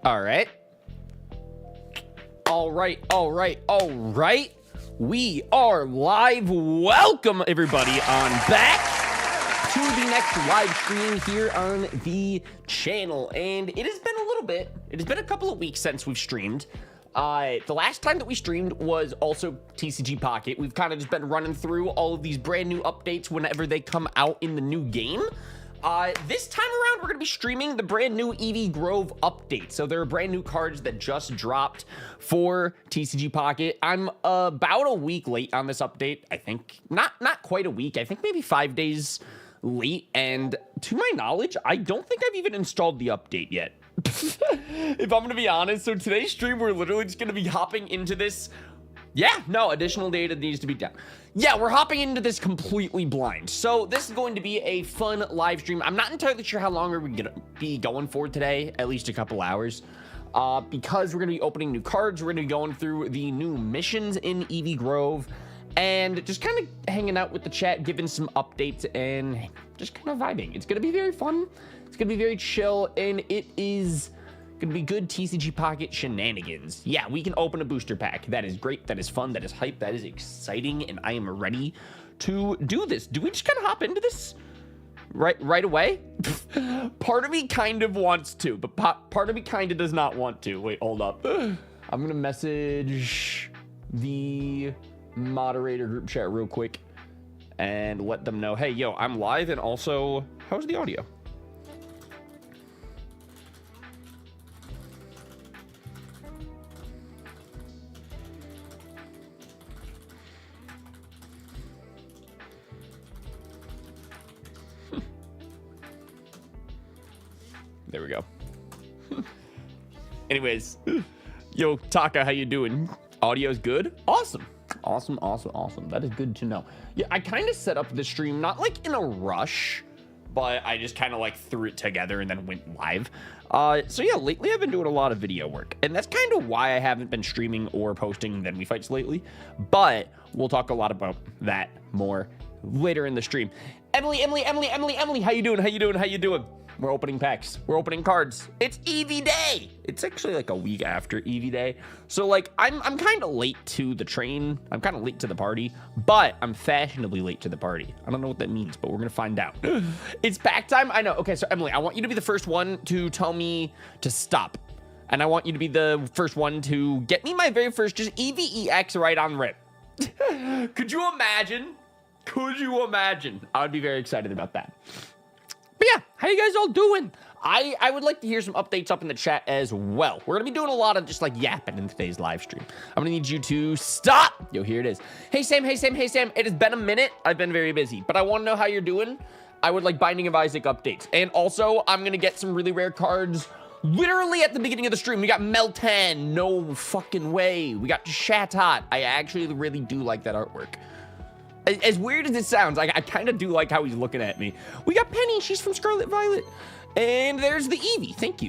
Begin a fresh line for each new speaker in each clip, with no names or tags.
All right. We are live. Welcome everybody on back to the next live stream here on the channel. And it has been a little bit, it has been a couple of weeks since we've streamed. The last time that we streamed was also TCG Pocket. We've kind of just been running through all of these brand new updates whenever they come out in the new game. This time around, we're going to be streaming the brand new Eevee Grove update. So there are brand new cards that just dropped for TCG Pocket. I'm about a week late on this update. I think not quite a week. I think maybe 5 days late. And to my knowledge, I don't think I've even installed the update yet. If I'm going to be honest. So today's stream, we're literally just going to be hopping into this. Yeah, no, additional data needs to be done. Yeah, we're hopping into this completely blind. So this is going to be a fun live stream. I'm not entirely sure how long we're going to be going for today, at least a couple hours. Because we're going to be opening new cards. We're going to be going through the new missions in Eevee Grove. And just kind of hanging out with the chat, giving some updates and just kind of vibing. It's going to be very fun. It's going to be very chill. And it is gonna be good TCG Pocket shenanigans. Yeah, we can open a booster pack. That is great. That is fun. That is hype. That is exciting. And I am ready to do this. Do we just kind of hop into this right away? Part of me kind of wants to, but part of me kind of does not want to. Wait, hold up. I'm gonna message the moderator group chat real quick and let them know, hey, yo, I'm live. And also, how's the audio? There we go. Anyways, yo, Taka, how you doing? Audio's good? Awesome. Awesome. That is good to know. Yeah, I kind of set up the stream, not like in a rush, but I just kind of like threw it together and then went live. So yeah, lately I've been doing a lot of video work, and that's kind of why I haven't been streaming or posting Then We Fights lately, but we'll talk a lot about that more later in the stream. Emily, how you doing? We're opening packs. We're opening cards. It's Eevee Day. It's actually like a week after Eevee Day. So like I'm kind of late to the train. I'm kind of late to the party, but I'm fashionably late to the party. I don't know what that means, but we're going to find out. It's pack time. I know. Okay, so Emily, I want you to be the first one to tell me to stop. And I want you to be the first one to get me my very first just Eevee EX right on rip. Could you imagine? I would be very excited about that. But yeah, how you guys all doing? I would like to hear some updates up in the chat as well. We're going to be doing a lot of just like yapping in today's live stream. I'm going to need you to stop. Yo, here it is. Hey, Sam. It has been a minute. I've been very busy, but I want to know how you're doing. I would like Binding of Isaac updates. And also, I'm going to get some really rare cards literally at the beginning of the stream. We got Meltan. No fucking way. We got Chatot. I actually really do like that artwork. As weird as it sounds, I kind of do like how he's looking at me. We got Penny. She's from Scarlet Violet. And there's the Eevee. Thank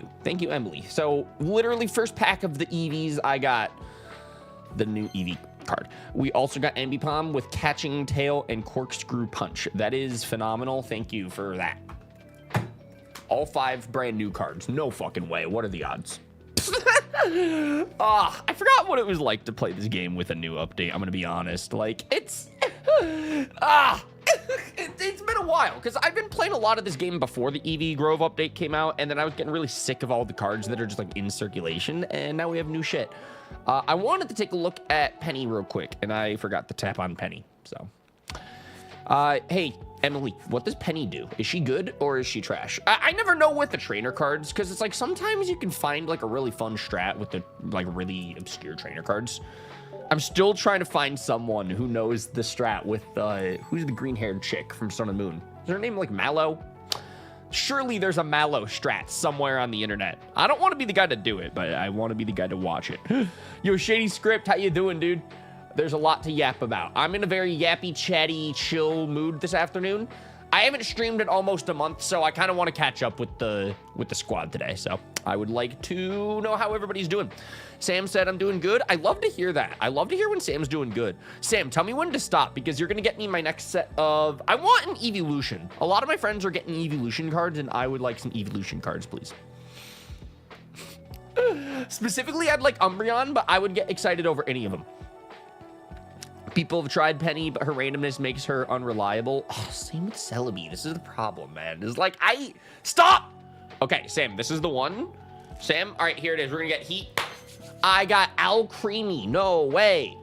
you, Emily. So literally first pack of the Eevees, I got the new Eevee card. We also got Ambipom with Catching Tail and Corkscrew Punch. That is phenomenal. Thank you for that. All 5 brand new cards. No fucking way. What are the odds? I forgot what it was like to play this game with a new update. I'm gonna be honest. Like, it's it's been a while because I've been playing a lot of this game before the Eevee Grove update came out, and then I was getting really sick of all the cards that are just like in circulation, and now we have new shit. I wanted to take a look at Penny real quick, and I forgot to tap on Penny. So hey, Emily, what does Penny do? Is she good or is she trash? I never know with the trainer cards, because it's like sometimes you can find like a really fun strat with the like really obscure trainer cards. I'm still trying to find someone who knows the strat with who's the green-haired chick from Sun and Moon? Is her name like Mallow? Surely there's a Mallow strat somewhere on the internet. I don't want to be the guy to do it, but I want to be the guy to watch it. Yo, Shady Script, how you doing, dude? There's a lot to yap about. I'm in a very yappy, chatty, chill mood this afternoon. I haven't streamed in almost a month, so I kind of want to catch up with the squad today. So I would like to know how everybody's doing. Sam said I'm doing good. I love to hear that. I love to hear when Sam's doing good. Sam, tell me when to stop, because you're going to get me my next set of... I want an Evolution. A lot of my friends are getting Evolution cards, and I would like some Evolution cards, please. Specifically, I'd like Umbreon, but I would get excited over any of them. People have tried Penny, but her randomness makes her unreliable. Oh, same with Celebi. This is the problem, man. It's like, Stop! Okay, Sam, this is the one. Sam, all right, here it is. We're gonna get Heat. I got Alcremie. No way.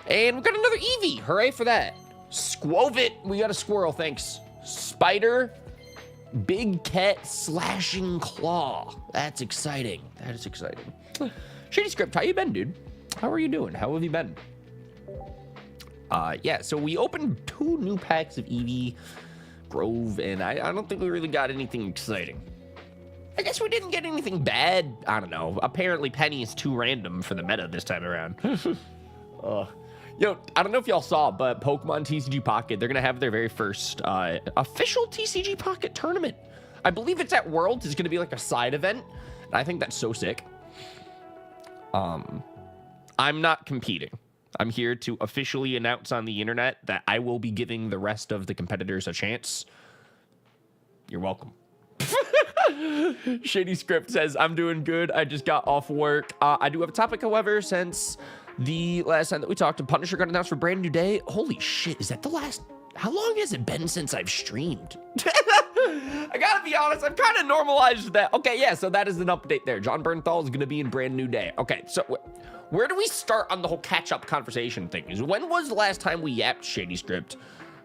And we got another Eevee. Hooray for that. Squovit. We got a Squirrel, thanks. Spider. Big Cat Slashing Claw. That's exciting. That is exciting. Shady Script, how you been, dude? How are you doing? How have you been? Yeah, so we opened 2 new packs of Eevee Grove, and I don't think we really got anything exciting. I guess we didn't get anything bad. I don't know. Apparently, Penny is too random for the meta this time around. Yo, I don't know if y'all saw, but Pokemon TCG Pocket, they're going to have their very first official TCG Pocket tournament. I believe it's at Worlds. It's going to be like a side event, and I think that's so sick. I'm not competing. I'm here to officially announce on the internet that I will be giving the rest of the competitors a chance. You're welcome. Shady Script says, I'm doing good. I just got off work. I do have a topic, however, since the last time that we talked, Punisher got announced for Brand New Day. Holy shit, is that the last? How long has it been since I've streamed? I gotta be honest, I've kind of normalized that. Okay, yeah, so that is an update there. John Bernthal is gonna be in Brand New Day. Okay, so where do we start on the whole catch-up conversation thing? When was the last time we yapped, Shady Script?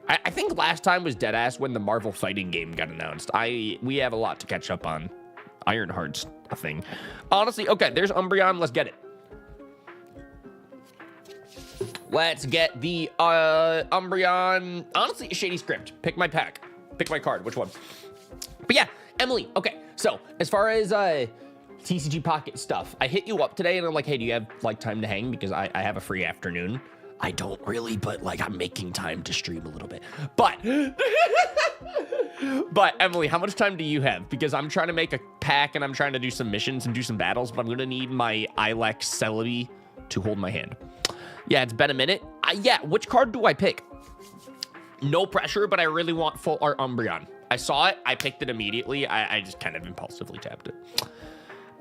I think last time was deadass when the Marvel fighting game got announced. We have a lot to catch up on. Ironheart's a thing. Honestly, okay, there's Umbreon. Let's get it. Let's get the Umbreon. Honestly, Shady Script. Pick my pack. Pick my card. Which one? But yeah, Emily. Okay, so as far as TCG Pocket stuff, I hit you up today and I'm like, hey, do you have like time to hang? Because I have a free afternoon. I don't really, but like I'm making time to stream a little bit. But Emily, how much time do you have? Because I'm trying to make a pack and I'm trying to do some missions and do some battles, but I'm gonna need my Ilex Celebi to hold my hand. Yeah, it's been a minute. Yeah, which card do I pick? No pressure, but I really want full art Umbreon. I saw it, I picked it immediately. I just kind of impulsively tapped it.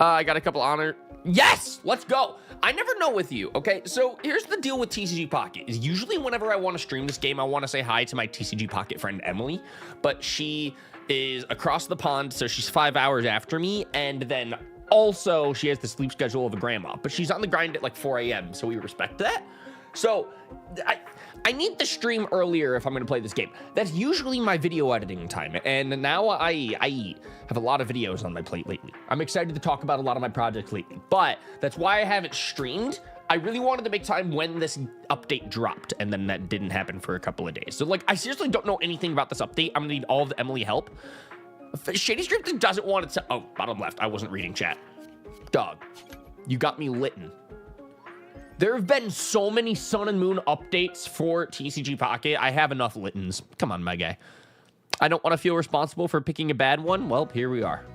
I got a couple honor. Yes, let's go. I never know with you, okay? So here's the deal with TCG Pocket is usually whenever I want to stream this game, I want to say hi to my TCG Pocket friend, Emily, but she is across the pond, so she's 5 hours after me, and then also she has the sleep schedule of a grandma, but she's on the grind at like 4 a.m., so we respect that. So I need to stream earlier if I'm going to play this game. That's usually my video editing time, and now I have a lot of videos on my plate lately. I'm excited to talk about a lot of my projects lately, but that's why I haven't streamed. I really wanted to make time when this update dropped, and then that didn't happen for a couple of days. So, like, I seriously don't know anything about this update. I'm going to need all of the Emily help. Shady Script doesn't want it to... Oh, bottom left. I wasn't reading chat. Dog, you got me litten. There have been so many Sun and Moon updates for TCG Pocket. I have enough littens. Come on, my guy. I don't want to feel responsible for picking a bad one. Well, here we are.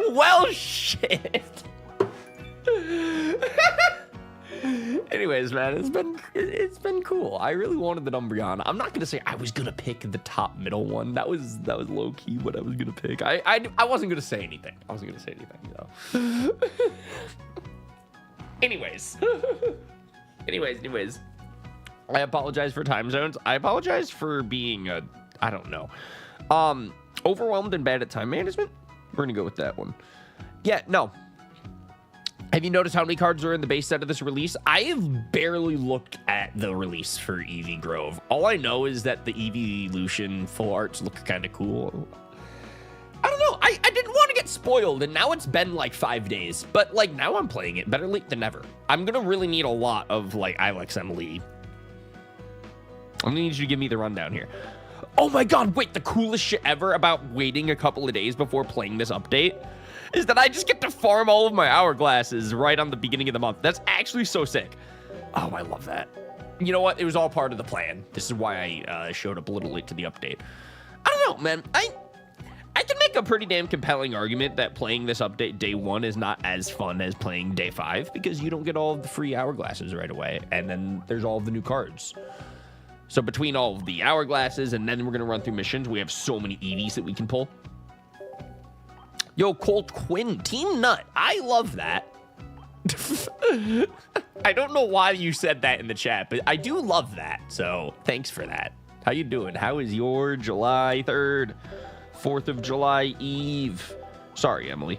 Well, shit. Anyways, man, it's been cool. I really wanted the Umbreon. I'm not gonna say I was gonna pick the top middle one. That was low key what I was gonna pick. I wasn't gonna say anything. I wasn't gonna say anything, though. Anyways. Anyways. I apologize for time zones. I apologize for being I don't know. Overwhelmed and bad at time management. We're gonna go with that one. Yeah, no. Have you noticed how many cards are in the base set of this release? I have barely looked at the release for Eevee Grove. All I know is that the Eeveelution full arts look kind of cool. I don't know. I didn't want to get spoiled, and now it's been like 5 days. But like now I'm playing it. Better late than never. I'm gonna really need a lot of like Ilex Emily. I'm gonna need you to give me the rundown here. Oh my god, wait, the coolest shit ever about waiting a couple of days before playing this update is that I just get to farm all of my hourglasses right on the beginning of the month. That's actually so sick. Oh, I love that. You know what? It was all part of the plan. This is why I showed up a little late to the update. I don't know, man. I can make a pretty damn compelling argument that playing this update day 1 is not as fun as playing day 5 because you don't get all of the free hourglasses right away, and then there's all of the new cards. So between all of the hourglasses and then we're going to run through missions, we have so many Eevees that we can pull. Yo, Colt Quinn, Team Nut. I love that. I don't know why you said that in the chat, but I do love that. So thanks for that. How you doing? How is your July 3rd, 4th of July Eve? Sorry, Emily.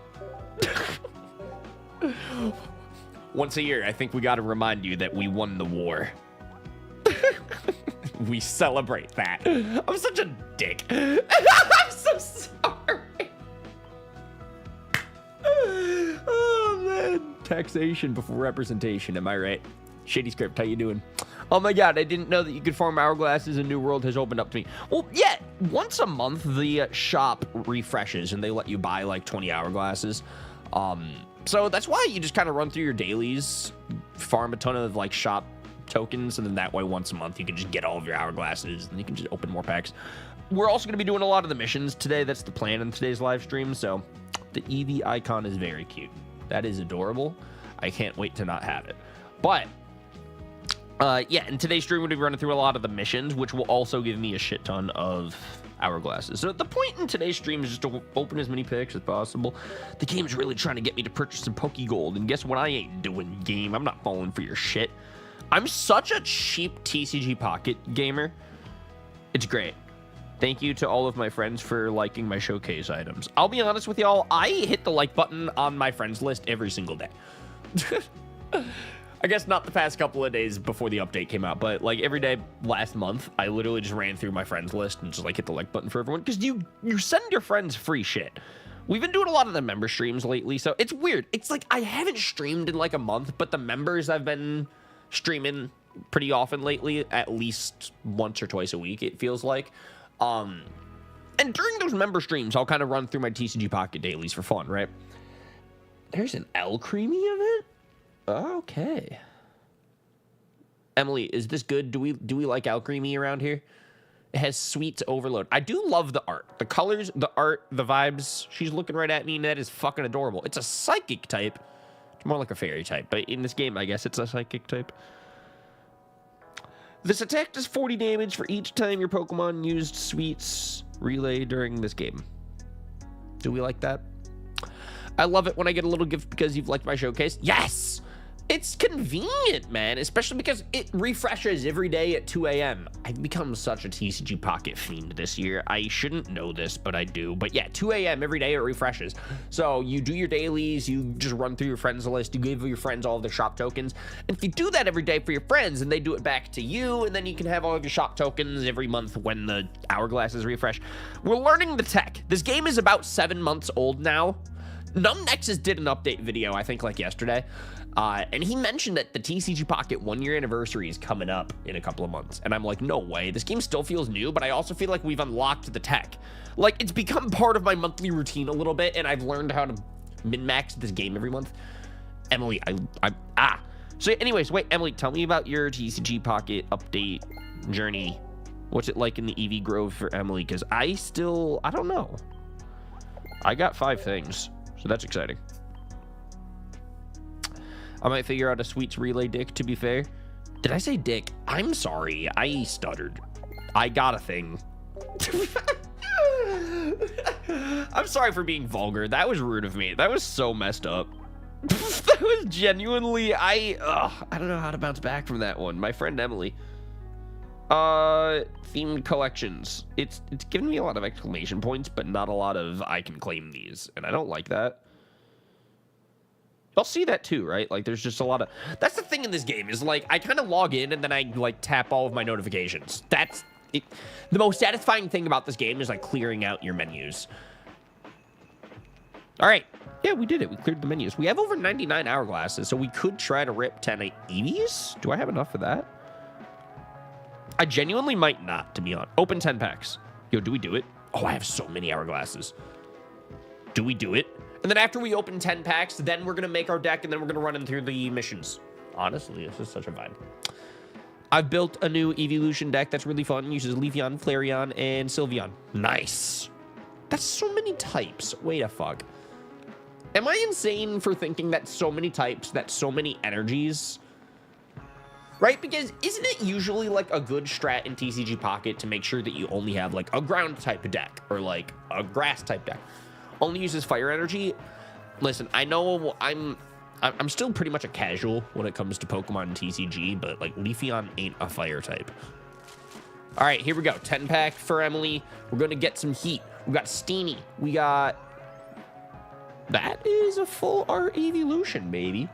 Once a year, I think we got to remind you that we won the war. We celebrate that. I'm such a dick. I'm so sorry. Oh, man. Taxation before representation. Am I right? Shady Script, how you doing? Oh my god, I didn't know that you could farm hourglasses. A new world has opened up to me. Well, yeah, once a month, the shop refreshes and they let you buy like 20 hourglasses. So that's why you just kind of run through your dailies, farm a ton of like shop tokens, and then that way once a month you can just get all of your hourglasses and you can just open more packs. We're also going to be doing a lot of the missions today. That's the plan in today's live stream. So the Eevee icon is very cute. That is adorable. I can't wait to not have it. But yeah, in today's stream, we're going to be running through a lot of the missions, which will also give me a shit ton of hourglasses. So the point in today's stream is just to open as many packs as possible. The game's really trying to get me to purchase some Pokegold, and guess what I ain't doing, game? I'm not falling for your shit. I'm such a cheap TCG Pocket gamer. It's great. Thank you to all of my friends for liking my showcase items. I'll be honest with y'all, I hit the like button on my friends list every single day. I guess not the past couple of days before the update came out, but like every day last month, I literally just ran through my friends list and just like hit the like button for everyone, because you send your friends free shit. We've been doing a lot of the member streams lately, so it's weird. It's like I haven't streamed in like a month, but the members I've been streaming pretty often lately, at least once or twice a week, it feels like. And during those member streams, I'll kind of run through my TCG Pocket dailies for fun, right? There's an L Creamy event? Okay. Emily, is this good? Do we like Alcremie around here? It has sweets overload. I do love the art. The colors, the art, the vibes. She's looking right at me, and that is fucking adorable. It's a psychic type. It's more like a fairy type, but in this game, I guess it's a psychic type. This attack does 40 damage for each time your Pokemon used Sweets Relay during this game. Do we like that? I love it when I get a little gift because you've liked my showcase. Yes! It's convenient, man, especially because it refreshes every day at 2 a.m. I've become such a TCG Pocket fiend this year. I shouldn't know this, but I do. But yeah, 2 a.m. every day it refreshes. So you do your dailies, you just run through your friends list, you give your friends all of their shop tokens. And if you do that every day for your friends, and they do it back to you, and then you can have all of your shop tokens every month when the hourglasses refresh. We're learning the tech. This game is about 7 months old now. Numnexus did an update video, I think like yesterday. And he mentioned that the TCG Pocket 1-year anniversary is coming up in a couple of months. And I'm like, no way. This game still feels new, but I also feel like we've unlocked the tech. Like, it's become part of my monthly routine a little bit, and I've learned how to min-max this game every month. Emily, So anyways, wait, Emily, tell me about your TCG Pocket update journey. What's it like in the Eevee Grove for Emily? Because I don't know. I got 5 things, so that's exciting. I might figure out a Sweets Relay dick, to be fair. Did I say dick? I'm sorry. I stuttered. I got a thing. I'm sorry for being vulgar. That was rude of me. That was so messed up. That was genuinely... I don't know how to bounce back from that one. My friend Emily. Themed collections. It's giving me a lot of exclamation points, but not a lot of I can claim these. And I don't like that. I'll see that too, right? Like, there's just a lot of... That's the thing in this game, is, like, I kind of log in and then I, like, tap all of my notifications. That's... it. The most satisfying thing about this game is, like, clearing out your menus. All right. Yeah, we did it. We cleared the menus. We have over 99 hourglasses, so we could try to rip 10 Eevees. Do I have enough for that? I genuinely might not, to be honest. Open 10 packs. Yo, do we do it? Oh, I have so many hourglasses. Do we do it? And then after we open 10 packs, then we're going to make our deck, and then we're going to run in through the missions. Honestly, this is such a vibe. I've built a new Evolution deck that's really fun. It uses Leafeon, Flareon, and Sylveon. Nice. That's so many types. Wait a fuck. Am I insane for thinking that so many types, that so many energies? Right? Because isn't it usually like a good strat in TCG Pocket to make sure that you only have like a ground type deck or like a grass type deck? only uses fire energy. Listen, I know I'm still pretty much a casual when it comes to Pokemon and TCG, but like Leafeon ain't a fire type. All right, here we go. 10-pack for Emily. We're going to get some heat. We got Steenie. We got... That is a full art evolution, baby.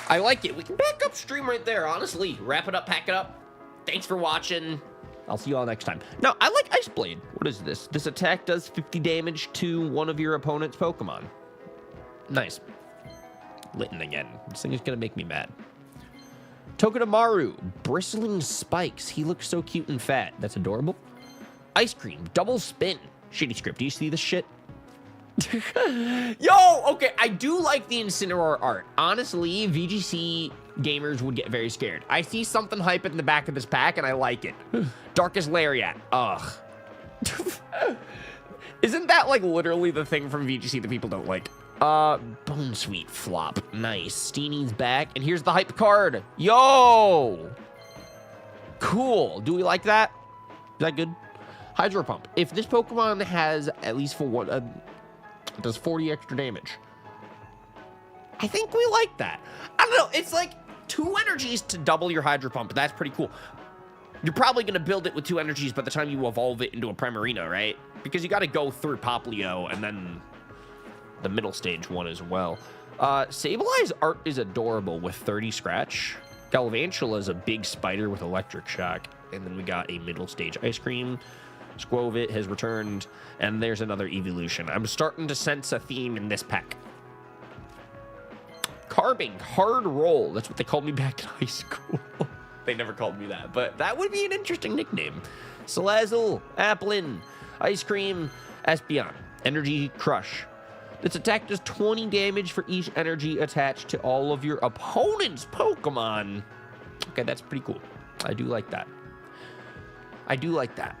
I like it. We can back up stream right there, honestly. Wrap it up, pack it up. Thanks for watching. I'll see you all next time. Now, I like Ice Blade. What is this? This attack does 50 damage to one of your opponent's Pokemon. Nice. Litten again. This thing is going to make me mad. Togedemaru, bristling spikes. He looks so cute and fat. That's adorable. Ice Cream, double spin. Shitty script. Do you see this shit? Yo, okay, I do like the Incineroar art. Honestly, VGC gamers would get very scared. I see something hype in the back of this pack, and I like it. Darkest Lariat. Ugh. Isn't that, like, literally the thing from VGC that people don't like? Bone Sweet flop. Nice. Steenie's back, and here's the hype card. Yo! Cool. Do we like that? Is that good? Hydro Pump. If this Pokemon has at least for one... does 40 extra damage. I think we like that. I don't know. It's like 2 energies to double your Hydro Pump. That's pretty cool. You're probably going to build it with 2 energies by the time you evolve it into a Primarina, right? Because you got to go through Poplio and then the middle stage one as well. Sableye art is adorable with 30 scratch. Galvantula is a big spider with electric shock. And then we got a middle stage Ice Cream. Squovit has returned, and there's another evolution. I'm starting to sense a theme in this pack. Carving, hard roll. That's what they called me back in high school. They never called me that, but that would be an interesting nickname. Salazzle, Applin, Ice Cream, Espeon, Energy Crush. This attack does 20 damage for each energy attached to all of your opponent's Pokemon. Okay, that's pretty cool. I do like that. I do like that.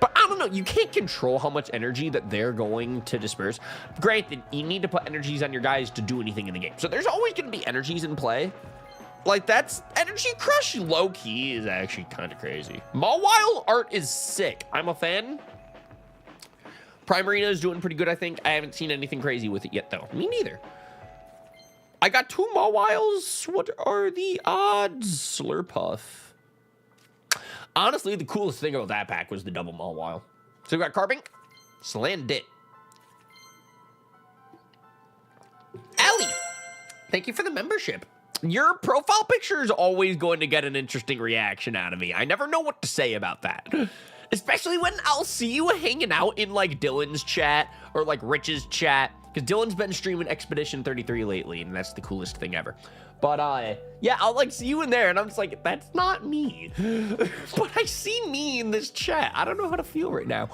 But I don't know, you can't control how much energy that they're going to disperse. Granted, you need to put energies on your guys to do anything in the game. So there's always going to be energies in play. Like, that's Energy Crush low-key is actually kind of crazy. Mawile art is sick. I'm a fan. Primarina is doing pretty good, I think. I haven't seen anything crazy with it yet, though. Me neither. I got 2 Mawiles. What are the odds? Slurpuff. Honestly, the coolest thing about that pack was the double Mawile. So we got Carbink, Slandit. Allie, thank you for the membership. Your profile picture is always going to get an interesting reaction out of me. I never know what to say about that. Especially when I'll see you hanging out in, like, Dylan's chat or, like, Rich's chat. Because Dylan's been streaming Expedition 33 lately, and that's the coolest thing ever. But, yeah, I'll, like, see you in there, and I'm just like, that's not me. But I see me in this chat. I don't know how to feel right now.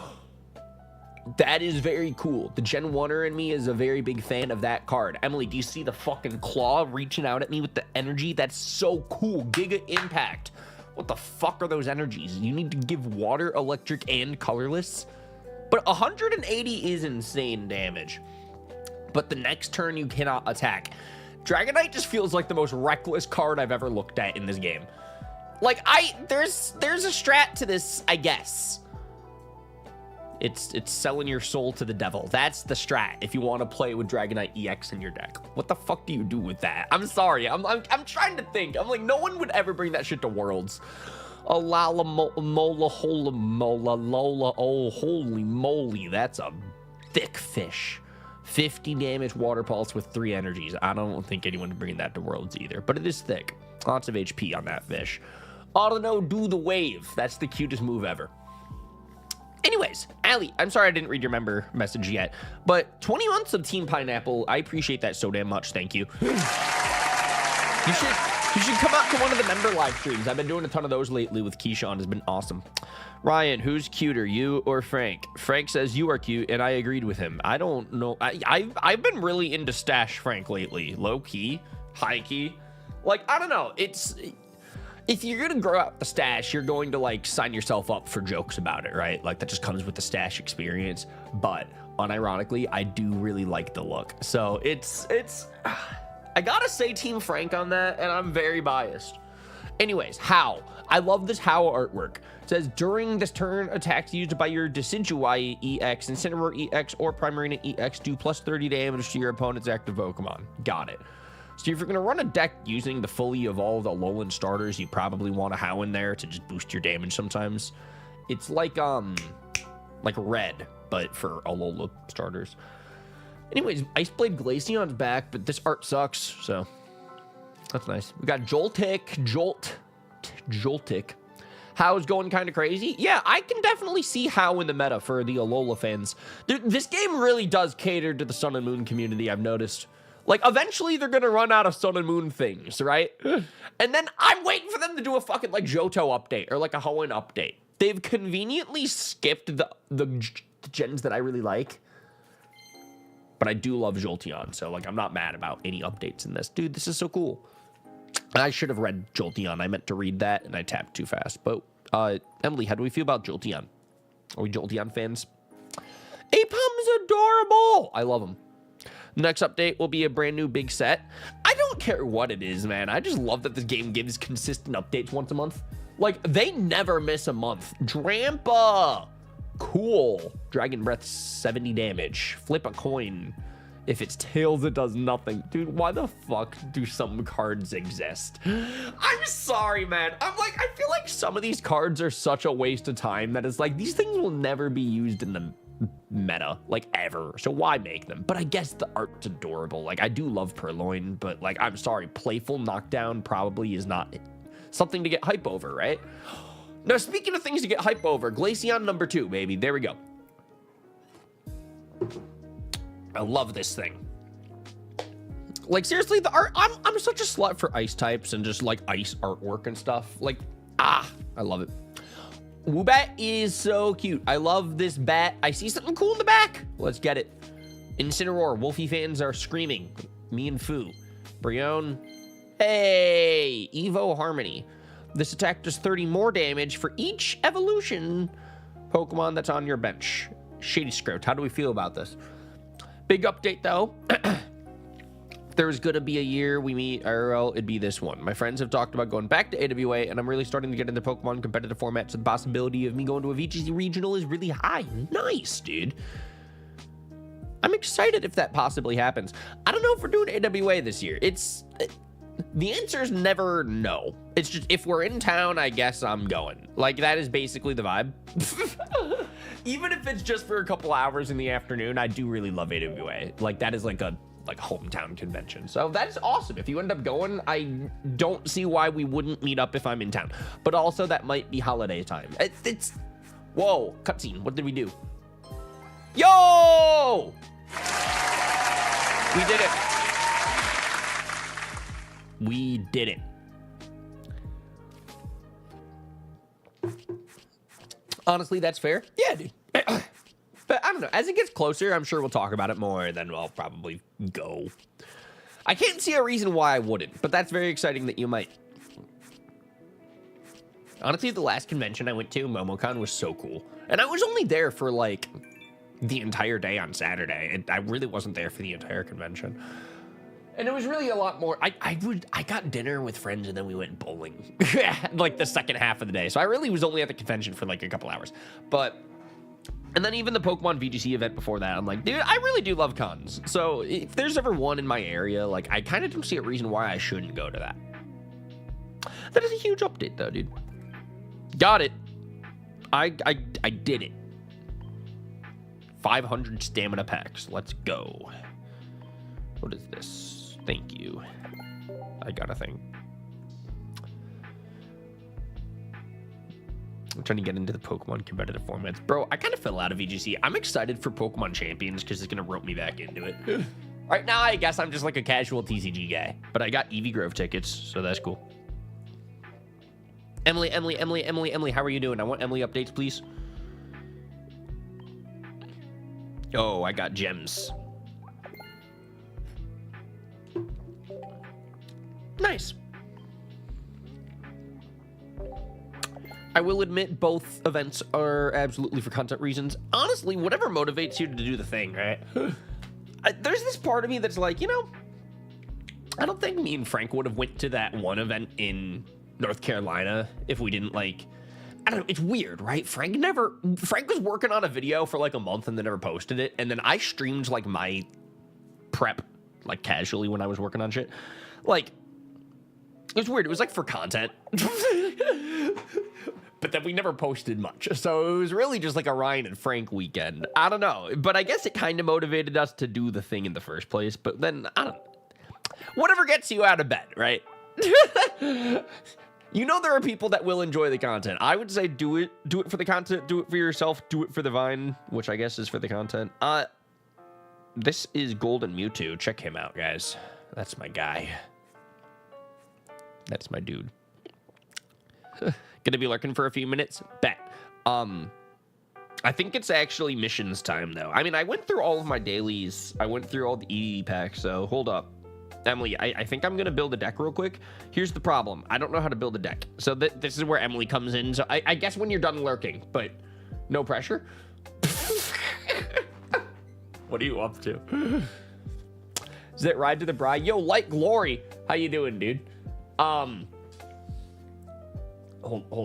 That is very cool. The Gen 1er in me is a very big fan of that card. Emily, do you see the fucking claw reaching out at me with the energy? That's so cool. Giga Impact. What the fuck are those energies? You need to give water, electric, and colorless? But 180 is insane damage. But the next turn you cannot attack. Dragonite just feels like the most reckless card I've ever looked at in this game. Like, there's a strat to this, I guess. It's selling your soul to the devil. That's the strat if you want to play with Dragonite EX in your deck. What the fuck do you do with that? I'm sorry. I'm trying to think. I'm like, no one would ever bring that shit to Worlds. Oh, holy moly. That's a thick fish. 50 damage water pulse with 3 energies. I don't think anyone would bring that to Worlds either, but it is thick. Lots of HP on that fish. Autono, do the wave. That's the cutest move ever. Anyways, Allie, I'm sorry I didn't read your member message yet, but 20 months of Team Pineapple, I appreciate that so damn much. Thank you. You should come out to one of the member live streams. I've been doing a ton of those lately with Keyshawn. It's been awesome. Ryan, who's cuter, you or Frank? Frank says you are cute, and I agreed with him. I don't know. I've been really into Stash Frank lately. Low key, high key. Like, I don't know. It's... If you're going to grow out the stash, you're going to, like, sign yourself up for jokes about it, right? Like, that just comes with the stash experience. But, unironically, I do really like the look. So, it's... I gotta say Team Frank on that, and I'm very biased. Anyways, How. I love this How artwork. It says, during this turn, attacks used by your Decidueye EX, Incineroar EX, or Primarina EX do plus 30 damage to your opponent's active Pokemon. Got it. So if you're going to run a deck using the fully evolved Alolan starters, you probably want a How in there to just boost your damage sometimes. It's like Red, but for Alola starters. Anyways, Ice Blade Glaceon's back, but this art sucks, so that's nice. We got Joltik. How's going kind of crazy? Yeah, I can definitely see How in the meta for the Alola fans. Dude, this game really does cater to the Sun and Moon community, I've noticed. Like, eventually they're going to run out of Sun and Moon things, right? And then I'm waiting for them to do a fucking, like, Johto update or, like, a Hoenn update. They've conveniently skipped the gens that I really like. But I do love Jolteon, so, like, I'm not mad about any updates in this. Dude, this is so cool. I should have read Jolteon. I meant to read that, and I tapped too fast. But, Emily, how do we feel about Jolteon? Are we Jolteon fans? Apom's adorable! I love him. Next update will be a brand new big set. I don't care what it is, man. I just love that this game gives consistent updates once a month. Like, they never miss a month. Drampa! Cool. Dragon Breath, 70 damage. Flip a coin. If it's tails, it does nothing. Dude, why the fuck do some cards exist? I'm sorry, man. I feel like some of these cards are such a waste of time that it's like, these things will never be used in the meta, like, ever. So why make them? But I guess the art's adorable. Like, I do love Purloin, but, like, I'm sorry. Playful Knockdown probably is not something to get hype over, right? Now, speaking of things to get hype over, Glaceon number 2, baby. There we go. I love this thing. Like, seriously, the art, I'm such a slut for ice types and just, like, ice artwork and stuff. Like, I love it. Woobat is so cute. I love this bat. I see something cool in the back. Let's get it. Incineroar. Wolfie fans are screaming. Me and Foo. Brion. Hey! Evo Harmony. This attack does 30 more damage for each evolution Pokemon that's on your bench. Shady Scroat. How do we feel about this? Big update, though. There's gonna be a year we meet IRL, it'd be this one. My friends have talked about going back to AWA, and I'm really starting to get into Pokemon competitive formats, so the possibility of me going to a VGC regional is really high. Nice, dude. I'm excited if that possibly happens. I don't know if we're doing AWA this year. The answer is never no. It's just, if we're in town, I guess I'm going. Like, that is basically the vibe. Even if it's just for a couple hours in the afternoon, I do really love AWA. Like, that is like a hometown convention. So that's awesome. If you end up going, I don't see why we wouldn't meet up if I'm in town. But also, that might be holiday time. It's whoa, cutscene. What did we do? Yo! We did it. We did it. Honestly, that's fair. Yeah, dude. But I don't know. As it gets closer, I'm sure we'll talk about it more, and then I'll probably go. I can't see a reason why I wouldn't, but that's very exciting that you might. Honestly, the last convention I went to, MomoCon, was so cool. And I was only there for, like, the entire day on Saturday. And I really wasn't there for the entire convention. And it was really a lot more. I got dinner with friends, and then we went bowling. Like, the second half of the day. So I really was only at the convention for, like, a couple hours. But... and then even the Pokemon VGC event before that, I'm like, dude, I really do love cons. So if there's ever one in my area, like, I kind of don't see a reason why I shouldn't go to that. That is a huge update, though, dude. Got it. I did it. 500 stamina packs. Let's go. What is this? Thank you. I got a thing. I'm trying to get into the Pokemon competitive formats. Bro, I kind of fell out of VGC. I'm excited for Pokemon Champions because it's going to rope me back into it. Right now, I guess I'm just like a casual TCG guy. But I got Eevee Grove tickets, so that's cool. Emily, how are you doing? I want Emily updates, please. Oh, I got gems. Nice. I will admit both events are absolutely for content reasons. Honestly, whatever motivates you to do the thing, right? There's this part of me that's like, you know, I don't think me and Frank would have went to that one event in North Carolina if we didn't like, I don't know, it's weird, right? Frank was working on a video for like a month and then never posted it. And then I streamed like my prep, like casually when I was working on shit. Like, it was weird. It was like for content. But then we never posted much. So it was really just like a Ryan and Frank weekend. I don't know. But I guess it kind of motivated us to do the thing in the first place. But then, I don't know. Whatever gets you out of bed, right? You know there are people that will enjoy the content. I would say do it for the content, do it for yourself, do it for the Vine, which I guess is for the content. This is Golden Mewtwo. Check him out, guys. That's my guy. That's my dude. Gonna be lurking for a few minutes? Bet. I think it's actually missions time, though. I mean, I went through all of my dailies. I went through all the EE packs, so hold up. Emily, I think I'm going to build a deck real quick. Here's the problem. I don't know how to build a deck. So this is where Emily comes in. So I guess when you're done lurking, but no pressure. What are you up to? Is it Ride to the Bride? Yo, Light Glory. How you doing, dude? Hold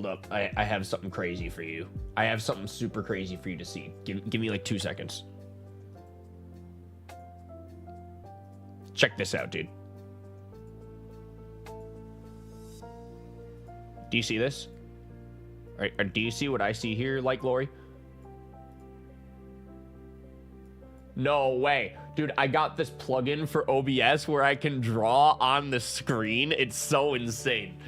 up. I have something crazy for you. I have something super crazy for you to see. Give me like 2 seconds. Check this out, dude. Do you see this? Or do you see what I see here, Light Glory? No way. Dude, I got this plugin for OBS where I can draw on the screen. It's so insane.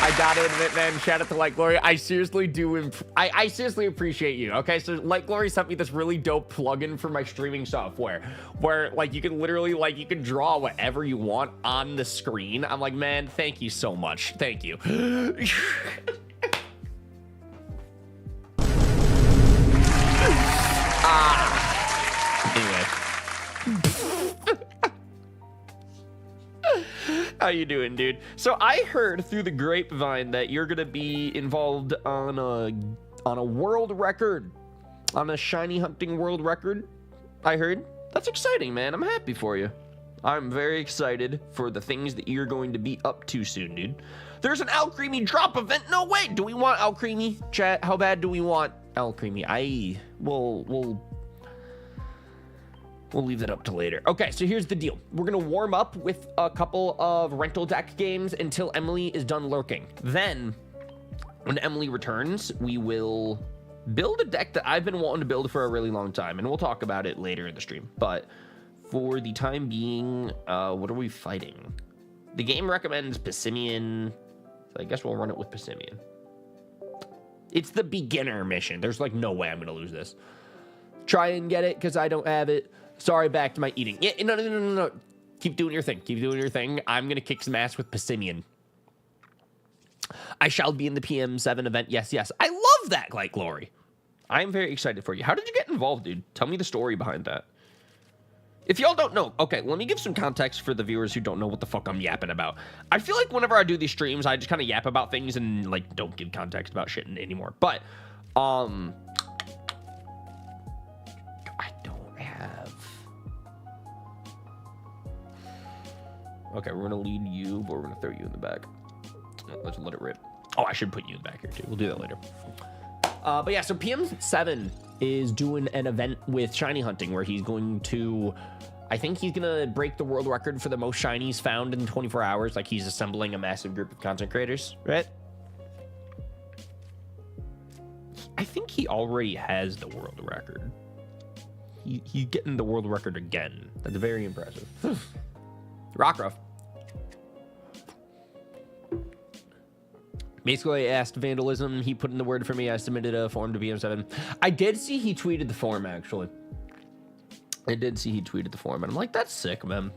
I gotta admit, man, shout out to Light Glory. I seriously do, I seriously appreciate you, okay? So Light Glory sent me this really dope plugin for my streaming software where, like, you can literally, like, you can draw whatever you want on the screen. I'm like, man, thank you so much. Thank you. Anyway. How you doing, dude? So I heard through the grapevine that you're gonna be involved on a world record, on a shiny hunting world record. I heard. That's exciting, man. I'm happy for you. I'm very excited for the things that you're going to be up to soon, dude. There's an Alcremie drop event. No way. Do we want Alcremie, chat? How bad do we want Alcremie? We'll leave that up to later. Okay, so here's the deal. We're gonna warm up with a couple of rental deck games until Emily is done lurking. Then, when Emily returns, we will build a deck that I've been wanting to build for a really long time, and we'll talk about it later in the stream. But for the time being, what are we fighting? The game recommends Passimian, so I guess we'll run it with Passimian. It's the beginner mission. There's like no way I'm gonna lose this. Try and get it, because I don't have it. Sorry, back to my eating. Yeah, no. Keep doing your thing. Keep doing your thing. I'm going to kick some ass with Passimian. I shall be in the PM7 event. Yes. I love that, Light Glory. I'm very excited for you. How did you get involved, dude? Tell me the story behind that. If y'all don't know, okay, let me give some context for the viewers who don't know what the fuck I'm yapping about. I feel like whenever I do these streams, I just kind of yap about things and, like, don't give context about shit anymore. But, I don't have... Okay, we're gonna lead you, but we're gonna throw you in the back. Let's let it rip. Oh, I should put you in the back here too. We'll do that later. But yeah, so PM7 is doing an event with shiny hunting where he's going to, I think he's gonna break the world record for the most shinies found in 24 hours. Like he's assembling a massive group of content creators, right? I think he already has the world record. He's getting the world record again. That's very impressive. Rockruff. Basically, I asked Vandalism. He put in the word for me. I submitted a form to PM7. I did see he tweeted the form, actually. I did see he tweeted the form, and I'm like, that's sick, man.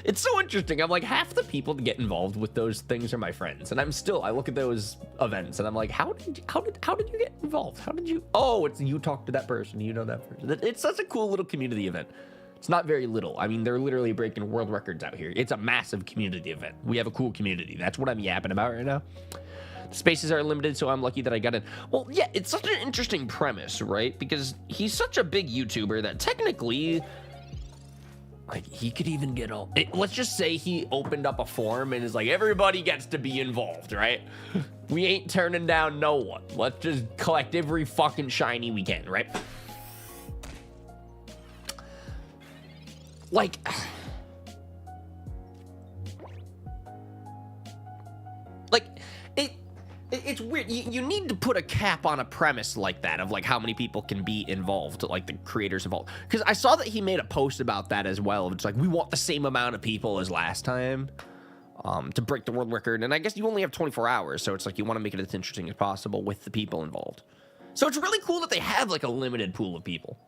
It's so interesting. I'm like, half the people that get involved with those things are my friends, and I look at those events, and I'm like, how did you get involved? How did you? Oh, it's you talk to that person, you know that person. It's such a cool little community event. It's not very little. I mean, they're literally breaking world records out here. It's a massive community event. We have a cool community. That's what I'm yapping about right now. The spaces are limited, so I'm lucky that I got in. Well, yeah, it's such an interesting premise, right? Because he's such a big YouTuber that technically, like, he could even get all... let's just say he opened up a forum and is like, everybody gets to be involved, right? We ain't turning down no one. Let's just collect every fucking shiny we can, right? Like... It's weird. You need to put a cap on a premise like that of like how many people can be involved, like the creators involved. Because I saw that he made a post about that as well. It's like, we want the same amount of people as last time to break the world record. And I guess you only have 24 hours. So it's like you want to make it as interesting as possible with the people involved. So it's really cool that they have like a limited pool of people.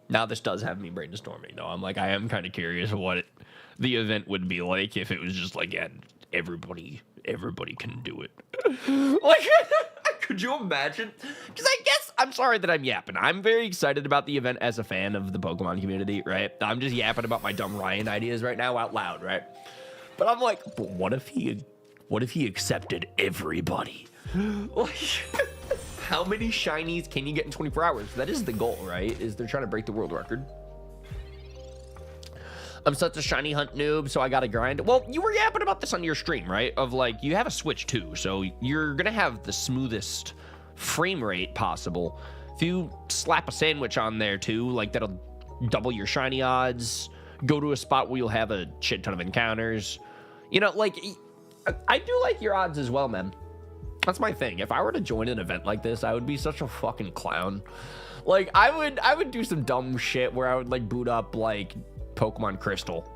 Now this does have me brainstorming though. I'm like, I am kind of curious what the event would be like if it was just like, yeah, everybody can do it. Like, could you imagine? Because I guess, I'm sorry that I'm yapping. I'm very excited about the event as a fan of the Pokemon community, right? I'm just yapping about my dumb Ryan ideas right now out loud, right? But I'm like, but what if he accepted everybody? Like, how many shinies can you get in 24 hours? That is the goal, right? Is they're trying to break the world record. I'm such a shiny hunt noob, so I gotta grind. Well, you were yapping about this on your stream, right? Of like, you have a Switch too, so you're gonna have the smoothest frame rate possible. If you slap a sandwich on there too, like that'll double your shiny odds. Go to a spot where you'll have a shit ton of encounters. You know, like, I do like your odds as well, man. That's my thing. If I were to join an event like this, I would be such a fucking clown. Like, I would do some dumb shit where I would like boot up like Pokemon Crystal.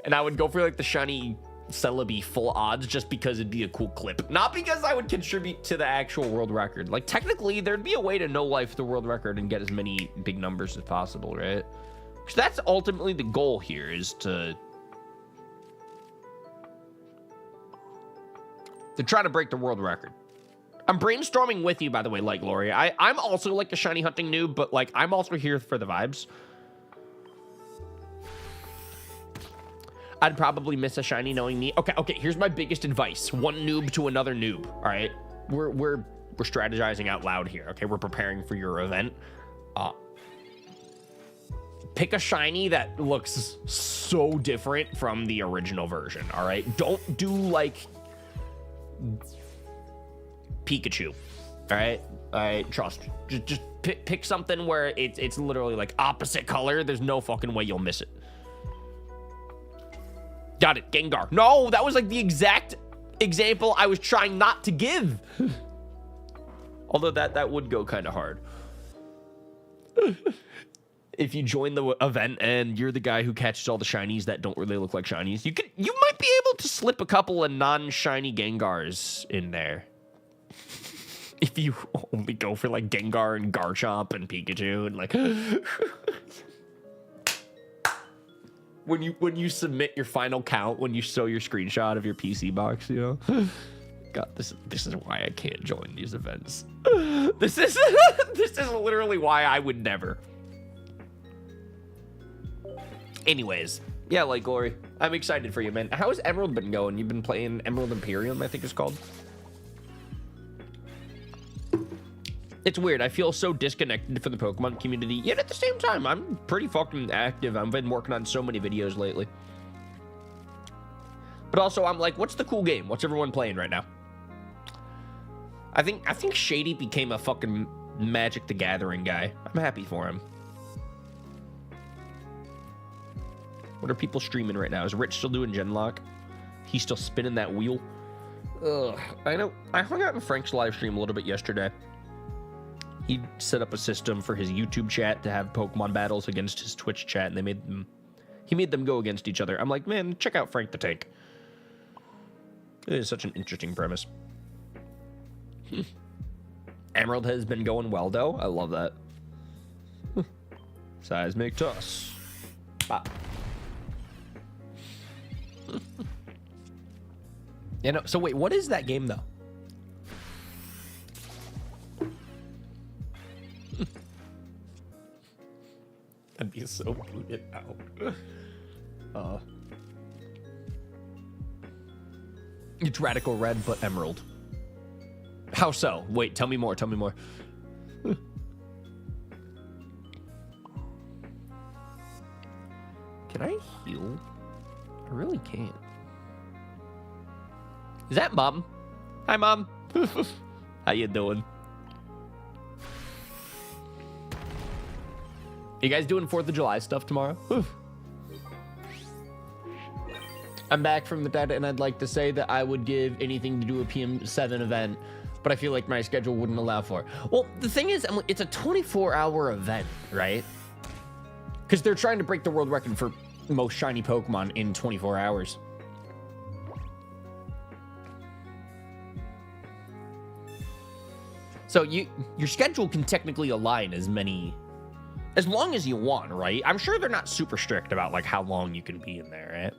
And I would go for like the shiny Celebi full odds just because it'd be a cool clip. Not because I would contribute to the actual world record. Like technically there'd be a way to no life the world record and get as many big numbers as possible, right? Because that's ultimately the goal here, is to try to break the world record. I'm brainstorming with you, by the way, like Gloria. I'm also like a shiny hunting noob, but like I'm also here for the vibes. I'd probably miss a shiny knowing me. Okay, here's my biggest advice. One noob to another noob, all right? We're strategizing out loud here, okay? We're preparing for your event. Pick a shiny that looks so different from the original version, all right? Don't do like Pikachu, all right? All right, trust. Just pick something where it's literally like opposite color. There's no fucking way you'll miss it. Got it, Gengar. No, that was like the exact example I was trying not to give. Although that would go kind of hard. If you join the event and you're the guy who catches all the shinies that don't really look like shinies, you might be able to slip a couple of non-shiny Gengars in there. If you only go for like Gengar and Garchomp and Pikachu and like when you submit your final count, when you show your screenshot of your PC box, you know. God, this is why I can't join these events. This is literally why I would never. Anyways, yeah, like Glory, I'm excited for you, man. How's Emerald been going? You've been playing Emerald Imperium, I think it's called. It's weird. I feel so disconnected from the Pokemon community, yet at the same time, I'm pretty fucking active. I've been working on so many videos lately. But also, I'm like, what's the cool game? What's everyone playing right now? I think Shady became a fucking Magic the Gathering guy. I'm happy for him. What are people streaming right now? Is Rich still doing Genlock? He's still spinning that wheel? Ugh. I know. I hung out in Frank's live stream a little bit yesterday. He set up a system for his YouTube chat to have Pokemon battles against his Twitch chat, and he made them go against each other. I'm like, man, check out Frank the Tank. It is such an interesting premise. Emerald has been going well, though. I love that. Seismic toss. Bop. You know, so wait, what is that game, though? I'd be so booted out. It's Radical Red, but Emerald. How so? Wait, tell me more, tell me more. Can I heal? I really can't. Is that Mom? Hi, Mom. How you doing? You guys doing 4th of July stuff tomorrow? I'm back from the dead, and I'd like to say that I would give anything to do a PM7 event, but I feel like my schedule wouldn't allow for it. Well, the thing is, it's a 24-hour event, right? Because they're trying to break the world record for most shiny Pokemon in 24 hours. So your schedule can technically align as long as you want, right? I'm sure they're not super strict about like how long you can be in there, right?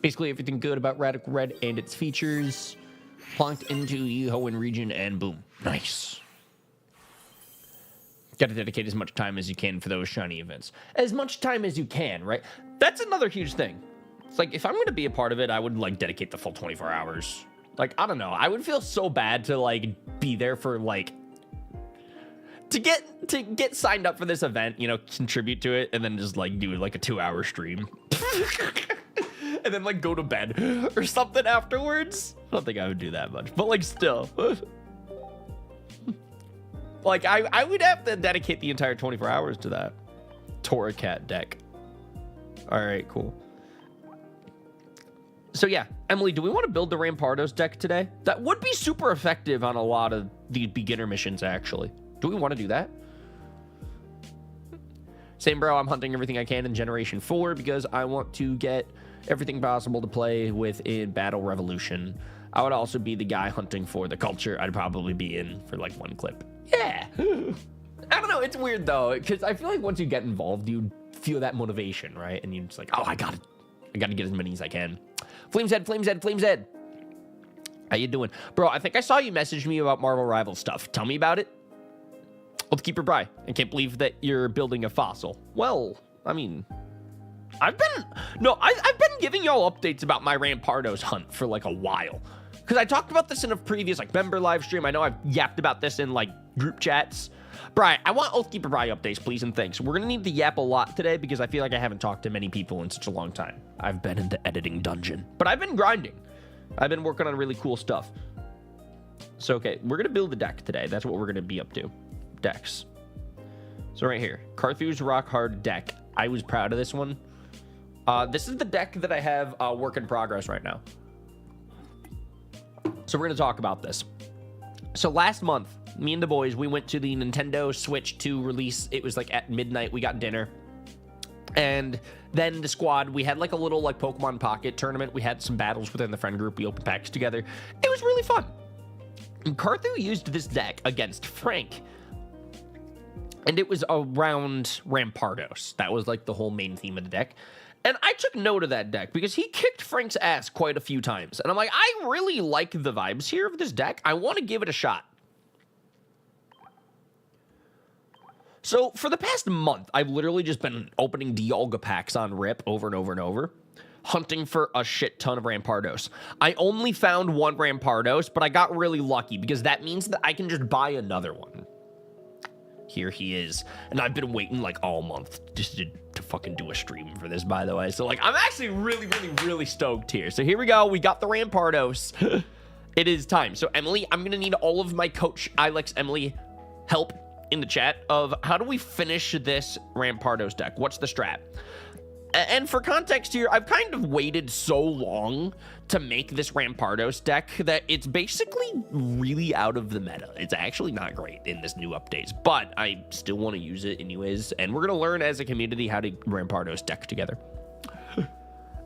Basically everything good about Radical Red and its features. Plonked into Yehoan region and boom. Nice. Got to dedicate as much time as you can for those shiny events. As much time as you can, right? That's another huge thing. It's like, if I'm going to be a part of it, I would like dedicate the full 24 hours. Like, I don't know. I would feel so bad to like be there for like, to get signed up for this event, you know, contribute to it, and then just like do like a 2-hour stream. And then like go to bed or something afterwards. I don't think I would do that much, but like still. Like I would have to dedicate the entire 24 hours to that. Torracat deck. All right, cool. So yeah, Emily, do we want to build the Rampardos deck today? That would be super effective on a lot of the beginner missions, actually. Do we want to do that? Same, bro. I'm hunting everything I can in Generation 4 because I want to get everything possible to play with in Battle Revolution. I would also be the guy hunting for the culture. I'd probably be in for like one clip. Yeah. I don't know. It's weird though, because I feel like once you get involved, you feel that motivation, right? And you're just like, oh, I got to get as many as I can. Flames Head. How you doing? Bro, I think I saw you message me about Marvel Rivals stuff. Tell me about it. Let's keep your bri. I can't believe that you're building a fossil. Well, I mean, I've been giving y'all updates about my Rampardos hunt for like a while. Because I talked about this in a previous like member live stream. I know I've yapped about this in like group chats. Bri, I want Oathkeeper Bri updates, please and thanks. We're going to need to yap a lot today because I feel like I haven't talked to many people in such a long time. I've been in the editing dungeon. But I've been grinding. I've been working on really cool stuff. So, okay, we're going to build a deck today. That's what we're going to be up to. Decks. So right here, Carthew's Rock Hard deck. I was proud of this one. This is the deck that I have work in progress right now. So we're going to talk about this. So last month, me and the boys, we went to the Nintendo Switch 2 release. It was like at midnight. We got dinner. And then the squad, we had like a little like Pokemon Pocket tournament. We had some battles within the friend group. We opened packs together. It was really fun. And Carthew used this deck against Frank. And it was around Rampardos. That was like the whole main theme of the deck. And I took note of that deck because he kicked Frank's ass quite a few times. And I'm like, I really like the vibes here of this deck. I want to give it a shot. So for the past month, I've literally just been opening Dialga packs on Rip over and over and over, hunting for a shit ton of Rampardos. I only found one Rampardos, but I got really lucky because that means that I can just buy another one. Here he is. And I've been waiting like all month just to fucking do a stream for this, by the way. So like, I'm actually really stoked here. So here we go. We got the Rampardos. It is time. So Emily, I'm going to need all of my coach Ilex Emily help in the chat of how do we finish this Rampardos deck? What's the strat? And for context here, I've kind of waited so long to make this Rampardos deck that it's basically really out of the meta. It's actually not great in this new updates, but I still want to use it anyways. And we're going to learn as a community how to Rampardos deck together.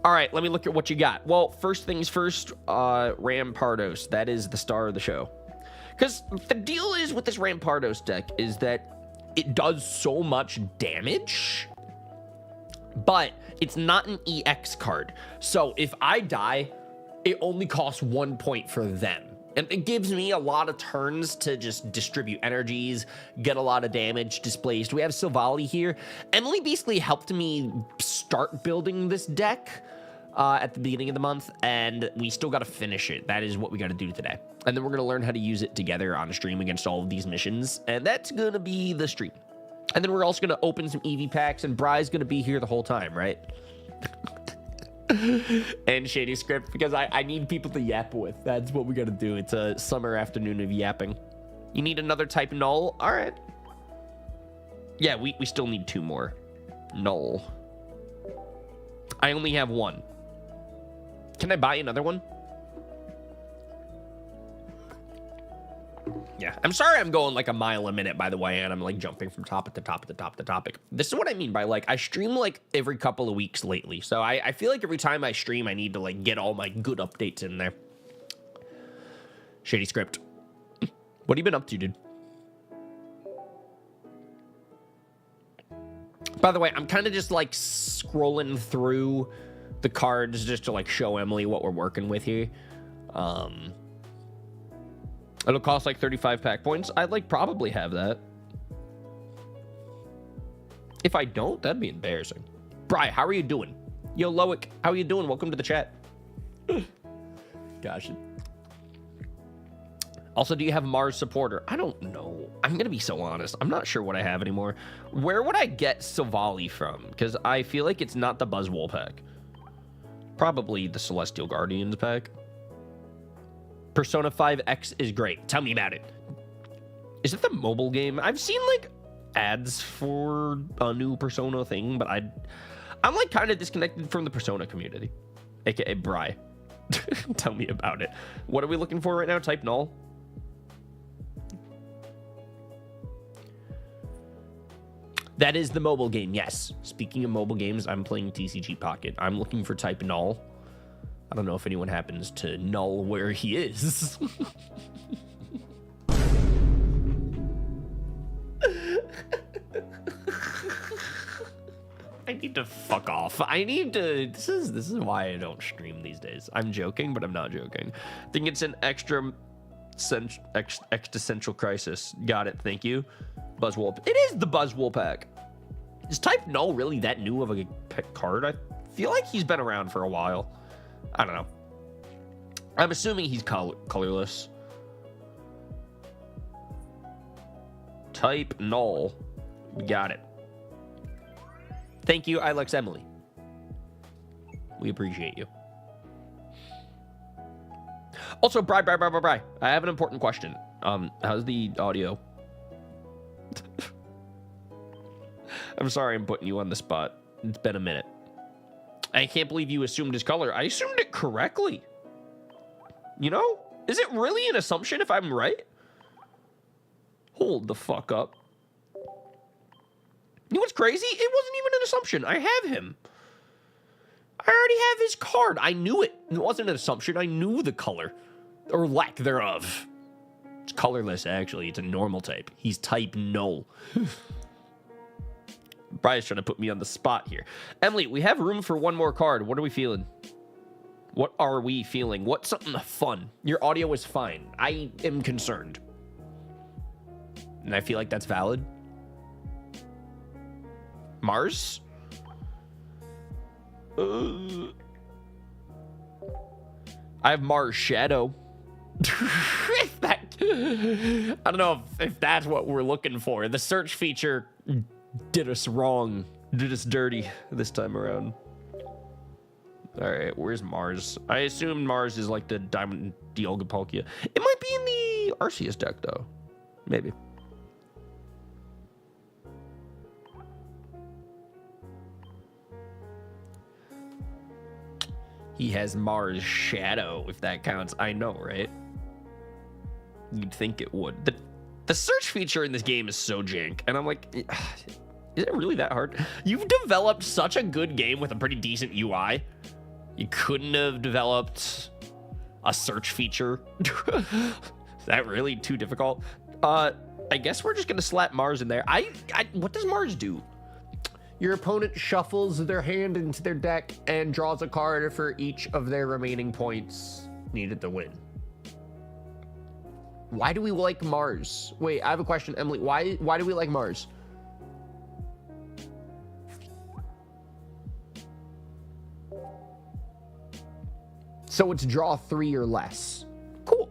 All right, let me look at what you got. Well, first things first, Rampardos. That is the star of the show. Because the deal is with this Rampardos deck is that it does so much damage, but it's not an EX card. So if I die, it only costs 1 point for them. And it gives me a lot of turns to just distribute energies, get a lot of damage displaced. We have Silvally here. Emily basically helped me start building this deck at the beginning of the month, and we still got to finish it. That is what we got to do today. And then we're going to learn how to use it together on stream against all of these missions, and that's going to be the stream. And then we're also going to open some Eevee packs, and Bry's going to be here the whole time, right? And Shady Script, because I need people to yap with. That's what we got to do. It's a summer afternoon of yapping. You need another type null? All right. Yeah, we still need 2 more. Null. I only have 1. Can I buy another one? Yeah, I'm sorry I'm going like a mile a minute, by the way, and I'm like jumping from topic to topic. This is what I mean by like, I stream like every couple of weeks lately. So I feel like every time I stream, I need to like get all my good updates in there. Shady Script. What have you been up to, dude? By the way, I'm kind of just like scrolling through the cards just to like show Emily what we're working with here. It'll cost like 35 pack points. I'd like probably have that. If I don't, that'd be embarrassing. Bri, how are you doing? Yo, Loic, how are you doing? Welcome to the chat. Gosh. Also, do you have Mars supporter? I don't know. I'm going to be so honest. I'm not sure what I have anymore. Where would I get Silvally from? Because I feel like it's not the Buzzwole pack. Probably the Celestial Guardians pack. Persona 5X is great. Tell me about it. Is it the mobile game? I've seen like ads for a new Persona thing, but I'm like kind of disconnected from the Persona community, aka Bri. Tell me about it. What are we looking for right now? Type null. That is the mobile game, yes. Speaking of mobile games, I'm playing TCG Pocket. I'm looking for type null. I don't know if anyone happens to null where he is. I need to fuck off. I need to. This is why I don't stream these days. I'm joking, but I'm not joking. I think it's an existential crisis. Got it. Thank you. Buzzwole. It is the Buzzwole pack. Is type null really that new of a card? I feel like he's been around for a while. I don't know. I'm assuming he's colorless. Type null. We got it. Thank you, Ilex Emily. We appreciate you. Also, Bri. I have an important question. How's the audio? I'm sorry I'm putting you on the spot. It's been a minute. I can't believe you assumed his color. I assumed it correctly. You know? Is it really an assumption if I'm right? Hold the fuck up. You know what's crazy? It wasn't even an assumption. I have him. I already have his card. I knew it. It wasn't an assumption. I knew the color. Or lack thereof. It's colorless, actually. It's a normal type. He's type null. Brian's trying to put me on the spot here. Emily, we have room for one more card. What are we feeling? What are we feeling? What's something fun? Your audio is fine. I am concerned. And I feel like that's valid. Mars? I have Mars Shadow. I don't know if that's what we're looking for. The search feature did us wrong. Did us dirty this time around. All right, where's Mars? I assume Mars is like the Diamond Dialga. It might be in the Arceus deck, though. Maybe. He has Mars Shadow, if that counts. I know, right? You'd think it would. The search feature in this game is so jank. And I'm like, is it really that hard? You've developed such a good game with a pretty decent UI. You couldn't have developed a search feature. Is that really too difficult? I guess we're just going to slap Mars in there. What does Mars do? Your opponent shuffles their hand into their deck and draws a card for each of their remaining points needed to win. Why do we like Mars? Wait, I have a question, Emily. Why do we like Mars? So it's draw 3 or less. Cool.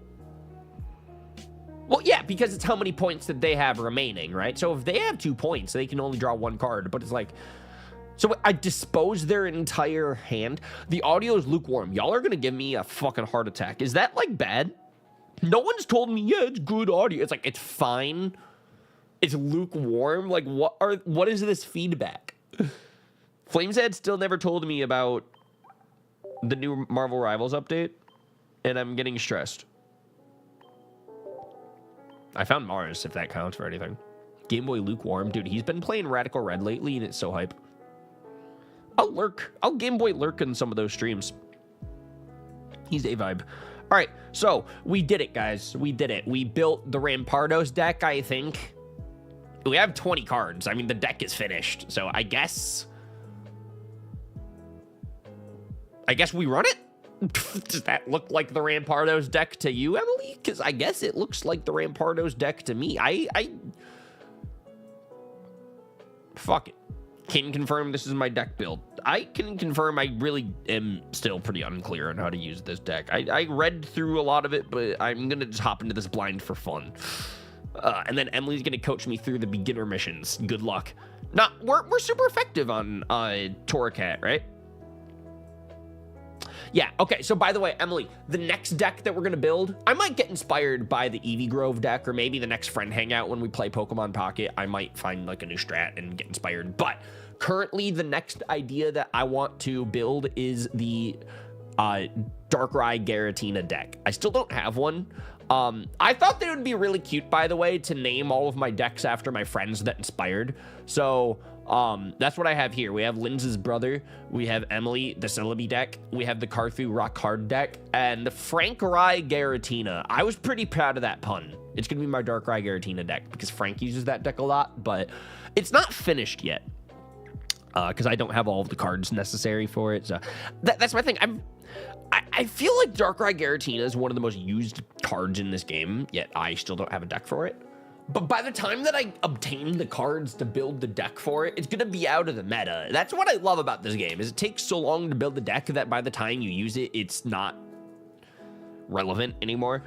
Well, yeah, because it's how many points that they have remaining, right? So if they have 2 points, they can only draw 1 card. But it's like, so I dispose their entire hand. The audio is lukewarm. Y'all are gonna give me a fucking heart attack. Is that like bad? No one's told me, yeah, it's good audio. It's like, it's fine. It's lukewarm. Like, what is this feedback? Flameshead still never told me about the new Marvel Rivals update, and I'm getting stressed. I found Mars, if that counts for anything. Game Boy lukewarm. Dude, he's been playing Radical Red lately, and it's so hype. I'll lurk. I'll Game Boy lurk in some of those streams. He's a vibe. All right, so we did it, guys. We did it. We built the Rampardos deck, I think. We have 20 cards. I mean, the deck is finished, so I guess we run it? Does that look like the Rampardos deck to you, Emily? Because I guess it looks like the Rampardos deck to me. Fuck it. Can confirm this is my deck build. I can confirm I really am still pretty unclear on how to use this deck. I read through a lot of it, but I'm going to just hop into this blind for fun. And then Emily's going to coach me through the beginner missions. Good luck. Nah, we're super effective on Torracat, right? Yeah, okay, so by the way, Emily, the next deck that we're going to build, I might get inspired by the Eevee Grove deck, or maybe the next friend hangout when we play Pokemon Pocket, I might find like a new strat and get inspired. But currently, the next idea that I want to build is the Darkrai Giratina deck. I still don't have one. I thought that it would be really cute, by the way, to name all of my decks after my friends that inspired. So that's what I have here. We have Linz's brother, we have Emily, the Celebi deck, we have the Carthu Rock Hard deck, and the Frankrai Giratina. I was pretty proud of that pun. It's gonna be my Darkrai Giratina deck because Frank uses that deck a lot, but it's not finished yet because I don't have all of the cards necessary for it. So that's my thing. I feel like Darkrai Giratina is one of the most used cards in this game, yet I still don't have a deck for it. But by the time that I obtain the cards to build the deck for it, it's going to be out of the meta. That's what I love about this game, is it takes so long to build the deck that by the time you use it, it's not relevant anymore.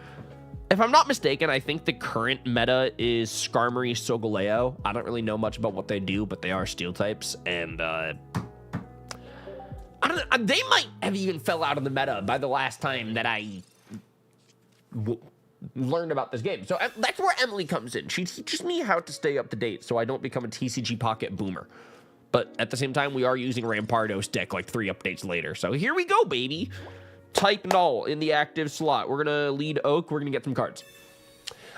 If I'm not mistaken, I think the current meta is Skarmory, Solgaleo. I don't really know much about what they do, but they are steel types, and I don't know, they might have even fell out of the meta by the last time that I learned about this game. So that's where Emily comes in. She teaches me how to stay up to date so I don't become a TCG Pocket boomer. But at the same time, we are using Rampardos deck like 3 updates later. So here we go, baby. Type null in the active slot. We're going to lead Oak. We're going to get some cards.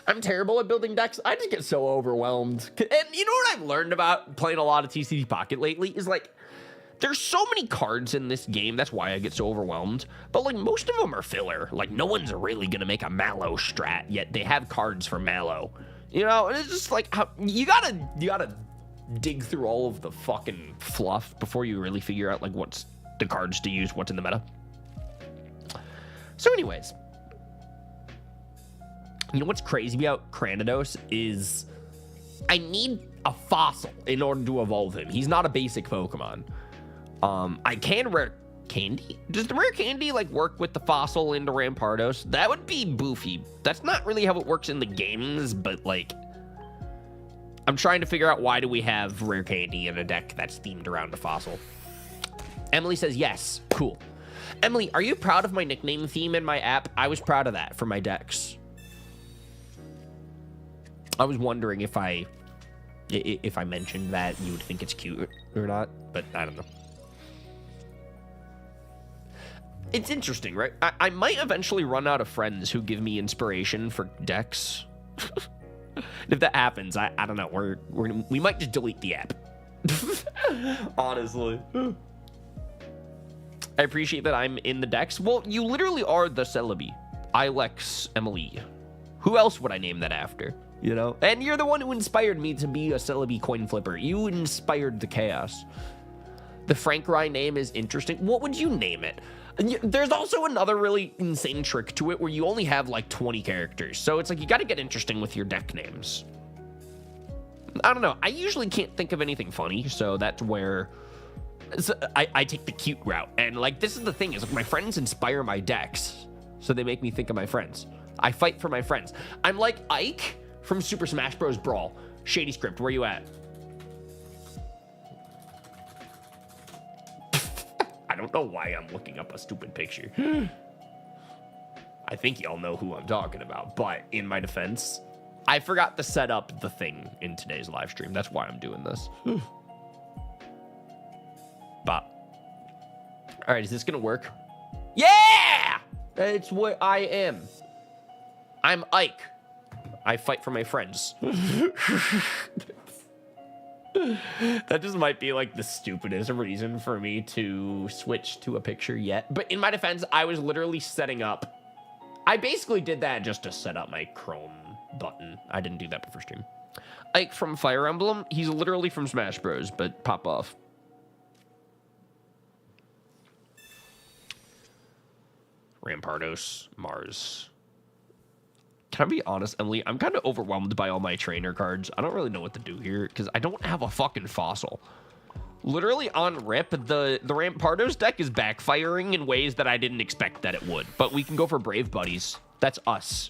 I'm terrible at building decks. I just get so overwhelmed. And you know what I've learned about playing a lot of TCG Pocket lately is like, there's so many cards in this game. That's why I get so overwhelmed. But like most of them are filler. Like no one's really gonna make a Mallow strat, yet they have cards for Mallow. You know, and it's just like you gotta dig through all of the fucking fluff before you really figure out like what's the cards to use, what's in the meta. So, anyways, you know what's crazy about Cranidos is I need a fossil in order to evolve him. He's not a basic Pokemon. I can rare candy. Does the rare candy like work with the fossil into Rampardos? That would be boofy. That's not really how it works in the games, but like I'm trying to figure out why do we have rare candy in a deck that's themed around a fossil. Emily says yes. Cool. Emily, are you proud of my nickname theme in my app? I was proud of that for my decks. I was wondering if I mentioned that you would think it's cute or not, but I don't know. It's interesting, right? I might eventually run out of friends who give me inspiration for decks. If that happens, I don't know. We might just delete the app. Honestly. I appreciate that I'm in the decks. Well, you literally are the Celebi. Ilex Emily. Who else would I name that after? You know? And you're the one who inspired me to be a Celebi coin flipper. You inspired the chaos. The Frank Rye name is interesting. What would you name it? There's also another really insane trick to it where you only have like 20 characters. So it's like you got to get interesting with your deck names. I don't know. I usually can't think of anything funny. So that's where I take the cute route. And like this is the thing is like, my friends inspire my decks. So they make me think of my friends. I fight for my friends. I'm like Ike from Super Smash Bros. Brawl. Shady Script, where you at? I don't know why I'm looking up a stupid picture. I think y'all know who I'm talking about, but in my defense, I forgot to set up the thing in today's live stream. That's why I'm doing this. But, all right, is this gonna work? Yeah! It's what I am. I'm Ike. I fight for my friends. That just might be like the stupidest reason for me to switch to a picture yet. But in my defense, I was literally setting up. I basically did that just to set up my Chrome button. I didn't do that before stream. Ike from Fire Emblem. He's literally from Smash Bros, but pop off. Rampardos, Mars. Can I be honest, Emily? I'm kind of overwhelmed by all my trainer cards. I don't really know what to do here because I don't have a fucking fossil. Literally on rip, the Rampardos deck is backfiring in ways that I didn't expect that it would. But we can go for Brave Buddies. That's us.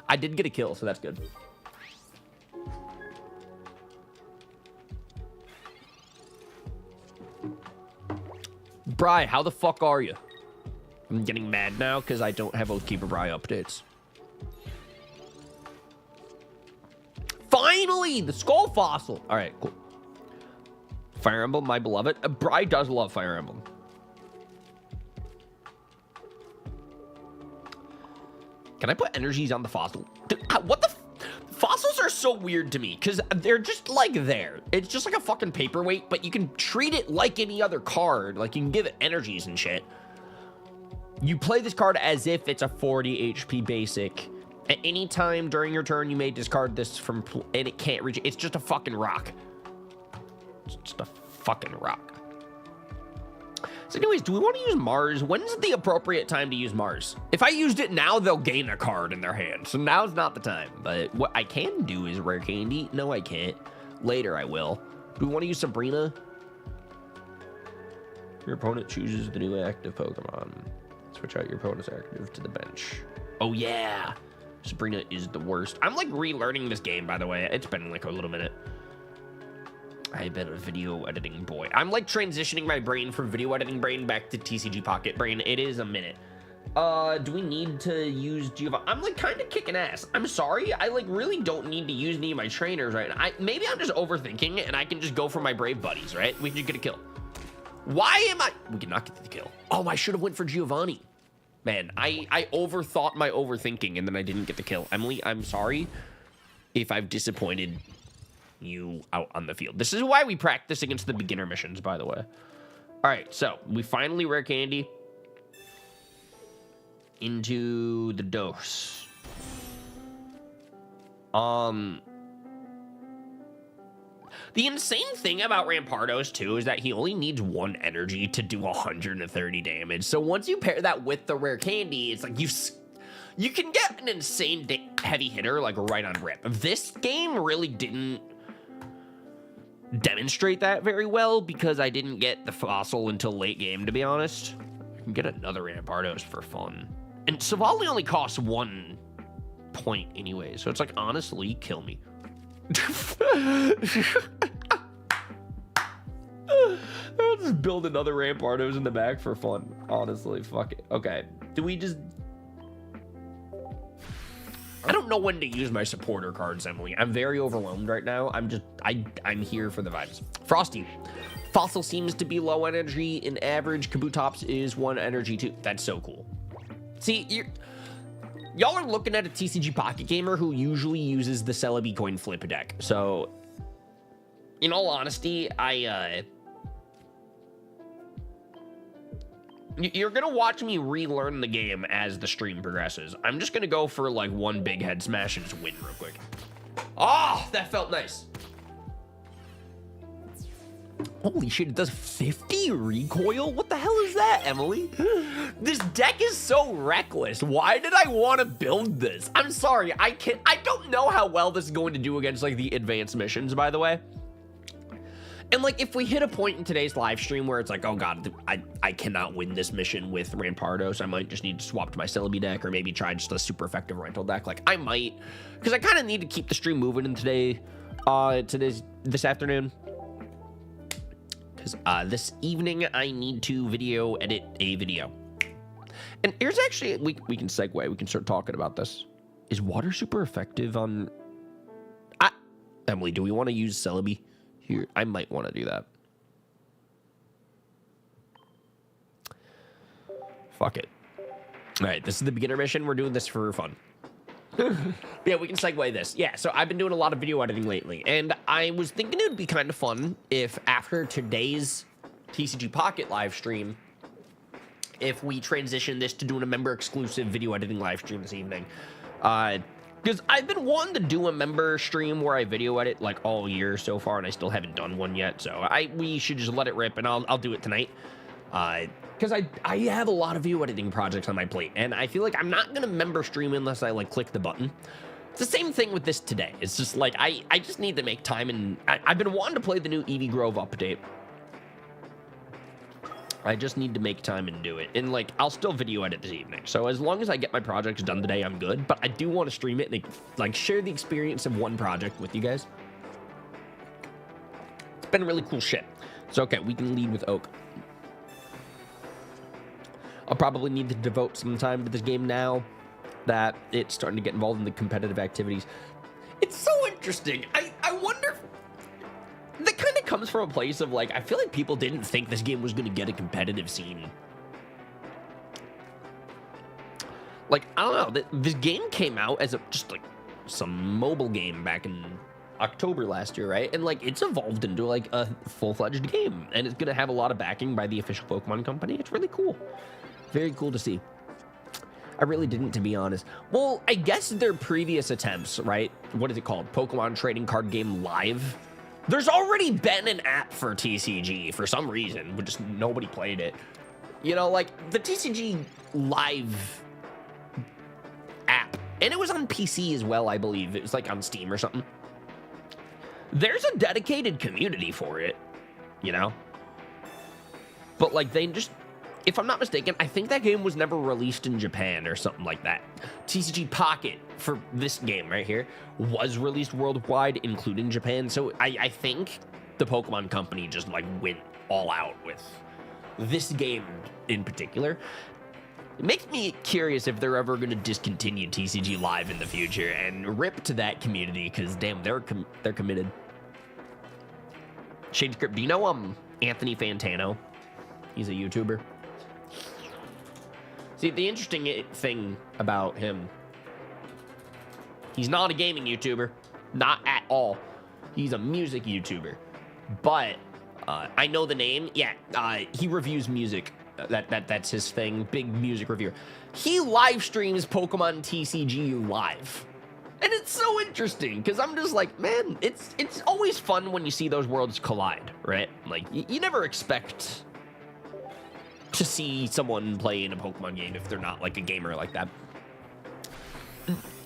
I did get a kill, so that's good. Bri, how the fuck are you? I'm getting mad now because I don't have Oathkeeper Bri updates. Finally, the skull fossil. All right, cool. Fire Emblem, my beloved. Bri does love Fire Emblem. Can I put energies on the fossil? What the? Fossils are so weird to me because they're just like there. It's just like a fucking paperweight, but you can treat it like any other card. Like you can give it energies and shit. You play this card as if it's a 40 HP basic. At any time during your turn, you may discard this from, and it can't reach it. It's just a fucking rock. It's just a fucking rock. So anyways, do we want to use Mars? When's the appropriate time to use Mars? If I used it now, they'll gain a card in their hand. So now's not the time. But what I can do is Rare Candy. No, I can't. Later, I will. Do we want to use Sabrina? Your opponent chooses the new active Pokemon. Switch out your opponent's active to the bench. Oh, yeah. Sabrina is the worst. I'm like relearning this game, by the way. It's been like a little minute. I've been a video editing boy. I'm like transitioning my brain from video editing brain back to TCG Pocket brain. It is a minute. Do we need to use Giovanni? I'm like kind of kicking ass. I'm sorry. I like really don't need to use any of my trainers right now. Maybe I'm just overthinking and I can just go for my Brave Buddies, right? We can just get a kill. Why am I? We cannot get the kill. Oh, I should have went for Giovanni. Man, I overthought my overthinking and then I didn't get the kill. Emily, I'm sorry if I've disappointed you out on the field. This is why we practice against the beginner missions, by the way. All right, so we finally Rare Candy into the dose. The insane thing about Rampardos, too, is that he only needs 1 energy to do 130 damage. So once you pair that with the Rare Candy, it's like you can get an insane heavy hitter, like, right on rip. This game really didn't demonstrate that very well because I didn't get the fossil until late game, to be honest. I can get another Rampardos for fun. And Savali only costs 1 point anyway, so it's like, honestly, kill me. I'll just build another Rampardos in the back for fun. Honestly, fuck it. Okay. Do we just... I don't know when to use my supporter cards, Emily. I'm very overwhelmed right now. I'm here for the vibes. Frosty. Fossil seems to be low energy. In average, Kabutops is 1 energy too. That's so cool. See, y'all are looking at a TCG Pocket Gamer who usually uses the Celebi coin flip deck. So, in all honesty, you're going to watch me relearn the game as the stream progresses. I'm just going to go for, like, 1 big head smash and just win real quick. Oh, that felt nice. Holy shit, it does 50 recoil? What the hell is that, Emily? This deck is so reckless. Why did I want to build this? I'm sorry, I don't know how well this is going to do against like the advanced missions, by the way. And like, if we hit a point in today's live stream where it's like, oh god, I cannot win this mission with Rampardos, I might just need to swap to my Celebi deck, or maybe try just a super effective rental deck. Like, I might, because I kind of need to keep the stream moving in this afternoon. Because this evening, I need to video edit a video. And here's actually, we can segue, we can start talking about this. Is water super effective on... Emily, do we want to use Celebi? Here, I might want to do that. Fuck it. All right, this is the beginner mission. We're doing this for fun. Yeah, we can segue this. Yeah, so I've been doing a lot of video editing lately, and I was thinking it would be kind of fun if after today's TCG Pocket live stream, if we transition this to doing a member-exclusive video editing live stream this evening. Because I've been wanting to do a member stream where I video edit like all year so far, and I still haven't done one yet. So we should just let it rip, and I'll do it tonight. Because I have a lot of video editing projects on my plate, and I feel like I'm not gonna member stream unless I like click the button. It's the same thing with this today. It's just like I just need to make time, and I've been wanting to play the new Eevee Grove update. I just need to make time and do it. And like, I'll still video edit this evening. So as long as I get my projects done today, I'm good. But I do want to stream it and like share the experience of one project with you guys. It's been really cool shit. So okay, we can lead with Oak. I'll probably need to devote some time to this game now that it's starting to get involved in the competitive activities. It's so interesting. I wonder... That kind of comes from a place of like, I feel like people didn't think this game was going to get a competitive scene. Like, I don't know, this game came out as just like some mobile game back in October last year, right? And like, it's evolved into like a full-fledged game, and it's going to have a lot of backing by the official Pokemon company. It's really cool. Very cool to see. I really didn't, to be honest. Well, I guess their previous attempts, right? What is it called? Pokemon Trading Card Game Live? There's already been an app for TCG for some reason, but just nobody played it. You know, like the TCG Live app, and it was on PC as well, I believe. It was like on Steam or something. There's a dedicated community for it, you know? But like they just, if I'm not mistaken, I think that game was never released in Japan or something like that. TCG Pocket for this game right here was released worldwide, including Japan. So I think the Pokemon company just like went all out with this game in particular. It makes me curious if they're ever going to discontinue TCG Live in the future, and rip to that community, because damn, they're committed. Shadescript, do you know Anthony Fantano? He's a YouTuber. See, the interesting thing about him, he's not a gaming YouTuber, not at all. He's a music YouTuber, but I know the name. Yeah, he reviews music. That's his thing. Big music reviewer. He live streams Pokemon TCG live, and it's so interesting because I'm just like, man, it's always fun when you see those worlds collide, right? Like you never expect to see someone play in a Pokemon game if they're not like a gamer like that.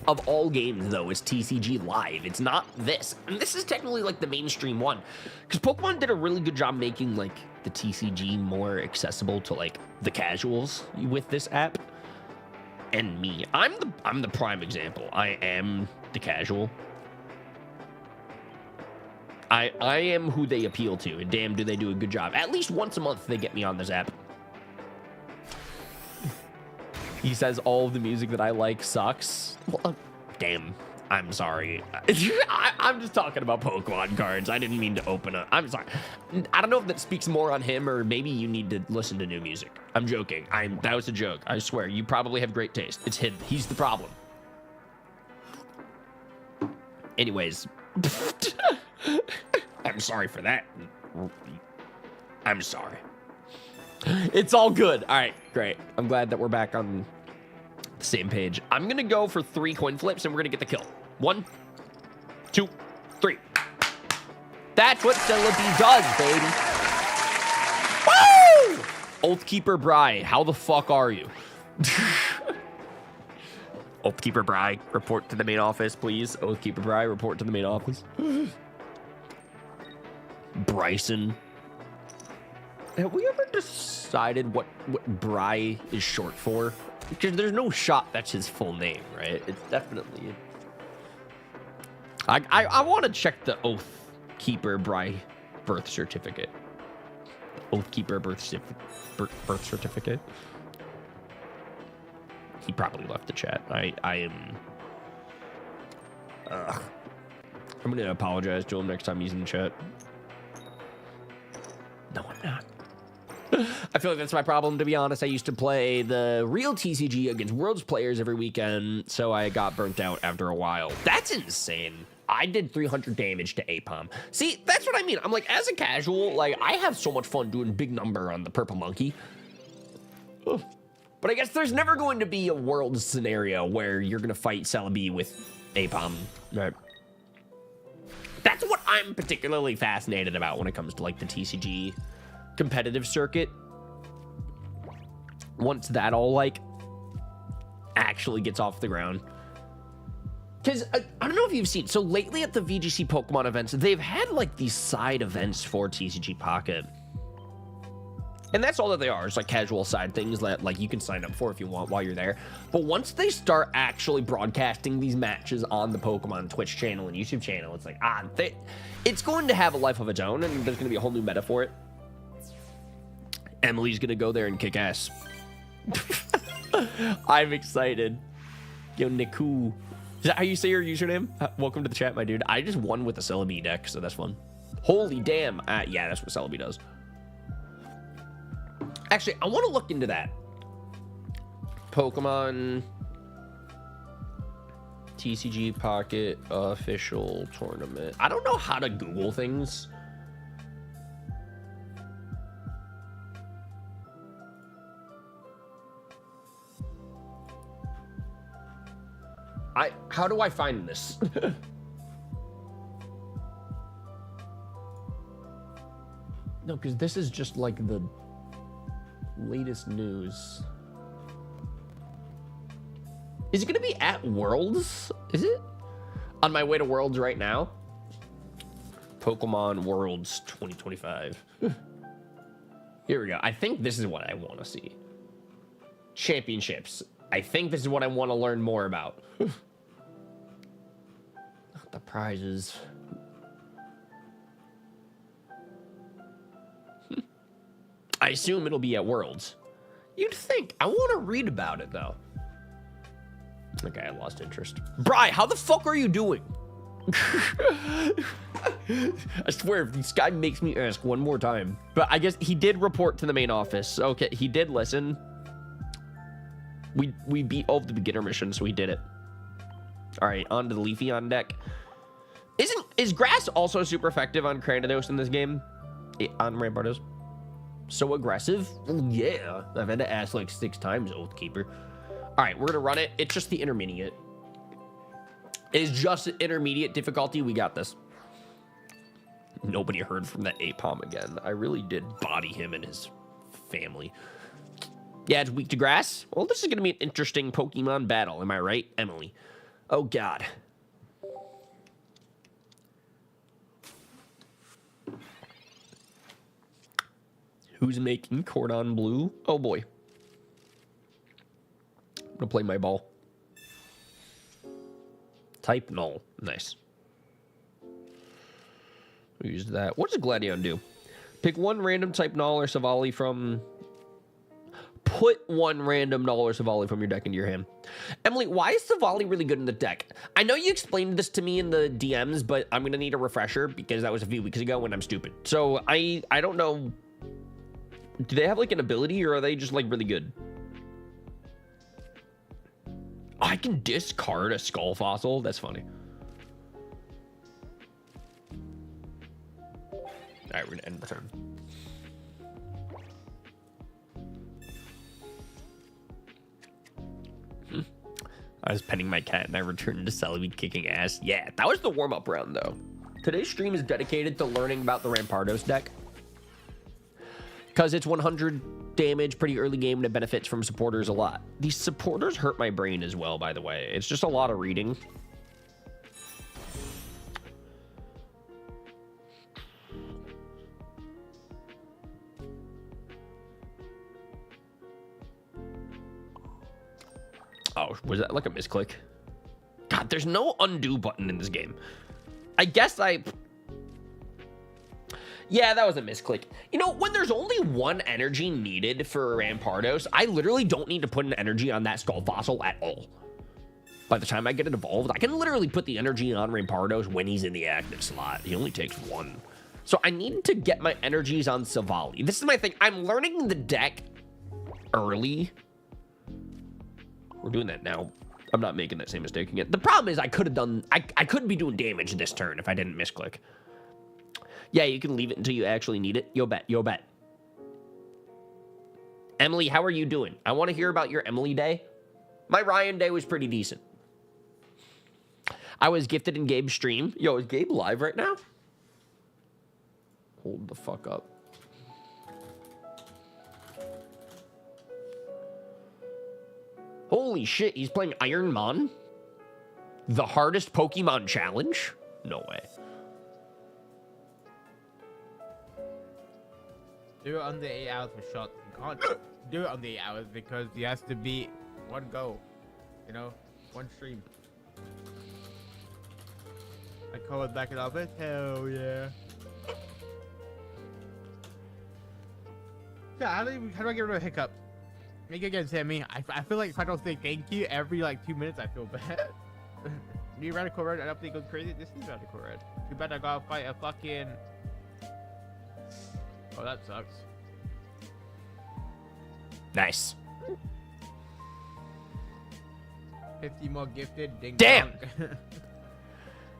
Of all games, though, is TCG Live. It's not this. And this is technically like the mainstream one, because Pokemon did a really good job making like the TCG more accessible to like the casuals with this app. And me, I'm the prime example. I am the casual. I am who they appeal to, and damn, do they do a good job. At least once a month, they get me on this app. He says all of the music that I like sucks. Well, damn, I'm sorry. I'm just talking about Pokemon cards. I didn't mean to open up. I'm sorry. I don't know if that speaks more on him, or maybe you need to listen to new music. I'm joking. That was a joke. I swear. You probably have great taste. It's him. He's the problem. Anyways. I'm sorry for that. I'm sorry. It's all good. All right, great. I'm glad that we're back on the same page. I'm gonna go for 3 coin flips, and we're gonna get the kill. 1, 2, 3. That's what Celebi does, baby. Woo! Oathkeeper Bry, how the fuck are you? Oathkeeper Bry, report to the main office, please. Oathkeeper Bry, report to the main office. Bryson. Have we ever decided what Bry is short for? Because there's no shot that's his full name, right? It's definitely... I want to check the Oathkeeper Bry birth certificate. Oathkeeper birth certificate. He probably left the chat. I am... I'm going to apologize to him next time he's in the chat. No, I'm not. I feel like that's my problem, to be honest. I used to play the real TCG against Worlds players every weekend, so I got burnt out after a while. That's insane. I did 300 damage to Apom. See, that's what I mean. I'm like, as a casual, like, I have so much fun doing big number on the purple monkey. Ugh. But I guess there's never going to be a Worlds scenario where you're going to fight Celebi with Apom. Right. That's what I'm particularly fascinated about when it comes to, like, the TCG competitive circuit. Once that all, like, actually gets off the ground. Because I don't know if you've seen, so lately at the VGC Pokemon events, they've had, like, these side events for TCG Pocket. And that's all that they are. It's like casual side things that, like, you can sign up for if you want while you're there. But once they start actually broadcasting these matches on the Pokemon Twitch channel and YouTube channel, it's like, it's going to have a life of its own, and there's going to be a whole new meta for it. Emily's going to go there and kick ass. I'm excited. Yo, Niku. Is that how you say your username? Welcome to the chat, my dude. I just won with the Celebi deck, so that's fun. Holy damn. Yeah, that's what Celebi does. Actually, I want to look into that. Pokemon TCG Pocket official tournament. I don't know how to Google things. How do I find this? No, because this is just like the latest news. Is it gonna be at Worlds? Is it? On my way to Worlds right now? Pokemon Worlds 2025. Here we go. I think this is what I want to see. Championships. I think this is what I want to learn more about. Not the prizes. I assume it'll be at Worlds. You'd think. I want to read about it, though. Okay, I lost interest. Bri, how the fuck are you doing? I swear, if this guy makes me ask one more time. But I guess he did report to the main office. Okay, he did listen. We beat all of the beginner missions, so we did it. All right, on to the Leafy on deck. Is grass also super effective on Cranidos in this game? On Rampardos? So aggressive? Yeah. I've had to ask like 6 times, Oathkeeper. All right, we're gonna run it. It's just the intermediate. It's just intermediate difficulty. We got this. Nobody heard from that Apom again. I really did body him and his family. Yeah, it's weak to grass. Well, this is gonna be an interesting Pokemon battle. Am I right, Emily? Oh, God. Who's making Cordon Bleu? Oh, boy. I'm gonna play my ball. Type null. Nice. We used that. What does Gladion do? Pick one random type null or Savali from... Put one random null or Savali from your deck into your hand. Emily, why is Savali really good in the deck? I know you explained this to me in the DMs, but I'm gonna need a refresher because that was a few weeks ago when I'm stupid. So I don't know. Do they have like an ability or are they just like really good? I can discard a skull fossil. That's funny. All right, we're gonna end the turn. I was petting my cat and I returned to Celebi kicking ass. Yeah, that was the warm-up round, though. Today's stream is dedicated to learning about the Rampardos deck. because it's 100 damage, pretty early game, and it benefits from supporters a lot. These supporters hurt my brain as well, by the way. It's just a lot of reading. Oh, was that like a misclick? God, there's no undo button in this game. I guess yeah, that was a misclick. You know, when there's only one energy needed for Rampardos, I literally don't need to put an energy on that Skull Fossil at all. By the time I get it evolved, I can literally put the energy on Rampardos when he's in the active slot. He only takes one. So I need to get my energies on Savali. This is my thing. I'm learning the deck early. We're doing that now. I'm not making that same mistake again. The problem is I could be doing damage this turn if I didn't misclick. Yeah, you can leave it until you actually need it. Yo bet. Emily, how are you doing? I want to hear about your Emily day. My Ryan day was pretty decent. I was gifted in Gabe's stream. Yo, is Gabe live right now? Hold the fuck up. Holy shit, he's playing Iron Mon? The hardest Pokemon challenge? No way.
Do it under 8 hours for shots. You can't do it under 8 hours because you has to be one go. You know, one stream. I call it back it up. Hell yeah. Yeah, how do I get rid of a hiccup? Make it again, Sammy. I feel like if I don't say thank you every like 2 minutes, I feel bad. New Radical Red, I don't think goes crazy. This is Radical Red. Too bad I gotta fight a fucking. Oh, that sucks.
Nice.
50 more gifted. Ding
damn.
dong.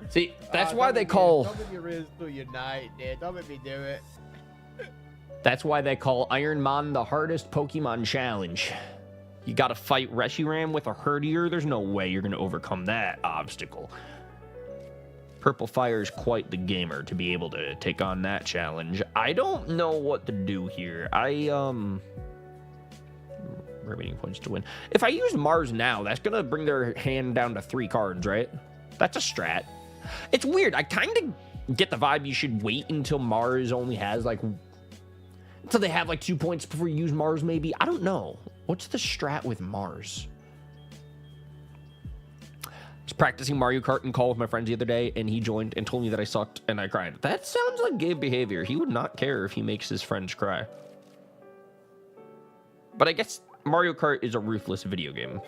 See, that's why they call.
Don't make me risk to unite, dude. Don't make me do it.
That's why they call Iron Mon the hardest Pokemon challenge. You gotta fight Reshiram with a Herdier. There's no way you're gonna overcome that obstacle. Purple Fire's quite the gamer to be able to take on that challenge. I don't know what to do here. Remaining points to win. If I use Mars now, that's gonna bring their hand down to 3 cards, right? That's a strat. It's weird. I kind of get the vibe you should wait until Mars only has like... until they have like 2 points before you use Mars, maybe. I don't know. What's the strat with Mars? I was practicing Mario Kart and call with my friends the other day, and he joined and told me that I sucked, and I cried. That sounds like Gabe behavior. He would not care if he makes his friends cry. But I guess Mario Kart is a ruthless video game.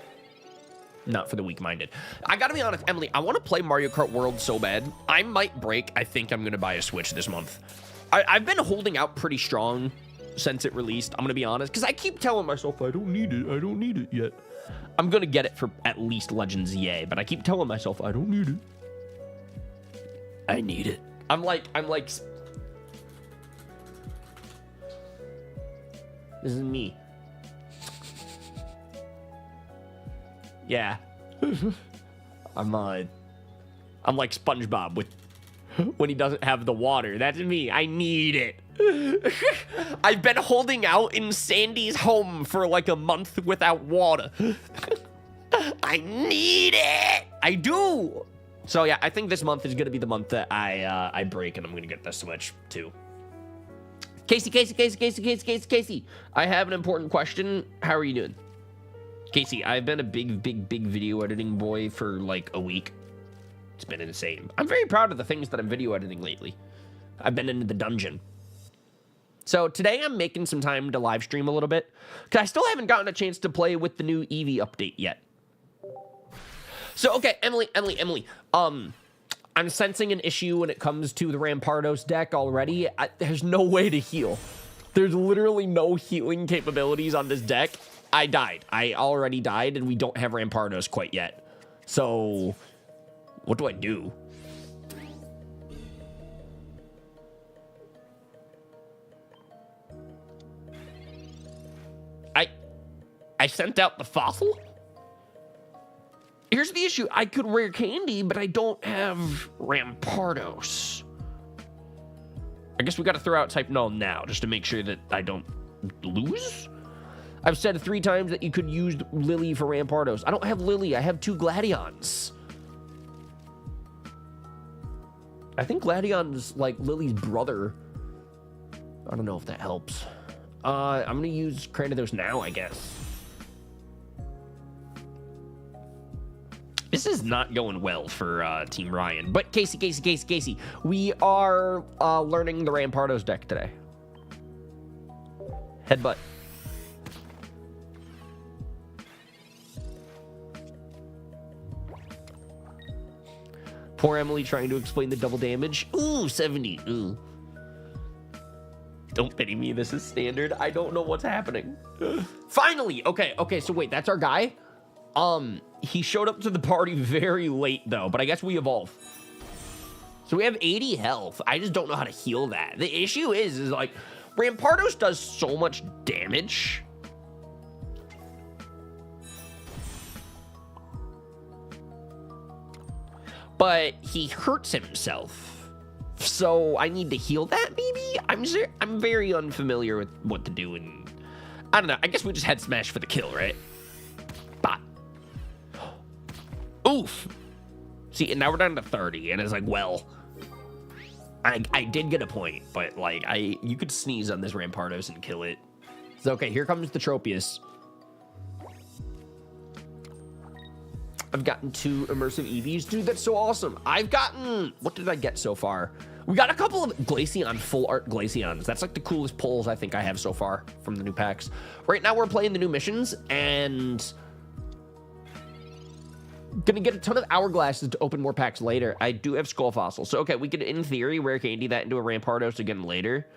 Not for the weak-minded. I gotta be honest, Emily, I want to play Mario Kart World so bad. I might break. I think I'm going to buy a Switch this month. I've been holding out pretty strong since it released. I'm going to be honest, because I keep telling myself, I don't need it. I don't need it yet. I'm going to get it for at least Legends EA, but I keep telling myself, I don't need it. I need it. I'm like... This is me. Yeah. I'm like SpongeBob with when he doesn't have the water. That's me. I need it. I've been holding out in Sandy's home for like a month without water. I need it. I do. So yeah, I think this month is gonna be the month that I break, and I'm gonna get the Switch too. Casey. I have an important question. How are you doing? Casey, I've been a big video editing boy for like a week. It's been insane. I'm very proud of the things that I'm video editing lately. I've been into the dungeon. So today I'm making some time to live stream a little bit, because I still haven't gotten a chance to play with the new Eevee update yet. So, okay, Emily. I'm sensing an issue when it comes to the Rampardos deck already. There's no way to heal. There's literally no healing capabilities on this deck. I died. I already died, and we don't have Rampardos quite yet. So, what do I do? I sent out the fossil? Here's the issue. I could rare candy, but I don't have Rampardos. I guess we got to throw out type null now, just to make sure that I don't lose? I've said 3 times that you could use Lily for Rampardos. I don't have Lily. I have 2 Gladions. I think Gladion's like Lily's brother. I don't know if that helps. I'm going to use Cranidos now, I guess. This is not going well for Team Ryan. But Casey, we are learning the Rampardos deck today. Headbutt. Poor Emily trying to explain the double damage. Ooh, 70. Ooh. Don't pity me. This is standard. I don't know what's happening. Finally. Okay. So wait, that's our guy. He showed up to the party very late though, but I guess we evolve. So we have 80 health. I just don't know how to heal that. The issue is like Rampardos does so much damage. But he hurts himself. So I need to heal that, maybe? I'm very unfamiliar with what to do, and I don't know. I guess we just had smash for the kill, right? Bot. Oof. See, and now we're down to 30, and it's like, well, I did get a point, but like you could sneeze on this Rampardos and kill it. So okay, here comes the Tropius. I've gotten 2 immersive Eevees. Dude, that's so awesome. I've gotten... What did I get so far? We got a couple of Glaceon, full art Glaceons. That's like the coolest pulls I think I have so far from the new packs. Right now we're playing the new missions and... Gonna get a ton of hourglasses to open more packs later. I do have Skull Fossils. So, okay, we could, in theory, rare candy that into a Rampardos again later.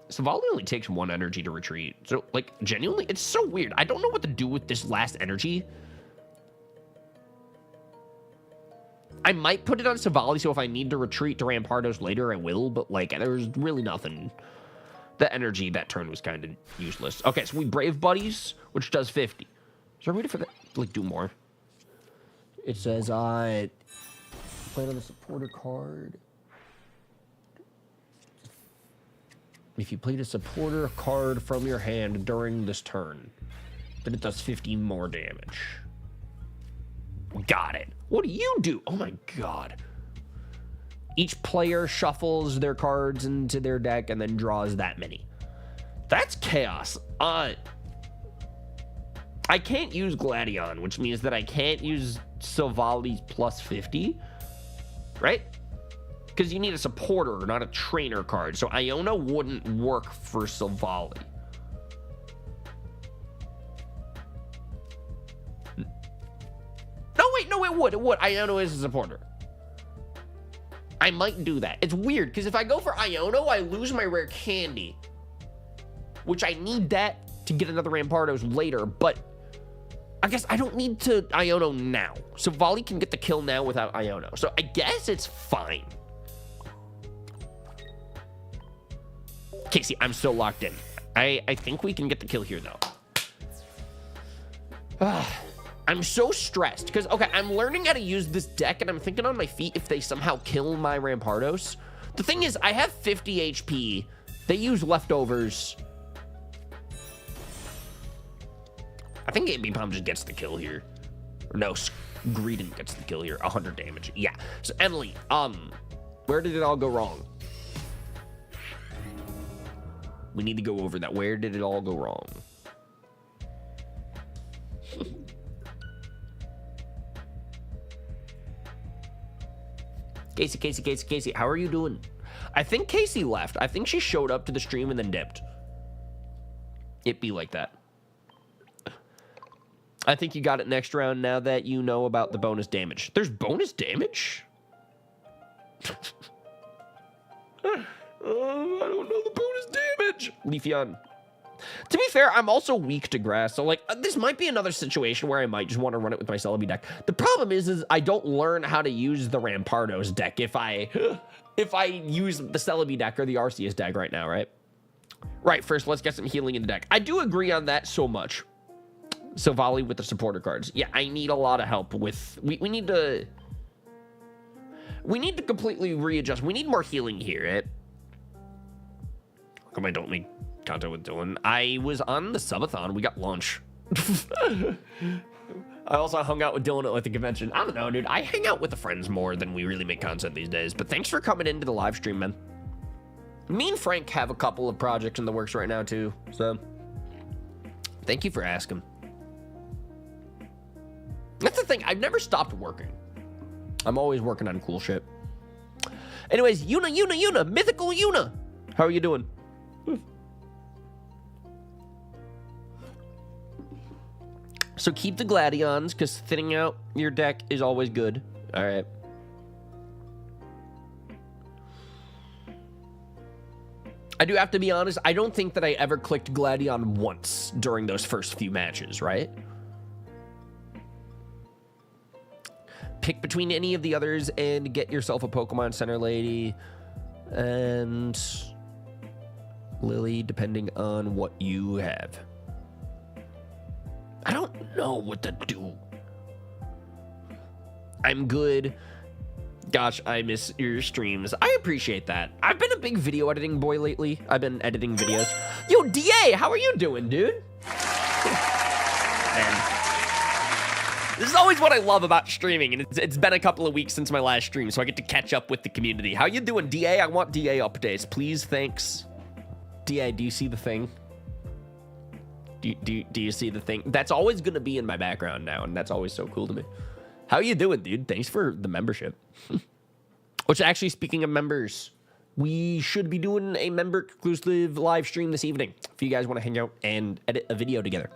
Savali only takes 1 energy to retreat. So, like, genuinely, it's so weird. I don't know what to do with this last energy. I might put it on Savali, so if I need to retreat to Rampardos later, I will. But, like, there's really nothing. The energy that turn was kind of useless. Okay, so we Brave Buddies, which does 50. Is there a way to, like, do more? It says, play it on the supporter card. If you played a supporter card from your hand during this turn, then it does 50 more damage. Got it. What do you do? Oh my god. Each player shuffles their cards into their deck and then draws that many. That's chaos. I can't use Gladion, which means that I can't use Savali's plus 50, right? Because you need a supporter, not a trainer card. So Iona wouldn't work for Savali. No, wait, no, it would. It would. Iona is a supporter. I might do that. It's weird, because if I go for Iona, I lose my rare candy. Which I need that to get another Rampardos later, but I guess I don't need to Iona now. So Savali can get the kill now without Iona. So I guess it's fine. Casey, I'm still locked in. I think we can get the kill here, though. I'm so stressed because, okay, I'm learning how to use this deck, and I'm thinking on my feet if they somehow kill my Rampardos. The thing is, I have 50 HP. They use leftovers. I think AB Palm just gets the kill here. Or no, Greedent gets the kill here. 100 damage. Yeah. So, Emily, where did it all go wrong? We need to go over that. Where did it all go wrong? Casey, how are you doing? I think Casey left. I think she showed up to the stream and then dipped. It be like that. I think you got it next round now that you know about the bonus damage. There's bonus damage? I don't know the bonus damage. Leafeon. To be fair, I'm also weak to grass, so like this might be another situation where I might just want to run it with my Celebi deck. The problem is I don't learn how to use the Rampardos deck if I use the Celebi deck or the Arceus deck right now, right? Right, first let's get some healing in the deck. I do agree on that so much. Savali with the supporter cards. Yeah, I need a lot of help with we need to completely readjust. We need more healing here, right? come I don't make content with Dylan? I was on the subathon. We got lunch. I also hung out with Dylan at like the convention. I don't know, dude. I hang out with the friends more than we really make content these days. But thanks for coming into the live stream, man. Me and Frank have a couple of projects in the works right now, too. So, thank you for asking. That's the thing. I've never stopped working. I'm always working on cool shit. Anyways, Yuna, mythical Yuna. How are you doing? So keep the Gladions, because thinning out your deck is always good. All right. I do have to be honest, I don't think that I ever clicked Gladion once during those first few matches, right? Pick between any of the others and get yourself a Pokemon Center Lady and Lily, depending on what you have. I don't know what to do. I'm good. Gosh, I miss your streams. I appreciate that. I've been a big video editing boy lately. I've been editing videos. Yo, DA, how are you doing, dude? Man. This is always what I love about streaming, and it's been a couple of weeks since my last stream, so I get to catch up with the community. How you doing, DA? I want DA updates, please. Thanks. DA, do you see the thing? Do you see the thing? That's always going to be in my background now, and that's always so cool to me. How you doing, dude? Thanks for the membership. Which, actually, speaking of members, we should be doing a member-exclusive live stream this evening if you guys want to hang out and edit a video together.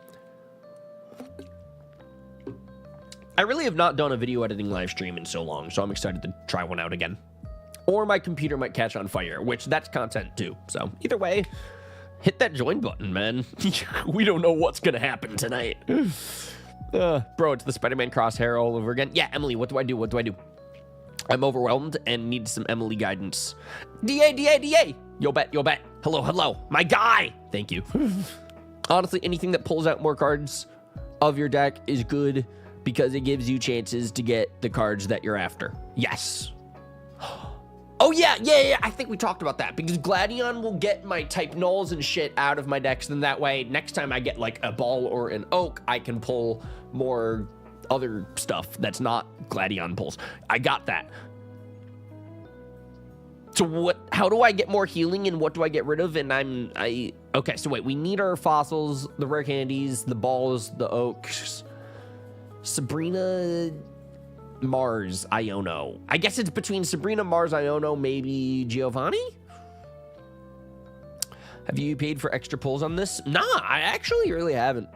I really have not done a video editing live stream in so long, so I'm excited to try one out again. Or my computer might catch on fire, which that's content too. So either way, hit that join button, man. We don't know what's going to happen tonight. Bro, it's the Spider-Man crosshair all over again. Yeah, Emily, what do I do? What do I do? I'm overwhelmed and need some Emily guidance. DA. Yo bet. Hello. My guy. Thank you. Honestly, anything that pulls out more cards of your deck is good because it gives you chances to get the cards that you're after. Yes. Oh, yeah. I think we talked about that because Gladion will get my type nulls and shit out of my decks. Then that way, next time I get like a ball or an oak, I can pull more other stuff that's not Gladion pulls. I got that. So how do I get more healing and what do I get rid of? And okay, so wait, we need our fossils, the rare candies, the balls, the oaks, Sabrina, Mars, Iono. I guess it's between Sabrina, Mars, Iono, maybe Giovanni? Have you paid for extra pulls on this? Nah, I actually really haven't.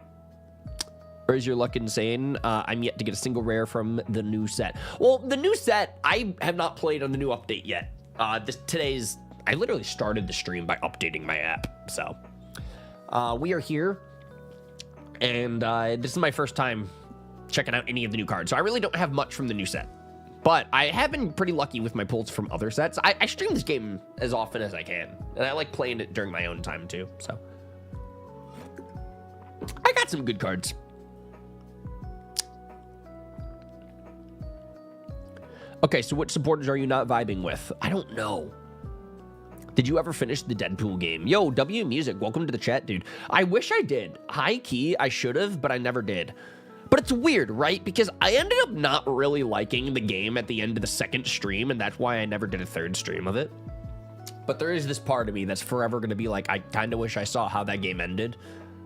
Or is your luck insane? I'm yet to get a single rare from the new set. Well, the new set, I have not played on the new update yet. I literally started the stream by updating my app. So, we are here. And this is my first time checking out any of the new cards. So I really don't have much from the new set. But I have been pretty lucky with my pulls from other sets. I stream this game as often as I can. And I like playing it during my own time too. So, I got some good cards. Okay, so what supporters are you not vibing with? I don't know. Did you ever finish the Deadpool game? Yo, W Music, welcome to the chat, dude. I wish I did. High key, I should have, but I never did. But it's weird, right? Because I ended up not really liking the game at the end of the second stream, and that's why I never did a third stream of it. But there is this part of me that's forever going to be like, I kind of wish I saw how that game ended.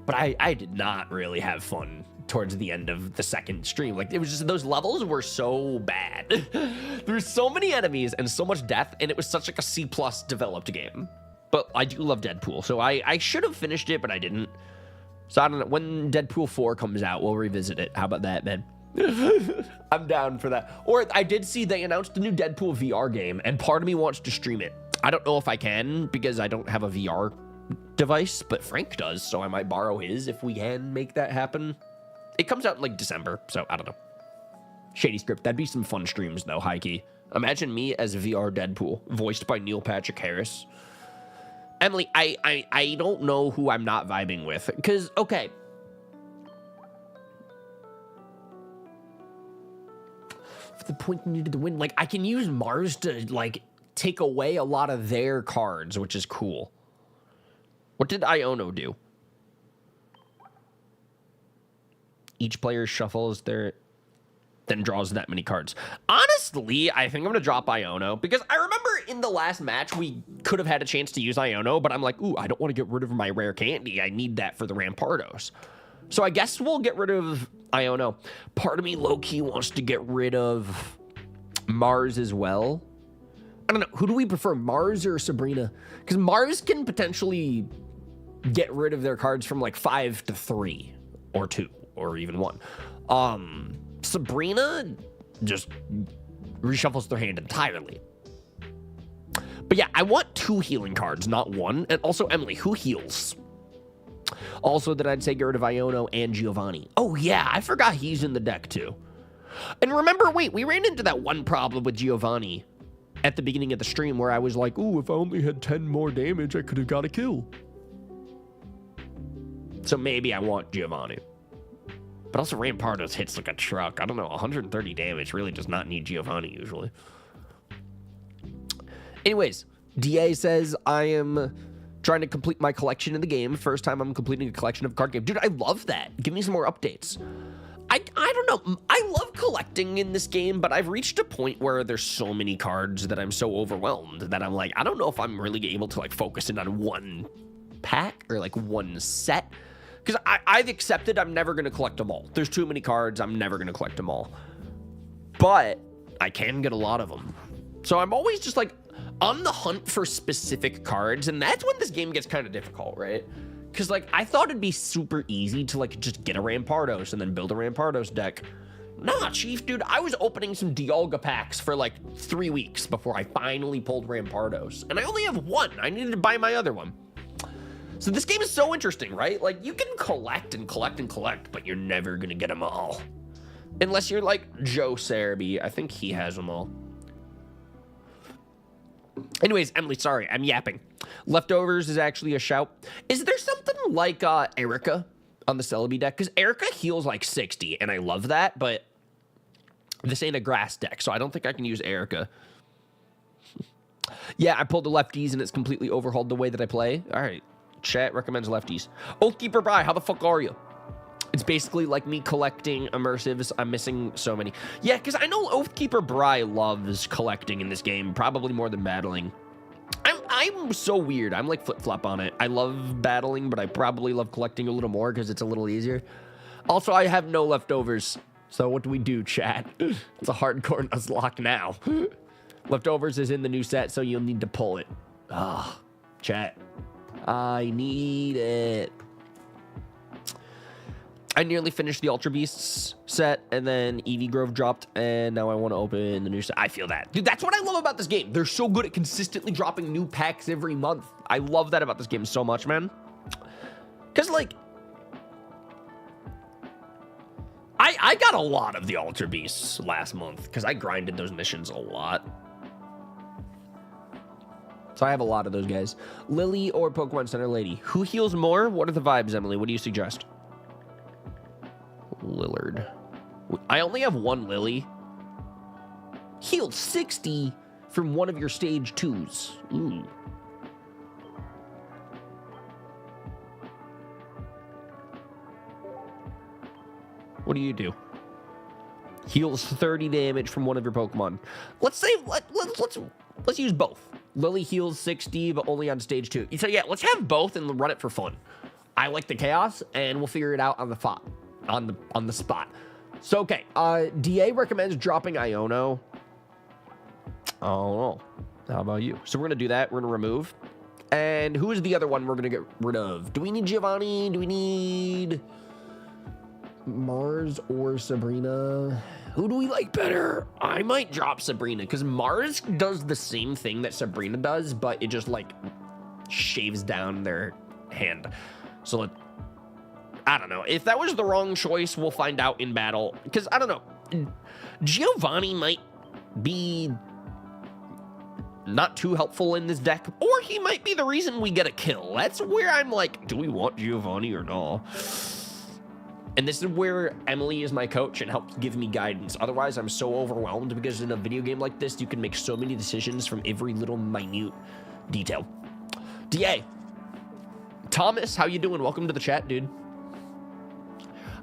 But I did not really have fun towards the end of the second stream. Like, it was just, those levels were so bad. There were so many enemies and so much death, and it was such like a C+ developed game. But I do love Deadpool, so I should have finished it, but I didn't. So I don't know, when Deadpool 4 comes out, we'll revisit it. How about that, man? I'm down for that. Or I did see they announced the new Deadpool VR game, and part of me wants to stream it. I don't know if I can, because I don't have a VR device, but Frank does, so I might borrow his if we can make that happen. It comes out in like December, so I don't know. Shady script. That'd be some fun streams, though, high-key. Imagine me as VR Deadpool, voiced by Neil Patrick Harris. Emily, I don't know who I'm not vibing with, because, okay. For the point needed to win, like, I can use Mars to, like, take away a lot of their cards, which is cool. What did Iono do? Each player shuffles their... then draws that many cards. Honestly, I think I'm gonna drop Iono because I remember in the last match we could have had a chance to use Iono, but I'm like, ooh, I don't want to get rid of my rare candy. I need that for the Rampardos. So I guess we'll get rid of Iono. Part of me low-key wants to get rid of Mars as well. I don't know. Who do we prefer, Mars or Sabrina? Because Mars can potentially get rid of their cards from like 5 to 3 or 2 or even 1. Sabrina just reshuffles their hand entirely. But yeah, I want 2 healing cards, not 1. And also, Emily, who heals? Also, that I'd say get rid of Iono and Giovanni. Oh yeah, I forgot he's in the deck too. And remember, wait, we ran into that one problem with Giovanni at the beginning of the stream where I was like, ooh, if I only had 10 more damage, I could have got a kill. So maybe I want Giovanni. But also Rampardos hits like a truck. I don't know, 130 damage really does not need Giovanni usually. Anyways, DA says, I am trying to complete my collection in the game. First time I'm completing a collection of card game. Dude, I love that. Give me some more updates. I don't know. I love collecting in this game, but I've reached a point where there's so many cards that I'm so overwhelmed that I'm like, I don't know if I'm really able to like focus in on one pack or like one set. Because I've accepted I'm never going to collect them all. There's too many cards. I'm never going to collect them all. But I can get a lot of them. So I'm always just like on the hunt for specific cards. And that's when this game gets kind of difficult, right? Because like I thought it'd be super easy to like just get a Rampardos and then build a Rampardos deck. Nah, Chief, dude, I was opening some Dialga packs for like 3 weeks before I finally pulled Rampardos. And I only have 1. I needed to buy my other one. So this game is so interesting, right? Like, you can collect and collect and collect, but you're never going to get them all. Unless you're like Joe Serby. I think he has them all. Anyways, Emily, sorry, I'm yapping. Leftovers is actually a shout. Is there something like Erica on the Celebi deck? Because Erica heals like 60, and I love that, but this ain't a grass deck, so I don't think I can use Erica. Yeah, I pulled the lefties, and it's completely overhauled the way that I play. All right. Chat recommends lefties. Oathkeeper Bri, how the fuck are you? It's basically like me collecting immersives. I'm missing so many. Yeah, because I know Oathkeeper Bri loves collecting in this game, probably more than battling. I'm so weird. I'm like flip-flop on it. I love battling, but I probably love collecting a little more because it's a little easier. Also, I have no leftovers. So what do we do, chat? It's a hardcore Nuzlocke now. Leftovers is in the new set, so you'll need to pull it. Ah, chat. I need it. I nearly finished the Ultra Beasts set, and then Eevee Grove dropped, and now I want to open the new set. I feel that. Dude, that's what I love about this game. They're so good at consistently dropping new packs every month. I love that about this game so much, man. Because, like, I got a lot of the Ultra Beasts last month, because I grinded those missions a lot. So I have a lot of those guys. Lily or Pokemon Center Lady? Who heals more? What are the vibes, Emily? What do you suggest? Lillard. I only have 1 Lily. Healed 60 from one of your stage 2s. Ooh. What do you do? Heals 30 damage from one of your Pokemon. Let's say let's use both. Lily heals 60, but only on stage 2. So yeah, let's have both and run it for fun. I like the chaos, and we'll figure it out on the spot. So okay, DA recommends dropping Iono. Oh, how about you? So we're gonna do that. We're gonna remove. And who is the other one we're gonna get rid of? Do we need Giovanni? Do we need Mars or Sabrina? Who do we like better? I might drop Sabrina because Mars does the same thing that Sabrina does, but it just like shaves down their hand. So I don't know. If that was the wrong choice, we'll find out in battle. Because I don't know. Giovanni might be not too helpful in this deck, or he might be the reason we get a kill. That's where I'm like, do we want Giovanni or no? And this is where Emily is my coach and helps give me guidance. Otherwise, I'm so overwhelmed because in a video game like this, you can make so many decisions from every little minute detail. DA, Thomas, how you doing? Welcome to the chat, dude.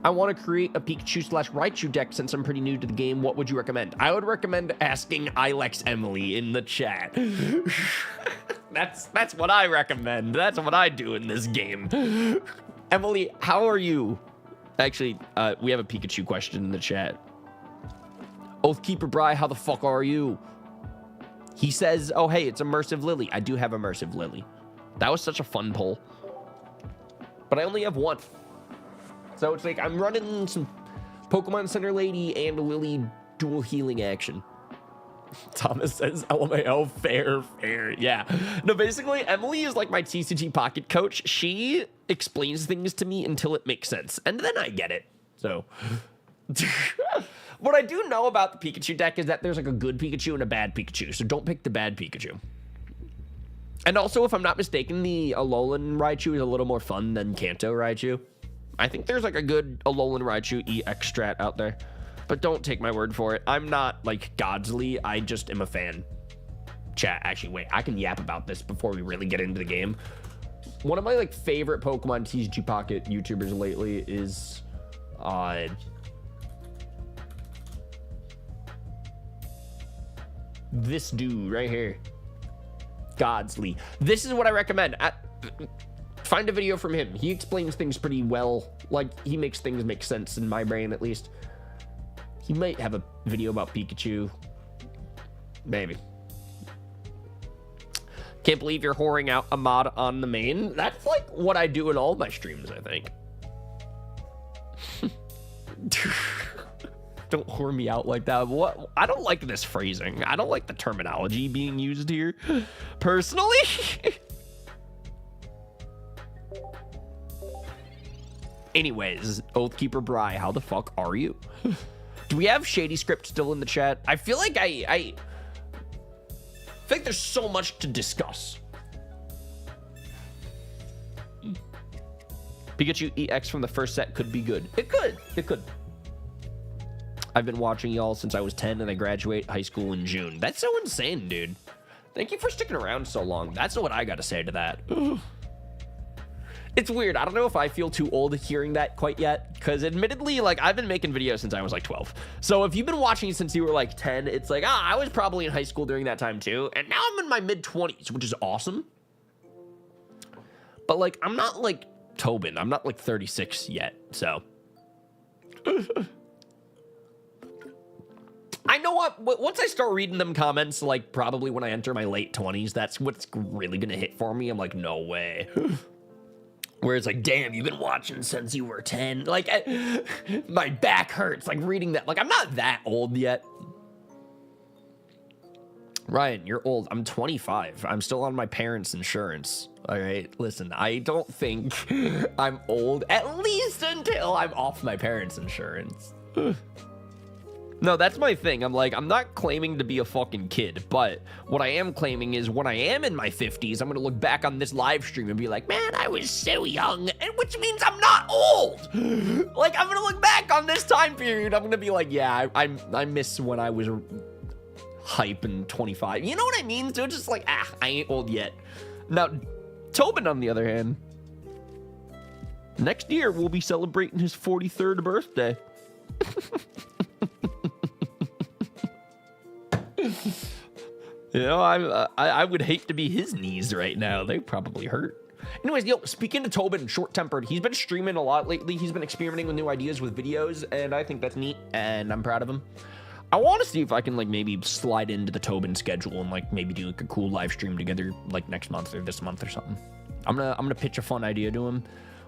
I want to create a Pikachu/Raichu deck since I'm pretty new to the game. What would you recommend? I would recommend asking Ilex Emily in the chat. That's what I recommend. That's what I do in this game. Emily, how are you? Actually, we have a Pikachu question in the chat. Oathkeeper Bry, how the fuck are you? He says, oh, hey, it's Immersive Lily. I do have Immersive Lily. That was such a fun poll. But I only have one. So it's like I'm running some Pokemon Center Lady and Lily dual healing action. Thomas says, LMAO, fair. Yeah. No, basically, Emily is like my TCG pocket coach. She explains things to me until it makes sense. And then I get it. So... What I do know about the Pikachu deck is that there's like a good Pikachu and a bad Pikachu, so don't pick the bad Pikachu. And also, if I'm not mistaken, the Alolan Raichu is a little more fun than Kanto Raichu. I think there's like a good Alolan Raichu EX strat out there, but don't take my word for it. I'm not like Godsley, I just am a fan. Chat, actually, wait, I can yap about this before we really get into the game. One of my like favorite Pokemon TCG Pocket YouTubers lately is this dude right here, Godsley. This is what I recommend. Find a video from him. He explains things pretty well. Like, he makes things make sense in my brain, at least. He might have a video about Pikachu. Maybe. Can't believe you're whoring out a mod on the main. That's like what I do in all my streams, I think. Don't whore me out like that. What? I don't like this phrasing. I don't like the terminology being used here, personally. Anyways, Oathkeeper Bry, how the fuck are you? Do we have Shady Script still in the chat? I feel like I think there's so much to discuss. Pikachu EX from the first set could be good. It could. I've been watching y'all since I was 10 and I graduate high school in June. That's so insane, dude. Thank you for sticking around so long. That's what I gotta say to that. It's weird. I don't know if I feel too old hearing that quite yet, because admittedly, like, I've been making videos since I was like 12. So if you've been watching since you were like 10, it's like, I was probably in high school during that time too. And now I'm in my mid-20s, which is awesome. But like, I'm not like Tobin. I'm not like 36 yet, so... I know what, once I start reading them comments, like probably when I enter my late 20s, that's what's really gonna hit for me. I'm like, no way. Where it's like, damn, you've been watching since you were 10. Like, my back hurts, like reading that. Like, I'm not that old yet. Ryan, you're old. I'm 25. I'm still on my parents' insurance. All right, listen, I don't think I'm old, at least until I'm off my parents' insurance. No, that's my thing. I'm like, I'm not claiming to be a fucking kid, but what I am claiming is when I am in my 50s, I'm going to look back on this live stream and be like, man, I was so young, and which means I'm not old. Like, I'm going to look back on this time period. I'm going to be like, yeah, I miss when I was hype and 25. You know what I mean? So it's just like, I ain't old yet. Now, Tobin, on the other hand, next year we'll be celebrating his 43rd birthday. You know, I would hate to be his knees right now. They probably hurt. Anyways, yo, speaking to Tobin, short-tempered, he's been streaming a lot lately. He's been experimenting with new ideas with videos, and I think that's neat, and I'm proud of him. I want to see if I can, like, maybe slide into the Tobin schedule and, like, maybe do, like, a cool live stream together, like, next month or this month or something. I'm gonna pitch a fun idea to him.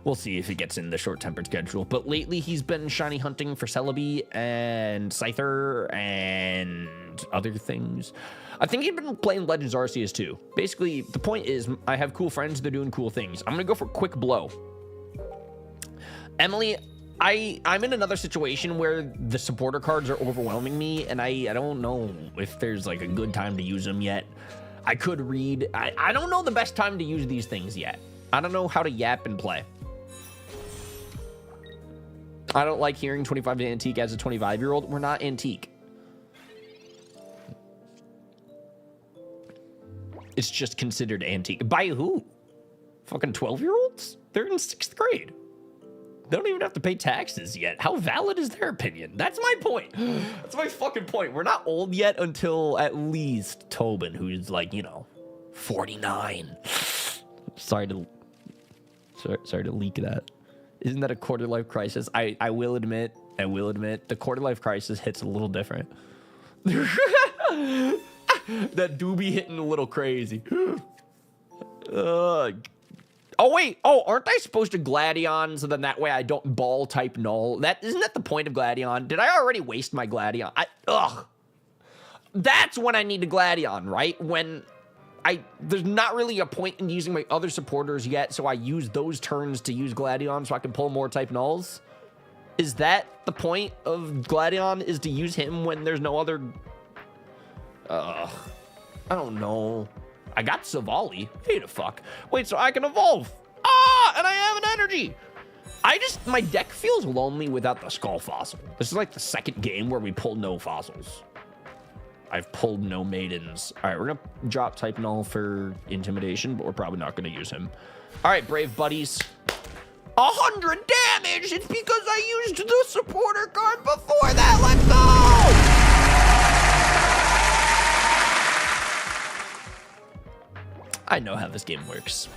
We'll see if he gets in the short-tempered schedule. But lately, he's been shiny hunting for Celebi and Scyther and other things. I think he's been playing Legends Arceus too. Basically, the point is, I have cool friends. They're doing cool things. I'm going to go for Quick Blow. Emily, I'm in another situation where the supporter cards are overwhelming me, and I don't know if there's, like, a good time to use them yet. I could read. I don't know the best time to use these things yet. I don't know how to yap and play. I don't like hearing 25 to Antique as a 25-year-old. We're not Antique. It's just considered Antique. By who? Fucking 12-year-olds? They're in 6th grade. They don't even have to pay taxes yet. How valid is their opinion? That's my point. That's my fucking point. We're not old yet until at least Tobin, who's like, 49. Sorry to leak that. Isn't that a quarter life crisis? I will admit, the quarter life crisis hits a little different. That do be hitting a little crazy. Oh, wait. Oh, aren't I supposed to Gladion so then that way I don't ball type null? Isn't that the point of Gladion? Did I already waste my Gladion? That's when I need to Gladion, right? When there's not really a point in using my other supporters yet, so I use those turns to use Gladion so I can pull more type nulls? Is that the point of Gladion, is to use him when there's no other... I don't know. I got Savali. Hey, the fuck. Wait, so I can evolve. And I have an energy. My deck feels lonely without the Skull Fossil. This is like the second game where we pulled no fossils. I've pulled no maidens. All right, we're going to drop type null for intimidation, but we're probably not going to use him. All right, brave buddies. 100 damage. It's because I used the supporter card before that. Let's go. I know how this game works.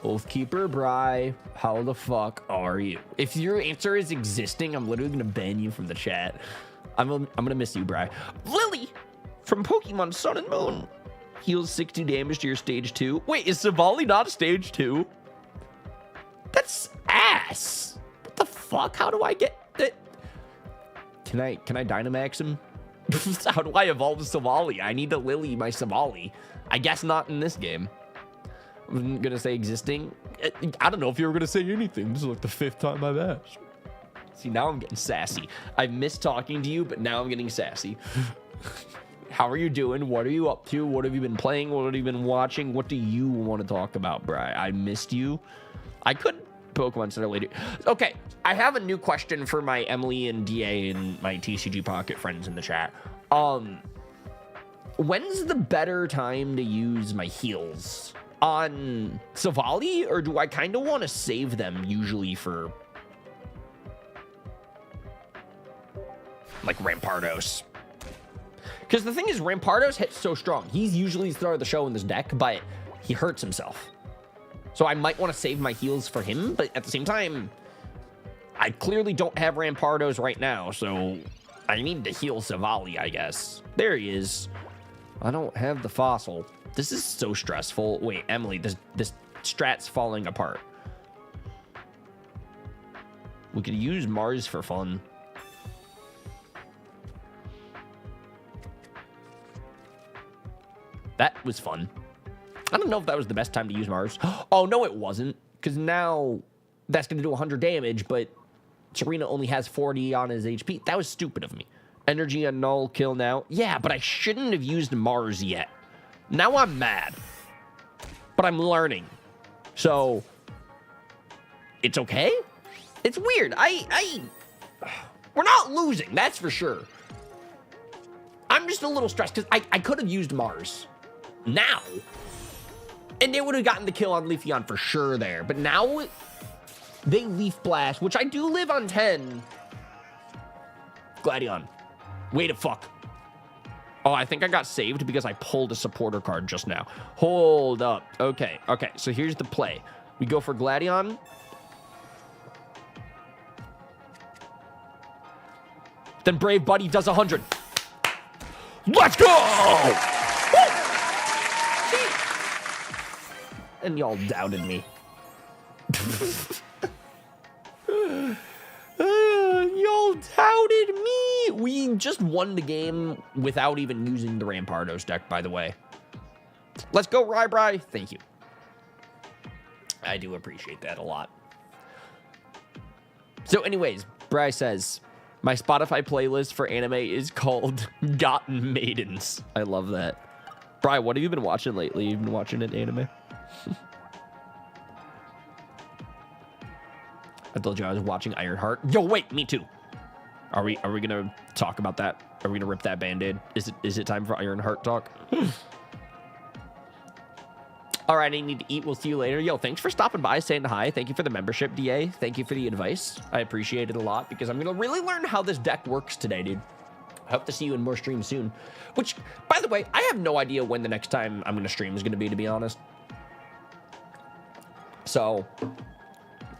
Oathkeeper Bry, how the fuck are you? If your answer is existing, I'm literally gonna ban you from the chat. I'm gonna miss you, Bry. Lily from Pokemon Sun and Moon heals 60 damage to your stage 2. Wait, is Savali not stage 2? That's ass. What the fuck? How do I get that? Can I Dynamax him? How do I evolve Savali? I need to Lily my Savali. I guess not in this game. I'm gonna say existing. I don't know if you were gonna say anything. This is like the 5th time I've asked. See, now I'm getting sassy. I missed talking to you, but now I'm getting sassy. How are you doing? What are you up to? What have you been playing? What have you been watching? What do you want to talk about, Bri? I missed you. I could Pokemon Center later. Okay, I have a new question for my Emily and DA and my TCG Pocket friends in the chat. When's the better time to use my heals? On Savali, or do I kind of want to save them usually for like Rampardos? Because the thing is, Rampardos hits so strong. He's usually the star of the show in this deck, but he hurts himself. So I might want to save my heals for him, but at the same time, I clearly don't have Rampardos right now, so I need to heal Savali, I guess. There he is. I don't have the fossil. This is so stressful. Wait, Emily, this strat's falling apart. We could use Mars for fun. That was fun. I don't know if that was the best time to use Mars. Oh, no, it wasn't. Because now that's going to do 100 damage, but Serena only has 40 on his HP. That was stupid of me. Energy on null, kill now. Yeah, but I shouldn't have used Mars yet. Now I'm mad. But I'm learning. So, it's okay? It's weird. We're not losing, that's for sure. I'm just a little stressed because I could have used Mars. Now. And they would have gotten the kill on Leafeon for sure there. But now, they Leaf Blast, which I do live on 10. Gladion. Wait a fuck. Oh, I think I got saved because I pulled a supporter card just now. Hold up. Okay, so here's the play. We go for Gladion. Then Brave Buddy does 100. Let's go! And y'all doubted me. Y'all doubted me. We just won the game without even using the Rampardos deck, by the way. Let's go, Rybry. Thank you. I do appreciate that a lot. So anyways, Bry says, my Spotify playlist for anime is called Gotten Maidens. I love that. Bry, what have you been watching lately? You've been watching an anime? I told you I was watching Ironheart. Yo, wait, me too. Are we gonna talk about that? Are we gonna rip that band-aid? Is it time for Ironheart talk? All right, I need to eat. We'll see you later. Yo, thanks for stopping by, saying hi. Thank you for the membership, DA. Thank you for the advice. I appreciate it a lot because I'm going to really learn how this deck works today, dude. I hope to see you in more streams soon. Which, by the way, I have no idea when the next time I'm going to stream is going to be honest. So,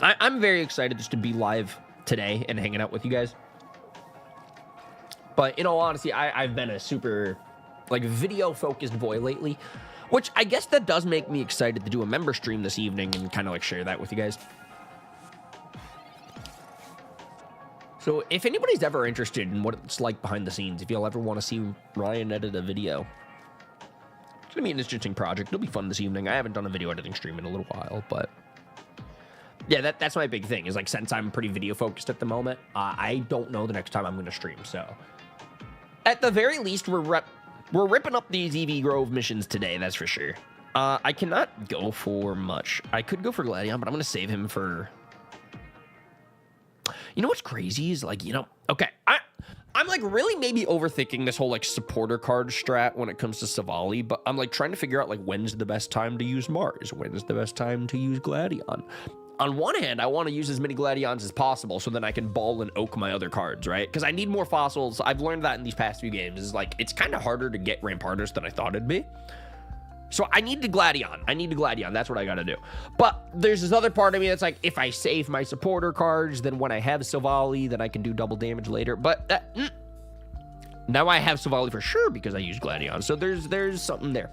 I'm very excited just to be live today and hanging out with you guys. But in all honesty, I've been a super, like, video-focused boy lately. Which I guess that does make me excited to do a member stream this evening and kind of like share that with you guys. So if anybody's ever interested in what it's like behind the scenes, if you'll ever want to see Ryan edit a video, it's going to be an interesting project. It'll be fun this evening. I haven't done a video editing stream in a little while, but yeah, that's my big thing is like since I'm pretty video focused at the moment, I don't know the next time I'm going to stream. So at the very least, we're ripping up these Eevee Grove missions today, that's for sure. I cannot go for much. I could go for Gladion, but I'm going to save him for... You know what's crazy is, like, you know... Okay, I'm, like, really maybe overthinking this whole, like, supporter card strat when it comes to Savali, but I'm, like, trying to figure out, like, when's the best time to use Mars? When's the best time to use Gladion? On one hand, I want to use as many Gladions as possible so then I can ball and oak my other cards, right? Because I need more fossils. I've learned that in these past few games. Is like, it's kind of harder to get Rampardos than I thought it'd be. So I need the Gladion. That's what I got to do. But there's this other part of me that's like, if I save my supporter cards, then when I have Savali, then I can do double damage later. But now I have Savali for sure because I use Gladion. So there's something there.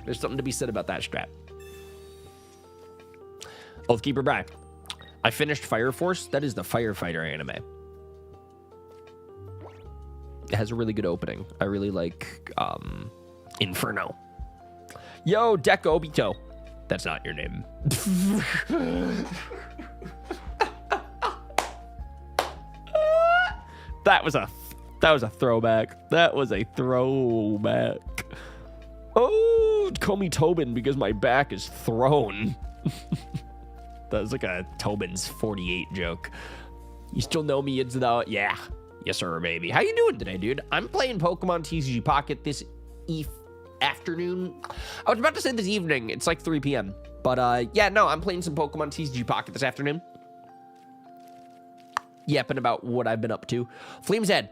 There's something to be said about that strat. Oathkeeper Brian. I finished Fire Force. That is the Firefighter anime. It has a really good opening. I really like Inferno. Yo, Deco Obito. That's not your name. That was a throwback. That was a throwback. Oh, call me Tobin because my back is thrown. That was like a Tobin's 48 joke. You still know me, it's the... Yeah. Yes, sir, baby. How you doing today, dude? I'm playing Pokemon TCG Pocket this afternoon. I was about to say this evening. It's like 3 p.m. But, yeah, no, I'm playing some Pokemon TCG Pocket this afternoon. Yapping about what I've been up to. Flame's Head.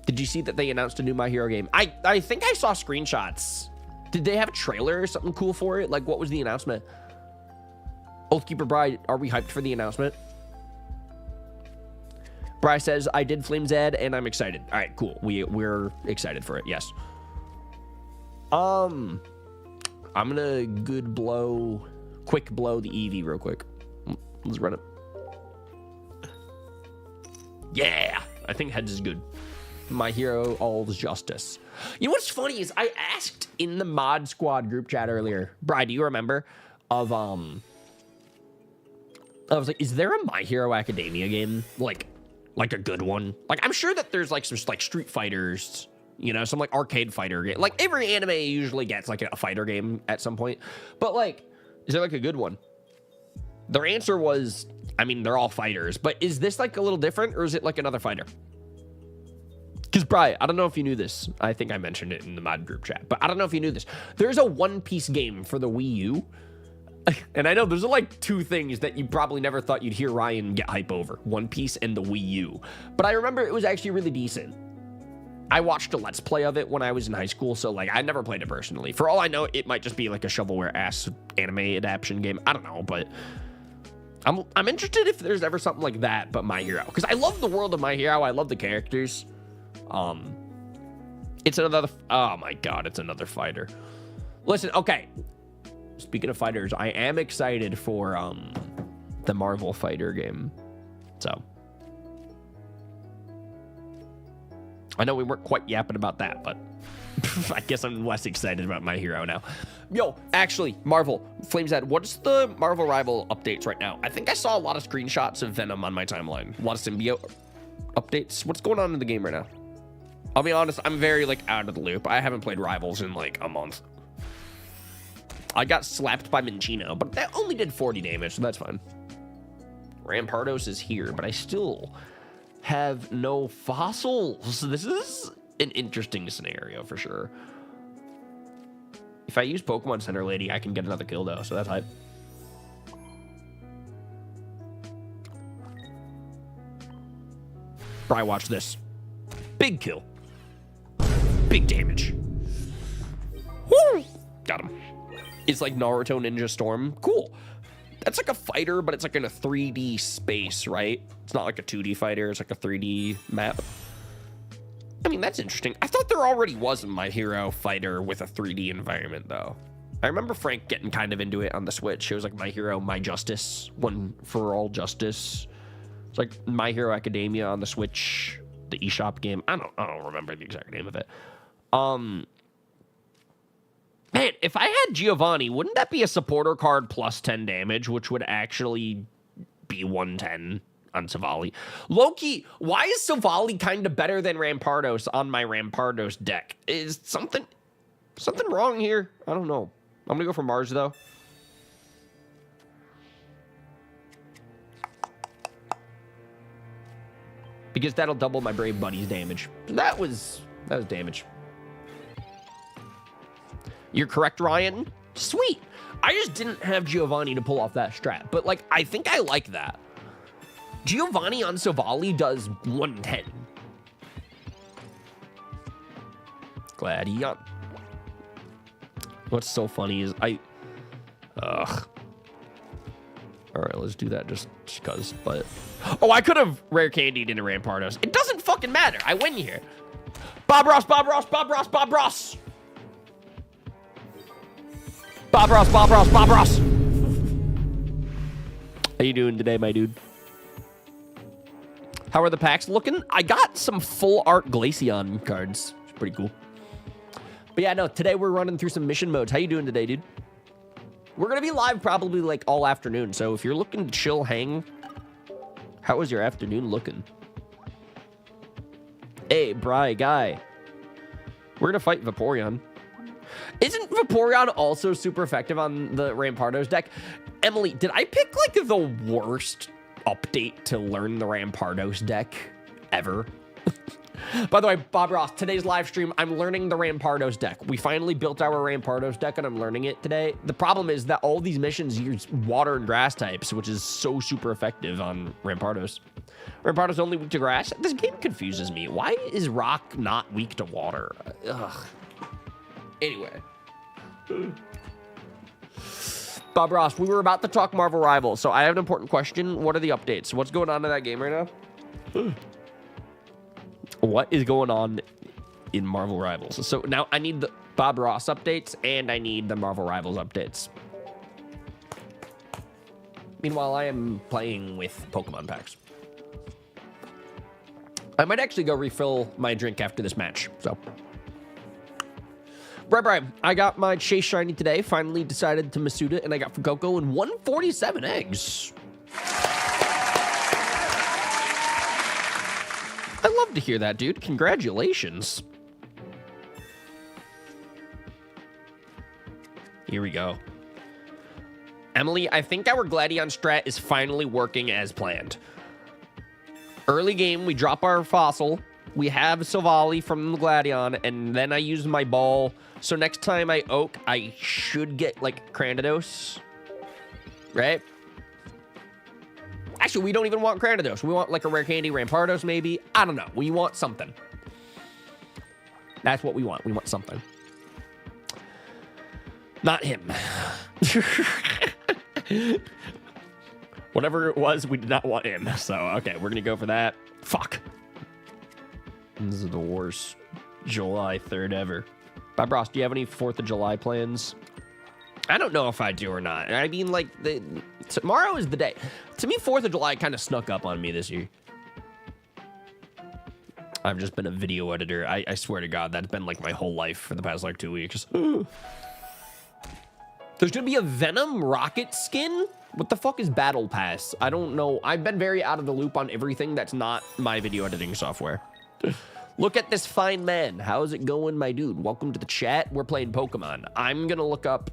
Did you see that they announced a new My Hero game? I think I saw screenshots. Did they have a trailer or something cool for it? Like, what was the announcement? Oathkeeper Bride, are we hyped for the announcement? Bry says, I did Flame's Ed and I'm excited. All right, cool. We're excited for it, yes. I'm gonna quick blow the Eevee real quick. Let's run it. Yeah, I think Heads is good. My Hero All's Justice. You know what's funny is I asked in the Mod Squad group chat earlier, Bry, do you remember, of, I was like, is there a My Hero Academia game? Like a good one? Like, I'm sure that there's, like, some, like, Street Fighters, you know, some, like, arcade fighter game. Like, every anime usually gets, like, a fighter game at some point. But, like, is there, like, a good one? Their answer was, I mean, they're all fighters. But is this, like, a little different, or is it, like, another fighter? Because, Bri, I don't know if you knew this. I think I mentioned it in the mod group chat. But I don't know if you knew this. There's a One Piece game for the Wii U. And I know there's like two things that you probably never thought you'd hear Ryan get hype over. One Piece and the Wii U. But I remember it was actually really decent. I watched a Let's Play of it when I was in high school, so like I never played it personally. For all I know, it might just be like a shovelware-ass anime adaptation game. I don't know, but I'm interested if there's ever something like that, but My Hero. Because I love the world of My Hero. I love the characters. It's another... Oh my god, it's another fighter. Listen, okay. Speaking of fighters, I am excited for the Marvel fighter game. So I know we weren't quite yapping about that, but I guess I'm less excited about My Hero now. Yo, actually, Marvel, Flames Head, what's the Marvel Rival updates right now? I think I saw a lot of screenshots of Venom on my timeline. A lot of symbiote updates. What's going on in the game right now? I'll be honest, I'm very like out of the loop. I haven't played Rivals in like a month. I got slapped by Minchino, but that only did 40 damage, so that's fine. Rampardos is here, but I still have no fossils. This is an interesting scenario for sure. If I use Pokemon Center Lady, I can get another kill though, so that's hype. Bri, watch this. Big kill. Big damage. Woo! Got him. It's like Naruto Ninja Storm. Cool. That's like a fighter, but it's like in a 3D space, right? It's not like a 2D fighter. It's like a 3D map. I mean, that's interesting. I thought there already was a My Hero fighter with a 3D environment, though. I remember Frank getting kind of into it on the Switch. It was like My Hero, My Justice, One for All Justice. It's like My Hero Academia on the Switch, the eShop game. I don't remember the exact name of it. Man, if I had Giovanni, wouldn't that be a supporter card plus 10 damage, which would actually be 110 on Savali? Loki, why is Savali kind of better than Rampardos on my Rampardos deck? Is something wrong here? I don't know. I'm gonna go for Mars though. Because that'll double my Brave Buddy's damage. That was damage. You're correct, Ryan. Sweet. I just didn't have Giovanni to pull off that strat, but like I think I like that. Giovanni on Savali does 110. Gladion. What's so funny is All right, let's do that just because, but... Oh, I could have rare candied into Rampardos. It doesn't fucking matter. I win here. Bob Ross, Bob Ross, Bob Ross, Bob Ross. Bob Ross, Bob Ross, Bob Ross. How you doing today, my dude? How are the packs looking? I got some full art Glaceon cards. It's pretty cool. But yeah, no, today we're running through some mission modes. How you doing today, dude? We're going to be live probably like all afternoon. So if you're looking to chill, hang, how was your afternoon looking? Hey, Bri, guy. We're going to fight Vaporeon. Isn't Vaporeon also super effective on the Rampardos deck? Emily, did I pick like the worst update to learn the Rampardos deck ever? By the way, Bob Ross, today's live stream, I'm learning the Rampardos deck. We finally built our Rampardos deck, and I'm learning it today. The problem is that all these missions use water and grass types, which is so super effective on Rampardos. Rampardos only weak to grass? This game confuses me. Why is rock not weak to water? Ugh. Anyway. Bob Ross, we were about to talk Marvel Rivals, so I have an important question. What are the updates? What's going on in that game right now? What is going on in Marvel Rivals? So now I need the Bob Ross updates and I need the Marvel Rivals updates. Meanwhile, I am playing with Pokemon packs. I might actually go refill my drink after this match, so. Right. I got my Chase Shiny today. Finally decided to Masuda, and I got Fuecoco and 147 eggs. I love to hear that, dude. Congratulations. Here we go. Emily, I think our Gladion strat is finally working as planned. Early game, we drop our fossil. We have Savali from the Gladion, and then I use my ball. So next time I oak, I should get, like, Cranidos. Right? Actually, we don't even want Cranidos. We want, like, a rare candy Rampardos, maybe. I don't know. We want something. That's what we want. We want something. Not him. Whatever it was, we did not want him. So, okay, we're going to go for that. Fuck. This is the worst July 3rd ever. Bob Ross, do you have any 4th of July plans? I don't know if I do or not. I mean, like, tomorrow is the day. To me, 4th of July kind of snuck up on me this year. I've just been a video editor. I swear to God, that's been, like, my whole life for the past, like, 2 weeks. There's gonna be a Venom Rocket skin? What the fuck is Battle Pass? I don't know. I've been very out of the loop on everything that's not my video editing software. Look at this fine man. How's it going, my dude? Welcome to the chat. We're playing Pokemon. I'm gonna look up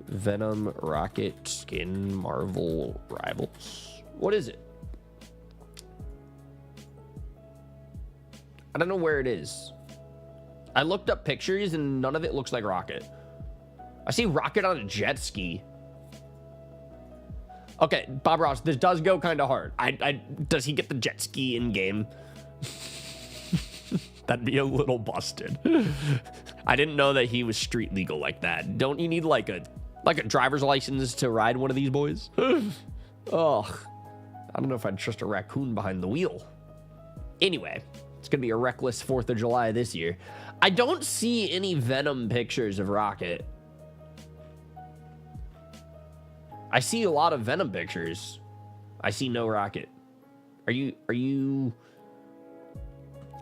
Venom Rocket Skin Marvel Rivals. What is it? I don't know where it is. I looked up pictures and none of it looks like Rocket. I see Rocket on a jet ski. Okay, Bob Ross, this does go kind of hard. Does he get the jet ski in game? That'd be a little busted. I didn't know that he was street legal like that. Don't you need like a driver's license to ride one of these boys? Oh, I don't know if I'd trust a raccoon behind the wheel. Anyway, it's gonna be a reckless 4th of July this year. I don't see any Venom pictures of Rocket. I see a lot of Venom pictures. I see no Rocket. Are you...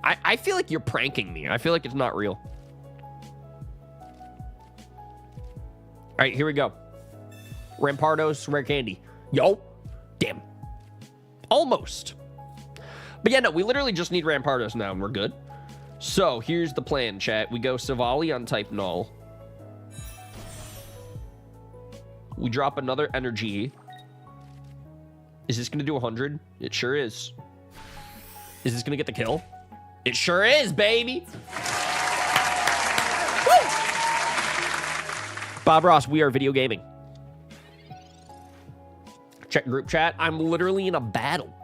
I feel like you're pranking me. I feel like it's not real. All right, here we go. Rampardos, rare candy. Yo, damn. Almost. But yeah, no, we literally just need Rampardos now and we're good. So here's the plan, chat. We go Savali on type null. We drop another energy. Is this going to do 100? It sure is. Is this going to get the kill? It sure is, baby. Woo! Bob Ross, we are video gaming. Check group chat. I'm literally in a battle.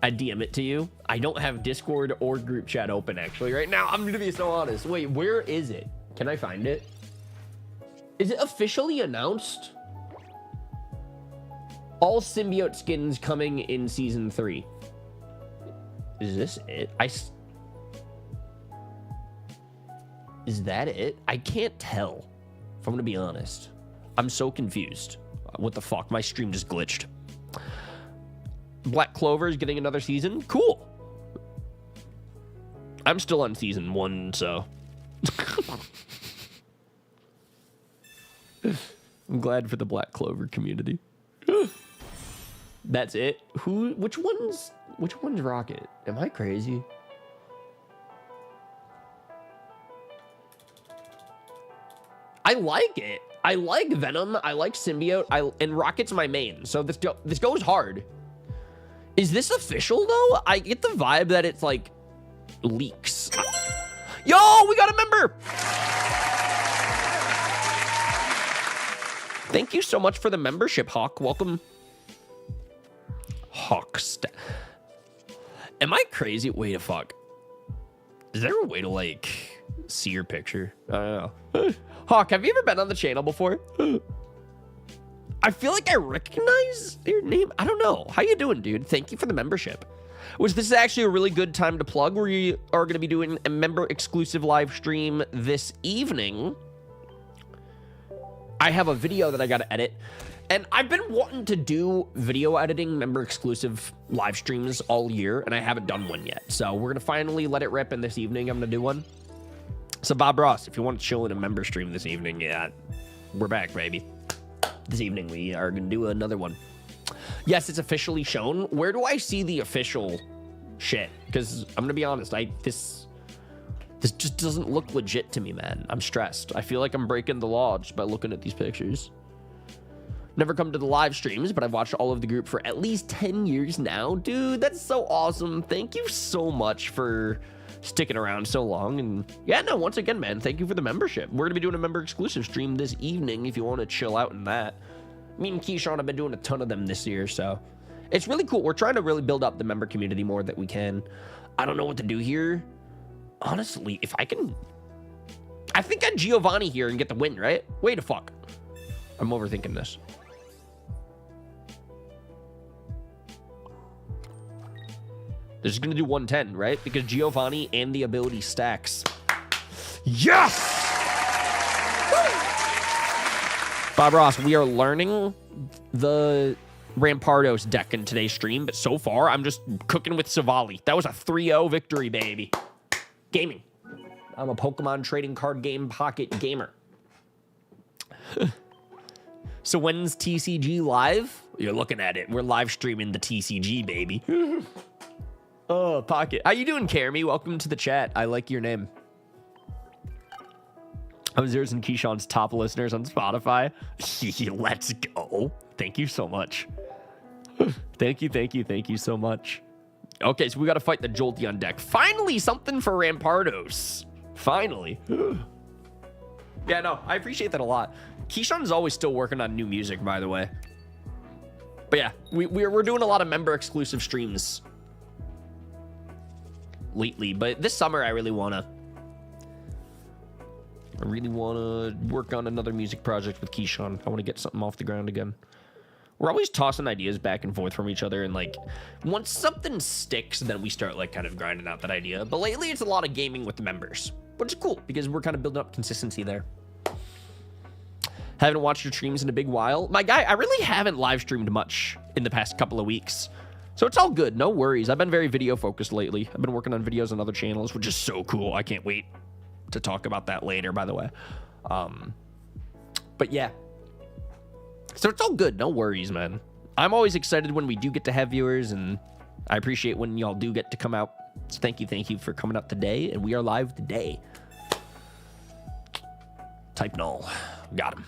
I DM it to you. I don't have Discord or group chat open actually right now. I'm going to be so honest. Wait, where is it? Can I find it? Is it officially announced? All symbiote skins coming in season 3. Is this it? Is that it? I can't tell, if I'm gonna be honest. I'm so confused. What the fuck? My stream just glitched. Black Clover is getting another season. Cool. I'm still on season 1, so. I'm glad for the Black Clover community. That's it. Which one's Rocket? Am I crazy? I like it. I like Venom. I like Symbiote. And Rocket's my main. So this goes hard. Is this official though? I get the vibe that it's like leaks. Yo, we got a member. Thank you so much for the membership, Hawk. Welcome. Hawk. Am I crazy? Wait a fuck. Is there a way to like see your picture? I don't know. Hawk, have you ever been on the channel before? I feel like I recognize your name. I don't know. How you doing, dude? Thank you for the membership. Which this is actually a really good time to plug. We are going to be doing a member exclusive live stream this evening. I have a video that I got to edit. And I've been wanting to do video editing member exclusive live streams all year, and I haven't done one yet. So we're going to finally let it rip, and this evening I'm going to do one. So Bob Ross, if you want to chill in a member stream this evening, yeah, we're back, baby. This evening we are going to do another one. Yes, it's officially shown. Where do I see the official shit? Because I'm going to be honest, this just doesn't look legit to me, man. I'm stressed. I feel like I'm breaking the law just by looking at these pictures. Never come to the live streams, but I've watched all of the group for at least 10 years now. Dude, that's so awesome. Thank you so much for sticking around so long. And yeah, no, once again, man, thank you for the membership. We're going to be doing a member exclusive stream this evening if you want to chill out in that. Me and Keyshawn have been doing a ton of them this year, so it's really cool. We're trying to really build up the member community more that we can. I don't know what to do here. Honestly, if I can... I think I'd Giovanni here and get the win, right? Wait a fuck. I'm overthinking this. This is going to do 110, right? Because Giovanni and the ability stacks. Yes! Bob Ross, we are learning the Rampardos deck in today's stream, but so far, I'm just cooking with Savali. That was a 3-0 victory, baby. Gaming. I'm a Pokemon trading card game pocket gamer. So when's TCG live? You're looking at it. We're live streaming the TCG, baby. Oh, Pocket. How you doing, Carmi? Welcome to the chat. I like your name. I'm Zeus and Keyshawn's top listeners on Spotify. Let's go. Thank you so much. Thank you so much. Okay, so we got to fight the Jolteon deck. Finally, something for Rampardos. Finally. Yeah, no, I appreciate that a lot. Keyshawn is always still working on new music, by the way. But yeah, we're doing a lot of member exclusive streams lately. But this summer, I really want to work on another music project with Keyshawn. I want to get something off the ground again. We're always tossing ideas back and forth from each other, and like once something sticks, then we start like kind of grinding out that idea. But lately it's a lot of gaming with the members, which is cool because we're kind of building up consistency there. Haven't watched your streams in a big while. My guy, I really haven't live streamed much in the past couple of weeks, so it's all good, no worries. I've been very video focused lately. I've been working on videos on other channels, which is so cool. I can't wait to talk about that later, by the way. But yeah, so it's all good, no worries, man. I'm always excited when we do get to have viewers, and I appreciate when y'all do get to come out. So thank you for coming out today, and we are live today. Type null, got him.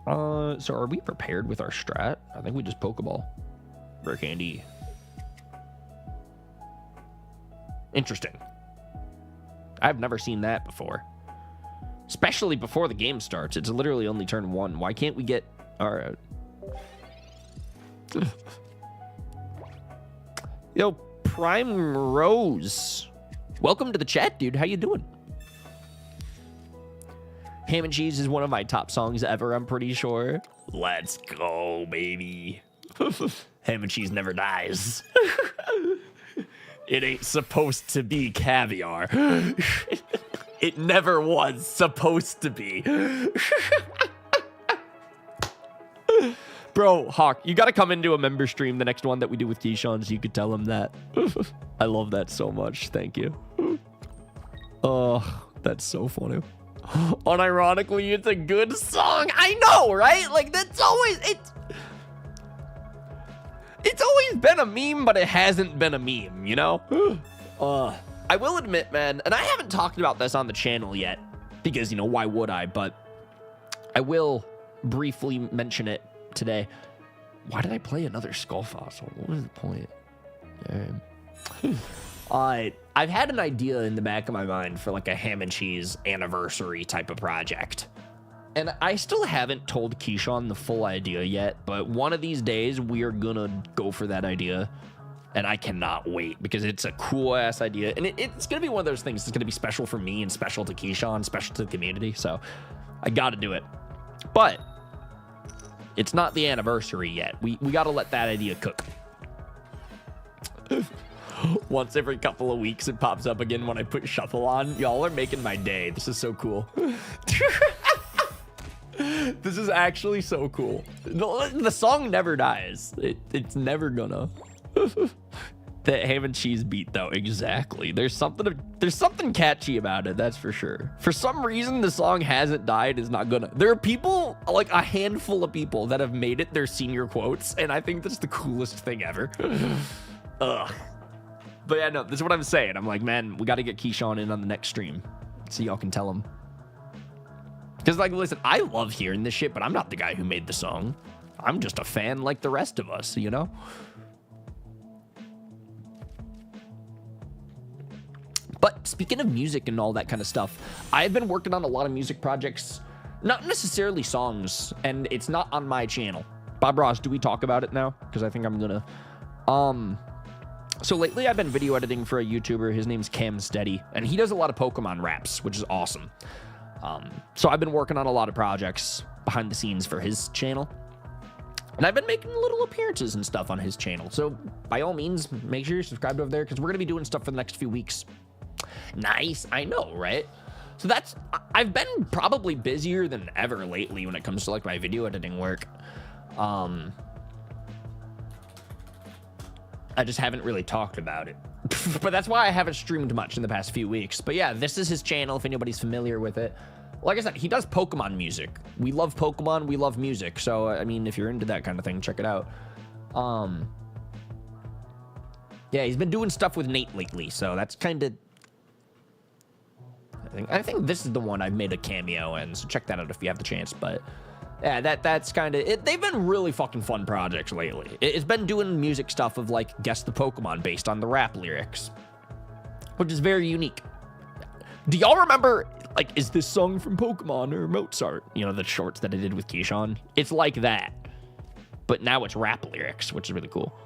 So are we prepared with our strat? I think we just Pokeball. Rare candy. Interesting. I've never seen that before. Especially before the game starts. It's literally only turn 1. Why can't we get... Alright. Yo, Prime Rose. Welcome to the chat, dude. How you doing? Ham and Cheese is one of my top songs ever, I'm pretty sure. Let's go, baby. Ham and Cheese never dies. It ain't supposed to be caviar. It never was supposed to be. Bro, Hawk, you gotta come into a member stream, the next one that we do with Keyshawn, so you could tell him that. I love that so much. Thank you. Oh, that's so funny. Unironically, it's a good song. I know, right? Like, that's always... It's always been a meme, but it hasn't been a meme, you know? I will admit, man, and I haven't talked about this on the channel yet, because, you know, why would I? But I will briefly mention it today. Why did I play another Skull Fossil? What was the point? I've had an idea in the back of my mind for like a Ham and Cheese anniversary type of project. And I still haven't told Keyshawn the full idea yet, but one of these days we are gonna go for that idea. And I cannot wait because it's a cool ass idea. And it's gonna be one of those things that's gonna be special for me and special to Keyshawn, special to the community. So I gotta do it. But it's not the anniversary yet. We gotta let that idea cook. Once every couple of weeks it pops up again when I put shuffle on. Y'all are making my day. This is so cool. This is actually so cool. The song never dies. It's never gonna. That Ham and Cheese beat though, exactly. There's something catchy about it, that's for sure. For some reason the song hasn't died. Is not gonna. There are people, like a handful of people, that have made it their senior quotes, and I think that's the coolest thing ever. Ugh. But yeah, no, this is what I'm saying. I'm like, man, we got to get Keyshawn in on the next stream so y'all can tell him. Because, like, listen, I love hearing this shit, but I'm not the guy who made the song. I'm just a fan like the rest of us, you know? But speaking of music and all that kind of stuff, I've been working on a lot of music projects, not necessarily songs, and it's not on my channel. Bob Ross, do we talk about it now? Because I think I'm gonna... So lately I've been video editing for a YouTuber. His name's Cam Steady, and he does a lot of Pokemon raps, which is awesome. So I've been working on a lot of projects behind the scenes for his channel, and I've been making little appearances and stuff on his channel. So by all means, make sure you're subscribed over there because we're going to be doing stuff for the next few weeks. Nice. I know, right? So I've been probably busier than ever lately when it comes to like my video editing work. I just haven't really talked about it. But that's why I haven't streamed much in the past few weeks. But yeah, this is his channel if anybody's familiar with it. Like I said, he does Pokemon music. We love Pokemon, we love music. So, I mean, if you're into that kind of thing, check it out. Yeah, he's been doing stuff with Nate lately, so that's kind of... I think this is the one I've made a cameo in, so check that out if you have the chance. But Yeah, that's kind of it. They've been really fucking fun projects lately. It's been doing music stuff of like guess the Pokemon based on the rap lyrics, which is very unique. Do y'all remember, like, is this song from Pokemon or Mozart? You know, the shorts that I did with Keyshawn? It's like that, but now it's rap lyrics, which is really cool.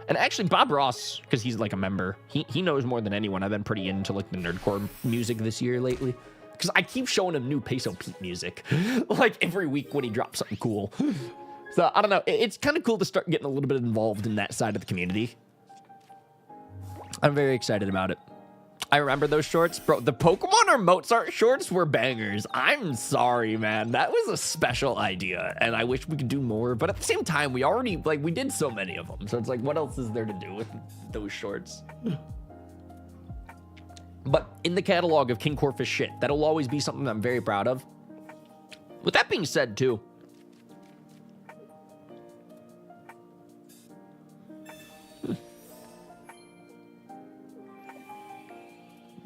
And actually, Bob Ross, because he's like a member, he knows more than anyone. I've been pretty into like the nerdcore music this year lately, because I keep showing him new Peso Pete music, like every week when he drops something cool. So I don't know. It's kind of cool to start getting a little bit involved in that side of the community. I'm very excited about it. I remember those shorts, bro. The Pokemon or Mozart shorts were bangers. I'm sorry, man. That was a special idea, and I wish we could do more. But at the same time, we already, like, we did so many of them. So it's like, what else is there to do with those shorts? But in the catalog of King Corfish shit, that'll always be something I'm very proud of. With that being said, too,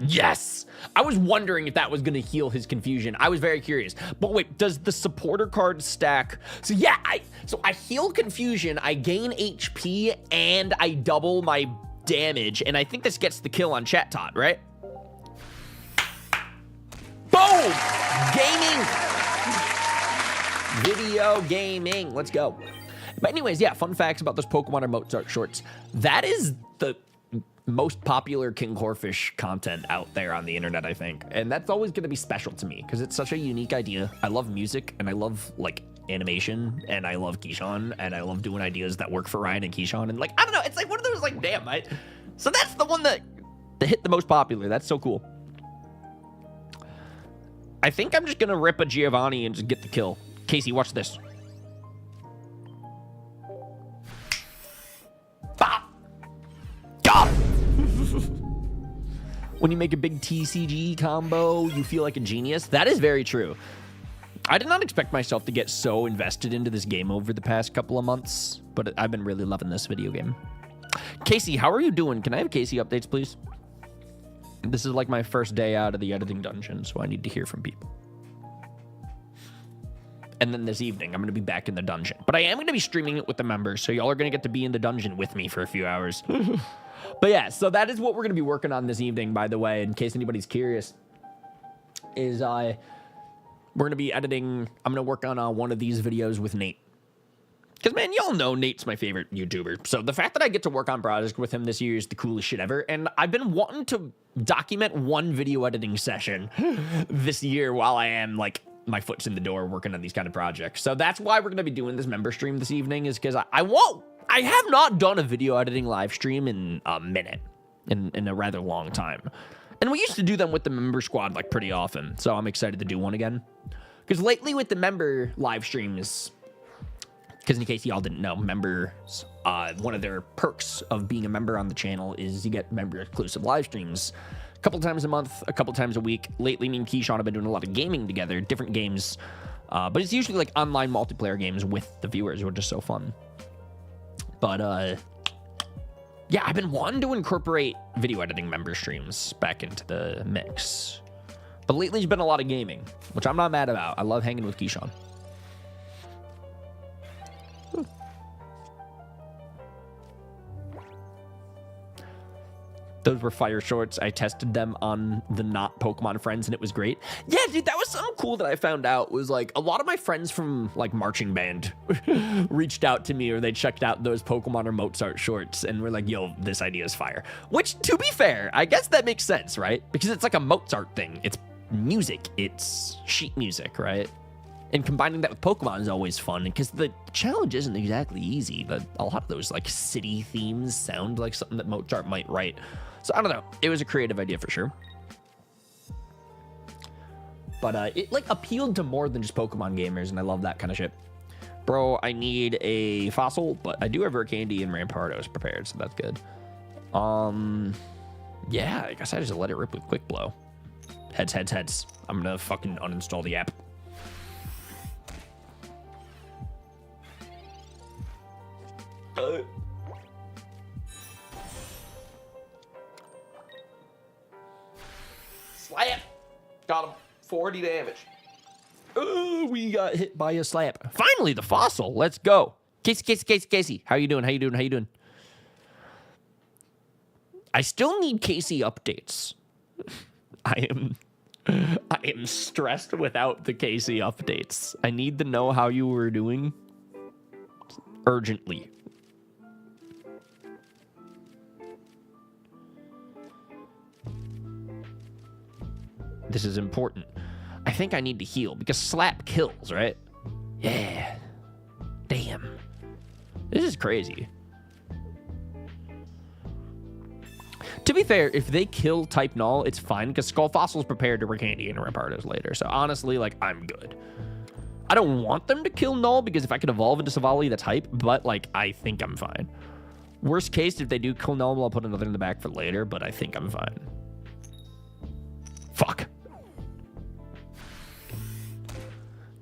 yes! I was wondering if that was going to heal his confusion. I was very curious. But wait, does the supporter card stack? So yeah, I heal confusion, I gain HP, and I double my damage. And I think this gets the kill on Chat Tot, right? Boom! Gaming! Video gaming. Let's go. But anyways, yeah, fun facts about those Pokemon or Mozart shorts. That is the most popular King Corfish content out there on the internet, I think. And that's always going to be special to me because it's such a unique idea. I love music and I love like animation and I love Keyshawn and I love doing ideas that work for Ryan and Keyshawn. And like, I don't know, it's like one of those like, damn, right? So that's the one that hit the most popular. That's so cool. I think I'm just going to rip a Giovanni and just get the kill. Casey, watch this. Bop! Got him! When you make a big TCG combo, you feel like a genius. That is very true. I did not expect myself to get so invested into this game over the past couple of months, but I've been really loving this video game. Casey, how are you doing? Can I have Casey updates, please? This is like my first day out of the editing dungeon, so I need to hear from people. And then this evening, I'm going to be back in the dungeon. But I am going to be streaming it with the members, so y'all are going to get to be in the dungeon with me for a few hours. But yeah, so that is what we're going to be working on this evening, by the way, in case anybody's curious, is we're going to be editing, I'm going to work on one of these videos with Nate. Because, man, y'all know Nate's my favorite YouTuber. So the fact that I get to work on projects with him this year is the coolest shit ever. And I've been wanting to document one video editing session this year while I am, like, my foot's in the door working on these kind of projects. So that's why we're going to be doing this member stream this evening, is because I have not done a video editing live stream in a minute, in a rather long time. And we used to do them with the member squad like pretty often. So I'm excited to do one again. Because lately with the member live streams, because in case y'all didn't know, members, one of their perks of being a member on the channel is you get member exclusive live streams a couple times a month, a couple times a week. Lately, me and Keyshawn have been doing a lot of gaming together, different games, but it's usually like online multiplayer games with the viewers, which is so fun. But yeah, I've been wanting to incorporate video editing member streams back into the mix, but lately it's been a lot of gaming, which I'm not mad about. I love hanging with Keyshawn. Those were fire shorts. I tested them on the not Pokemon friends and it was great. Yeah, dude, that was something cool that I found out was like a lot of my friends from like marching band reached out to me, or they checked out those Pokemon or Mozart shorts and were like, yo, this idea is fire. Which, to be fair, I guess that makes sense, right? Because it's like a Mozart thing. It's music. It's sheet music, right? And combining that with Pokemon is always fun because the challenge isn't exactly easy, but a lot of those like city themes sound like something that Mozart might write. So I don't know. It was a creative idea for sure. But it like appealed to more than just Pokemon gamers, and I love that kind of shit. Bro, I need a fossil, but I do have rare candy and Rampardos prepared, so that's good. Yeah, I guess I just let it rip with Quick Blow. Heads, heads, heads. I'm gonna fucking uninstall the app. Slap! Got him. 40 damage. Oh, we got hit by a slap. Finally, the fossil. Let's go. Casey. How you doing? I still need Casey updates. I am stressed without the Casey updates. I need to know how you were doing urgently. This is important. I think I need to heal because slap kills, right? Yeah. Damn. This is crazy. To be fair, if they kill type null, it's fine because Skull Fossil's prepared to Candy and Rampardos later. So honestly, like, I'm good. I don't want them to kill null because if I could evolve into Savali, that's hype. But, like, I think I'm fine. Worst case, if they do kill null, I'll put another in the back for later. But I think I'm fine. Fuck.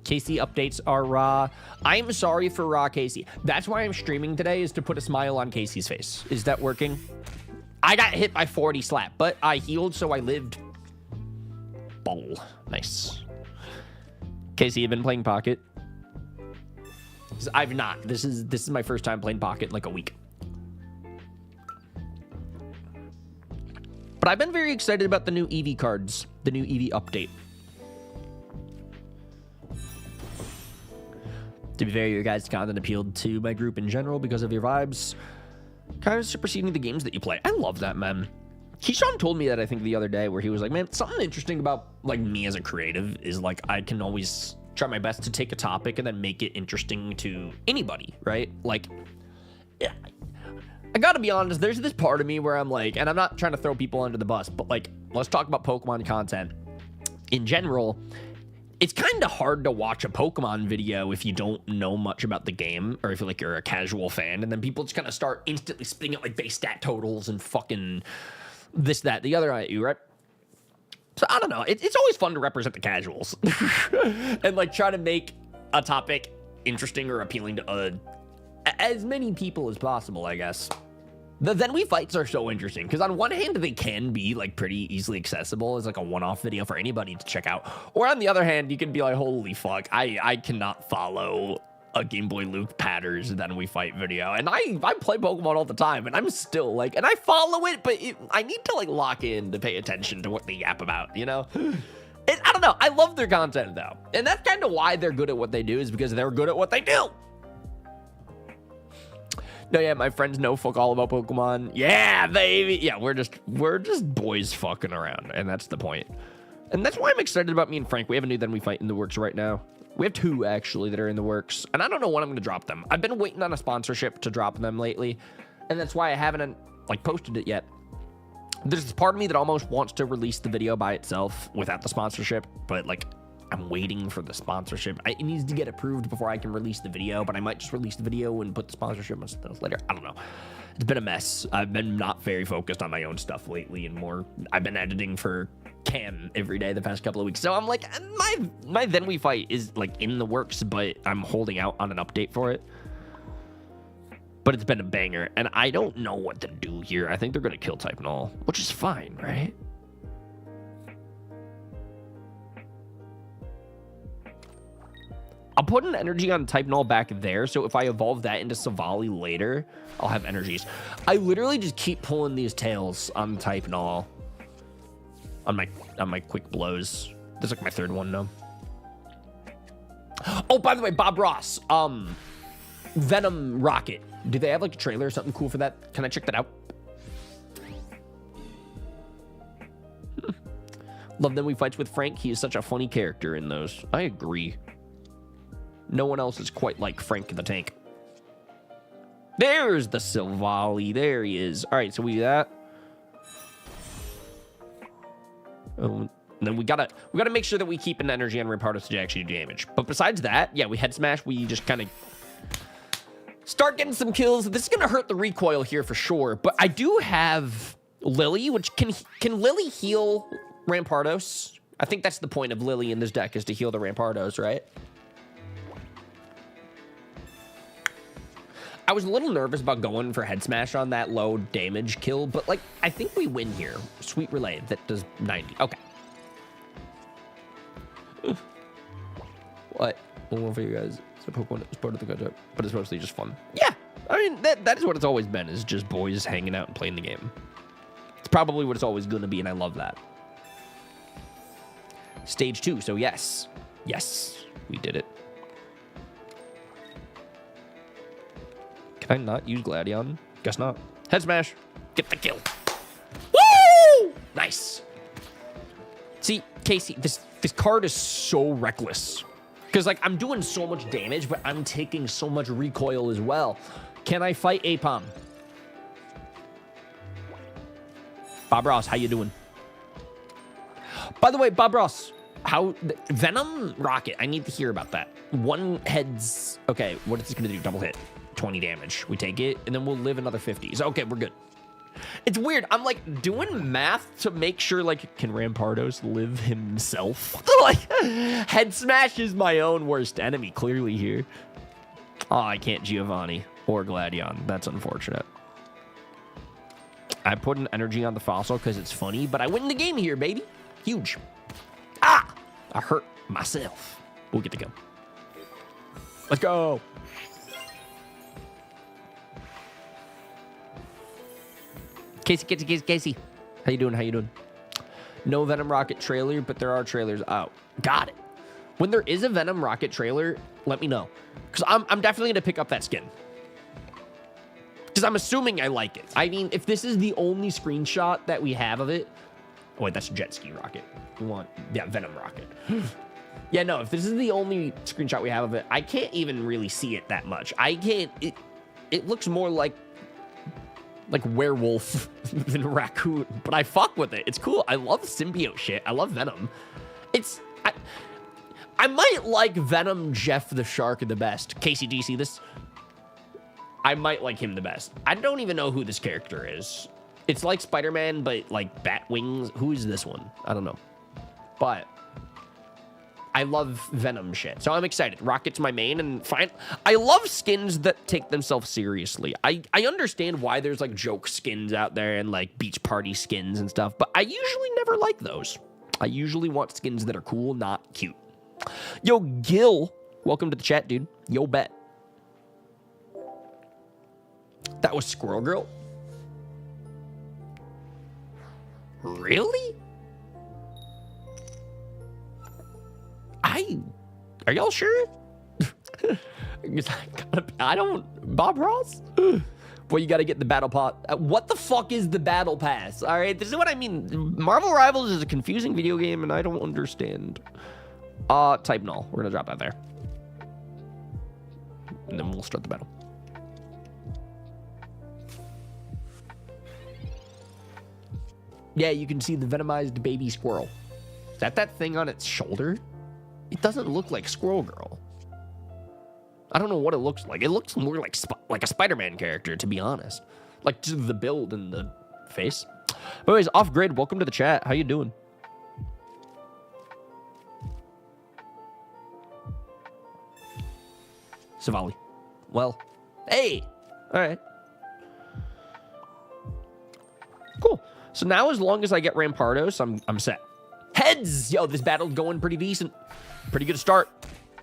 Casey updates are raw. I'm sorry for raw Casey. That's why I'm streaming today, is to put a smile on Casey's face. Is that working? I got hit by 40 slap, but I healed, so I lived. Bowl. Nice. Casey, you've been playing Pocket? I've not. This is my first time playing Pocket in like a week. But I've been very excited about the new Eevee cards, the new Eevee update. To be fair, your guys' content appealed to my group in general because of your vibes, kind of superseding the games that you play. I love that, man. Keyshawn told me that, I think, the other day, where he was like, man, something interesting about, like, me as a creative is, like, I can always try my best to take a topic and then make it interesting to anybody, right? Like, yeah, I gotta be honest, there's this part of me where I'm like, and I'm not trying to throw people under the bus, but, like, let's talk about Pokemon content. In general, it's kind of hard to watch a Pokemon video if you don't know much about the game, or if you're a casual fan, and then people just kind of start instantly spitting out, like, base stat totals and fucking this, that, the other at you, right? So, I don't know. It's always fun to represent the casuals and, like, try to make a topic interesting or appealing to as many people as possible, I guess. The Then We Fights are so interesting because on one hand, they can be, like, pretty easily accessible as, like, a one-off video for anybody to check out. Or on the other hand, you can be like, holy fuck, I cannot follow a Game Boy Luke Patters Then We Fight video. And I play Pokemon all the time, and I'm still, like, and I follow it, but I need to, like, lock in to pay attention to what they yap about, you know? I don't know. I love their content, though. And that's kind of why they're good at what they do, is because they're good at what they do. No, yeah, my friends know fuck all about Pokemon. Yeah, baby. Yeah, we're just boys fucking around, and that's the point. And that's why I'm excited about me and Frank. We have a new Then We Fight in the works right now. We have 2, actually, that are in the works, and I don't know when I'm going to drop them. I've been waiting on a sponsorship to drop them lately, and that's why I haven't, like, posted it yet. There's this part of me that almost wants to release the video by itself without the sponsorship, but, like, I'm waiting for the sponsorship. It needs to get approved before I can release the video, but I might just release the video and put the sponsorship on something else later. I don't know. It's been a mess. I've been not very focused on my own stuff lately, and more, I've been editing for Cam every day the past couple of weeks. So I'm like, my Then We Fight is, like, in the works, but I'm holding out on an update for it. But it's been a banger, and I don't know what to do here. I think they're going to kill type null, which is fine, right? I'll put an energy on type null back there, so if I evolve that into Savali later, I'll have energies. I literally just keep pulling these tails on type null on my quick blows. This is like my 3rd one now. Oh, by the way, Bob Ross, Venom Rocket. Do they have, like, a trailer or something cool for that? Can I check that out? Love Then We Fights with Frank. He is such a funny character in those. I agree. No one else is quite like Frank the Tank. There's the Silvally. There he is. All right, so we do that. Then we gotta make sure that we keep an energy on Rampardos to actually do damage. But besides that, yeah, we head smash. We just kind of start getting some kills. This is gonna hurt the recoil here for sure. But I do have Lily, which can Lily heal Rampardos? I think that's the point of Lily in this deck, is to heal the Rampardos, right? I was a little nervous about going for head smash on that low damage kill, but, like, I think we win here. Sweet Relay, that does 90. Okay. What? One for you guys. It's a Pokemon. It's part of the contract, but it's mostly just fun. Yeah, I mean that is what it's always been. Is just boys hanging out and playing the game. It's probably what it's always going to be, and I love that. Stage 2. So yes, we did it. Can I not use Gladion? Guess not. Head smash. Get the kill. Woo! Nice. See, Casey, this card is so reckless. Because, like, I'm doing so much damage, but I'm taking so much recoil as well. Can I fight Apom? Bob Ross, how you doing? By the way, Bob Ross, Venom Rocket, I need to hear about that. One heads... Okay, what is this going to do? Double hit. 20 damage. We take it, and then we'll live another 50. So, okay, we're good. It's weird. I'm, like, doing math to make sure, like, can Rampardos live himself? Like, Head Smash is my own worst enemy, clearly, here. Oh, I can't Giovanni or Gladion. That's unfortunate. I put an energy on the fossil because it's funny, but I win the game here, baby. Huge. Ah! I hurt myself. We'll get the kill. Let's go. Casey. How you doing? No Venom Rocket trailer, but there are trailers out. Got it. When there is a Venom Rocket trailer, let me know. Because I'm definitely going to pick up that skin. Because I'm assuming I like it. I mean, if this is the only screenshot that we have of it... Oh, wait, that's Jet Ski Rocket. We want... Yeah, Venom Rocket. Yeah, no, if this is the only screenshot we have of it, I can't even really see it that much. I can't... It looks more like werewolf than raccoon, but I fuck with it. It's cool. I love symbiote shit. I love Venom. I might like Venom Jeff the Shark the best. Casey, do you see this? I might like him the best. I don't even know who this character is. It's like Spider-Man, but like bat wings. Who is this one? I don't know. But I love Venom shit, so I'm excited. Rocket's my main, and fine. I love skins that take themselves seriously. I understand why there's like joke skins out there and like beach party skins and stuff, but I usually never like those. I usually want skins that are cool, not cute. Yo, Gil, welcome to the chat, dude. Yo, bet. That was Squirrel Girl? Really? Are y'all sure? I don't... Bob Ross? Well, you gotta get the battle pot. What the fuck is the battle pass? All right, this is what I mean. Marvel Rivals is a confusing video game, and I don't understand. Type null. We're gonna drop that there. And then we'll start the battle. Yeah, you can see the venomized baby squirrel. Is that thing on its shoulder? It doesn't look like Squirrel Girl. I don't know what it looks like. It looks more like a Spider-Man character, to be honest. Like, just the build and the face. But anyways, Off Grid, welcome to the chat. How you doing? Savali. Well, hey. All right. Cool. So now, as long as I get Rampardos, I'm set. Heads! Yo, this battle's going pretty decent. Pretty good start.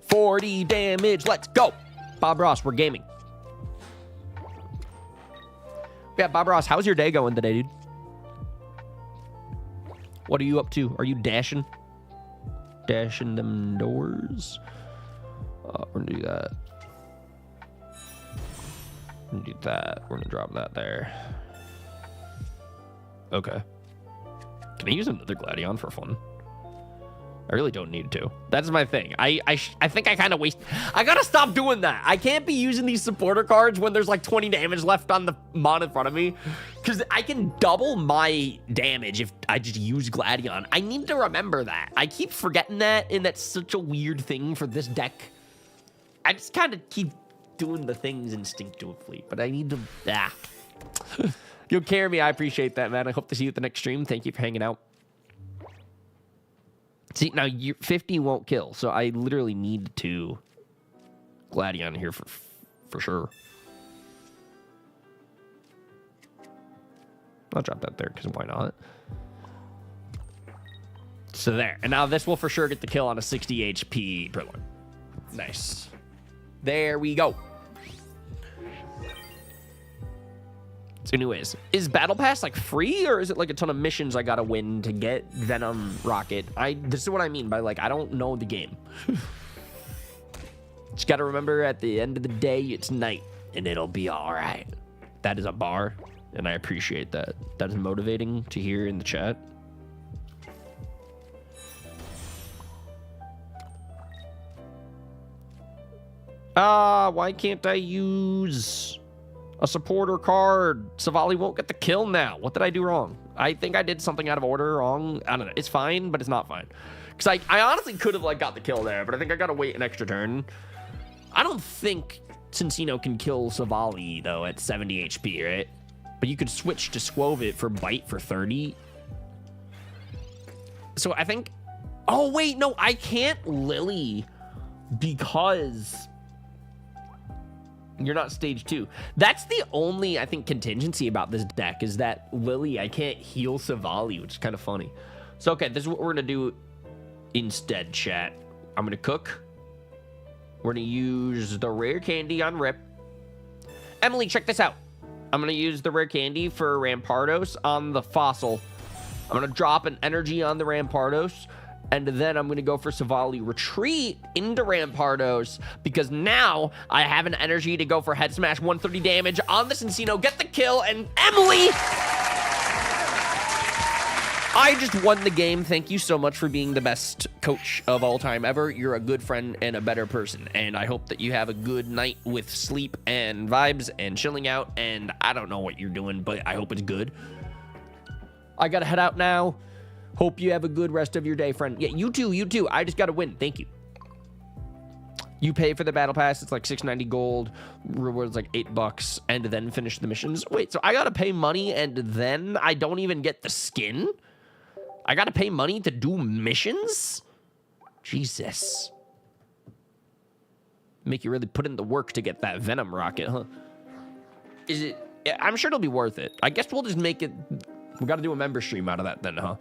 40 damage. Let's go. Bob Ross, we're gaming. Yeah, Bob Ross, how's your day going today, dude? What are you up to? Are you dashing? Dashing them doors? We're gonna do that. We're gonna do that. We're gonna drop that there. Okay. Can I use another Gladion for fun? I really don't need to. That's my thing. I think I kind of waste... I gotta stop doing that. I can't be using these supporter cards when there's like 20 damage left on the mon in front of me. Because I can double my damage if I just use Gladion. I need to remember that. I keep forgetting that, and that's such a weird thing for this deck. I just kind of keep doing the things instinctively, but I need to... You'll carry me. I appreciate that, man. I hope to see you at the next stream. Thank you for hanging out. See, now 50 won't kill, so I literally need to Gladion here for sure. I'll drop that there, because why not? So there. And now this will for sure get the kill on a 60 HP Purloin. Nice. There we go. So anyways, is Battle Pass like free, or is it like a ton of missions I gotta win to get Venom Rocket? This is what I mean by like, I don't know the game. Just gotta remember at the end of the day, it's night and it'll be all right. That is a bar, and I appreciate that. That is motivating to hear in the chat. Why can't I use a supporter card? Savali won't get the kill now. What did I do wrong? I think I did something out of order wrong. I don't know. It's fine, but it's not fine. Because I honestly could have like got the kill there, but I think I gotta wait an extra turn. I don't think Cincino can kill Savali though at 70 HP, right? But you could switch to Squovit for bite for 30. So I think... Oh, wait, no, I can't Lily because... You're not stage 2. That's the only, I think, contingency about this deck is that Lily, I can't heal Savali, which is kind of funny. So, okay, this is what we're going to do instead, chat. I'm going to cook. We're going to use the rare candy on Rip. Emily, check this out. I'm going to use the rare candy for Rampardos on the Fossil. I'm going to drop an energy on the Rampardos. And then I'm going to go for Savali Retreat into Rampardos because now I have an energy to go for Head Smash 130 damage on the Cincino, get the kill, and Emily! I just won the game. Thank you so much for being the best coach of all time ever. You're a good friend and a better person. And I hope that you have a good night with sleep and vibes and chilling out. And I don't know what you're doing, but I hope it's good. I got to head out now. Hope you have a good rest of your day, friend. Yeah, you too, you too. I just got to win. Thank you. You pay for the battle pass. It's like 690 gold. Rewards like $8 and then finish the missions. Wait, so I got to pay money and then I don't even get the skin? I got to pay money to do missions? Jesus. Make you really put in the work to get that Venom Rocket, huh? Is it... I'm sure it'll be worth it. I guess we'll just make it... We got to do a member stream out of that then, huh?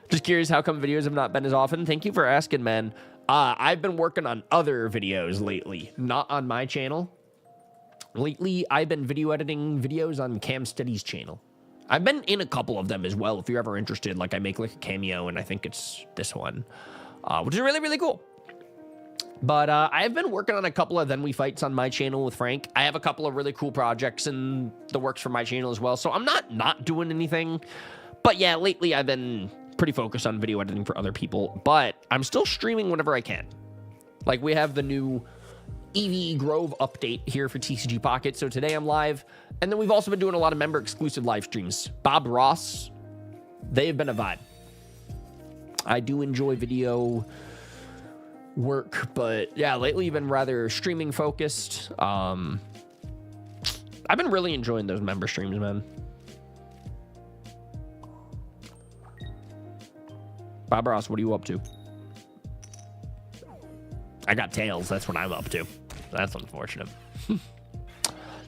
Just curious how come videos have not been as often. Thank you for asking, man. I've been working on other videos lately, not on my channel. Lately, I've been video editing videos on Cam Steady's channel. I've been in a couple of them as well, if you're ever interested. Like, I make like a cameo, and I think it's this one, which is really, really cool. But I've been working on a couple of Then We Fights on my channel with Frank. I have a couple of really cool projects in the works for my channel as well. So I'm not doing anything. But yeah, lately I've been pretty focused on video editing for other people. But I'm still streaming whenever I can. Like, we have the new Eevee Grove update here for TCG Pocket. So today I'm live. And then we've also been doing a lot of member-exclusive live streams. Bob Ross, they have been a vibe. I do enjoy video work, but yeah, lately you've been rather streaming focused. I've been really enjoying those member streams, man. Bob Ross, what are you up to? I got tails. That's what I'm up to. That's unfortunate.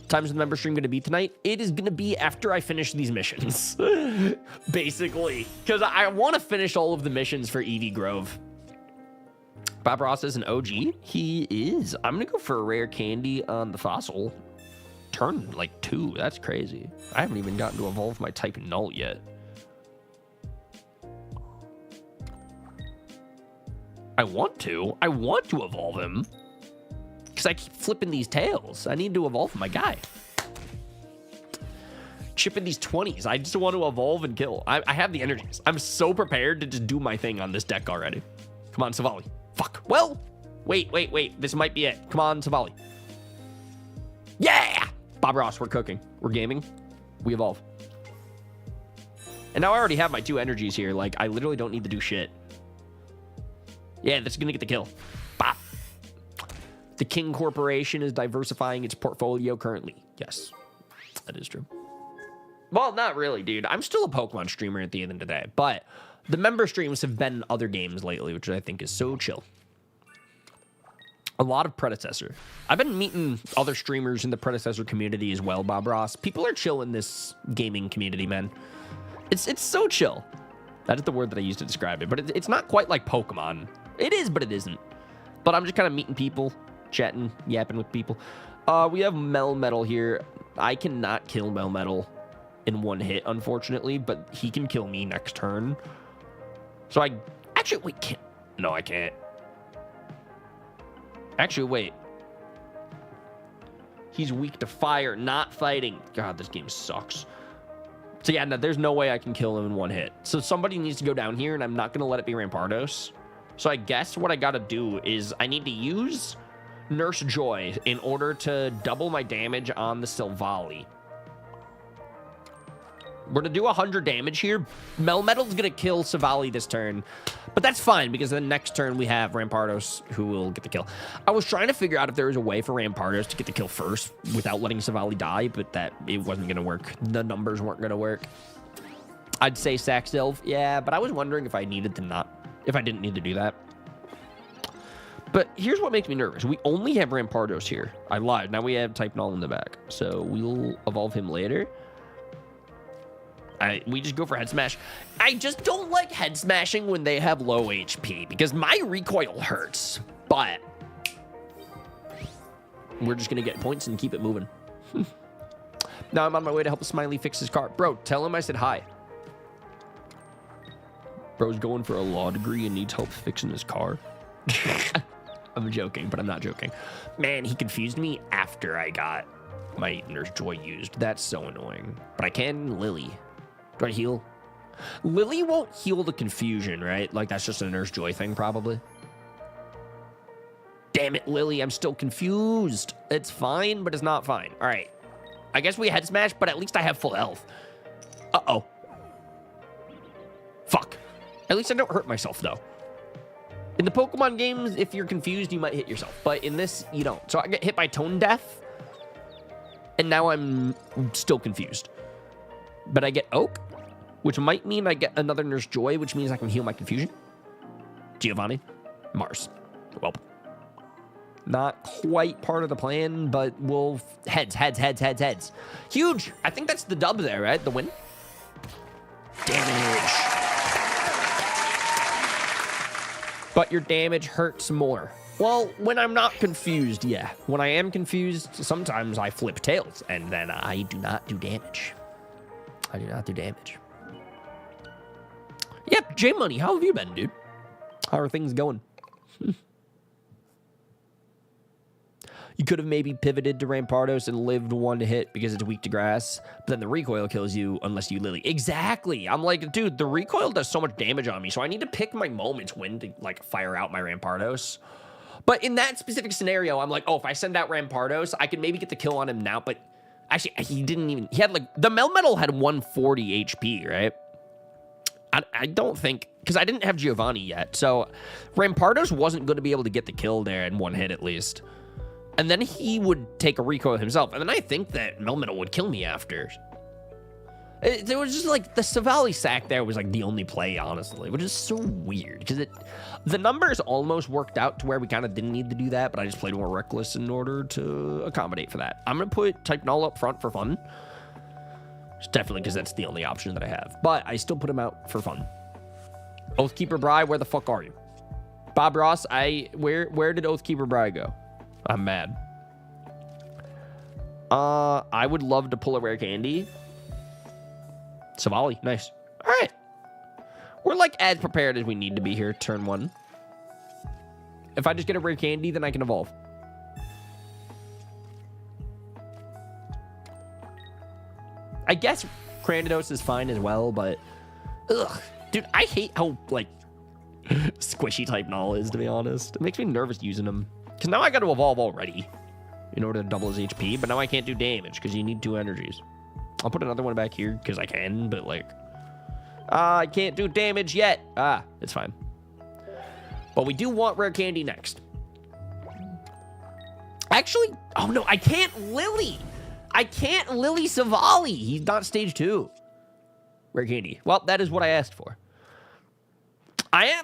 Time's the member stream going to be tonight? It is going to be after I finish these missions, basically, because I want to finish all of the missions for Eevee Grove. Bob Ross is an OG. He is. I'm going to go for a rare candy on the Fossil. Turn like 2. That's crazy. I haven't even gotten to evolve my type Null yet. I want to evolve him. Because I keep flipping these tails. I need to evolve my guy. Chipping these 20s. I just want to evolve and kill. I have the energies. I'm so prepared to just do my thing on this deck already. Come on, Savali. Fuck. Well, wait. This might be it. Come on, Savali. Yeah! Bob Ross, we're cooking. We're gaming. We evolve. And now I already have my 2 energies here. Like, I literally don't need to do shit. Yeah, that's gonna get the kill. Bop. The King Corporation is diversifying its portfolio currently. Yes, that is true. Well, not really, dude. I'm still a Pokemon streamer at the end of the day, but the member streams have been other games lately, which I think is so chill. A lot of Predecessor. I've been meeting other streamers in the Predecessor community as well, Bob Ross. People are chill in this gaming community, man. It's so chill. That is the word that I use to describe it, but it's not quite like Pokemon. It is, but it isn't. But I'm just kind of meeting people, chatting, yapping with people. We have Melmetal here. I cannot kill Melmetal in one hit, unfortunately, but he can kill me next turn. So I... Actually, wait, can't... No, I can't. Actually, wait. He's weak to fire, not fighting. God, this game sucks. So yeah, no, there's no way I can kill him in one hit. So somebody needs to go down here, and I'm not going to let it be Rampardos. So I guess what I got to do is I need to use Nurse Joy in order to double my damage on the Silvally. We're going to do 100 damage here. Melmetal's going to kill Silvally this turn. But that's fine, because the next turn we have Rampardos, who will get the kill. I was trying to figure out if there was a way for Rampardos to get the kill first without letting Silvally die, but that it wasn't going to work. The numbers weren't going to work. I'd say Sack Sylve, yeah, but I was wondering if I needed to not, if I didn't need to do that. But here's what makes me nervous. We only have Rampardos here. I lied. Now we have Type Null in the back. So we'll evolve him later. We just go for Head Smash. I just don't like Head Smashing when they have low HP, because my recoil hurts. But we're just going to get points and keep it moving. Now I'm on my way to help Smiley fix his car. Bro, tell him I said hi. Bro's going for a law degree and needs help fixing his car. I'm joking, but I'm not joking. Man, he confused me after I got my Nurse Joy used. That's so annoying. But I can Lily. Do I heal? Lily won't heal the confusion, right? Like, that's just a Nurse Joy thing, probably. Damn it, Lily, I'm still confused. It's fine, but it's not fine. All right. I guess we Head Smash, but at least I have full health. Uh-oh. Fuck. At least I don't hurt myself, though. In the Pokemon games, if you're confused, you might hit yourself. But in this, you don't. So I get hit by Tone Deaf, and now I'm still confused. But I get Oak, which might mean I get another Nurse Joy, which means I can heal my confusion. Giovanni. Mars. Well, not quite part of the plan, but we'll... Heads. Huge! I think that's the dub there, right? The win? Damage. But your damage hurts more. Well, when I'm not confused, yeah. When I am confused, sometimes I flip tails, and then I do not do damage. I do not do damage. Yep, J-Money, how have you been, dude? How are things going? You could have maybe pivoted to Rampardos and lived one hit because it's weak to grass, but then the recoil kills you unless you Lily. Exactly. I'm like, dude, the recoil does so much damage on me, so I need to pick my moments when to, like, fire out my Rampardos. But in that specific scenario, I'm like, oh, if I send out Rampardos, I can maybe get the kill on him now, but actually, he didn't even... He had, like... The Melmetal had 140 HP, right? I don't think... Because I didn't have Giovanni yet, so Rampardos wasn't going to be able to get the kill there in one hit, at least. And then he would take a recoil himself, and then I think that Melmetal would kill me after. It was just, like, the Silvally sack there was, like, the only play, honestly, which is so weird, because the numbers almost worked out to where we kind of didn't need to do that, but I just played more reckless in order to accommodate for that. I'm going to put Type Null up front for fun. Just definitely because that's the only option that I have. But I still put him out for fun. Oathkeeper Bri, where the fuck are you? Bob Ross, where did Oathkeeper Bri go? I'm mad. I would love to pull a rare candy. Silvally, nice. All right. We're like as prepared as we need to be here, turn one. If I just get a rare candy, then I can evolve. I guess Cranidos is fine as well, but... Ugh. Dude, I hate how, like, squishy Type Null is, to be honest. It makes me nervous using him. Because now I got to evolve already in order to double his HP, but now I can't do damage because you need 2 energies. I'll put another one back here because I can, but, like... I can't do damage yet. It's fine. But we do want rare candy next. Actually, oh no, I can't Lily. I can't Lily Silvally. He's not stage 2. Rare candy. Well, that is what I asked for.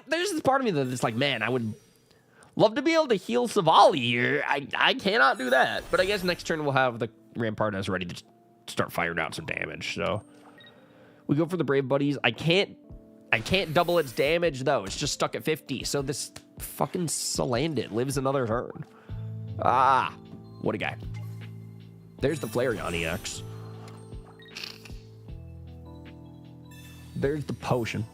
There's this part of me that's like, man, I would love to be able to heal Silvally here. I cannot do that. But I guess next turn we'll have the Rampardos ready to start firing out some damage. So we go for the Brave Buddies. I can't I can't double its damage, though. It's just stuck at 50. So this fucking Salandit lives another turn. Ah, what a guy. There's the Flareon EX. There's the potion.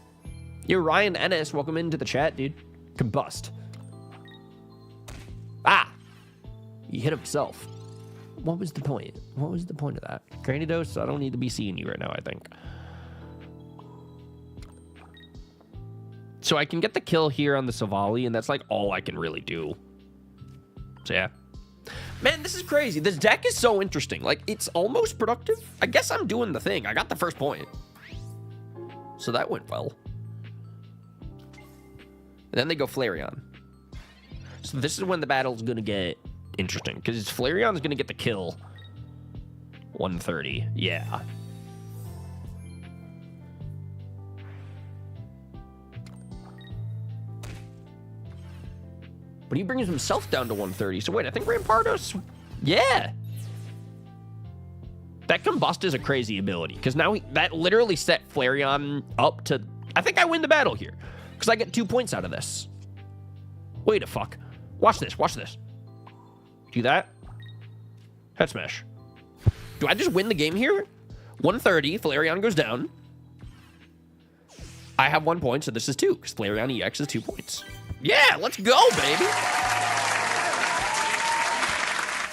Yo, Ryan Ennis, welcome into the chat, dude. Combust. Ah! He hit himself. What was the point? What was the point of that? Granidos, I don't need to be seeing you right now, I think. So I can get the kill here on the Savali, and that's like all I can really do. So yeah. Man, this is crazy. This deck is so interesting. Like, it's almost productive. I guess I'm doing the thing. I got the first point. So that went well. And then they go Flareon. So this is when the battle's going to get interesting. Because Flareon's going to get the kill. 130. Yeah. But he brings himself down to 130. So wait, I think Rampardos... Yeah. That Combust is a crazy ability. Because now that literally set Flareon up to... I think I win the battle here. Because I get 2 points out of this. Wait a fuck. Watch this. Watch this. Do that. Head smash. Do I just win the game here? 130. Flareon goes down. I have 1 point, so this is 2. Because Flareon EX is 2 points. Yeah, let's go, baby.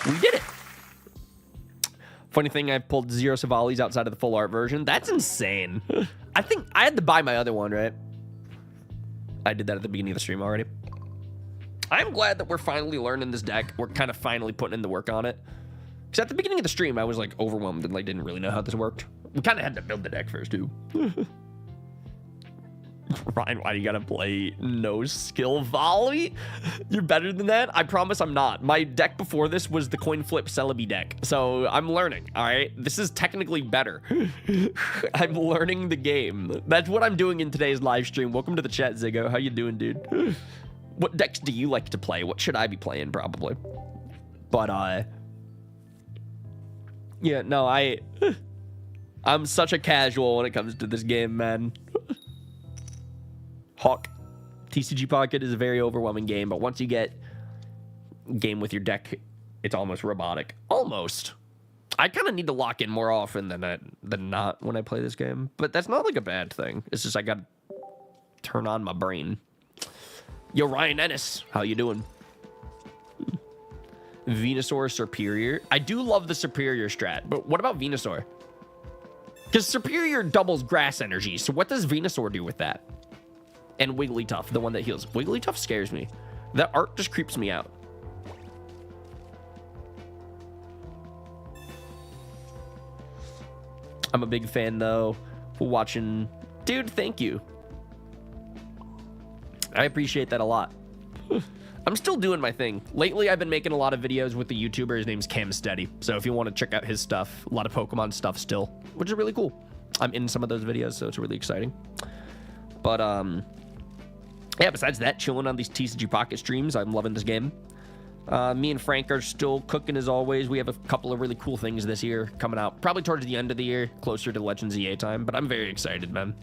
We did it. Funny thing, I pulled 0 Savalis outside of the full art version. That's insane. I think I had to buy my other one, right? I did that at the beginning of the stream already. I'm glad that we're finally learning this deck. We're kind of finally putting in the work on it. Because at the beginning of the stream, I was like overwhelmed and like didn't really know how this worked. We kind of had to build the deck first, too. Ryan, why do you gotta play no skill volley? You're better than that? I promise I'm not. My deck before this was the coin flip Celebi deck. So I'm learning, all right? This is technically better. I'm learning the game. That's what I'm doing in today's live stream. Welcome to the chat, Ziggo. How you doing, dude? What decks do you like to play? What should I be playing, probably? But, yeah, no, I'm such a casual when it comes to this game, man. Hawk. TCG Pocket is a very overwhelming game, but once you get game with your deck, it's almost robotic. Almost. I kind of need to lock in more often than not when I play this game, but that's not like a bad thing. It's just I got to turn on my brain. Yo, Ryan Ennis, how you doing? Venusaur Superior. I do love the Superior strat, but what about Venusaur? Because Superior doubles grass energy, so what does Venusaur do with that? And Wigglytuff, the one that heals. Wigglytuff scares me. That art just creeps me out. I'm a big fan, though, for watching. Dude, thank you. I appreciate that a lot. I'm still doing my thing. Lately, I've been making a lot of videos with the YouTuber. His name's Cam Steady. So if you want to check out his stuff, a lot of Pokemon stuff still, which is really cool. I'm in some of those videos, so it's really exciting. But, yeah, besides that, chilling on these TCG Pocket streams. I'm loving this game. Me and Frank are still cooking as always. We have a couple of really cool things this year coming out. Probably towards the end of the year, closer to Legends EA time. But I'm very excited, man.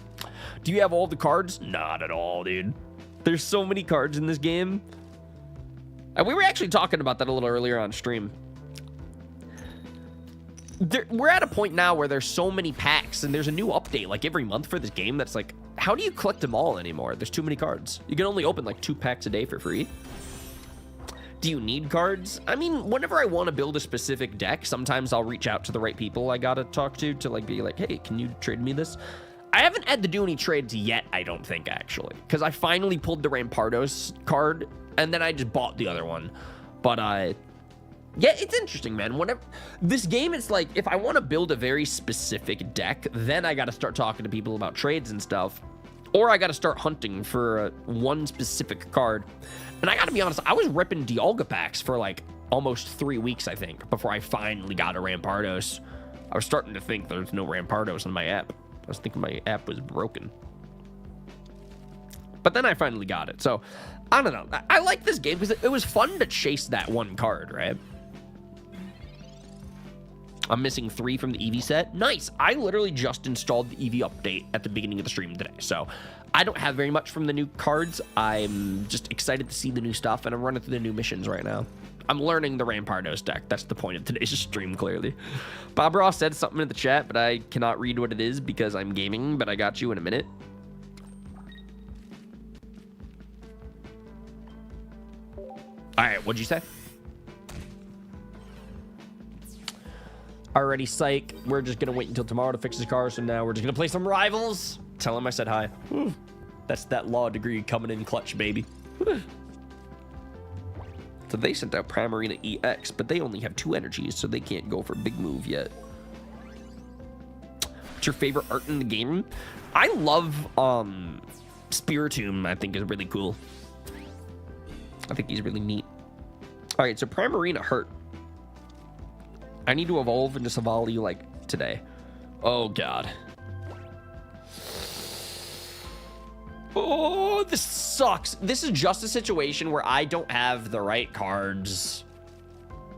Do you have all the cards? Not at all, dude. There's so many cards in this game. And we were actually talking about that a little earlier on stream. We're at a point now where there's so many packs, and there's a new update like every month for this game that's like, how do you collect them all anymore? There's too many cards. You can only open like 2 packs a day for free. Do you need cards? I mean, whenever I want to build a specific deck, sometimes I'll reach out to the right people I gotta talk to like be like, hey, can you trade me this? I haven't had to do any trades yet, I don't think, actually. Because I finally pulled the Rampardos card, and then I just bought the other one. But, yeah, it's interesting, man. Whenever this game, it's like, if I want to build a very specific deck, then I got to start talking to people about trades and stuff. Or I got to start hunting for one specific card. And I got to be honest, I was ripping Dialga packs for like almost 3 weeks, I think, before I finally got a Rampardos. I was starting to think there's no Rampardos in my app. I was thinking my app was broken. But then I finally got it. So, I don't know. I like this game because it was fun to chase that one card, right? I'm missing 3 from the Eevee set. Nice. I literally just installed the Eevee update at the beginning of the stream today. So I don't have very much from the new cards. I'm just excited to see the new stuff, and I'm running through the new missions right now. I'm learning the Rampardos deck. That's the point of today's stream, clearly. Bob Ross said something in the chat, but I cannot read what it is because I'm gaming, but I got you in a minute. All right, what'd you say? Already, psych. We're just gonna wait until tomorrow to fix his car, so now we're just gonna play some Rivals. Tell him I said hi. That's that law degree coming in clutch, baby. So they sent out Primarina EX, but they only have 2 energies, so they can't go for big move yet. What's your favorite art in the game? I love Spiritomb. I think is really cool. I think he's really neat. All right, so Primarina hurt. I need to evolve into Savali like today. Oh god. Oh, this sucks. This is just a situation where I don't have the right cards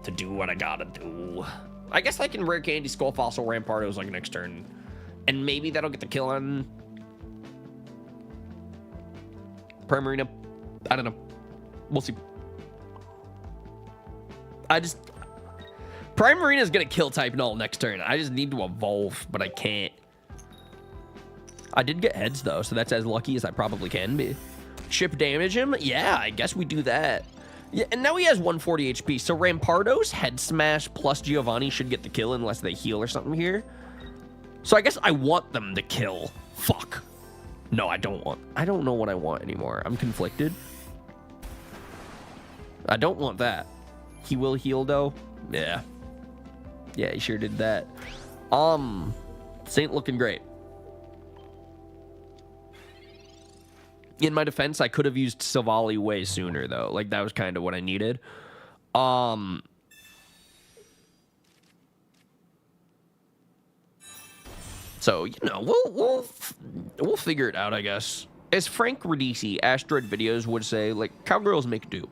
to do what I gotta do. I guess I can rare candy Skull Fossil Rampardos like next turn. And maybe that'll get the kill on Primarina. I don't know. We'll see. Primarina is going to kill type Null next turn. I just need to evolve, but I can't. I did get heads, though, so that's as lucky as I probably can be. Chip damage him? Yeah, I guess we do that. Yeah, and now he has 140 HP, so Rampardos, Head Smash, plus Giovanni should get the kill unless they heal or something here. So I guess I want them to kill. Fuck. No, I don't know what I want anymore. I'm conflicted. I don't want that. He will heal, though. Yeah. Yeah, he sure did that. Saint looking great. In my defense, I could have used Savali way sooner, though. Like, that was kind of what I needed. So, you know, we'll figure it out, I guess. As Frank Radici, Asteroid Videos, would say, like, cowgirls make do.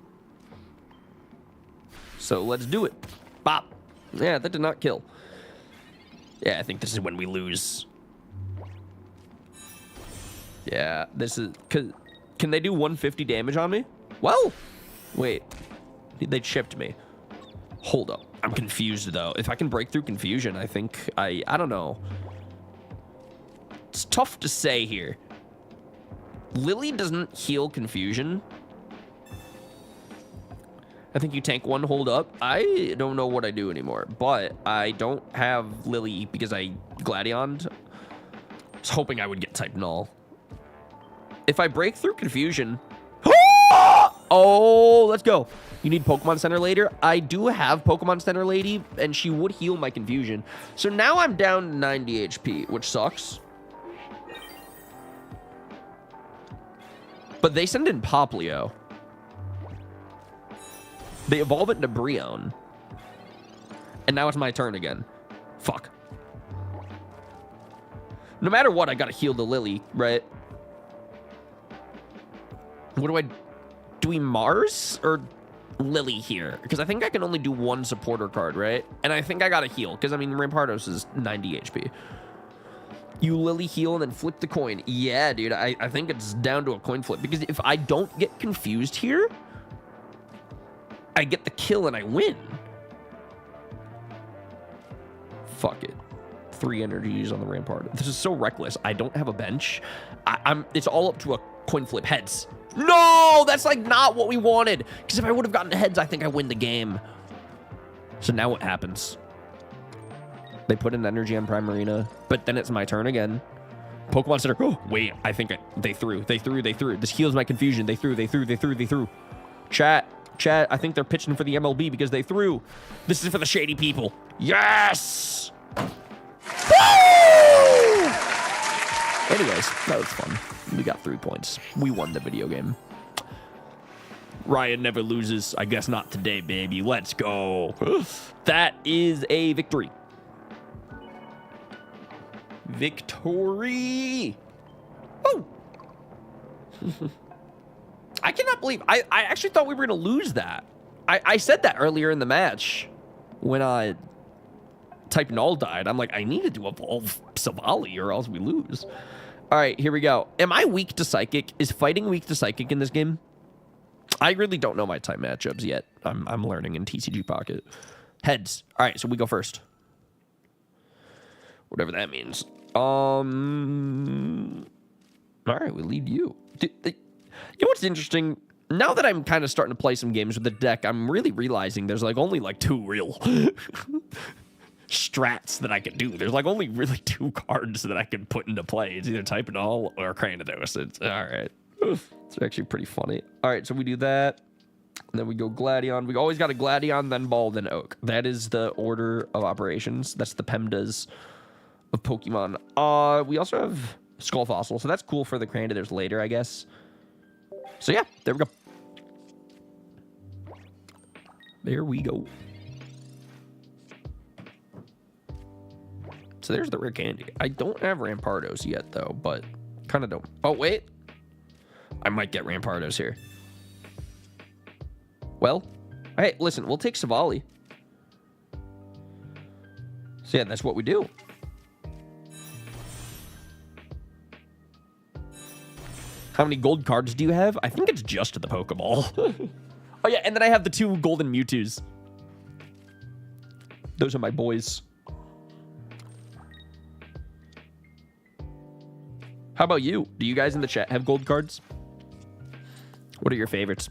So let's do it. Bop. Yeah, that did not kill. Yeah, I think this is when we lose. Yeah, this is... Can they do 150 damage on me? Well, wait. They chipped me. Hold up. I'm confused, though. If I can break through confusion, I think I don't know. It's tough to say here. Lily doesn't heal confusion. I think you tank 1 hold up. I don't know what I do anymore, but I don't have Lily because I Gladioned. I was hoping I would get type Null. If I break through confusion... Oh, let's go. You need Pokemon Center later? I do have Pokemon Center lady, and she would heal my confusion. So now I'm down to 90 HP, which sucks. But they send in Poplio. They evolve it into Brionne. And now it's my turn again. Fuck. No matter what, I gotta heal the Lily, right? What do I... Do we Mars or Lily here? Because I think I can only do 1 supporter card, right? And I think I gotta heal, because, I mean, Rampardos is 90 HP. You Lily heal and then flip the coin. Yeah, dude, I think it's down to a coin flip. Because if I don't get confused here... I get the kill and I win. Fuck it. 3 energies on the Rampart. This is so reckless. I don't have a bench. It's all up to a coin flip. Heads. No, that's like not what we wanted. Because if I would have gotten heads, I think I win the game. So now what happens? They put an energy on Primarina, but then it's my turn again. Pokemon Center. Oh, wait. I think they threw. This heals my confusion. They threw. Chat, I think they're pitching for the MLB because they threw. This is for the shady people. Yes! Woo! Anyways, that was fun. We got 3 points. We won the video game. Ryan never loses. I guess not today, baby. Let's go. That is a victory. Victory! Oh! I cannot believe... I actually thought we were going to lose that. I said that earlier in the match when Type Null died. I'm like, I needed to evolve Savali or else we lose. All right, here we go. Am I weak to Psychic? Is fighting weak to Psychic in this game? I really don't know my type matchups yet. I'm learning in TCG Pocket. Heads. All right, so we go first. Whatever that means. All right, we lead you. You know what's interesting? Now that I'm kind of starting to play some games with the deck, I'm really realizing there's like only like 2 real strats that I can do. There's like only really 2 cards that I can put into play. It's either Type Null or Cranidos. It's all right. It's actually pretty funny. All right, so we do that. And then we go Gladion. We always got a Gladion, then Ball, then Oak. That is the order of operations. That's the PEMDAs of Pokemon. We also have Skull Fossil, so that's cool for the Cranidos later, I guess. So yeah, there we go. There we go. So there's the rare candy. I don't have Rampardos yet, though, but kind of don't. Oh, wait. I might get Rampardos here. Well, hey, listen, we'll take Savali. So yeah, that's what we do. How many gold cards do you have? I think it's just the Pokeball. Oh yeah, and then I have the 2 golden Mewtwo's. Those are my boys. How about you? Do you guys in the chat have gold cards? What are your favorites?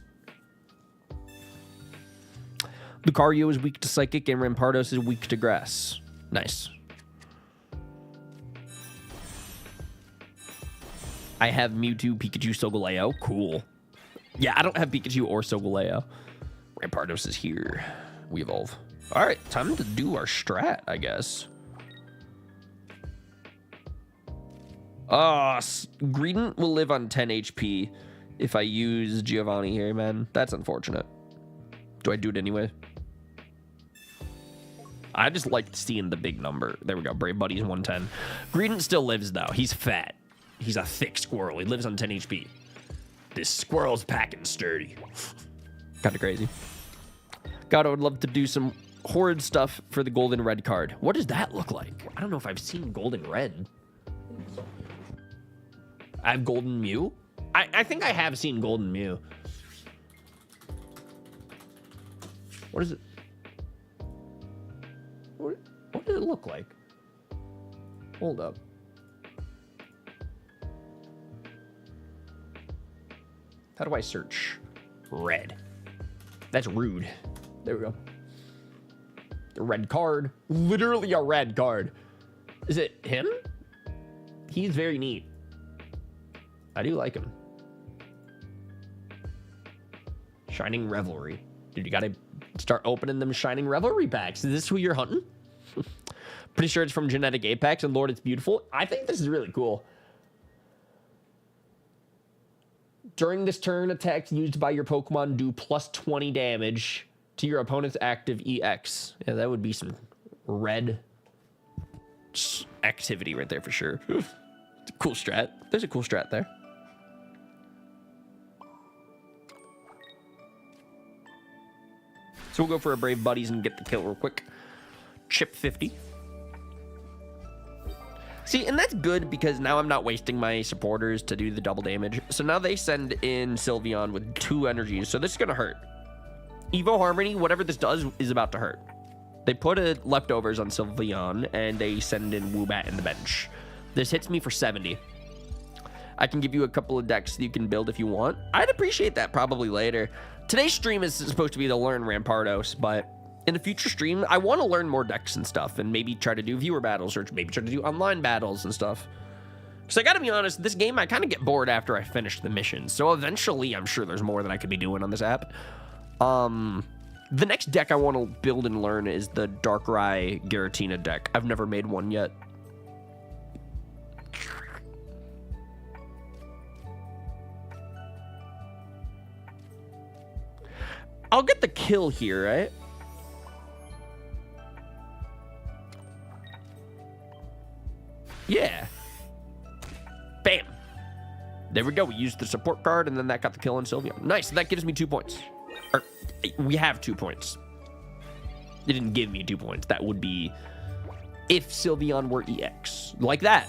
Lucario is weak to Psychic and Rampardos is weak to Grass. Nice. I have Mewtwo, Pikachu, Solgaleo. Cool. Yeah, I don't have Pikachu or Solgaleo. Rampardos is here. We evolve. All right, time to do our strat, I guess. Greedent will live on 10 HP if I use Giovanni here, man. That's unfortunate. Do I do it anyway? I just like seeing the big number. There we go. Brave Buddy's 110. Greedent still lives, though. He's fat. He's a thick squirrel. He lives on 10 HP. This squirrel's packing sturdy. Kind of crazy. God, I would love to do some horrid stuff for the golden red card. What does that look like? I don't know if I've seen golden red. I have golden Mew? I think I have seen golden Mew. What is it? What does it look like? Hold up. How do I search red? That's rude. There we go. The red card. Literally a red card. Is it him? He's very neat. I do like him. Shining Revelry. Dude, you gotta start opening them Shining Revelry packs. Is this who you're hunting? Pretty sure it's from Genetic Apex, and Lord, it's beautiful. I think this is really cool. During this turn, attacks used by your Pokemon do plus 20 damage to your opponent's active EX. Yeah, that would be some red activity right there for sure. It's a cool strat. There's a cool strat there. So we'll go for a Brave Buddies and get the kill real quick. Chip 50. See, and that's good because now I'm not wasting my supporters to do the double damage. So now they send in Sylveon with 2 energies. So this is going to hurt. Evo Harmony, whatever this does, is about to hurt. They put leftovers on Sylveon, and they send in Woobat in the bench. This hits me for 70. I can give you a couple of decks that you can build if you want. I'd appreciate that probably later. Today's stream is supposed to be to learn Rampardos, but in a future stream, I want to learn more decks and stuff, and maybe try to do viewer battles, or maybe try to do online battles and stuff. Because I gotta be honest, this game, I kind of get bored after I finish the missions. So eventually, I'm sure there's more that I could be doing on this app. The next deck I want to build and learn is the Darkrai Giratina deck. I've never made one yet. I'll get the kill here, right? Yeah. Bam. There we go. We used the support card, and then that got the kill on Sylveon. Nice. That gives me 2 points. Or, we have 2 points. It didn't give me 2 points. That would be if Sylveon were EX. Like that.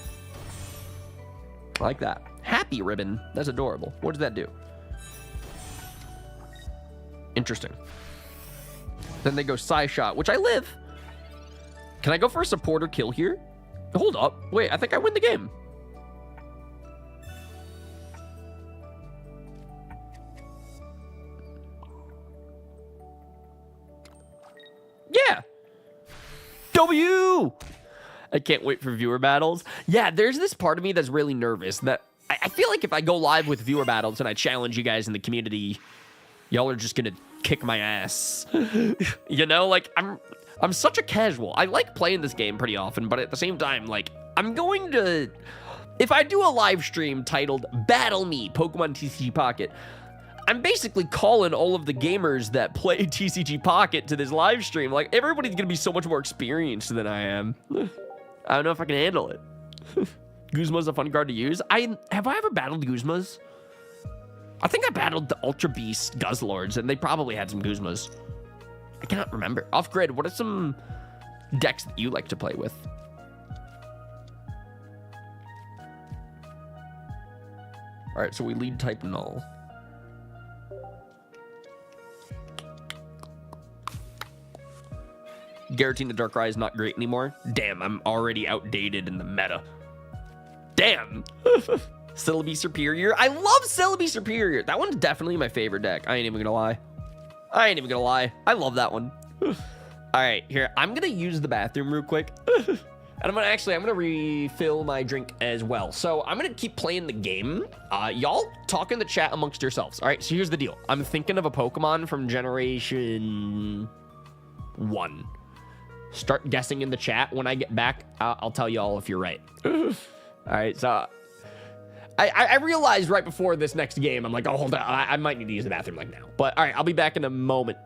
Like that. Happy ribbon. That's adorable. What does that do? Interesting. Then they go Psy Shot, which I live. Can I go for a supporter kill here? Hold up. Wait, I think I win the game. Yeah. W. I can't wait for viewer battles. Yeah, there's this part of me that's really nervous that I feel like if I go live with viewer battles and I challenge you guys in the community, y'all are just gonna kick my ass. You know, like I'm such a casual. I like playing this game pretty often, but at the same time, like I'm going to, if I do a live stream titled Battle Me, Pokemon TCG Pocket, I'm basically calling all of the gamers that play TCG Pocket to this live stream. Like, everybody's gonna be so much more experienced than I am. I don't know if I can handle it. Guzma's a fun card to use. Have I ever battled Guzmas? I think I battled the Ultra Beast Guzzlords, and they probably had some Guzmas. I cannot remember. Off grid, what are some decks that you like to play with? All right, so we lead type null. Giratina Darkrai is not great anymore. Damn, I'm already outdated in the meta. Damn. Celebi Superior. I love Celebi Superior. That one's definitely my favorite deck. I ain't even gonna lie. I love that one. All right, here. I'm gonna use the bathroom real quick. And I'm gonna refill my drink as well. So I'm gonna keep playing the game. Y'all talk in the chat amongst yourselves. All right, so here's the deal. I'm thinking of a Pokemon from generation 1. Start guessing in the chat. When I get back, I'll tell y'all if you're right. All right, so I realized right before this next game, I'm like, oh, hold on, I might need to use the bathroom like now. But all right, I'll be back in a moment.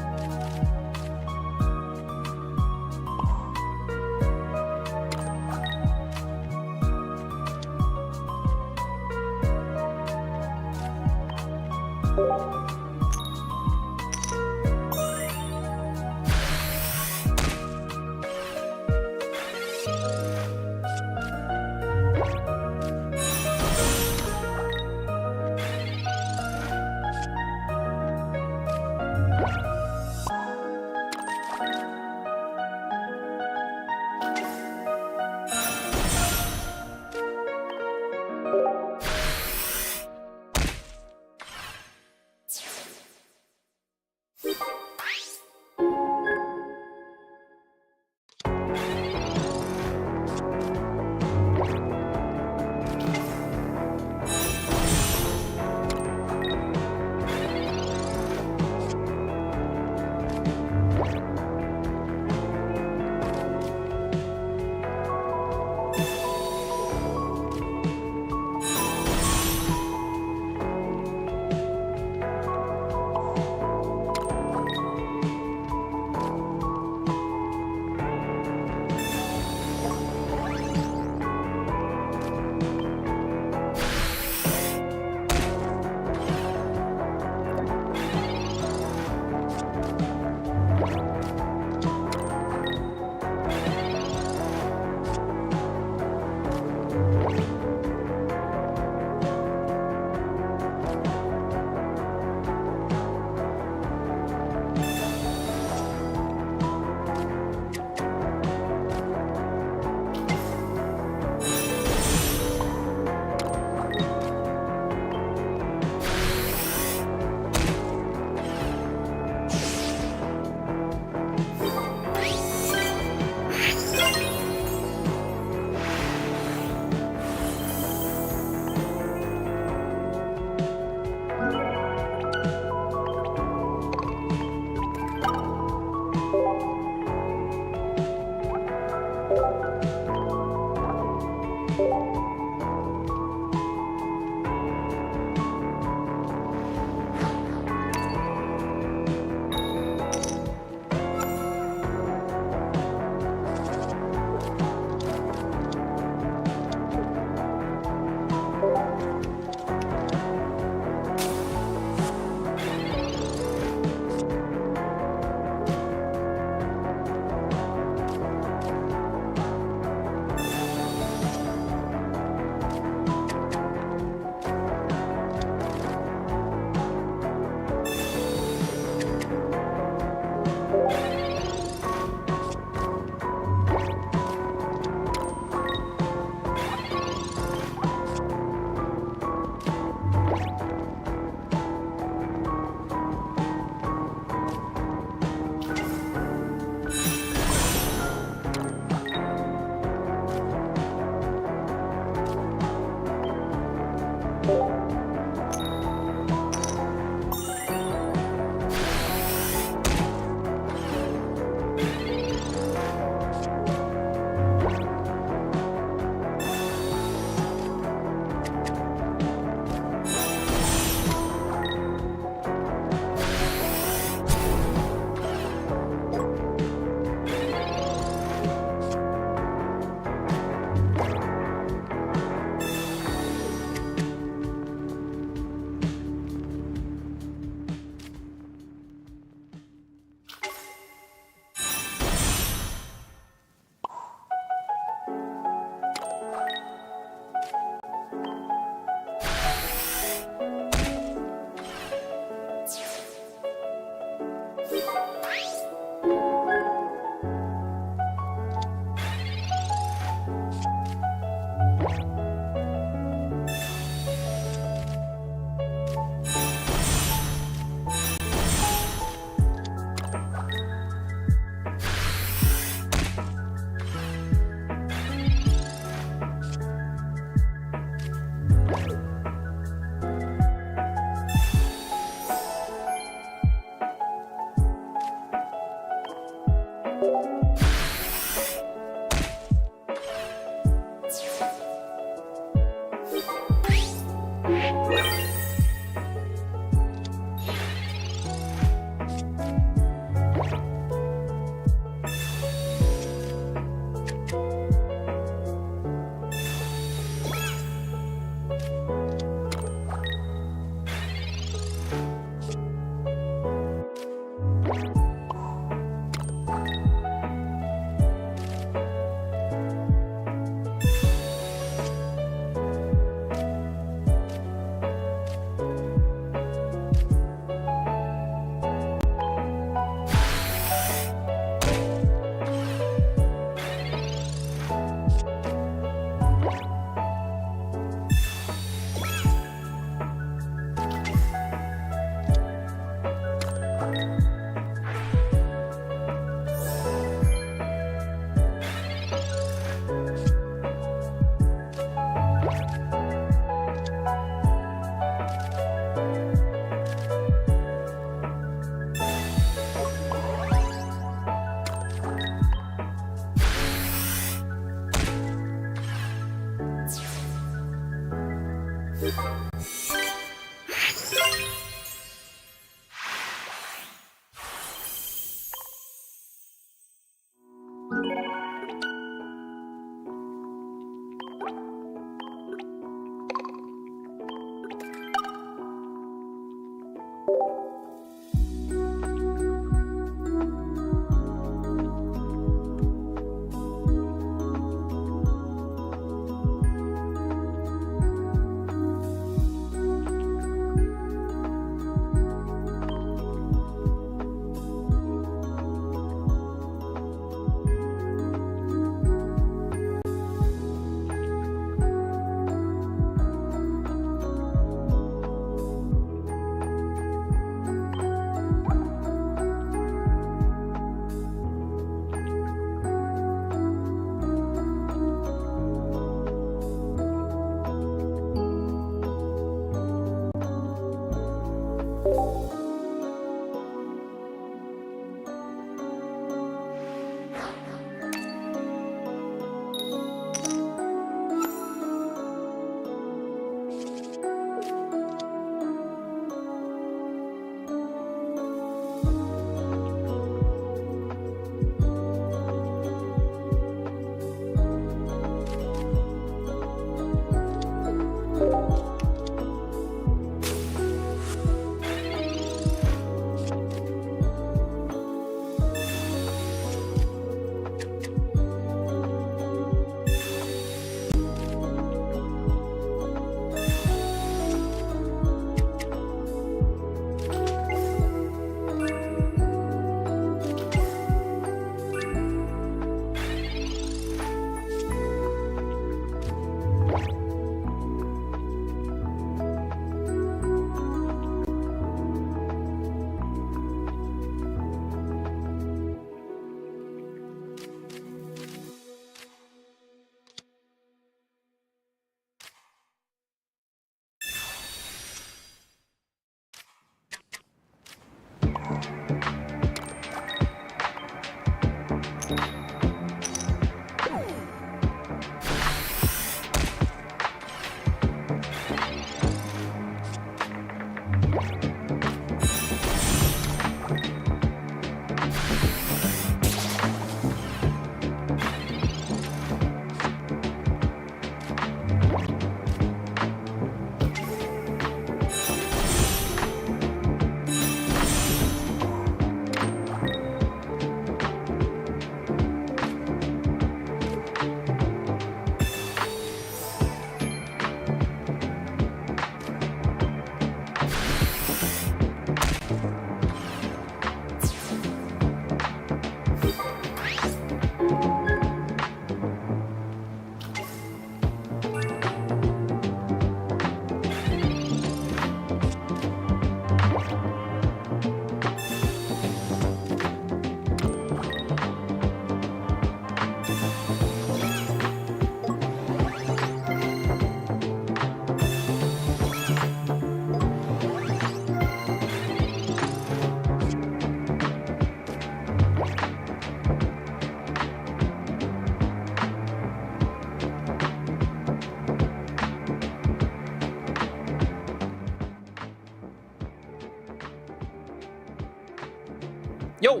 Yo!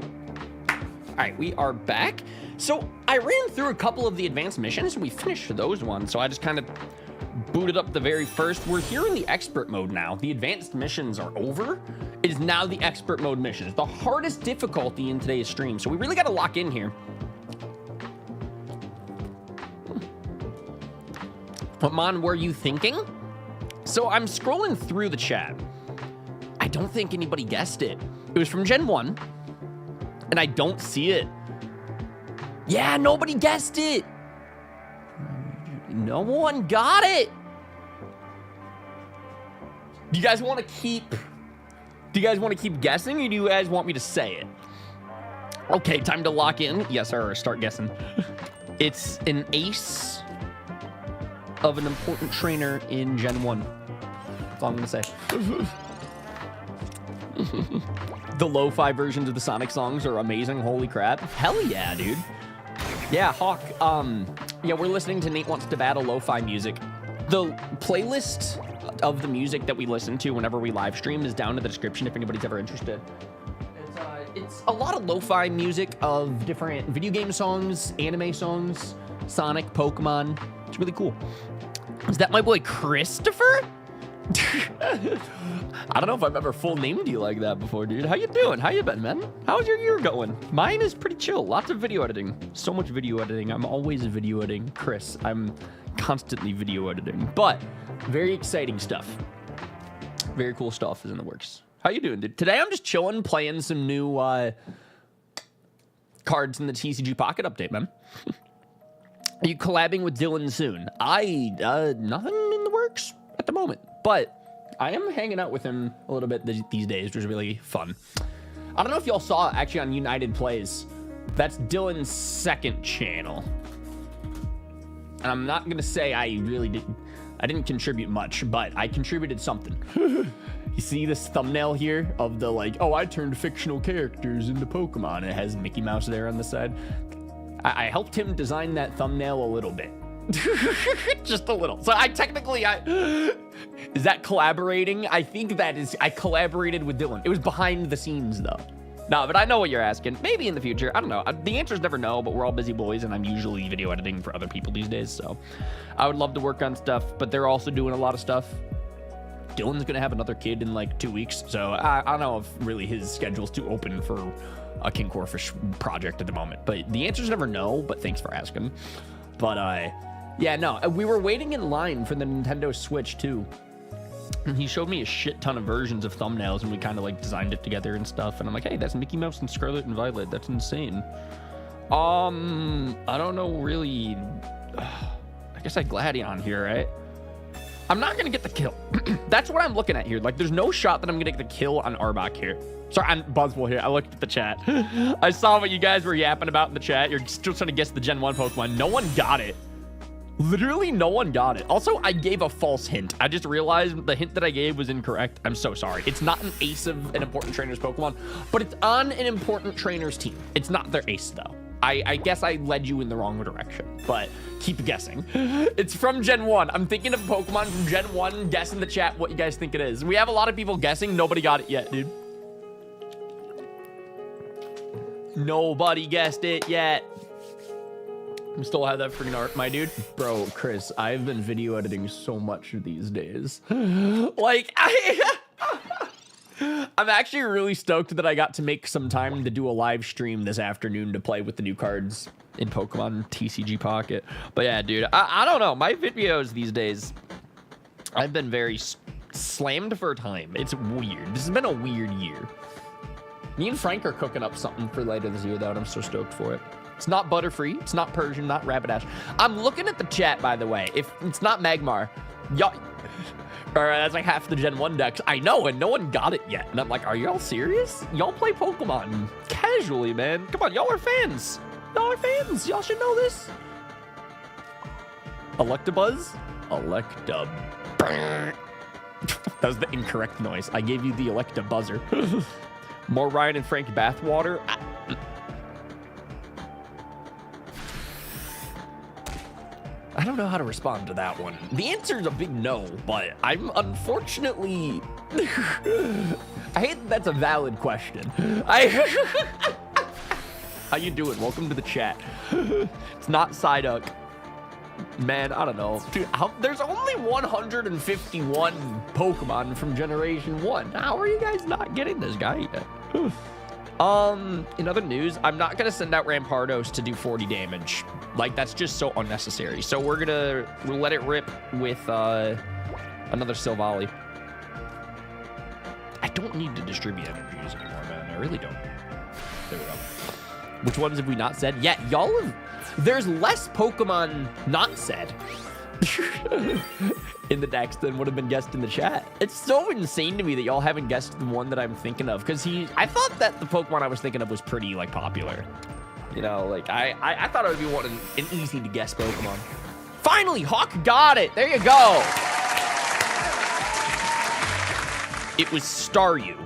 Alright, we are back. So, I ran through a couple of the advanced missions, and we finished those ones, so I just kind of booted up the very first. We're here in the expert mode now. The advanced missions are over. It is now the expert mode missions. The hardest difficulty in today's stream, so we really got to lock in here. What mon were you thinking? So, I'm scrolling through the chat. I don't think anybody guessed it. It was from Gen 1, and I don't see it. Yeah, nobody guessed it. No one got it. Do you guys want to keep guessing, or do you guys want me to say it? Okay, time to lock in. Yes, sir, start guessing. It's an ace of an important trainer in Gen 1. That's all I'm going to say. The lo-fi versions of the Sonic songs are amazing. Holy crap. Hell yeah, dude. Yeah, Hawk. Yeah, we're listening to Nate Wants to Battle lo-fi music. The playlist of the music that we listen to whenever we live stream is down in the description if anybody's ever interested. It's a lot of lo-fi music of different video game songs, anime songs, Sonic, Pokemon. It's really cool. Is that my boy Christopher? I don't know if I've ever full named you like that before, dude. How you doing? How you been, man? How's your year going? Mine is pretty chill. Lots of video editing. So much video editing. I'm always video editing. Chris, I'm constantly video editing. But very exciting stuff. Very cool stuff is in the works. How you doing, dude? Today I'm just chilling, playing some new cards in the TCG Pocket update, man. Are you collabing with Dylan soon? Nothing in the works at the moment, but I am hanging out with him a little bit these days, which is really fun. I don't know if y'all saw actually on United Plays. That's Dylan's second channel. And I'm not going to say I didn't contribute much, but I contributed something. You see this thumbnail here of the like, oh, I turned fictional characters into Pokemon. It has Mickey Mouse there on the side. I helped him design that thumbnail a little bit. Just a little. So is that collaborating? I think that is, I collaborated with Dylan. It was behind the scenes though. No, but I know what you're asking. Maybe in the future, I don't know. The answer is never no, but we're all busy boys and I'm usually video editing for other people these days. So I would love to work on stuff, but they're also doing a lot of stuff. Dylan's gonna have another kid in like 2 weeks. So I don't know if really his schedule's too open for a King Corefish project at the moment, but the answer is never no, but thanks for asking. But yeah, no, we were waiting in line for the Nintendo Switch too. And he showed me a shit ton of versions of thumbnails and we kind of like designed it together and stuff. And I'm like, hey, that's Mickey Mouse and Scarlet and Violet. That's insane. I don't know really. I guess I Gladion here, right? I'm not going to get the kill. That's what I'm looking at here. Like, there's no shot that I'm going to get the kill on Arbok here. Sorry, on Buzzwole here. I looked at the chat. I saw what you guys were yapping about in the chat. You're still trying to guess the Gen 1 Pokemon. No one got it. Literally, no one got it. Also, I gave a false hint. I just realized the hint that I gave was incorrect. I'm so sorry. It's not an ace of an important trainer's Pokemon, but it's on an important trainer's team. It's not their ace, though. I guess I led you in the wrong direction, but keep guessing. It's from Gen 1. I'm thinking of Pokemon from Gen 1. Guess in the chat what you guys think it is. We have a lot of people guessing. Nobody got it yet, dude. Nobody guessed it yet. I still have that freaking art, my dude. Bro, Chris, I've been video editing so much these days. Like, I'm actually really stoked that I got to make some time to do a live stream this afternoon to play with the new cards in Pokemon TCG Pocket. But yeah, dude, I don't know. My videos these days, I've been very slammed for time. It's weird. This has been a weird year. Me and Frank are cooking up something for later this year, though, and I'm so stoked for it. It's not Butterfree. It's not Persian, not Rapidash. I'm looking at the chat, by the way. If it's not Magmar, y'all... All right, that's like half the Gen 1 decks. I know, and no one got it yet. And I'm like, are y'all serious? Y'all play Pokemon casually, man. Come on, y'all are fans. Y'all are fans. Y'all should know this. Electabuzz? Electab. That was the incorrect noise. I gave you the Electabuzzer. More Ryan and Frank bathwater? I don't know how to respond to that one. The answer is a big no, but I'm unfortunately I hate that that's a valid question. How you doing? Welcome to the chat. It's not Psyduck. Man, I don't know. Dude, there's only 151 Pokemon from Generation 1. How are you guys not getting this guy yet? In other news, I'm not going to send out Rampardos to do 40 damage. Like, that's just so unnecessary. So we'll let it rip with another Silvally. I don't need to distribute energies anymore, man. I really don't. There we go. Which ones have we not said? Yeah, y'all have... There's less Pokemon not said in the decks than would have been guessed in the chat. It's so insane to me that y'all haven't guessed the one that I'm thinking of, because I thought that the Pokemon I was thinking of was pretty, like, popular. You know, like, I thought it would be an easy to guess Pokemon. Finally, Hawk got it. There you go. It was Staryu.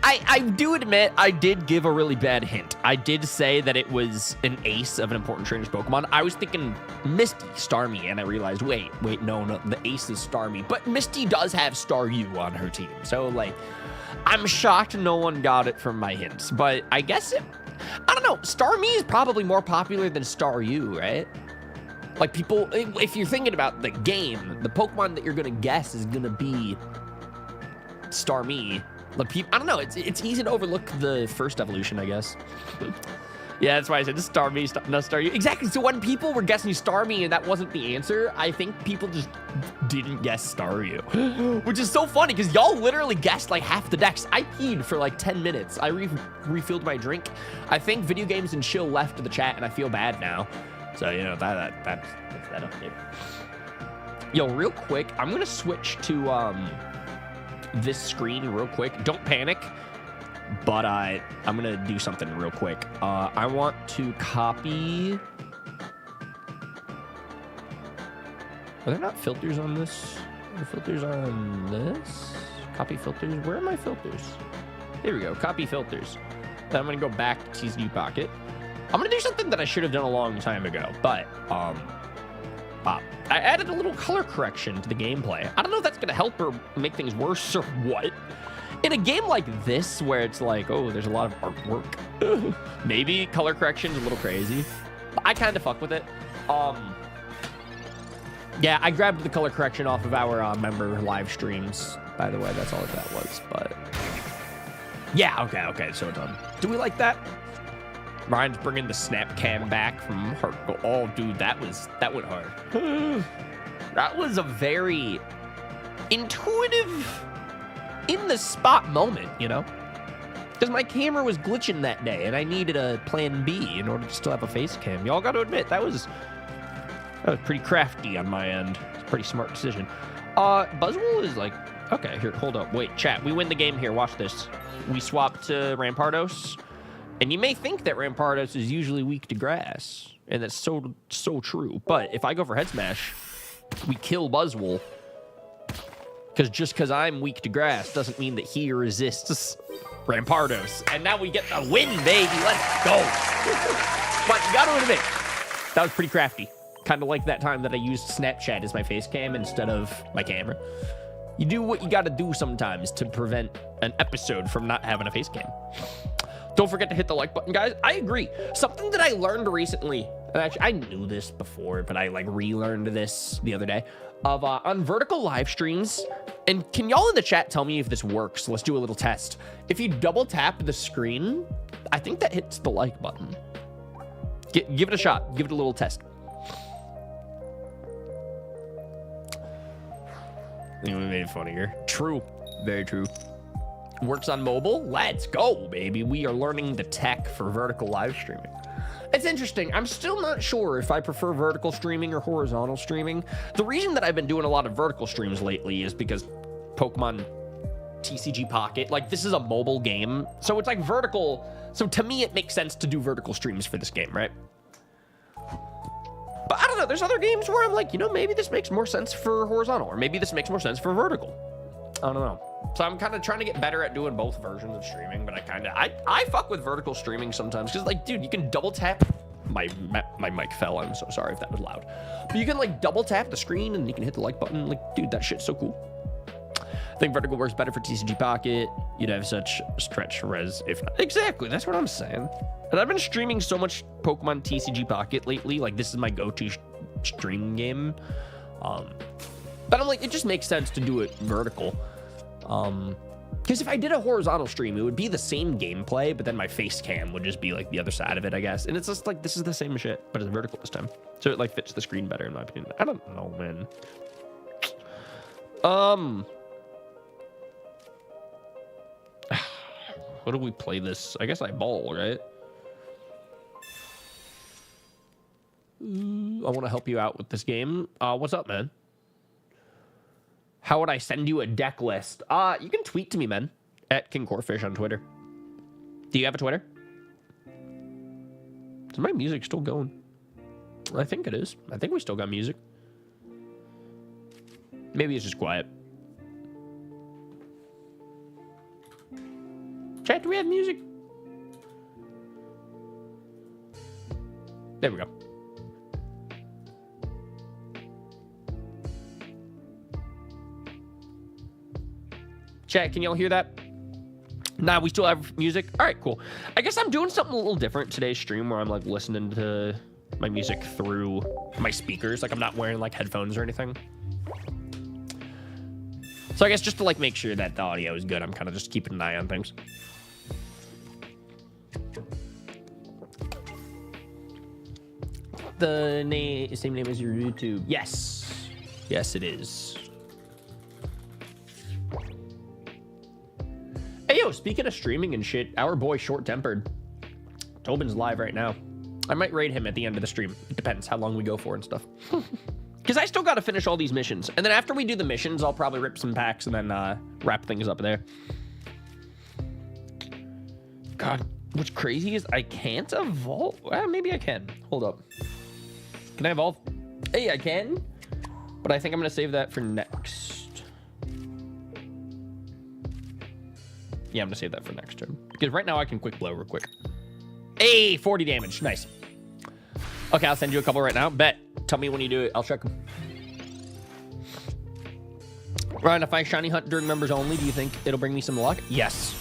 I do admit I did give a really bad hint. I did say that it was an ace of an important trainer's Pokemon. I was thinking Misty, Starmie, and I realized, wait, no, the ace is Starmie. But Misty does have Staryu on her team. So, like, I'm shocked no one got it from my hints. But I guess I don't know. Starmie is probably more popular than Staryu, right? Like, people, if you're thinking about the game, the Pokemon that you're going to guess is going to be Starmie. Like, I don't know. It's easy to overlook the first evolution, I guess. Yeah, that's why I said this Starmie, not Staryu. Exactly. So when people were guessing Starmie and that wasn't the answer, I think people just didn't guess Staryu, which is so funny because y'all literally guessed like half the decks. I peed for like 10 minutes. I refilled my drink. I think Video Games and Chill left the chat, and I feel bad now. So you know that's that update. Yo, real quick, I'm gonna switch to this screen real quick. Don't panic, but I'm gonna do something real quick. I want to copy. Are there not filters on this? Are there filters on this? Copy filters. Where are my filters? There we go. Copy filters. Then I'm gonna go back to TCG Pocket. I'm gonna do something that I should have done a long time ago, but I added a little color correction to the gameplay. I don't know if that's gonna help or make things worse or what. In a game like this, where it's like, oh, there's a lot of artwork, maybe color correction's a little crazy. But I kind of fuck with it. Yeah, I grabbed the color correction off of our member live streams. By the way, that's all that was. But yeah, okay, so done. Do we like that? Ryan's bringing the snap cam back from Heart. Oh, dude, that went hard. That was a very intuitive, in the spot moment, you know? Because my camera was glitching that day, and I needed a plan B in order to still have a face cam. Y'all got to admit, that was pretty crafty on my end. It's a pretty smart decision. Buzzwole is like, okay, here, hold up. Wait, chat, we win the game here. Watch this. We swap to Rampardos. And you may think that Rampardos is usually weak to grass, and that's so true. But if I go for Head Smash, we kill Buzzwole. Because I'm weak to grass doesn't mean that he resists Rampardos. And now we get the win, baby. Let's go. But you gotta admit, that was pretty crafty. Kind of like that time that I used Snapchat as my face cam instead of my camera. You do what you gotta do sometimes to prevent an episode from not having a face cam. Don't forget to hit the like button, guys. I agree. Something that I learned recently, and actually I knew this before, but I like relearned this the other day, of on vertical live streams. And can y'all in the chat tell me if this works? Let's do a little test. If you double tap the screen, I think that hits the like button. Give it a shot. Give it a little test. We made it funnier. True. Very true. Works on mobile. Let's go, baby. We are learning the tech for vertical live streaming. It's interesting. I'm still not sure if I prefer vertical streaming or horizontal streaming. The reason that I've been doing a lot of vertical streams lately is because Pokemon TCG Pocket, like, this is a mobile game, so it's like vertical. So to me, it makes sense to do vertical streams for this game, right? But I don't know. There's other games where I'm like, you know, maybe this makes more sense for horizontal, or maybe this makes more sense for vertical. I don't know. So I'm kind of trying to get better at doing both versions of streaming, but I fuck with vertical streaming sometimes, because, like, dude, you can double tap. My mic fell. I'm so sorry if that was loud. But you can, like, double tap the screen and you can hit the like button. Like, dude, that shit's so cool. Think vertical works better for TCG Pocket. You'd have such stretch res if not. Exactly, that's what I'm saying. And I've been streaming so much Pokemon TCG Pocket lately. Like, this is my go-to stream game. But I'm like, it just makes sense to do it vertical. Because if I did a horizontal stream, it would be the same gameplay, but then my face cam would just be like the other side of it, I guess. And it's just like, this is the same shit, but it's vertical this time. So it like fits the screen better, in my opinion. I don't know, man. What do we play this? I guess I ball, right? I want to help you out with this game. What's up, man? How would I send you a deck list? You can tweet to me, man. At King Corfish on Twitter. Do you have a Twitter? Is my music still going? I think it is. I think we still got music. Maybe it's just quiet. Chat, do we have music? There we go. Chat, can y'all hear that? Nah, we still have music. All right, cool. I guess I'm doing something a little different today's stream where I'm like listening to my music through my speakers. Like I'm not wearing like headphones or anything. So I guess just to like make sure that the audio is good, I'm kind of just keeping an eye on things. The same name as your YouTube. Yes. Yes, it is. Hey, yo, speaking of streaming and shit, our boy Short Tempered. Tobin's live right now. I might raid him at the end of the stream. It depends how long we go for and stuff. Because I still got to finish all these missions. And then after we do the missions, I'll probably rip some packs and then wrap things up there. God, what's crazy is I can't evolve. Well, maybe I can. Hold up. Can I evolve? Hey, I can. But I think I'm going to save that for next. Yeah, I'm going to save that for next turn. Because right now I can quick blow real quick. Hey, 40 damage. Nice. Okay, I'll send you a couple right now. Bet. Tell me when you do it. I'll check them. Ryan, if I shiny hunt during members only, do you think it'll bring me some luck? Yes.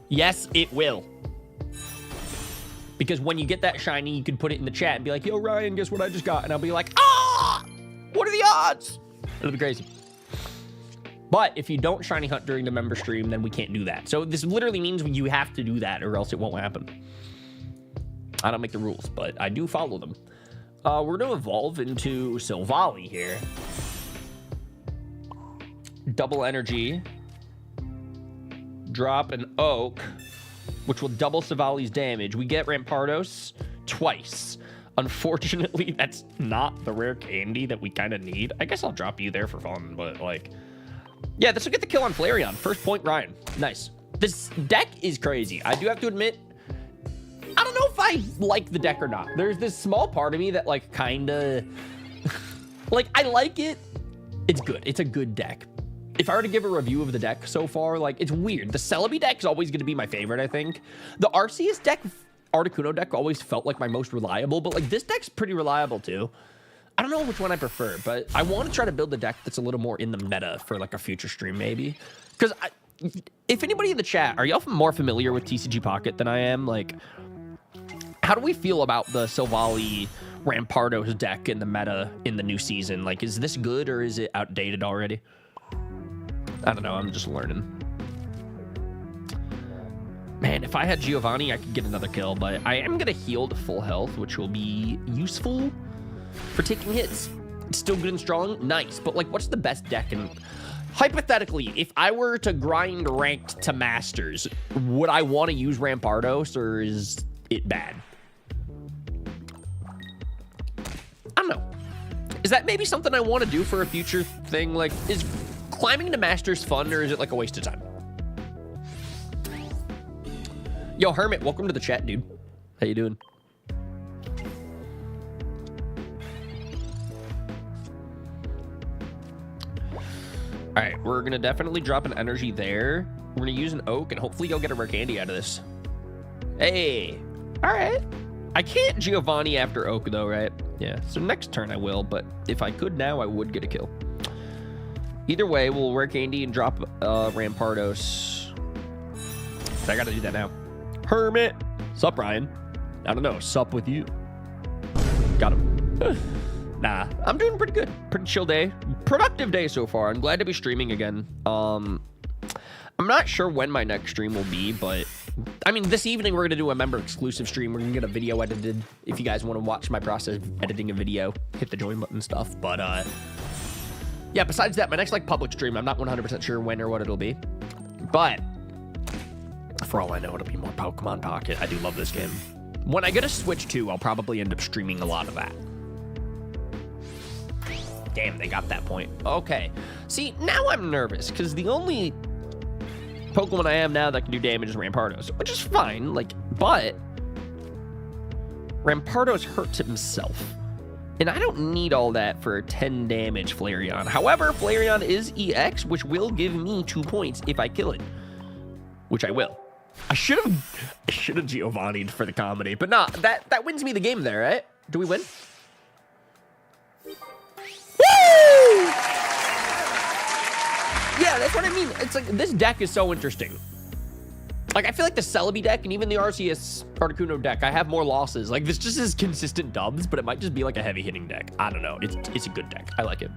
Yes, it will. Because when you get that shiny, you can put it in the chat and be like, yo, Ryan, guess what I just got? And I'll be like, ah, what are the odds? It'll be crazy. But if you don't shiny hunt during the member stream, then we can't do that. So this literally means you have to do that or else it won't happen. I don't make the rules, but I do follow them. We're going to evolve into Silvally here. Double energy. Drop an Oak, which will double Silvally's damage. We get Rampardos twice. Unfortunately, that's not the rare candy that we kind of need. I guess I'll drop you there for fun, but like... Yeah, this will get the kill on Flareon. First point, Ryan. Nice. This deck is crazy. I do have to admit, I don't know if I like the deck or not. There's this small part of me that like kind of... like, I like it. It's good. It's a good deck. If I were to give a review of the deck so far, like, it's weird. The Celebi deck is always going to be my favorite, I think. The Arceus deck, Articuno deck, always felt like my most reliable, but, like, this deck's pretty reliable, too. I don't know which one I prefer, but I want to try to build a deck that's a little more in the meta for, like, a future stream, maybe. Because if anybody in the chat, are y'all more familiar with TCG Pocket than I am? Like, how do we feel about the Silvally Rampardos deck in the meta in the new season? Like, is this good or is it outdated already? I don't know, I'm just learning. Man, if I had Giovanni, I could get another kill, but I am going to heal to full health, which will be useful for taking hits. It's still good and strong, nice, but like, what's the best deck? And hypothetically, if I were to grind ranked to Masters, would I want to use Rampardos, or is it bad? I don't know. Is that maybe something I want to do for a future thing? Like, is climbing to Masters fun, or is it like a waste of time? Yo, Hermit, welcome to the chat, dude. How you doing? All right, we're gonna definitely drop an energy there. We're gonna use an Oak, and hopefully you'll get a rare candy out of this. Hey, all right. I can't Giovanni after Oak though, right? Yeah, so next turn I will, but if I could now, I would get a kill. Either way, we'll wear Candy and drop Rampardos. I gotta do that now. Hermit. Sup, Ryan? I don't know. Sup with you? Got him. Nah, I'm doing pretty good. Pretty chill day. Productive day so far. I'm glad to be streaming again. I'm not sure when my next stream will be, but I mean, this evening we're gonna do a member exclusive stream. We're gonna get a video edited. If you guys want to watch my process of editing a video, hit the join button stuff. But yeah, besides that, my next like public stream, I'm not 100% sure when or what it'll be, but for all I know, it'll be more Pokemon Pocket. I do love this game. When I get a Switch 2, I'll probably end up streaming a lot of that. Damn, they got that point. Okay. See, now I'm nervous, because the only Pokemon I have now that can do damage is Rampardos, which is fine, like, but Rampardos hurts himself. And I don't need all that for a 10 damage Flareon. However, Flareon is EX, which will give me 2 points if I kill it. Which I will. I should have Giovanni'd for the comedy, but nah, that wins me the game there, right? Do we win? Woo! Yeah, that's what I mean. It's like, this deck is so interesting. Like, I feel like the Celebi deck and even the Arceus Articuno deck, I have more losses. Like, this just is consistent dubs, but it might just be like a heavy hitting deck. I don't know. It's a good deck. I like it.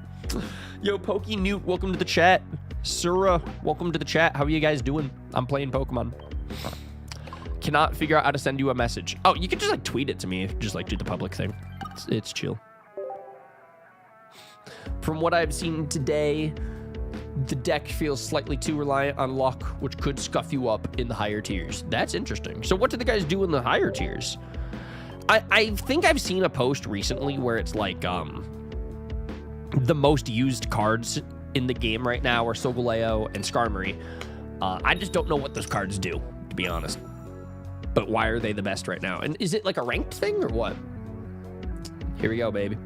Yo, Pokey Newt, welcome to the chat. Sura, welcome to the chat. How are you guys doing? I'm playing Pokemon. Cannot figure out how to send you a message. Oh, you can just like tweet it to me. Just like do the public thing. It's chill. From what I've seen today, the deck feels slightly too reliant on luck, which could scuff you up in the higher tiers. That's interesting. So what do the guys do in the higher tiers? I think I've seen a post recently where it's like the most used cards in the game right now are Solgaleo and Skarmory. I just don't know what those cards do, to be honest. But why are they the best right now? And is it like a ranked thing or what? Here we go, baby.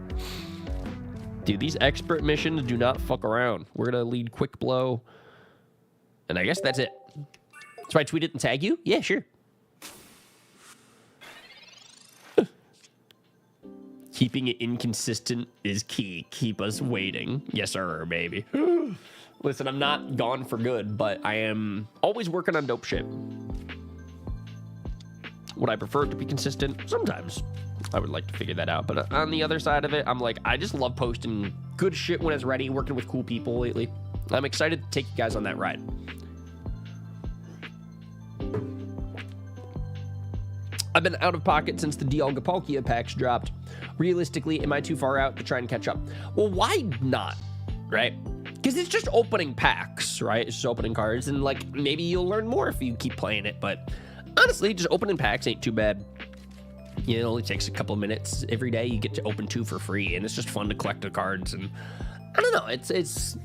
Dude, these expert missions do not fuck around. We're gonna lead Quick Blow. And I guess that's it. So I tweet it and tag you? Yeah, sure. Keeping it inconsistent is key. Keep us waiting. Yes, sir, baby. Listen, I'm not gone for good, but I am always working on dope shit. Would I prefer it to be consistent? Sometimes. I would like to figure that out. But on the other side of it, I'm like, I just love posting good shit when it's ready, working with cool people lately. I'm excited to take you guys on that ride. I've been out of pocket since the Dialga packs dropped. Realistically, am I too far out to try and catch up? Well, why not, right? Because it's just opening packs, right? It's just opening cards, and like, maybe you'll learn more if you keep playing it, but honestly, just opening packs ain't too bad. It only takes a couple minutes every day. You get to open 2 for free, and it's just fun to collect the cards. And I don't know. It's.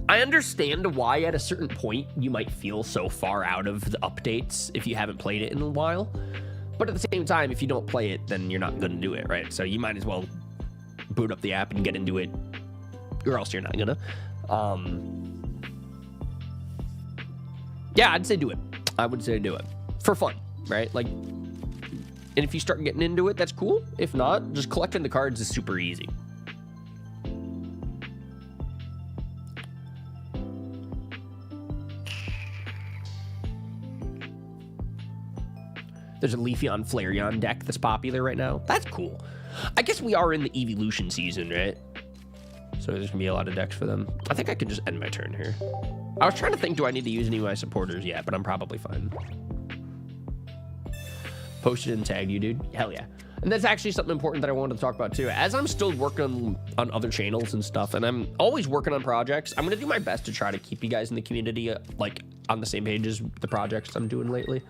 I understand why at a certain point you might feel so far out of the updates if you haven't played it in a while. But at the same time, if you don't play it, then you're not going to do it, right? So you might as well boot up the app and get into it, or else you're not gonna. Yeah, I'd say do it. I would say do it for fun, right? Like. And if you start getting into it, that's cool. If not, just collecting the cards is super easy. There's a Leafeon Flareon deck that's popular right now. That's cool. I guess we are in the evolution season, right? So there's gonna be a lot of decks for them. I think I could just end my turn here. I was trying to think, do I need to use any of my supporters yet? But I'm probably fine. Posted and tagged you, dude. Hell yeah. And that's actually something important that I wanted to talk about too. As I'm still working on other channels and stuff, and I'm always working on projects, I'm gonna do my best to try to keep you guys in the community like on the same page as the projects I'm doing lately.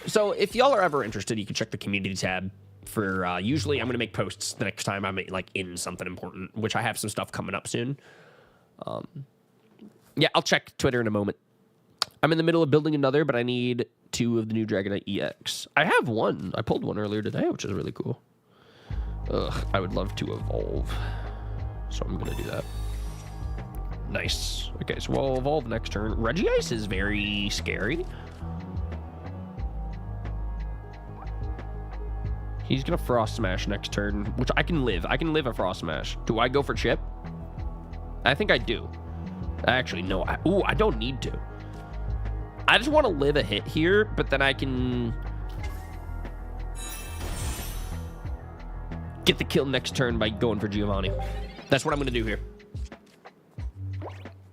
So if y'all are ever interested, you can check the community tab for usually I'm gonna make posts the next time I'm like in something important, which I have some stuff coming up soon. Yeah, I'll check Twitter in a moment. I'm in the middle of building another, but I need 2 of the new Dragonite EX. I have 1. I pulled 1 earlier today, which is really cool. Ugh, I would love to evolve. So I'm gonna do that. Nice. Okay, so we'll evolve next turn. Regice is very scary. He's gonna Frost Smash next turn, which I can live. I can live a Frost Smash. Do I go for Chip? I think I do. Actually, no. I don't need to. I just want to live a hit here, but then I can get the kill next turn by going for Giovanni. That's what I'm going to do here.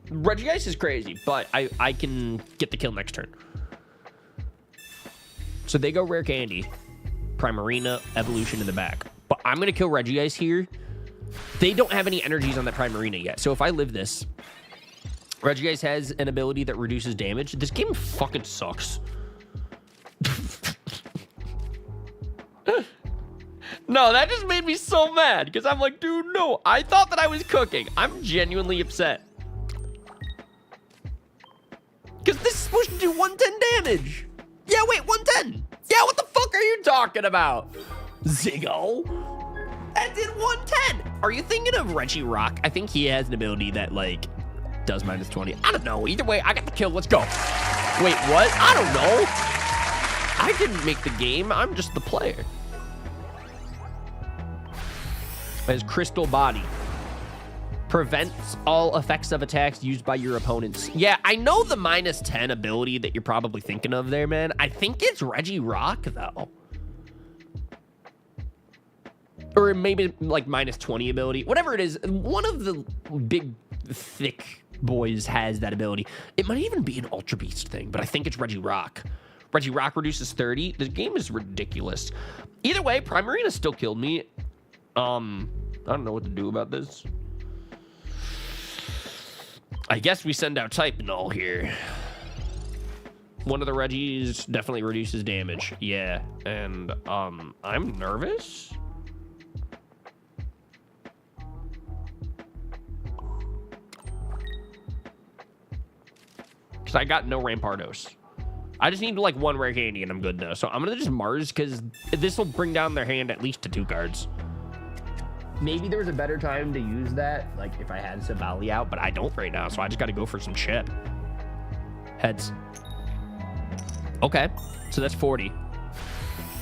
Regice is crazy, but I can get the kill next turn. So they go Rare Candy, Primarina, Evolution in the back. But I'm going to kill Regice here. They don't have any energies on that Primarina yet. So if I live this, Regice has an ability that reduces damage. This game fucking sucks. No, that just made me so mad because I'm like, dude, no. I thought that I was cooking. I'm genuinely upset. Because this is supposed to do 110 damage. Yeah, wait, 110. Yeah, what the fuck are you talking about? Ziggo? That did 110. Are you thinking of Reggie Rock? I think he has an ability that, like, does minus 20. I don't know. Either way, I got the kill. Let's go. Wait, what? I don't know. I didn't make the game. I'm just the player. As Crystal Body. Prevents all effects of attacks used by your opponents. Yeah, I know the minus 10 ability that you're probably thinking of there, man. I think it's Reggie Rock, though. Or maybe, like, minus 20 ability. Whatever it is, one of the big, thick boys has that ability. It might even be an Ultra Beast thing, but I think it's Reggie Rock. Reggie Rock reduces 30. The game is ridiculous. Either way, Primarina still killed me. I don't know what to do about this. I guess we send out Type Null here. One of the Reggies definitely reduces damage. Yeah, and I'm nervous. Because I got no Rampardos. I just need like one Rare Candy and I'm good now. So I'm going to just Mars because this will bring down their hand at least to 2 cards. Maybe there was a better time to use that, like if I had Savali out, but I don't right now, so I just got to go for some shit. Heads. Okay, so that's 40.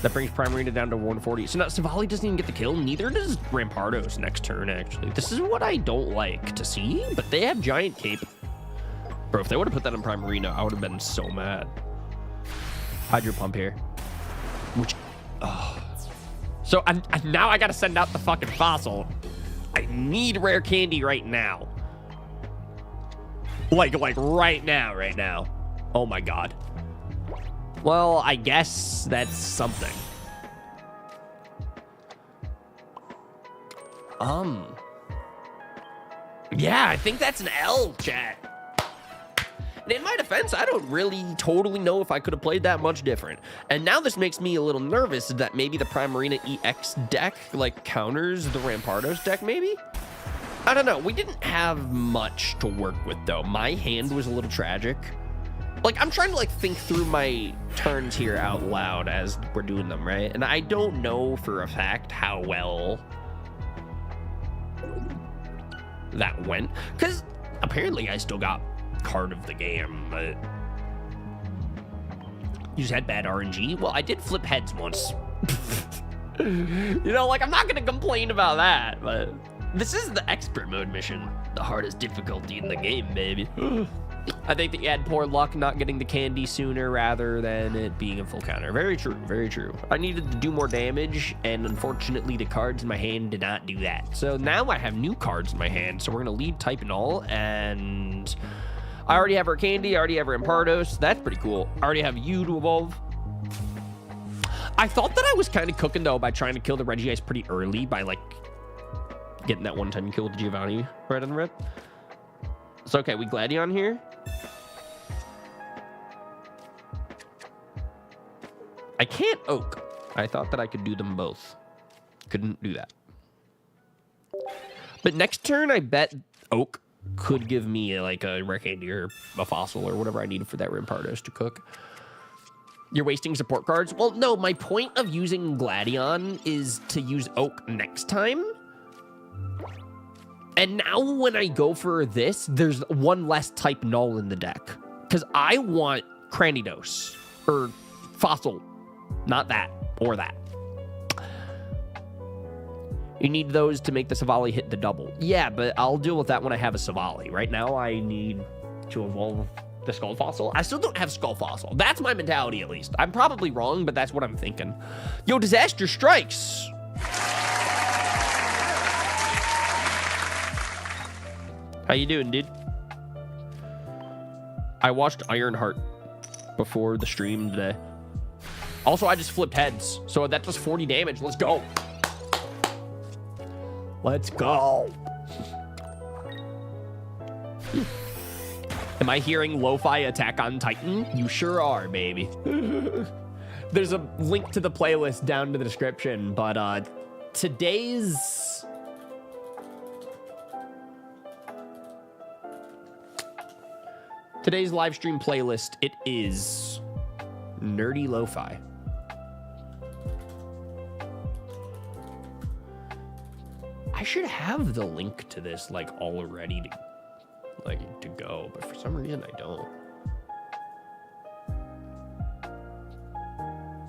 That brings Primarina down to 140. So now Savali doesn't even get the kill, neither does Rampardos next turn, actually. This is what I don't like to see, but they have Giant Cape. Bro, if they would have put that on Primarina, I would have been so mad. Hydro Pump here. Which, oh. So now I gotta send out the fucking fossil. I need Rare Candy right now. Like right now. Oh my god. Well, I guess that's something. Yeah, I think that's an L, chat. And in my defense, I don't really totally know if I could have played that much different. And now this makes me a little nervous that maybe the Primarina EX deck, like, counters the Rampardos deck, maybe? I don't know. We didn't have much to work with, though. My hand was a little tragic. Like, I'm trying to, like, think through my turns here out loud as we're doing them, right? And I don't know for a fact how well that went. Because apparently I still got card of the game, but you just had bad RNG. Well, I did flip heads once. You know, like, I'm not gonna complain about that, but this is the expert mode mission, the hardest difficulty in the game, baby. I think that you had poor luck not getting the candy sooner rather than it being a full counter. Very true, very true. I needed to do more damage, and unfortunately the cards in my hand did not do that. So now I have new cards in my hand, so we're gonna lead Type Null, and I already have our Candy, I already have our Rampardos. That's pretty cool. I already have you to evolve. I thought that I was kind of cooking, though, by trying to kill the Regice pretty early by, like, getting that one-time kill with Giovanni right on the rip. So, okay, we Gladion here. I can't Oak. I thought that I could do them both. Couldn't do that. But next turn, I bet Oak could give me like a Rare Candy or a Fossil or whatever I needed for that Rampardos to cook. You're wasting support cards? Well, no, my point of using Gladion is to use Oak next time. And now when I go for this, there's one less Type Null in the deck. Because I want Cranidos or Fossil. Not that or that. You need those to make the Savali hit the double. Yeah, but I'll deal with that when I have a Savali. Right now, I need to evolve the Skull Fossil. I still don't have Skull Fossil. That's my mentality, at least. I'm probably wrong, but that's what I'm thinking. Yo, Disaster Strikes. How you doing, dude? I watched Ironheart before the stream today. Also, I just flipped heads, so that does 40 damage. Let's go. Let's go. Am I hearing lo-fi Attack on Titan? You sure are, baby. There's a link to the playlist down to the description, but today's live stream playlist, it is Nerdy Lo-Fi. I should have the link to this like all ready to go, but for some reason I don't.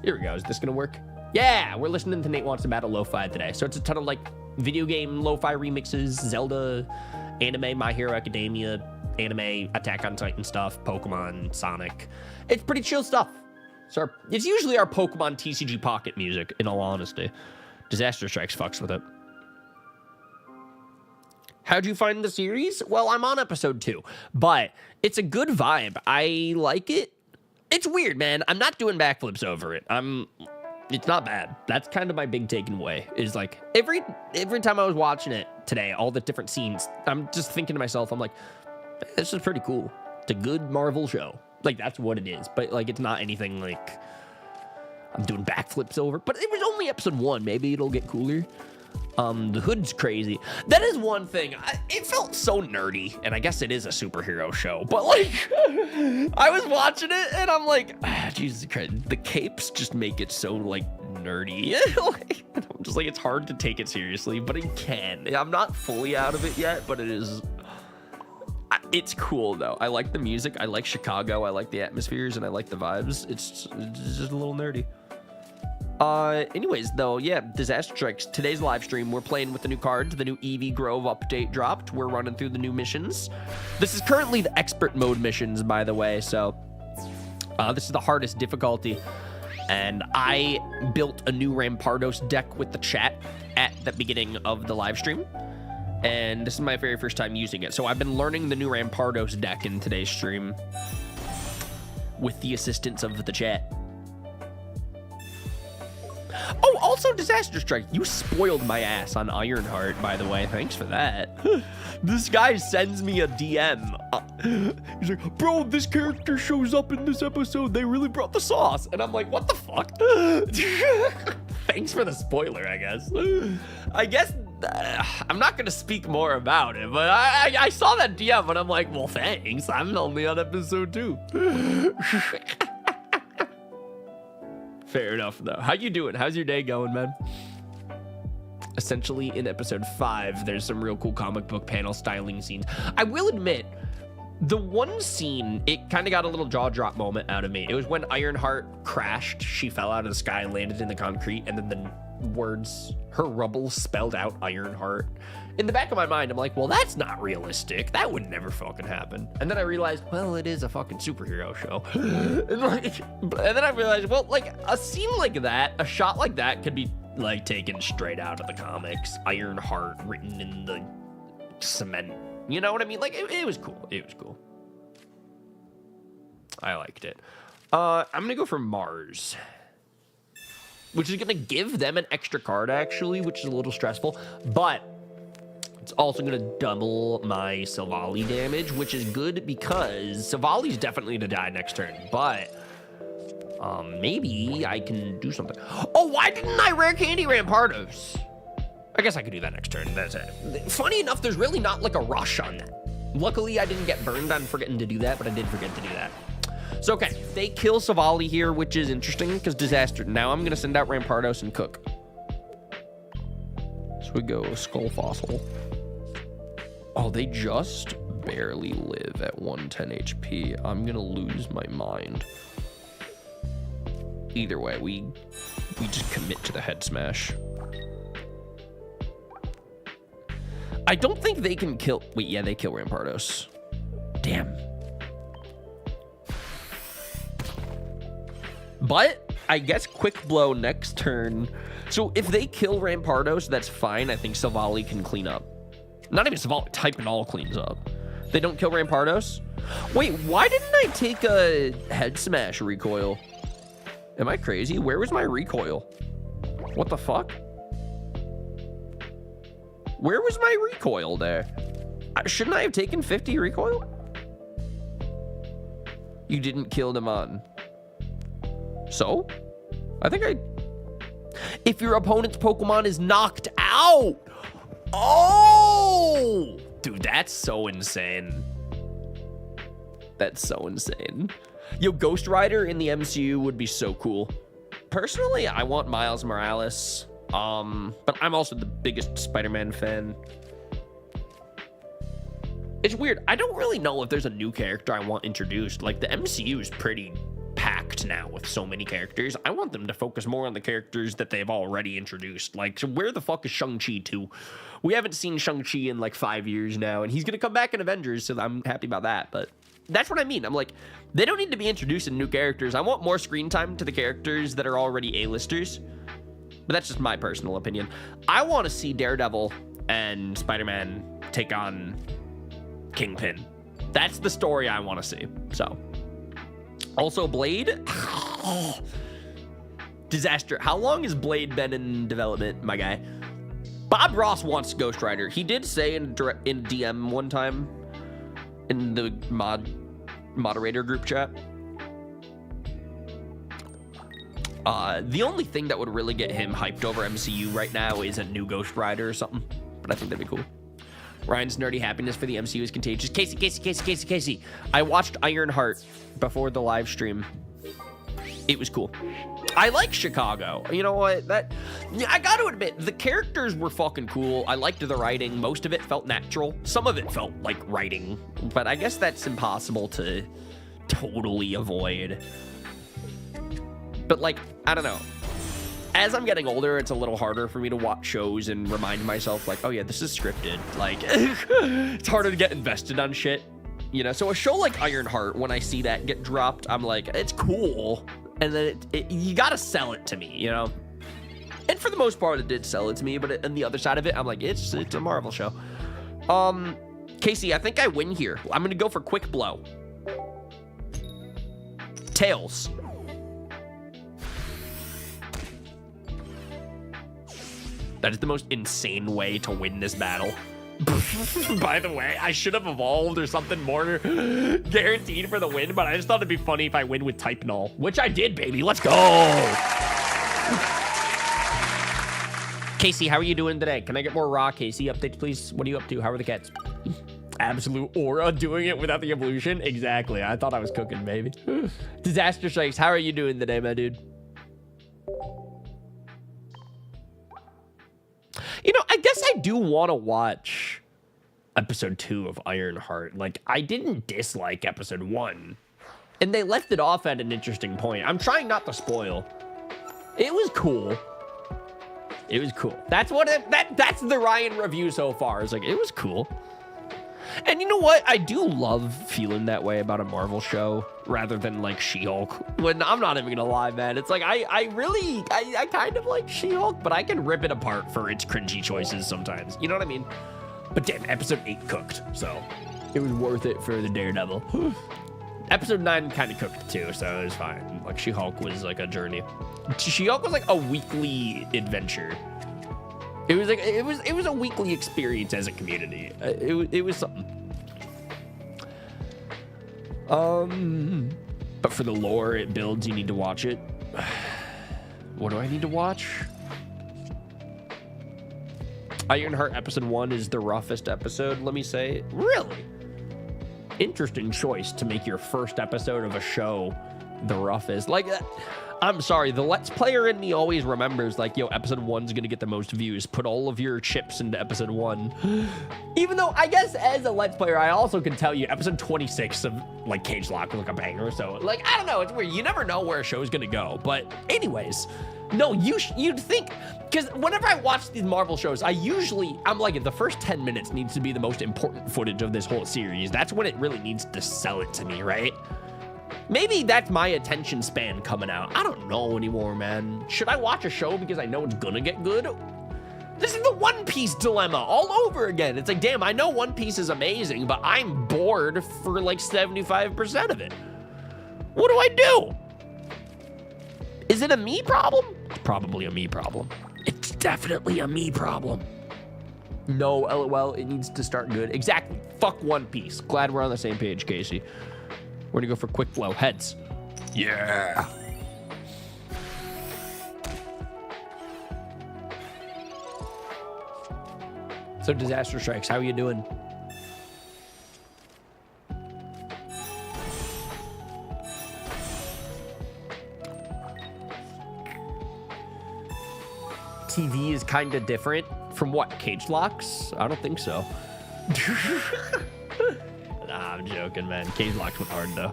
Here we go. Is this gonna work? Yeah, we're listening to Nate Wants to Battle Lo-Fi today. So it's a ton of like video game lo-fi remixes, Zelda, anime, My Hero Academia, anime, Attack on Titan stuff, Pokemon, Sonic. It's pretty chill stuff. So it's usually our Pokemon TCG Pocket music, in all honesty. Disaster Strikes fucks with it. How'd you find the series? Well, I'm on episode 2, but it's a good vibe. I like it. It's weird, man. I'm not doing backflips over it. It's not bad. That's kind of my big takeaway, is like every time I was watching it today, all the different scenes, I'm just thinking to myself, I'm like, this is pretty cool. It's a good Marvel show. Like, that's what it is. But like, it's not anything like I'm doing backflips over. But it was only episode 1. Maybe it'll get cooler. The hood's crazy. That is one thing. It felt so nerdy, and I guess it is a superhero show, but like, I was watching it and I'm like, Jesus Christ, the capes just make it so like nerdy. Like, I'm just like, it's hard to take it seriously, but it can. I'm not fully out of it yet, but it is. It's cool though. I like the music. I like Chicago. I like the atmospheres, and I like the vibes. It's just a little nerdy. Anyways, though, yeah, Disaster Strikes. Today's live stream, we're playing with the new cards. The new Eevee Grove update dropped. We're running through the new missions. This is currently the expert mode missions, by the way, so this is the hardest difficulty. And I built a new Rampardos deck with the chat at the beginning of the live stream. And this is my very first time using it. So I've been learning the new Rampardos deck in today's stream with the assistance of the chat. Oh, also Disaster Strike. You spoiled my ass on Ironheart, by the way. Thanks for that. This guy sends me a DM. He's like, bro, this character shows up in this episode. They really brought the sauce. And I'm like, what the fuck? Thanks for the spoiler, I guess. I'm not going to speak more about it, but I saw that DM and I'm like, well, thanks. I'm only on episode 2. Fair enough, though. How you doing? How's your day going, man? Essentially, in episode 5, there's some real cool comic book panel styling scenes. I will admit, the one scene, it kind of got a little jaw drop moment out of me. It was when Ironheart crashed. She fell out of the sky, landed in the concrete, and then the words, her rubble spelled out Ironheart. In the back of my mind, I'm like, well, that's not realistic. That would never fucking happen. And then I realized, well, it is a fucking superhero show. and then I realized, well, like, a scene like that, a shot like that could be, like, taken straight out of the comics. Ironheart written in the cement. You know what I mean? Like, it was cool. It was cool. I liked it. I'm gonna go for Mars, which is gonna give them an extra card, actually, which is a little stressful, but it's also going to double my Savali damage, which is good because Savali's definitely to die next turn, but maybe I can do something. Oh, why didn't I rare candy Rampardos? I guess I could do that next turn. That's it. Funny enough, there's really not like a rush on that. Luckily, I didn't get burned on forgetting to do that, but I did forget to do that. So, okay, they kill Savali here, which is interesting because disaster. Now I'm going to send out Rampardos and cook. So we go Skull Fossil. Oh, they just barely live at 110 HP. I'm gonna lose my mind. Either way, we just commit to the head smash. I don't think they can kill... Wait, yeah, they kill Rampardos. Damn. But I guess Quick Blow next turn. So if they kill Rampardos, that's fine. I think Savali can clean up. Not even Savali, Type and All cleans up. They don't kill Rampardos? Wait, why didn't I take a Head Smash recoil? Am I crazy? Where was my recoil? What the fuck? Where was my recoil there? Shouldn't I have taken 50 recoil? You didn't kill them on. So? I think I... If your opponent's Pokemon is knocked out! Oh! Dude, that's so insane. That's so insane. Yo, Ghost Rider in the MCU would be so cool. Personally, I want Miles Morales. But I'm also the biggest Spider-Man fan. It's weird. I don't really know if there's a new character I want introduced. Like, the MCU is pretty packed now with so many characters. I want them to focus more on the characters that they've already introduced. Like, so where the fuck is Shang-Chi 2? We haven't seen Shang-Chi in like 5 years now, and he's gonna come back in Avengers, so I'm happy about that. But that's what I mean. I'm like, they don't need to be introducing new characters. I want more screen time to the characters that are already A-listers. But that's just my personal opinion. I want to see Daredevil and Spider-Man take on Kingpin. That's the story I want to see. So, also Blade. Disaster. How long has Blade been in development, my guy? Bob Ross wants Ghost Rider. He did say in DM one time in the moderator group chat. The only thing that would really get him hyped over MCU right now is a new Ghost Rider or something. But I think that'd be cool. Ryan's nerdy happiness for the MCU is contagious. Casey. I watched Ironheart before the live stream. It was cool. I like Chicago. You know what? I got to admit, the characters were fucking cool. I liked the writing. Most of it felt natural. Some of it felt like writing. But I guess that's impossible to totally avoid. But, like, I don't know. As I'm getting older, it's a little harder for me to watch shows and remind myself, like, oh, yeah, this is scripted. Like, it's harder to get invested on shit. You know? So a show like Ironheart, when I see that get dropped, I'm like, it's cool. And then you gotta sell it to me, you know? And for the most part, it did sell it to me. But on the other side of it, I'm like, it's a Marvel show. Casey, I think I win here. I'm gonna go for Quick Blow. Tails. That is the most insane way to win this battle. By the way, I should have evolved or something more guaranteed for the win, but I just thought it'd be funny if I win with Type and All, which I did, baby. Let's go. Casey, how are you doing today? Can I get more raw Casey updates, please? What are you up to? How are the cats? Absolute aura doing it without the evolution. Exactly. I thought I was cooking, baby. Disaster Strikes, how are you doing today, my dude? You know, I guess I do want to watch episode 2 of Ironheart. Like, I didn't dislike episode 1. And they left it off at an interesting point. I'm trying not to spoil. It was cool. It was cool. That's what that's the Ryan review so far. It's like, it was cool. And you know what? I do love feeling that way about a Marvel show rather than like She-Hulk. When I'm not even gonna lie, man. It's like I kind of like She-Hulk, but I can rip it apart for its cringy choices sometimes. You know what I mean? But damn, episode 8 cooked, so it was worth it for the Daredevil. Episode 9 kind of cooked too, so it was fine. Like She-Hulk was like a journey. She-Hulk was like a weekly adventure. It was like it was a weekly experience as a community. It was something. But for the lore it builds, you need to watch it. What do I need to watch? Ironheart episode 1 is the roughest episode, let me say. Really? Interesting choice to make your first episode of a show the roughest. Like, I'm sorry, the Let's Player in me always remembers, like, yo, episode 1's gonna get the most views. Put all of your chips into episode 1. Even though, I guess, as a Let's Player, I also can tell you episode 26 of, like, Cage Lock was, like, a banger. So, like, I don't know, it's weird. You never know where a show's gonna go. But anyways, No, you'd think, because whenever I watch these Marvel shows, I'm like, the first 10 minutes needs to be the most important footage of this whole series. That's when it really needs to sell it to me, right? Maybe that's my attention span coming out. I don't know anymore, man. Should I watch a show because I know it's gonna get good? This is the One Piece dilemma all over again. It's like, damn, I know One Piece is amazing, but I'm bored for like 75% of it. What do I do? Is it a me problem? It's probably a me problem. It's definitely a me problem. No, LOL, it needs to start good. Exactly. Fuck One Piece. Glad we're on the same page, Casey. We're gonna go for quick flow. Heads. Yeah. So Disaster Strikes, how are you doing? TV is kind of different from what? Cage locks? I don't think so. Nah, I'm joking, man. Cage locks went hard though.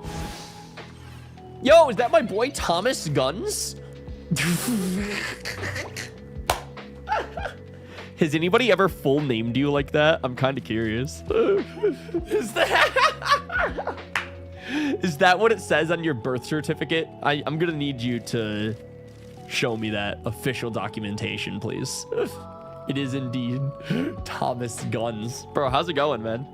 Yo, is that my boy Thomas Guns? Has anybody ever full named you like that? I'm kind of curious. Is that what it says on your birth certificate? I'm gonna need you to show me that official documentation, please. It is indeed Thomas Guns. Bro, how's it going, man?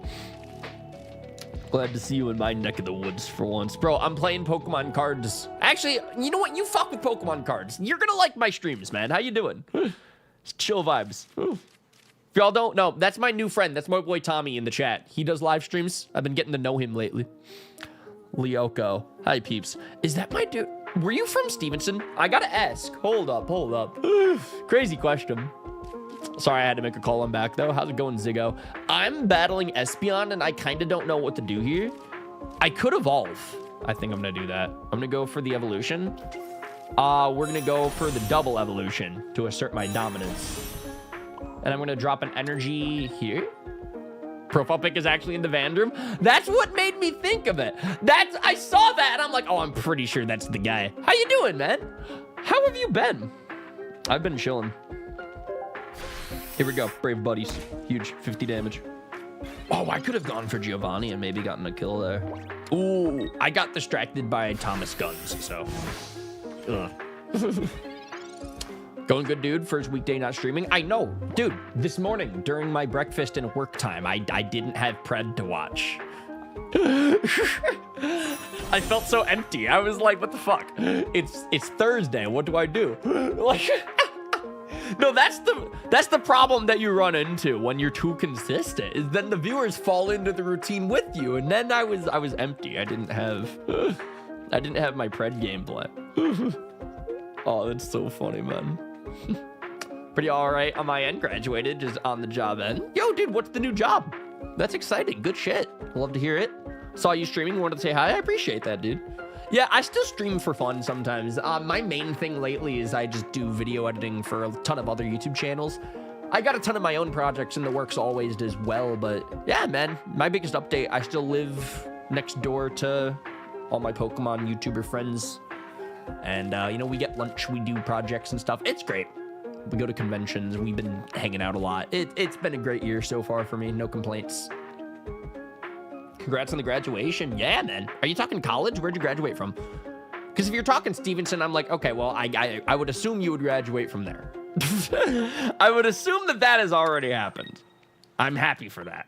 Glad to see you in my neck of the woods for once. Bro, I'm playing Pokemon cards. Actually, you know what? You fuck with Pokemon cards. You're gonna like my streams, man. How you doing? It's chill vibes. If y'all don't know, that's my new friend. That's my boy Tommy in the chat. He does live streams. I've been getting to know him lately. Lyoko. Hi, peeps. Is that my dude? Were you from Stevenson? I gotta ask. Hold up. Crazy question. Sorry, I had to make a call on back, though. How's it going, Ziggo? I'm battling Espeon, and I kind of don't know what to do here. I could evolve. I think I'm going to do that. I'm going to go for the evolution. We're going to go for the double evolution to assert my dominance. And I'm going to drop an energy here. Profile pic is actually in the Vandroom. That's what made me think of it. I saw that, and I'm like, oh, I'm pretty sure that's the guy. How you doing, man? How have you been? I've been chilling. Here we go, Brave Buddies. Huge, 50 damage. Oh, I could have gone for Giovanni and maybe gotten a kill there. Ooh, I got distracted by Thomas Guns, so. Going good, dude. First weekday not streaming. I know, dude, this morning during my breakfast and work time, I didn't have Pred to watch. I felt so empty. I was like, what the fuck? It's Thursday. What do I do? Like, no, that's the problem that you run into when you're too consistent, is then the viewers fall into the routine with you, and then I was empty. I didn't have my Pred gameplay. Oh, that's so funny, man. Pretty all right on my end. Graduated, just on the job end. Yo, dude, what's the new job? That's exciting. Good shit. Love to hear it. Saw you streaming. Wanted to say hi. I appreciate that, dude. Yeah, I still stream for fun sometimes. My main thing lately is I just do video editing for a ton of other YouTube channels. I got a ton of my own projects in the works always as well, but yeah, man, my biggest update, I still live next door to all my Pokemon YouTuber friends. And, you know, we get lunch, we do projects and stuff. It's great. We go to conventions. We've been hanging out a lot. It's been a great year so far for me. No complaints. Congrats on the graduation. Yeah, man. Are you talking college? Where'd you graduate from? Because if you're talking Stevenson, I'm like, okay, well, I would assume you would graduate from there. I would assume that has already happened. I'm happy for that.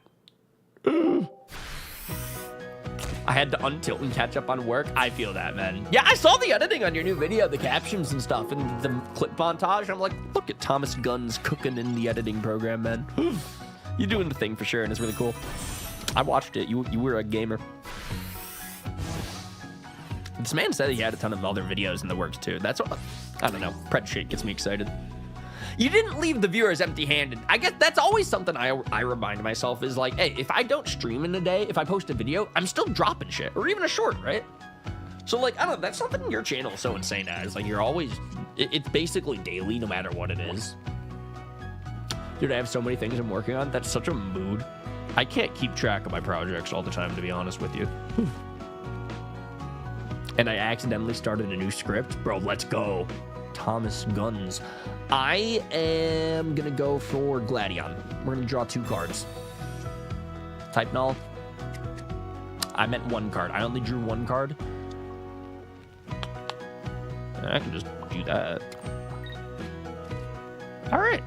I had to untilt and catch up on work. I feel that, man. Yeah, I saw the editing on your new video, the captions and stuff, and the clip montage. I'm like, look at Thomas Guns cooking in the editing program, man. You're doing the thing for sure, and it's really cool. I watched it. You were a gamer. This man said he had a ton of other videos in the works too. That's what, I don't know. Pred shit gets me excited. You didn't leave the viewers empty-handed. I guess that's always something I remind myself is like, hey, if I don't stream in a day, if I post a video, I'm still dropping shit, or even a short, right? So like, I don't know, that's something your channel is so insane as. Like, you're always, it's basically daily no matter what it is. Dude, I have so many things I'm working on. That's such a mood. I can't keep track of my projects all the time, to be honest with you. And I accidentally started a new script. Bro, let's go. Thomas Guns. I am gonna go for Gladion. We're gonna draw 2 cards. Type null. I meant 1 card. I only drew 1 card. I can just do that. All right.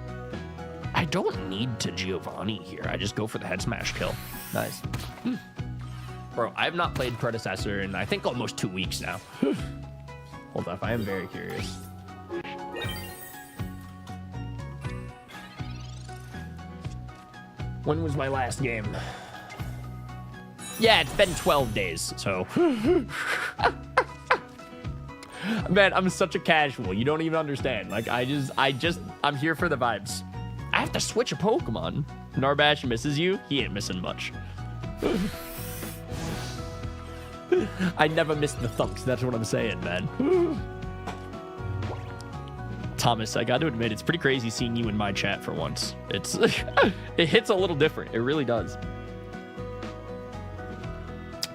I don't need to Giovanni here. I just go for the head smash kill. Nice. Bro, I have not played Predecessor in I think almost 2 weeks now. Hold up, I am very curious. When was my last game? Yeah, it's been 12 days, so. Man, I'm such a casual. You don't even understand. Like, I'm here for the vibes. I have to switch a Pokemon. Narbash misses you. He ain't missing much. I never miss the thunks. That's what I'm saying, man. Thomas, I got to admit, it's pretty crazy seeing you in my chat for once. It's it hits a little different. It really does.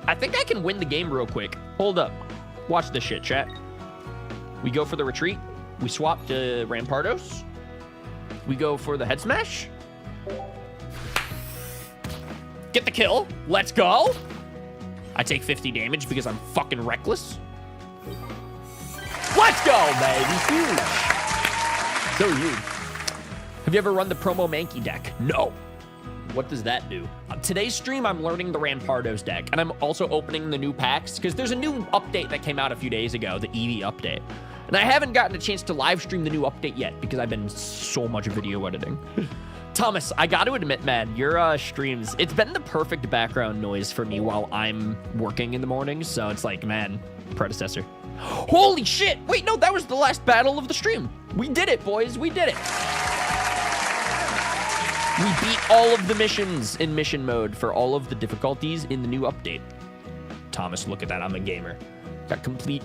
I think I can win the game real quick. Hold up. Watch this shit, chat. We go for the retreat. We swap to Rampardos. We go for the head smash. Get the kill. Let's go. I take 50 damage because I'm fucking reckless. Let's go, baby. Huge. So huge. Have you ever run the promo Mankey deck? No. What does that do? Today's stream, I'm learning the Rampardos deck, and I'm also opening the new packs, because there's a new update that came out a few days ago, the Eevee update. And I haven't gotten a chance to live stream the new update yet, because I've been so much video editing. Thomas, I got to admit, man, your streams, it's been the perfect background noise for me while I'm working in the mornings, so it's like, man, Predecessor. Holy shit! Wait, no, that was the last battle of the stream. We did it, boys. We did it. We beat all of the missions in mission mode for all of the difficulties in the new update. Thomas, look at that. I'm a gamer. Got complete,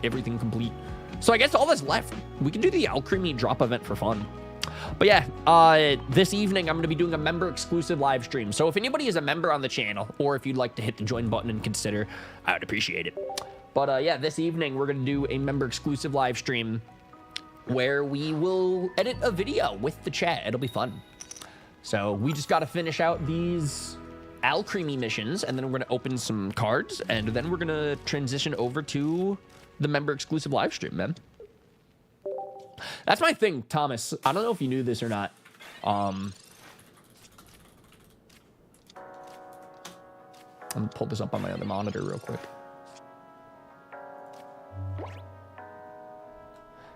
everything complete. So I guess all that's left, we can do the Alchemy drop event for fun. But yeah, this evening I'm going to be doing a member-exclusive live stream. So if anybody is a member on the channel, or if you'd like to hit the join button and consider, I would appreciate it. But yeah, this evening we're going to do a member-exclusive live stream where we will edit a video with the chat. It'll be fun. So we just got to finish out these Alchemy missions, and then we're going to open some cards, and then we're going to transition over to the member-exclusive live stream, man. That's my thing, Thomas. I don't know if you knew this or not. I'm gonna pull this up on my other monitor real quick.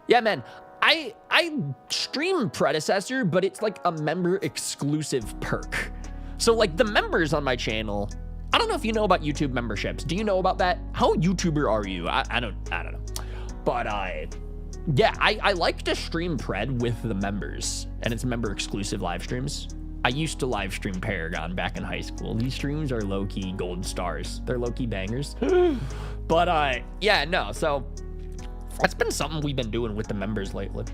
Yeah, man. I stream Predecessor, but it's like a member exclusive perk. So like the members on my channel, I don't know if you know about YouTube memberships. Do you know about that? How YouTuber are you? I don't know. But yeah, I like to stream Pred with the members, and it's member exclusive live streams. I used to live stream Paragon back in high school. These streams are low-key gold stars. They're low-key bangers. But yeah, no, so that's been something we've been doing with the members lately.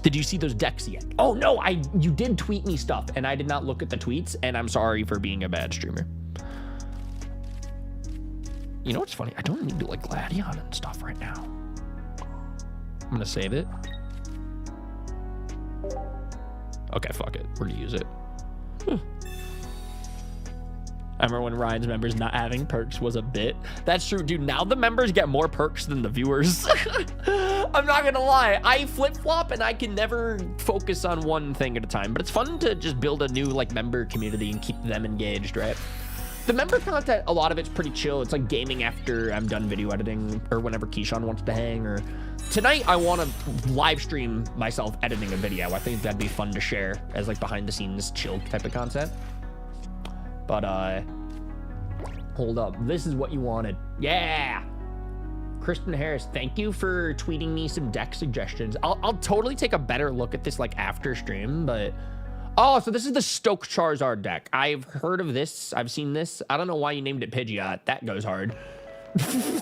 Did you see those decks yet? Oh no, you did tweet me stuff, and I did not look at the tweets, and I'm sorry for being a bad streamer. You know what's funny? I don't need to like Gladion and stuff right now. I'm gonna save it. Okay, fuck it. We're gonna use it. I remember when Ryan's members not having perks was a bit. That's true, dude. Now the members get more perks than the viewers. I'm not gonna lie. I flip-flop and I can never focus on one thing at a time. But it's fun to just build a new like member community and keep them engaged, right? The member content, a lot of it's pretty chill. It's like gaming after I'm done video editing, or whenever Keyshawn wants to hang, or tonight I want to live stream myself editing a video. I think that'd be fun to share as like behind the scenes chill type of content. But hold up, this is what you wanted. Yeah. Kristen Harris, thank you for tweeting me some deck suggestions. I'll totally take a better look at this like after stream, but oh, so this is the Stoke Charizard deck. I've heard of this. I've seen this. I don't know why you named it Pidgeot. That goes hard.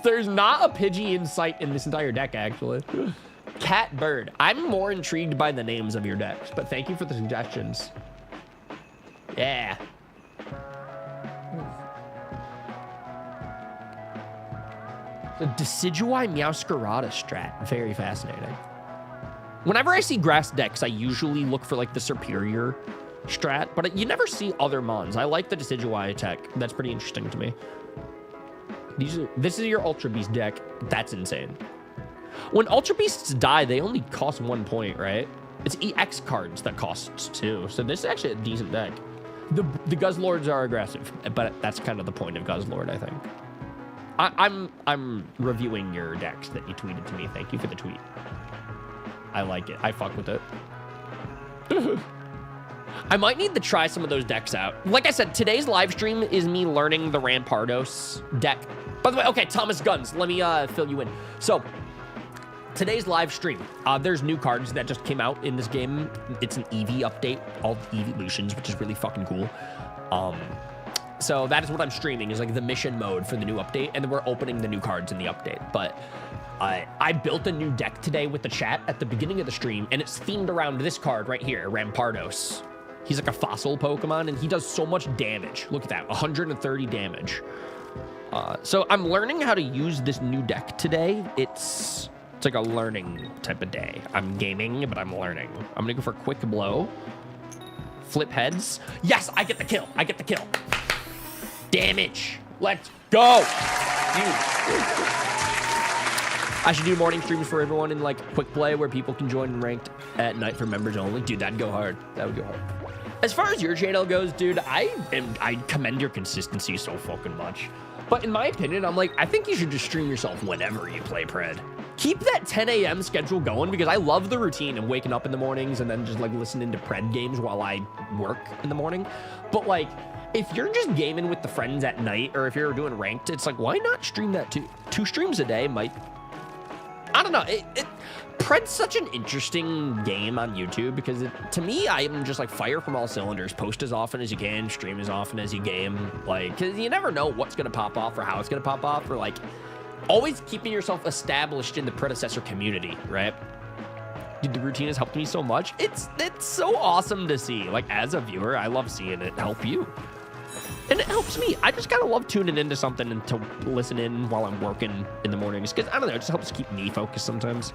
There's not a Pidgey in sight in this entire deck, actually. Cat Bird. I'm more intrigued by the names of your decks, but thank you for the suggestions. Yeah. The Decidueye Meowscarada strat. Very fascinating. Whenever I see grass decks, I usually look for like the superior strat, but you never see other mons. I like the Decidueye tech. That's pretty interesting to me. This is your Ultra Beast deck. That's insane. When Ultra Beasts die, they only cost 1 point, right? It's EX cards that costs 2. So this is actually a decent deck. The Guzzlords are aggressive, but that's kind of the point of Guzzlord, I think. I'm reviewing your decks that you tweeted to me. Thank you for the tweet. I like it. I fuck with it. I might need to try some of those decks out. Like I said, today's live stream is me learning the Rampardos deck. By the way, okay, Thomas Guns, let me fill you in. So, today's live stream, there's new cards that just came out in this game. It's an Eevee update, all evolutions, which is really fucking cool. So that is what I'm streaming, is like the mission mode for the new update, and then we're opening the new cards in the update. But I built a new deck today with the chat at the beginning of the stream, and it's themed around this card right here, Rampardos. He's like a fossil Pokemon, and he does so much damage. Look at that, 130 damage. So I'm learning how to use this new deck today. It's like a learning type of day. I'm gaming, but I'm learning. I'm gonna go for Quick Blow. Flip heads. Yes, I get the kill. I get the kill. Damage. Let's go. I should do morning streams for everyone in like quick play where people can join ranked at night for members only. Dude, that'd go hard. That would go hard. As far as your channel goes, dude, I commend your consistency so fucking much. But in my opinion, I'm like, I think you should just stream yourself whenever you play Pred. Keep that 10 a.m. schedule going, because I love the routine of waking up in the mornings and then just like listening to Pred games while I work in the morning. But like, if you're just gaming with the friends at night, or if you're doing ranked, it's like, why not stream that too? 2 streams a day might, I don't know. Pred's such an interesting game on YouTube, because to me, I am just like fire from all cylinders. Post as often as you can, stream as often as you game. Like, cause you never know what's gonna pop off or how it's gonna pop off, or like always keeping yourself established in the predecessor community, right? Dude, the routine has helped me so much. It's so awesome to see. Like, as a viewer, I love seeing it help you. And it helps me. I just gotta love tuning into something and to listen in while I'm working in the mornings, because I don't know, it just helps keep me focused sometimes.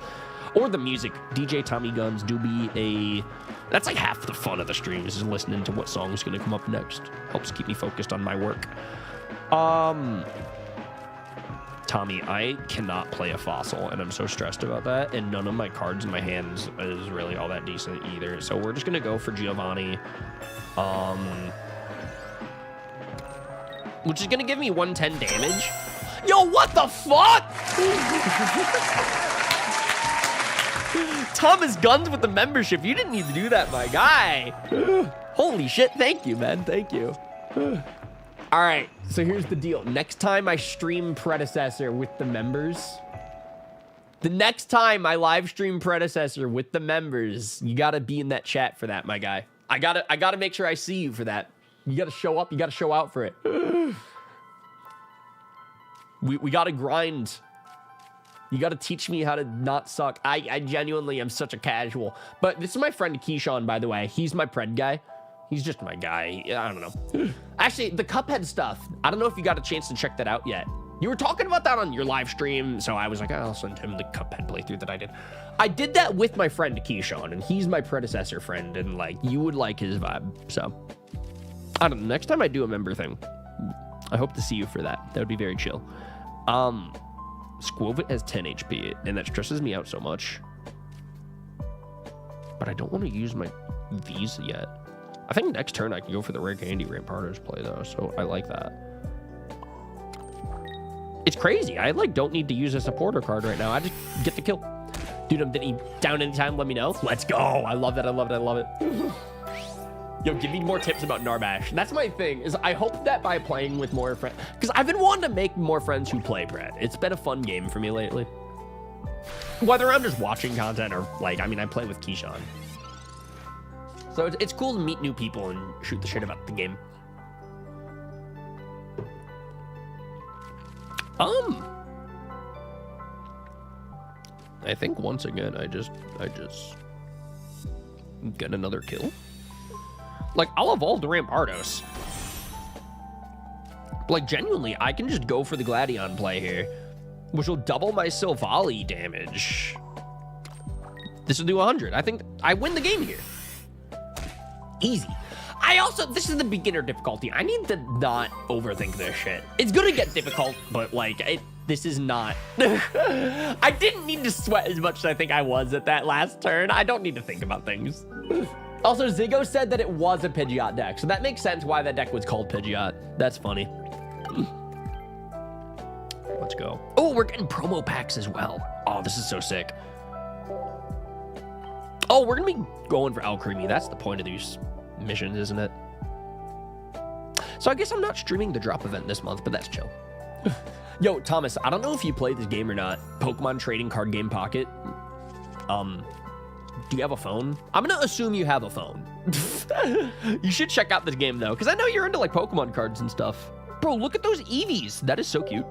Or the music. DJ Tommy Guns do be that's like half the fun of the streams, is listening to what song's gonna come up next. Helps keep me focused on my work. Tommy, I cannot play a fossil, and I'm so stressed about that, and none of my cards in my hands is really all that decent either. So we're just gonna go for Giovanni. Which is gonna give me 110 damage. Yo, what the fuck? Thomas Guns with the membership. You didn't need to do that, my guy. Holy shit, thank you, man, thank you. All right, so here's the deal. Next time I stream Predecessor with the members, the next time I live stream Predecessor with the members, you gotta be in that chat for that, my guy. I gotta make sure I see you for that. You gotta show up, you gotta show out for it. We gotta grind. You gotta teach me how to not suck. I genuinely am such a casual. But this is my friend Keyshawn, by the way. He's my Pred guy. He's just my guy. I don't know. Actually, the Cuphead stuff, I don't know if you got a chance to check that out yet. You were talking about that on your live stream, so I was like, I'll send him the Cuphead playthrough that I did. I did that with my friend Keyshawn, and he's my predecessor friend, and like, you would like his vibe. So, I don't know. Next time I do a member thing, I hope to see you for that. That would be very chill. Squovit has 10 HP, and that stresses me out so much. But I don't want to use my V's yet. I think next turn I can go for the Rare Candy Rampardos play, though, so I like that. It's crazy. I, like, don't need to use a supporter card right now. I just get the kill. Dude, I'm down anytime, let me know. Let's go. I love that. I love it. I love it. Yo, give me more tips about Narbash. That's my thing, is I hope that by playing with more friends, because I've been wanting to make more friends who play Pred. It's been a fun game for me lately. Whether I'm just watching content or, like, I mean, I play with Keyshawn. So it's cool to meet new people and shoot the shit about the game. I think once again, I just get another kill. Like, I'll evolve to Rampardos. Like, genuinely, I can just go for the Gladion play here.
which will double my Silvally damage. This will do 100. I think I win the game here. Easy. This is the beginner difficulty. I need to not overthink this shit. It's gonna get difficult, but like, this is not. I didn't need to sweat as much as I think I was at that last turn. I don't need to think about things. Also, Ziggo said that it was a Pidgeot deck, so that makes sense why that deck was called Pidgeot. That's funny. Let's go. Oh, we're getting promo packs as well. Oh, this is so sick. Oh, we're gonna be going for Alcremie. That's the point of these missions, isn't it? So I guess I'm not streaming the drop event this month, but that's chill. Yo, Thomas, I don't know if you play this game or not. Pokemon Trading Card Game Pocket. Do you have a phone? I'm gonna assume you have a phone. You should check out this game though, because I know you're into like Pokemon cards and stuff. Bro, look at those Eevees. That is so cute.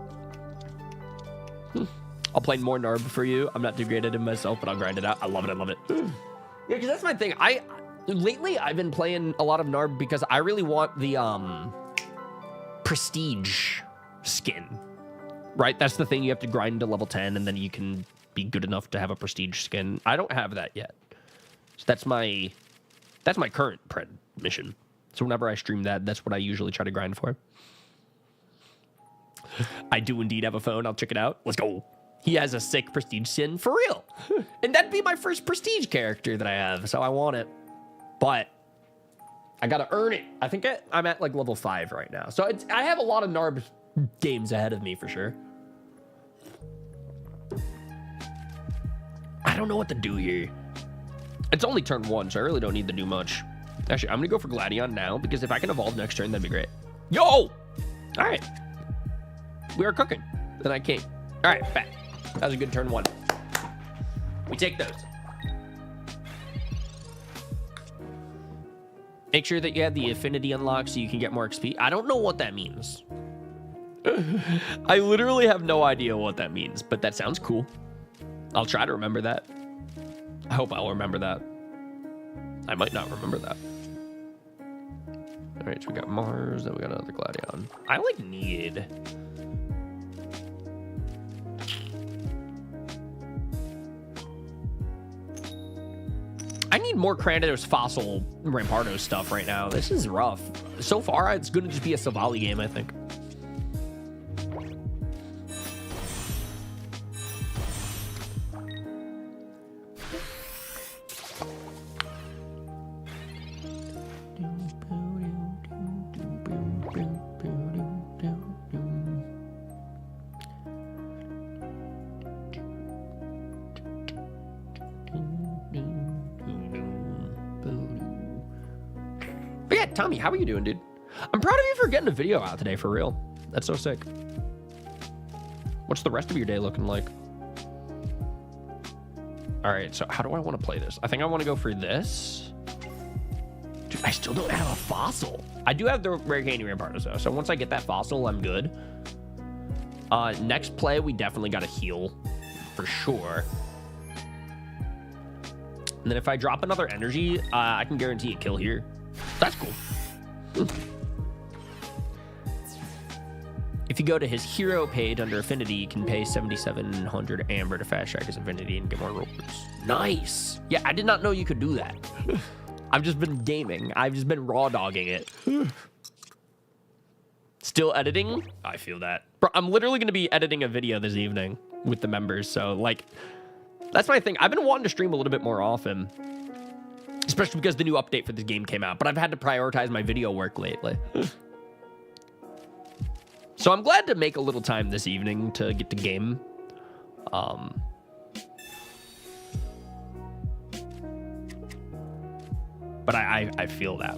I'll play more Narb for you. I'm not too great at it myself, but I'll grind it out. I love it. I love it. Yeah, because that's my thing. Lately, I've been playing a lot of Narb because I really want the prestige skin, right? That's the thing. You have to grind to level 10, and then you can be good enough to have a prestige skin. I don't have that yet. So that's my current pred mission. So whenever I stream that, that's what I usually try to grind for. I do indeed have a phone. I'll check it out. Let's go. He has a sick prestige skin for real. And that'd be my first prestige character that I have. So I want it. But I got to earn it. I think I'm at like level 5 right now. So I have a lot of Narb games ahead of me for sure. I don't know what to do here. It's only turn 1, so I really don't need to do much. Actually, I'm going to go for Gladion now because if I can evolve next turn, that'd be great. Yo! All right. We are cooking. Then I can't. All right, back. That was a good turn 1. We take those. Make sure that you have the affinity unlocked so you can get more XP. I don't know what that means. I literally have no idea what that means, but that sounds cool. I'll try to remember that. I hope I'll remember that. I might not remember that. All right, so we got Mars, then we got another Gladion. I like need. I need more Cranidos Fossil Rampardo stuff right now. This is rough. So far, it's going to just be a Silvally game, I think. But yeah, Tommy, how are you doing, dude? I'm proud of you for getting a video out today, for real. That's so sick. What's the rest of your day looking like? All right, so how do I want to play this? I think I want to go for this. Dude, I still don't have a fossil. I do have the rare candy Rampardos though, so once I get that fossil, I'm good. Next play, we definitely got to heal, for sure. And then if I drop another energy, I can guarantee a kill here. That's cool. If you go to his hero page under affinity, you can pay 7,700 amber to fast track his affinity and get more rolls. Nice. Yeah, I did not know you could do that. I've just been gaming. I've just been raw dogging it. Still editing? I feel that. Bro, I'm literally going to be editing a video this evening with the members. So, like, that's my thing. I've been wanting to stream a little bit more often, especially because the new update for this game came out. But I've had to prioritize my video work lately. So I'm glad to make a little time this evening to get the game. But I feel that.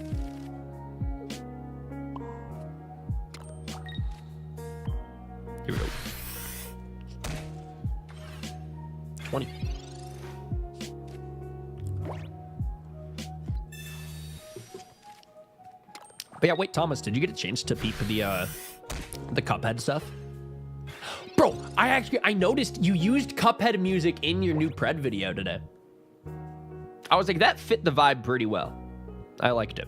Here we go. 20. But yeah, wait, Thomas, did you get a chance to peep the Cuphead stuff? Bro, I noticed you used Cuphead music in your new Pred video today. I was like, that fit the vibe pretty well. I liked it.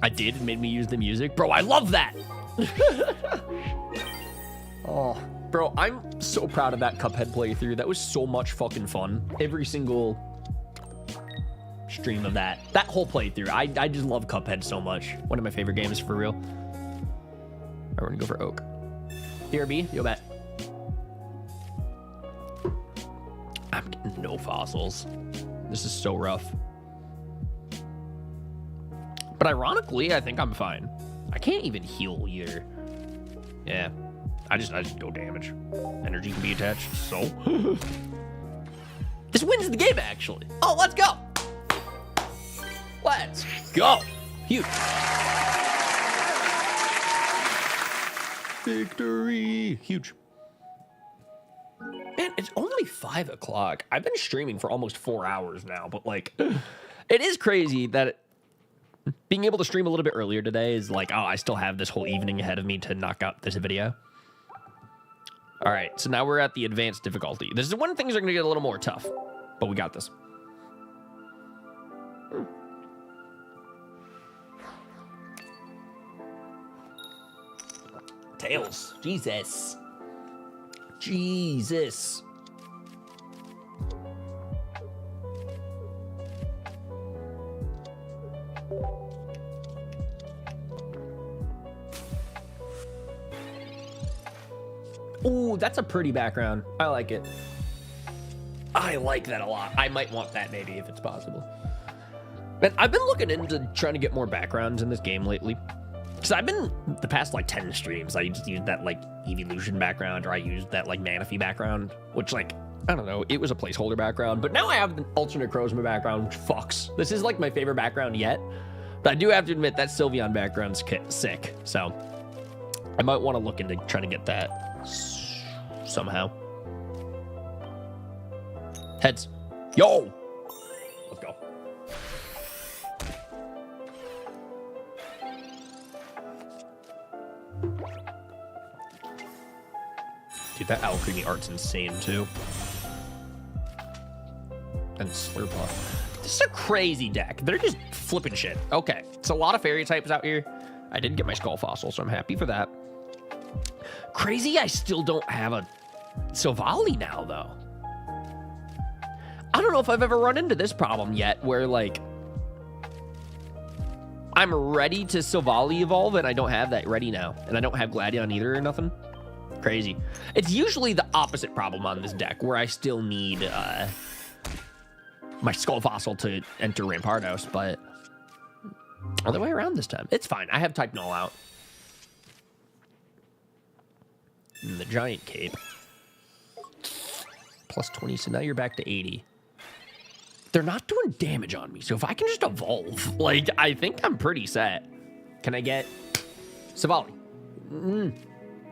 I did. It made me use the music. Bro, I love that. Oh, bro, I'm so proud of that Cuphead playthrough. That was so much fucking fun. Every single stream of that whole playthrough. I just love Cuphead so much. One of my favorite games for real. We're gonna go for Oak. BRB, yo bet. I'm getting no fossils. This is so rough. But ironically, I think I'm fine. I can't even heal either. Yeah. I just go damage. Energy can be attached, so. This wins the game, actually. Oh, let's go. Let's go. Huge. Victory. Huge. Man, it's only 5 o'clock. I've been streaming for almost 4 hours now, but like, it is crazy that being able to stream a little bit earlier today is like, oh, I still have this whole evening ahead of me to knock out this video. All right, so now we're at the advanced difficulty. This is when things are going to get a little more tough, but we got this. Tails. Jesus. Jesus. Ooh, that's a pretty background. I like it. I like that a lot. I might want that maybe if it's possible. Man, I've been looking into trying to get more backgrounds in this game lately. Because I've been, the past like 10 streams, I just used that like Evolution background, or I used that like Manaphy background, which like, I don't know, it was a placeholder background. But now I have the alternate Crozma background, which fucks. This is like my favorite background yet. But I do have to admit that Sylveon background's sick. So I might want to look into trying to get that somehow. Heads. Yo! Let's go. Dude, that Owl Creamy art's insane, too. And Slurpuff. This is a crazy deck. They're just flipping shit. Okay, it's a lot of fairy types out here. I did get my Skull Fossil, so I'm happy for that. Crazy, I still don't have a Silvally now, though. I don't know if I've ever run into this problem yet, where, like, I'm ready to Silvally evolve, and I don't have that ready now. And I don't have Gladion either or nothing. Crazy. It's usually the opposite problem on this deck, where I still need my Skull Fossil to enter Rampardos, but other way around this time. It's fine. I have Type Null out. And the Giant Cape. Plus 20, so now you're back to 80. They're not doing damage on me, so if I can just evolve, like, I think I'm pretty set. Can I get Silvally?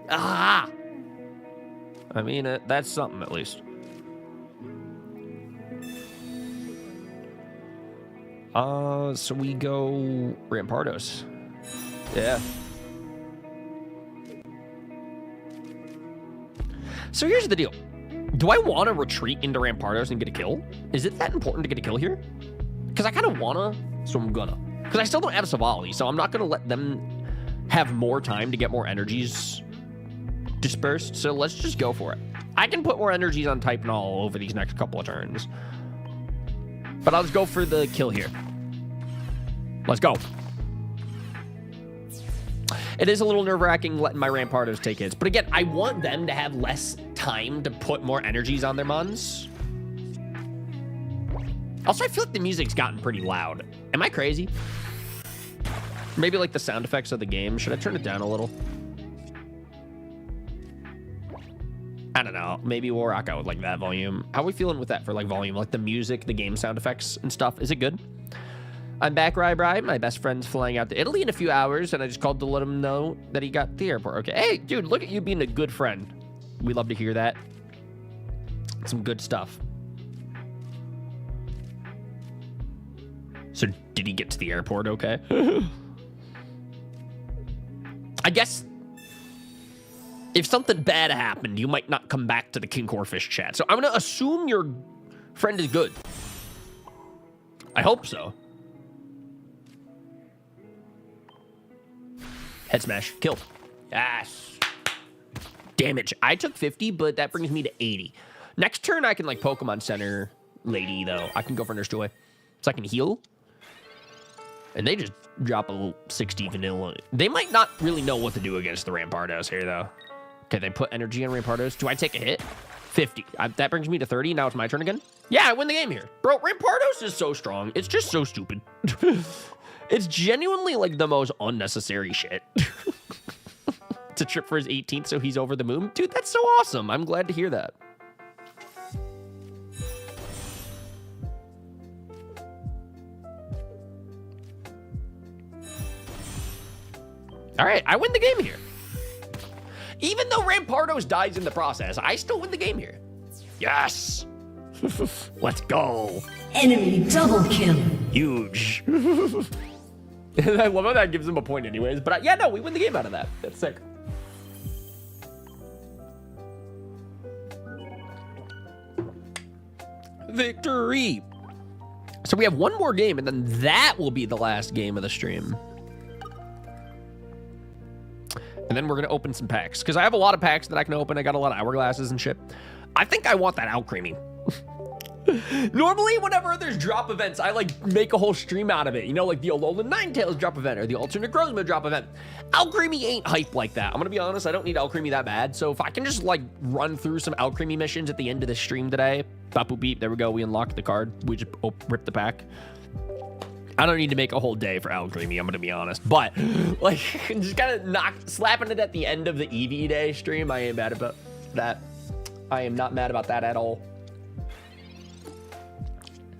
Ah! I mean, that's something at least. So we go Rampardos. Yeah. So here's the deal. Do I want to retreat into Rampardos and get a kill? Is it that important to get a kill here? Because I kind of want to, so I'm gonna. Because I still don't have Silvally, so I'm not going to let them have more time to get more energies dispersed. So let's just go for it. I can put more energies on Type Null over these next couple of turns. But I'll just go for the kill here. Let's go. It is a little nerve-wracking letting my Rampardos take hits. But again, I want them to have less time to put more energies on their Mons. Also, I feel like the music's gotten pretty loud. Am I crazy? Maybe like the sound effects of the game. Should I turn it down a little? I don't know. Maybe we'll rock out with like that volume. How are we feeling with that for like volume? Like the music, the game sound effects and stuff. Is it good? I'm back, Rye. My best friend's flying out to Italy in a few hours, and I just called to let him know that he got to the airport. Okay. Hey, dude, look at you being a good friend. We love to hear that. Some good stuff. So did he get to the airport okay? I guess if something bad happened, you might not come back to the King Corfish chat. So I'm going to assume your friend is good. I hope so. Head smash. Kill. Yes. Damage. I took 50, but that brings me to 80. Next turn, I can, like, Pokemon Center Lady, though. I can go for Nurse Joy. So I can heal. And they just drop a little 60 vanilla. They might not really know what to do against the Rampardos here, though. Okay, they put energy on Rampardos. Do I take a hit? 50. That brings me to 30. Now it's my turn again. Yeah, I win the game here. Bro, Rampardos is so strong. It's just so stupid. It's genuinely, like, the most unnecessary shit. To trip for his 18th so he's over the moon. Dude, that's so awesome. I'm glad to hear that. All right, I win the game here. Even though Rampardos dies in the process, I still win the game here. Yes. Let's go.
Enemy double kill.
Huge. I love how that gives him a point anyways. But yeah, no, we win the game out of that. That's sick. Victory. So we have one more game, and then that will be the last game of the stream. And then we're going to open some packs. Because I have a lot of packs that I can open. I got a lot of hourglasses and shit. I think I want that Alcremie. Normally, whenever there's drop events, I, like, make a whole stream out of it. You know, like the Alolan Ninetales drop event or the Alternate Grozma drop event. Alcremie ain't hype like that. I'm going to be honest. I don't need Alcremie that bad. So if I can just, like, run through some Alcremie missions at the end of the stream today. Bop, boop, beep. There we go. We unlocked the card. We just rip the pack. I don't need to make a whole day for Alcremie, I'm gonna be honest. But, like, just kind of slapping it at the end of the Eevee day stream, I ain't mad about that. I am not mad about that at all.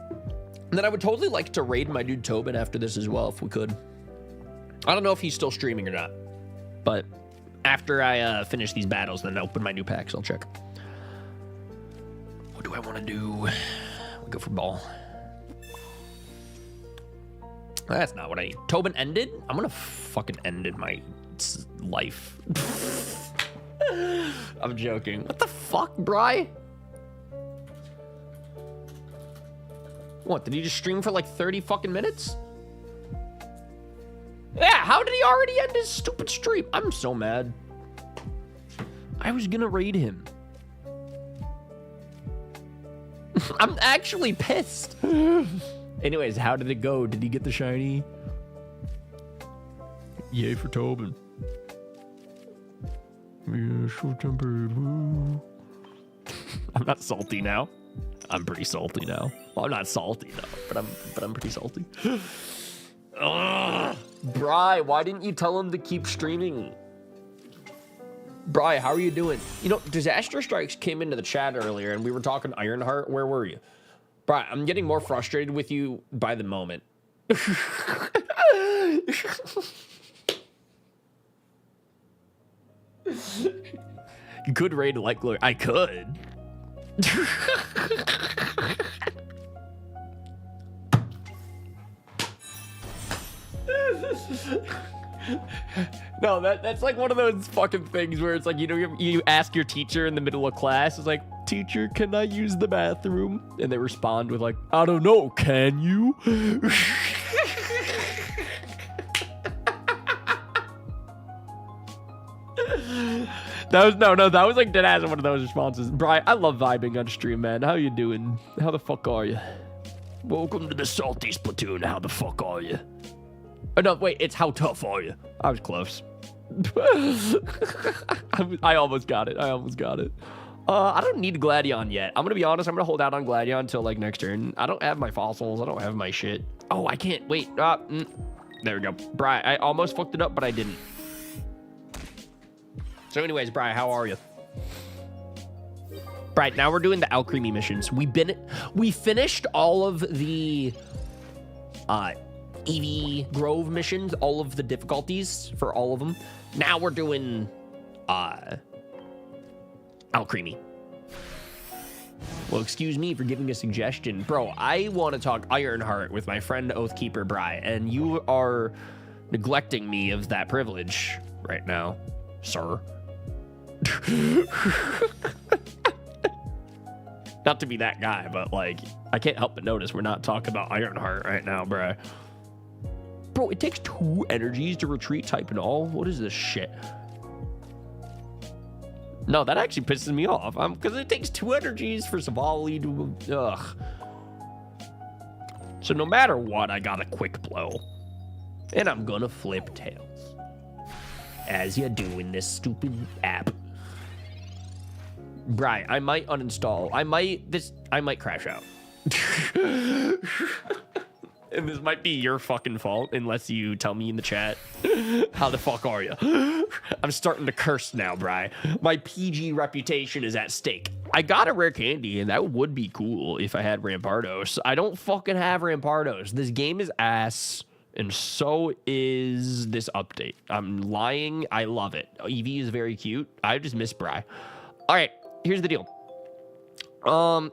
And then I would totally like to raid my dude Tobin after this as well, if we could. I don't know if he's still streaming or not. But after I finish these battles, then open my new packs, I'll check. What do I want to do? We'll go for ball. That's not what I need. Tobin ended? I'm gonna fucking end my life. I'm joking. What the fuck, Bri? What, did he just stream for like 30 fucking minutes? Yeah, how did he already end his stupid stream? I'm so mad. I was gonna raid him. I'm actually pissed. Anyways, how did it go? Did he get the shiny? Yay for Tobin. Yeah, short-tempered. Woo. I'm not salty now. I'm pretty salty now. Well, I'm not salty though, but I'm pretty salty. Ugh. Bri, why didn't you tell him to keep streaming? Bri, how are you doing? You know, Disaster Strikes came into the chat earlier and we were talking Ironheart. Where were you? Bri, I'm getting more frustrated with you by the moment. You could raid Light Glory. I could. No, that's like one of those fucking things where it's like, you know, you ask your teacher in the middle of class, it's like, teacher, can I use the bathroom? And they respond with like, I don't know, can you? That was like dead ass one of those responses. Bri, I love vibing on stream, man. How you doing? How the fuck are you? Welcome to the Salty Splatoon. How the fuck are you? Oh, no, wait, it's how tough are you? I was close. I almost got it. I don't need Gladion yet. I'm gonna be honest, I'm gonna hold out on Gladion until like next turn. I don't have my fossils. I don't have my shit. Oh, I can't, wait. There we go. Bri, I almost fucked it up, but I didn't. So anyways, Bri, how are you? Right, now we're doing the Alcremie missions. We finished all of the Eevee Grove missions, all of the difficulties for all of them. Now we're doing Alcremie. Well, excuse me for giving a suggestion. Bro, I want to talk Ironheart with my friend Oathkeeper Bri, and you are neglecting me of that privilege right now, sir. Not to be that guy, but like, I can't help but notice we're not talking about Ironheart right now, bro. Bro, it takes 2 energies to retreat type and all. What is this shit? No, that actually pisses me off. Because it takes 2 energies for Savali to... Ugh. So no matter what, I got a quick blow. And I'm gonna flip tails. As you do in this stupid app. Right, I might uninstall. I might crash out. And this might be your fucking fault unless you tell me in the chat. How the fuck are you? I'm starting to curse now, Bri. My PG reputation is at stake. I got a rare candy, and that would be cool if I had Rampardos. I don't fucking have Rampardos. This game is ass, and so is this update. I'm lying. I love it. Eevee is very cute. I just miss Bri. All right, here's the deal.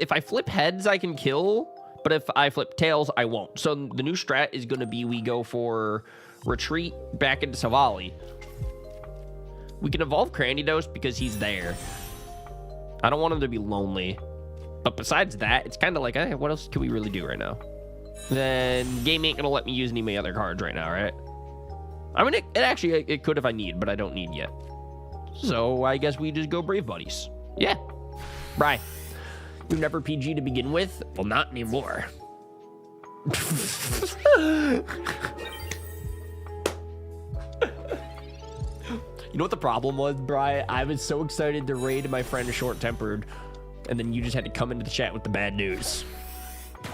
If I flip heads, I can kill. But if I flip tails, I won't. So the new strat is going to be we go for retreat back into Savali. We can evolve Crandidos because he's there. I don't want him to be lonely. But besides that, it's kind of like, what else can we really do right now? Then game ain't going to let me use any of my other cards right now, right? I mean, it could if I need, but I don't need yet. So I guess we just go Brave Buddies. Yeah. Bye. You've never PG to begin with? Well, not anymore. You know what the problem was, Bri? I was so excited to raid my friend Short-Tempered, and then you just had to come into the chat with the bad news.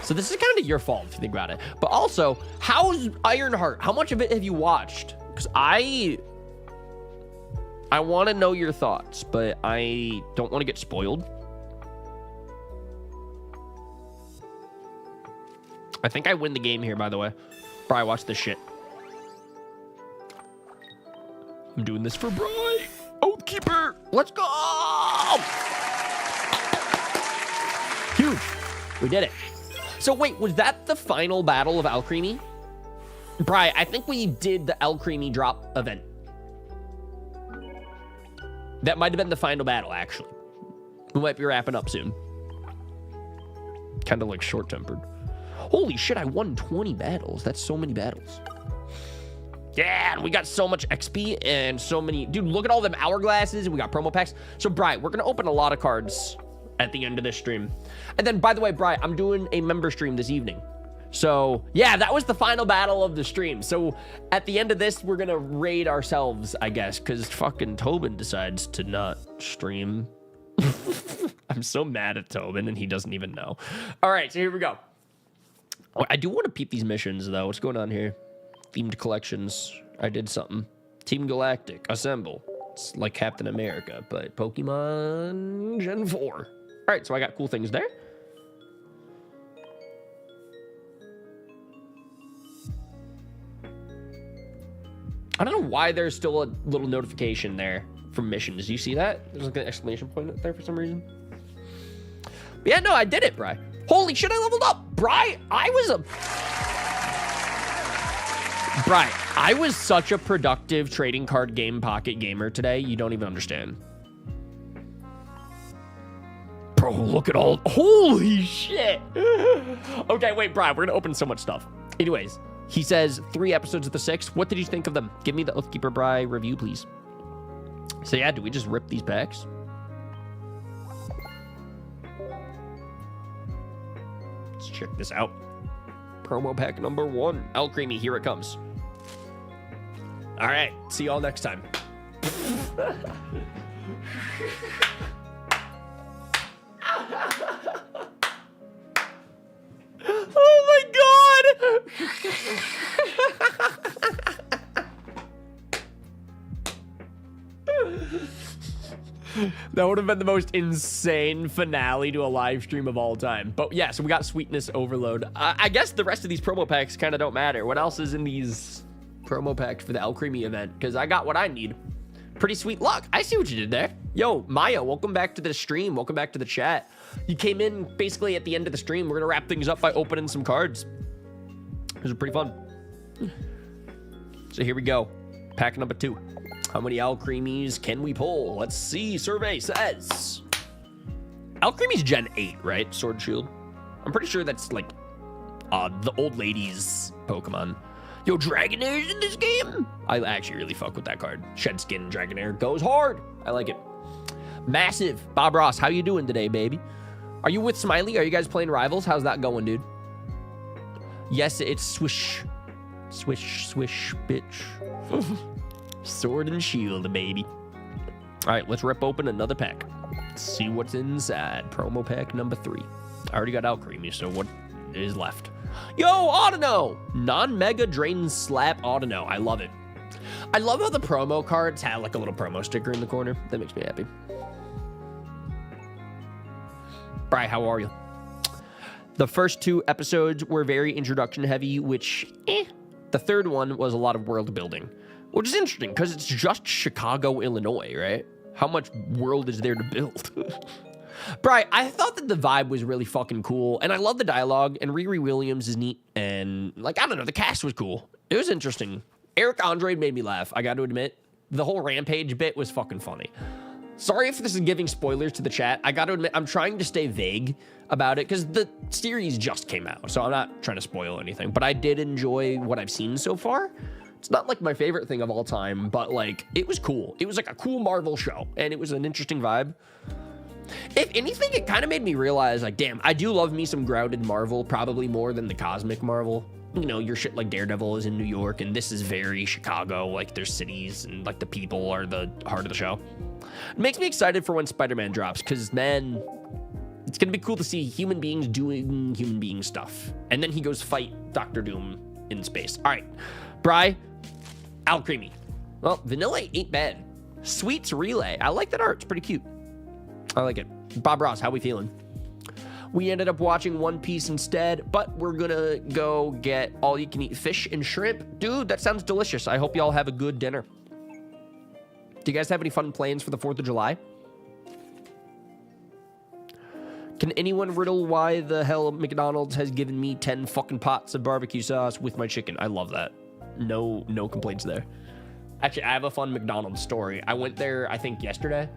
So this is kind of your fault if you think about it. But also, how's Ironheart? How much of it have you watched? Because I want to know your thoughts, but I don't want to get spoiled. I think I win the game here, by the way. Bri, watch this shit. I'm doing this for Bri. Oathkeeper. Let's go. Huge. We did it. So wait, was that the final battle of Alcremie? Bri, I think we did the Alcremie drop event. That might have been the final battle, actually. We might be wrapping up soon. Kind of like Short-Tempered. Holy shit, I won 20 battles. That's so many battles. Yeah, we got so much XP and so many... Dude, look at all them hourglasses. We got promo packs. So, Bri, we're going to open a lot of cards at the end of this stream. And then, by the way, Bri, I'm doing a member stream this evening. So, yeah, that was the final battle of the stream. So, at the end of this, we're going to raid ourselves, I guess, because fucking Tobin decides to not stream. I'm so mad at Tobin, and he doesn't even know. All right, so here we go. Oh, I do want to peep these missions, though. What's going on here? Themed collections. I did something. Team Galactic. Assemble. It's like Captain America, but Pokemon Gen 4. All right, so I got cool things there. I don't know why there's still a little notification there from missions. Do you see that? There's like an exclamation point there for some reason. But yeah, no, I did it, Bri. Holy shit, I leveled up. Bri, I was such a productive trading card game pocket gamer today. You don't even understand. Bro, look at all... Holy shit. Okay, wait, Bri, we're going to open so much stuff. Anyways, he says 3 episodes of the 6. What did you think of them? Give me the Oathkeeper Bri review, please. So yeah, do we just rip these packs? Let's check this out. Promo pack number 1. Alcremie, here it comes. All right, see y'all next time. Oh my god! That would have been the most insane finale to a live stream of all time. But yeah, so we got Sweetness Overload. I guess the rest of these promo packs kind of don't matter. What else is in these promo packs for the Alcremie event? Because I got what I need. Pretty sweet luck. I see what you did there. Yo, Maya, welcome back to the stream. Welcome back to the chat. You came in basically at the end of the stream. We're going to wrap things up by opening some cards. This was pretty fun. So here we go. Pack number 2. How many Alcremies can we pull? Let's see. Survey says Alcremie's Gen 8, right? Sword Shield. I'm pretty sure that's like the old lady's Pokemon. Yo, Dragonaire's in this game? I actually really fuck with that card. Shed Skin Dragonair goes hard. I like it. Massive. Bob Ross, how you doing today, baby? Are you with Smiley? Are you guys playing Rivals? How's that going, dude? Yes, it's swish. Swish, swish, bitch. Sword and shield, baby. All right, let's rip open another pack. Let's see what's inside. Promo pack number 3. I already got Alcremie, so what is left? Yo, Audino! Non-mega drain slap Audino. I love it. I love how the promo cards have like a little promo sticker in the corner. That makes me happy. Bri, how are you? The first 2 episodes were very introduction heavy, which, The third one was a lot of world building, which is interesting because it's just Chicago, Illinois, right? How much world is there to build? Bri, I thought that the vibe was really fucking cool, and I love the dialogue, and Riri Williams is neat, and, like, I don't know, the cast was cool. It was interesting. Eric Andre made me laugh, I got to admit. The whole Rampage bit was fucking funny. Sorry if this is giving spoilers to the chat. I got to admit, I'm trying to stay vague about it, because the series just came out, so I'm not trying to spoil anything, but I did enjoy what I've seen so far. It's not, like, my favorite thing of all time, but, like, it was cool. It was, like, a cool Marvel show, and it was an interesting vibe. If anything, it kind of made me realize, like, damn, I do love me some grounded Marvel, probably more than the cosmic Marvel. You know, your shit like Daredevil is in New York, and this is very Chicago, like, there's cities, and, like, the people are the heart of the show. It makes me excited for when Spider-Man drops, because, man, it's going to be cool to see human beings doing human being stuff. And then he goes fight Doctor Doom in space. All right, Bri, Alcremie. Well, Vanilla ain't bad. Sweets Relay. I like that art. It's pretty cute. I like it. Bob Ross, how we feeling? We ended up watching One Piece instead, but we're gonna go get all-you-can-eat fish and shrimp. Dude, that sounds delicious. I hope y'all have a good dinner. Do you guys have any fun plans for the 4th of July? Can anyone riddle why the hell McDonald's has given me 10 fucking pots of barbecue sauce with my chicken? I love that. No complaints there. Actually, I have a fun McDonald's story. I went there, I think, yesterday.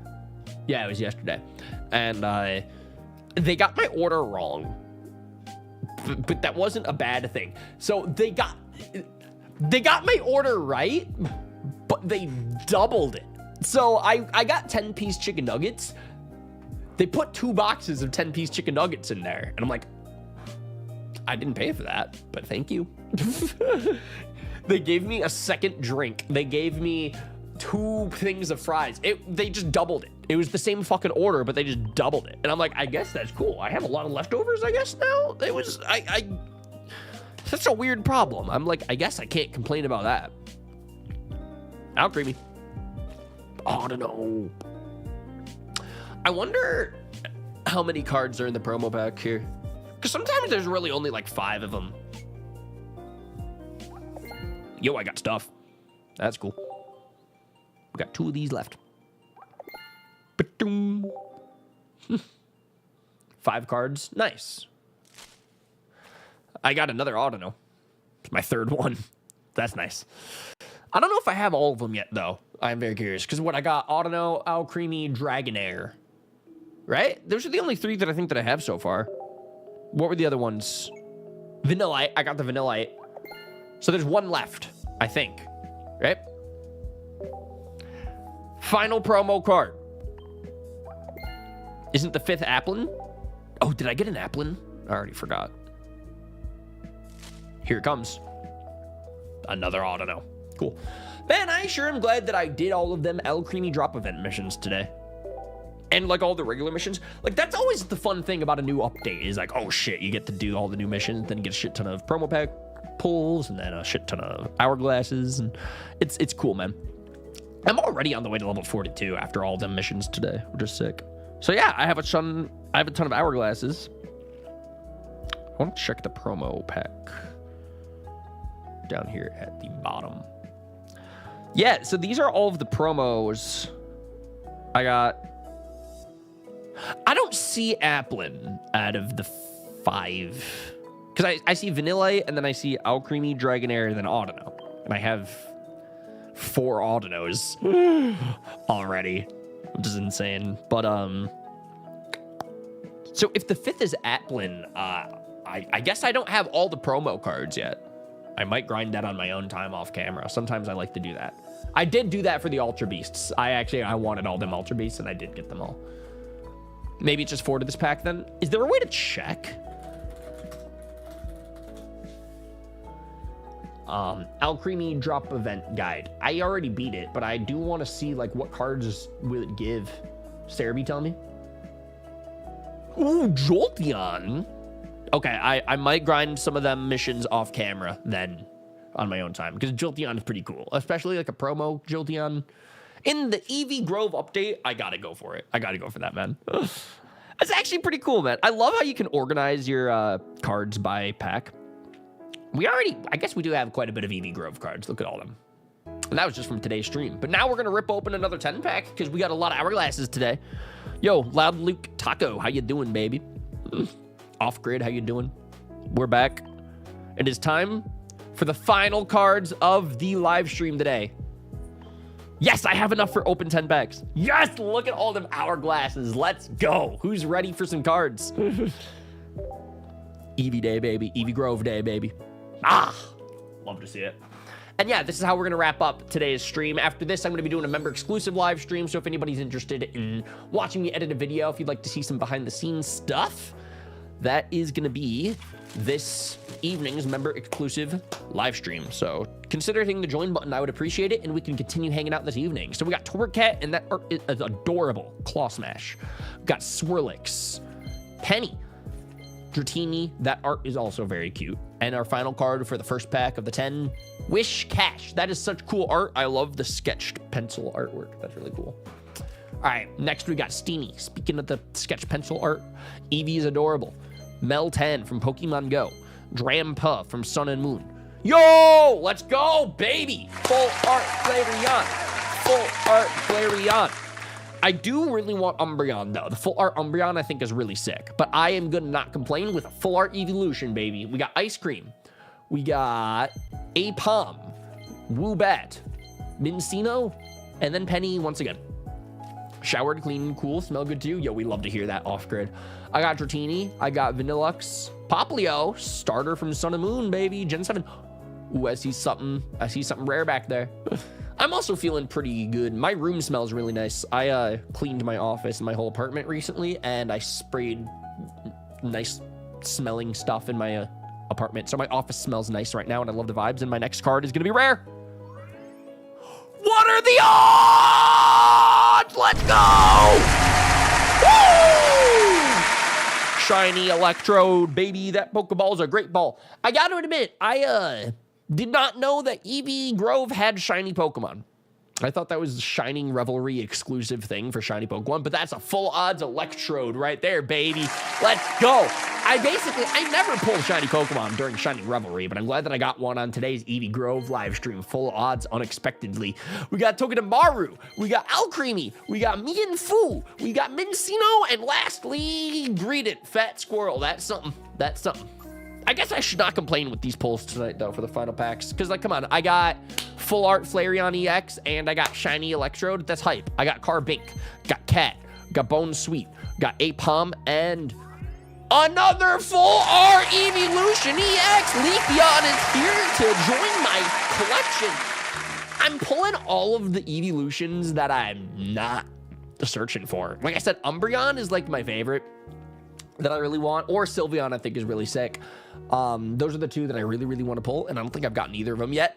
Yeah, it was yesterday. And they got my order wrong. But that wasn't a bad thing. So they got my order right, but they doubled it. So I got 10-piece chicken nuggets. They put 2 boxes of 10-piece chicken nuggets in there. And I'm like, I didn't pay for that, but thank you. They gave me a second drink. They gave me 2 things of fries. They just doubled it. It was the same fucking order, but they just doubled it. And I'm like, I guess that's cool. I have a lot of leftovers, I guess, now. It was, that's a weird problem. I'm like, I guess I can't complain about that. Alcremie. Oh, I don't know. I wonder how many cards are in the promo pack here. Because sometimes there's really only like 5 of them. Yo, I got stuff. That's cool. We got 2 of these left. 5 cards. Nice. I got another Audino. It's my 3rd one. That's nice. I don't know if I have all of them yet, though. I'm very curious. Because what I got, Audino, Alcremie, Dragonair. Right? Those are the only 3 that I think that I have so far. What were the other ones? Vanillite. I got the Vanillite. So there's 1 left, I think. Right? Final promo card. Isn't the 5th Applin? Oh, did I get an Applin? I already forgot. Here it comes. Another Audino. Cool. Man, I sure am glad that I did all of them Alcremie drop event missions today. And like all the regular missions. Like that's always the fun thing about a new update is like, oh shit, you get to do all the new missions, then you get a shit ton of promo pack pulls, and then a shit ton of hourglasses, and it's cool, man. I'm already on the way to level 42 after all them missions today, which is sick. So yeah, I have a ton of hourglasses. I want to check the promo pack down here at the bottom. Yeah, so these are all of the promos I got. I don't see Applin out of the 5. Because I see Vanillite, and then I see Alcremie, Dragonair, and then Audino. And I have 4 Audinos already, which is insane. But, so if the 5th is Applin, I guess I don't have all the promo cards yet. I might grind that on my own time off camera. Sometimes I like to do that. I did do that for the Ultra Beasts. I wanted all them Ultra Beasts, and I did get them all. Maybe it's just 4 to this pack then. Is there a way to check? Alcremie drop event guide. I already beat it, but I do want to see like what cards will it give. Sarah, tell me. Ooh, Jolteon. Okay, I might grind some of them missions off camera then on my own time, because Jolteon is pretty cool, especially like a promo Jolteon. In the Eevee Grove update, I gotta go for it. I gotta go for that, man. It's actually pretty cool, man. I love how you can organize your cards by pack. I guess we do have quite a bit of Eevee Grove cards. Look at all of them. And that was just from today's stream. But now we're going to rip open another 10 pack because we got a lot of hourglasses today. Yo, Loud Luke Taco, how you doing, baby? Off Grid, how you doing? We're back. It is time for the final cards of the live stream today. Yes, I have enough for open 10 packs. Yes, look at all them hourglasses. Let's go. Who's ready for some cards? Eevee Day, baby. Eevee Grove Day, baby. Love to see it. And yeah, this is how we're going to wrap up today's stream. After this, I'm going to be doing a member exclusive live stream. So if anybody's interested in watching me edit a video, if you'd like to see some behind the scenes stuff, that is going to be this evening's member exclusive live stream. So consider hitting the join button. I would appreciate it. And we can continue hanging out this evening. So we got Torcat, and that art is adorable. Claw Smash. We've got Swirlix. Penny. Dratini, that art is also very cute. And our final card for the first pack of the 10, Wish Cash. That is such cool art. I love the sketched pencil artwork. That's really cool. All right, next we got Steenie. Speaking of the sketch pencil art, Eevee is adorable. Mel 10 from Pokemon Go. Drampa from Sun and Moon. Yo, let's go, baby. Full art Flareon. Full art Flareon. I do really want Umbreon, though. The full art Umbreon, I think, is really sick. But I am going to not complain with a full art evolution, baby. We got Ice Cream. We got Apom. Woobat. Mincino. And then Penny once again. Showered, clean, cool, smell good too. Yo, we love to hear that off-grid. I got Dratini. I got Vanillux. Poplio. Starter from Sun and Moon, baby. Gen 7. Ooh, I see something rare back there. I'm also feeling pretty good. My room smells really nice. I cleaned my office and my whole apartment recently, and I sprayed nice smelling stuff in my apartment. So my office smells nice right now, and I love the vibes. And my next card is going to be rare. What are the odds? Let's go! Woo! Shiny Electrode, baby. That Pokeball is a great ball. I got to admit, I did not know that Eevee Grove had shiny Pokemon. I thought that was a Shining Revelry exclusive thing for shiny Pokemon, but that's a full odds Electrode right there, baby. Let's go. I never pulled shiny Pokemon during Shining Revelry, but I'm glad that I got one on today's Eevee Grove live stream. Full odds unexpectedly. We got Togedemaru. We got Alcremie. We got Mienfoo. We got Mincino. And lastly, Greedent. Fat Squirrel. That's something. That's something. I guess I should not complain with these pulls tonight, though, for the final packs. Because, like, come on. I got Full Art Flareon EX, and I got Shiny Electrode. That's hype. I got Carbink. Got Cat. Got Bone Sweet. Got Apom. And another Full Art Evolution EX. Leafeon is here to join my collection. I'm pulling all of the Evolutions that I'm not searching for. Like I said, Umbreon is, like, my favorite that I really want, or Sylveon I think is really sick. Those are the two that I really, really want to pull, and I don't think I've gotten either of them yet.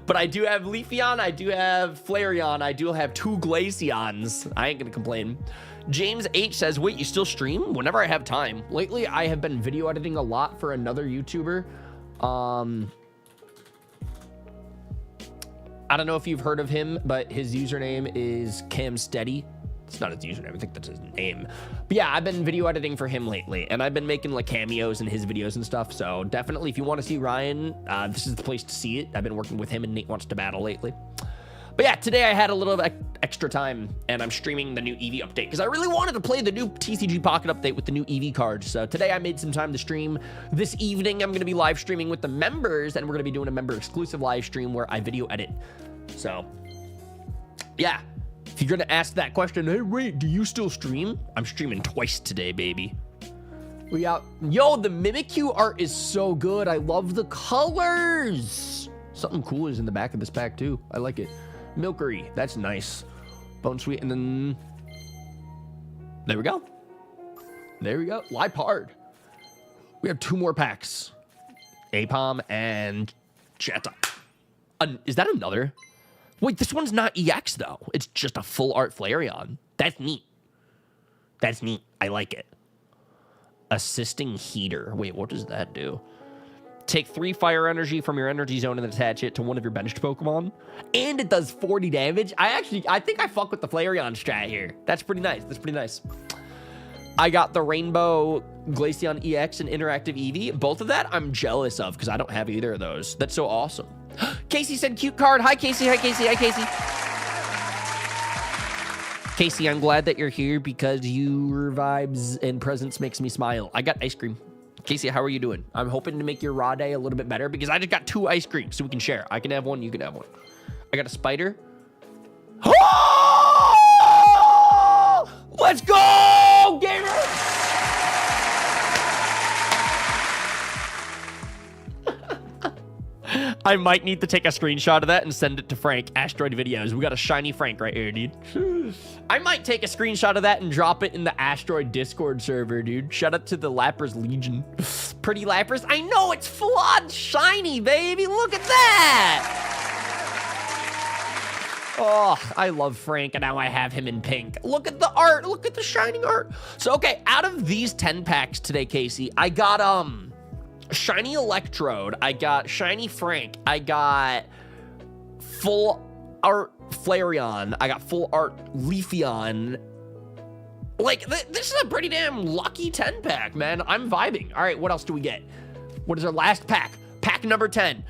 But I do have Leafeon, I do have Flareon, I do have 2 Glaceons. I ain't gonna complain. James H says, wait, you still stream? Whenever I have time. Lately, I have been video editing a lot for another YouTuber. I don't know if you've heard of him, but his username is Cam Steady. It's not his username, I think that's his name. But yeah, I've been video editing for him lately, and I've been making like cameos in his videos and stuff. So definitely, if you want to see Ryan, this is the place to see it. I've been working with him and Nate Wants to Battle lately. But yeah, today I had a little extra time, and I'm streaming the new Eevee update because I really wanted to play the new TCG Pocket update with the new Eevee cards. So today I made some time to stream. This evening, I'm going to be live streaming with the members, and we're going to be doing a member exclusive live stream where I video edit. So yeah. If you're gonna ask that question, hey, wait, do you still stream? I'm streaming twice today, baby. We got, yo, the Mimikyu art is so good. I love the colors. Something cool is in the back of this pack too. I like it. Milkery, that's nice. Bone Sweet, and then there we go. There we go. Lipard. We have 2 more packs. Apom and Cheta. Is that another? Wait, this one's not EX though. It's just a full art Flareon. That's neat. That's neat. I like it. Assisting Heater. Wait, what does that do? Take 3 fire energy from your energy zone and attach it to one of your benched Pokemon. And it does 40 damage. I think I fuck with the Flareon strat here. That's pretty nice. That's pretty nice. I got the Rainbow Glaceon EX and Interactive Eevee. Both of that I'm jealous of because I don't have either of those. That's so awesome. Casey said cute card. Hi, Casey. Hi, Casey. Hi, Casey. Casey, I'm glad that you're here because your vibes and presence makes me smile. I got ice cream. Casey, how are you doing? I'm hoping to make your raw day a little bit better because I just got 2 ice creams so we can share. I can have one, you can have one. I got a spider. Oh! Let's go, gamer! I might need to take a screenshot of that and send it to Frank. Asteroid Videos. We got a shiny Frank right here, dude. I might take a screenshot of that and drop it in the Asteroid Discord server, dude. Shout out to the Lappers Legion. Pretty Lappers. I know, it's full-on shiny, baby. Look at that. Oh, I love Frank, and now I have him in pink. Look at the art. Look at the shining art. So, okay, out of these 10 packs today, Casey, I got, Shiny Electrode, I got Shiny Frank, I got full art Flareon, I got full art Leafeon. Like, this is a pretty damn lucky 10 pack, man. I'm vibing. All right, what else do we get? What is our last pack? Pack number 10.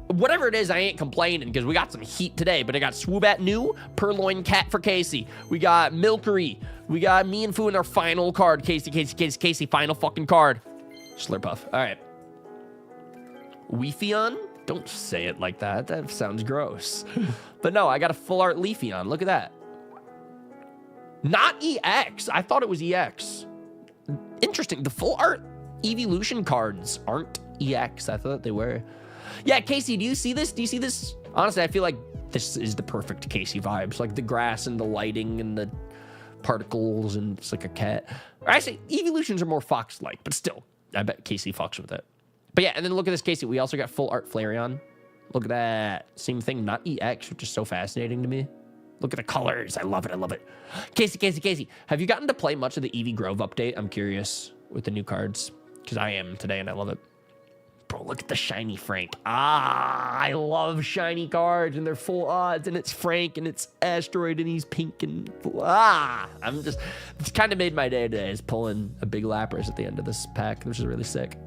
Whatever it is, I ain't complaining because we got some heat today, but I got Swoobat New, Purloin Cat for Casey. We got Milkery. We got me and Fu in our final card. Casey, final fucking card. Slurpuff. All right. Leafeon? Don't say it like that. That sounds gross. But no, I got a full art Leafeon. Look at that. Not EX. I thought it was EX. Interesting. The full art Evolution cards aren't EX. I thought they were. Yeah, Casey, do you see this? Do you see this? Honestly, I feel like this is the perfect Casey vibes. Like the grass and the lighting and the particles and it's like a cat. Or actually, Evolutions are more fox-like, but still, I bet Casey fucks with it. But yeah, and then look at this, Casey. We also got full art Flareon. Look at that. Same thing, not EX, which is so fascinating to me. Look at the colors. I love it. I love it. Casey. Have you gotten to play much of the Eevee Grove update? I'm curious with the new cards. Because I am today, and I love it. Bro, look at the shiny Frank. I love shiny cards, and they're full odds, and it's Frank, and it's Asteroid, and he's pink, and it's kind of made my day today, is pulling a big Lapras at the end of this pack, which is really sick.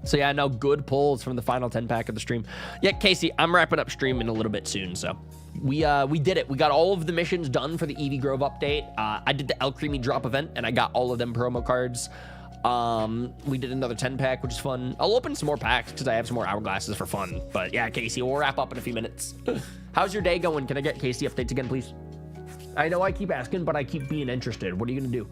So yeah, no, good pulls from the final 10 pack of the stream. Yeah, Casey, I'm wrapping up stream in a little bit soon, so we did it. We got all of the missions done for the Eevee Grove update. I did the El Creamy drop event, and I got all of them promo cards. We did another 10 pack, which is fun. I'll open some more packs because I have some more hourglasses for fun. But yeah, Casey, we'll wrap up in a few minutes. How's your day going? Can I get Casey updates again, please? I know I keep asking, but I keep being interested. What are you gonna do?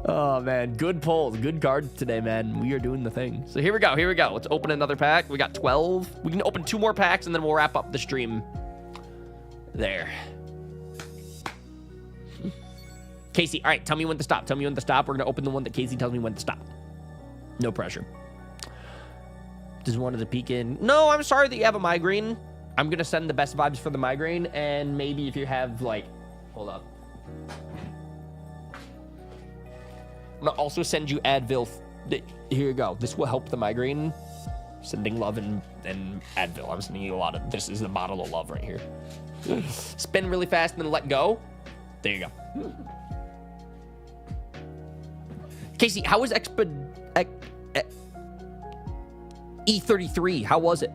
Oh man, good pulls, good cards today, man. We are doing the thing. So here we go. Let's open another pack. We got 12. We can open 2 more packs and then we'll wrap up the stream. There. Casey, all right, tell me when to stop. We're gonna open the one that Casey tells me when to stop. No pressure. Just wanted to peek in. No, I'm sorry that you have a migraine. I'm gonna send the best vibes for the migraine, and maybe if you have like, hold up. I'm gonna also send you Advil. Here you go. This will help the migraine. Sending love and Advil. I'm sending you a lot of, this is the bottle of love right here. Spin really fast and then let go. There you go. Casey, how was E33? How was it?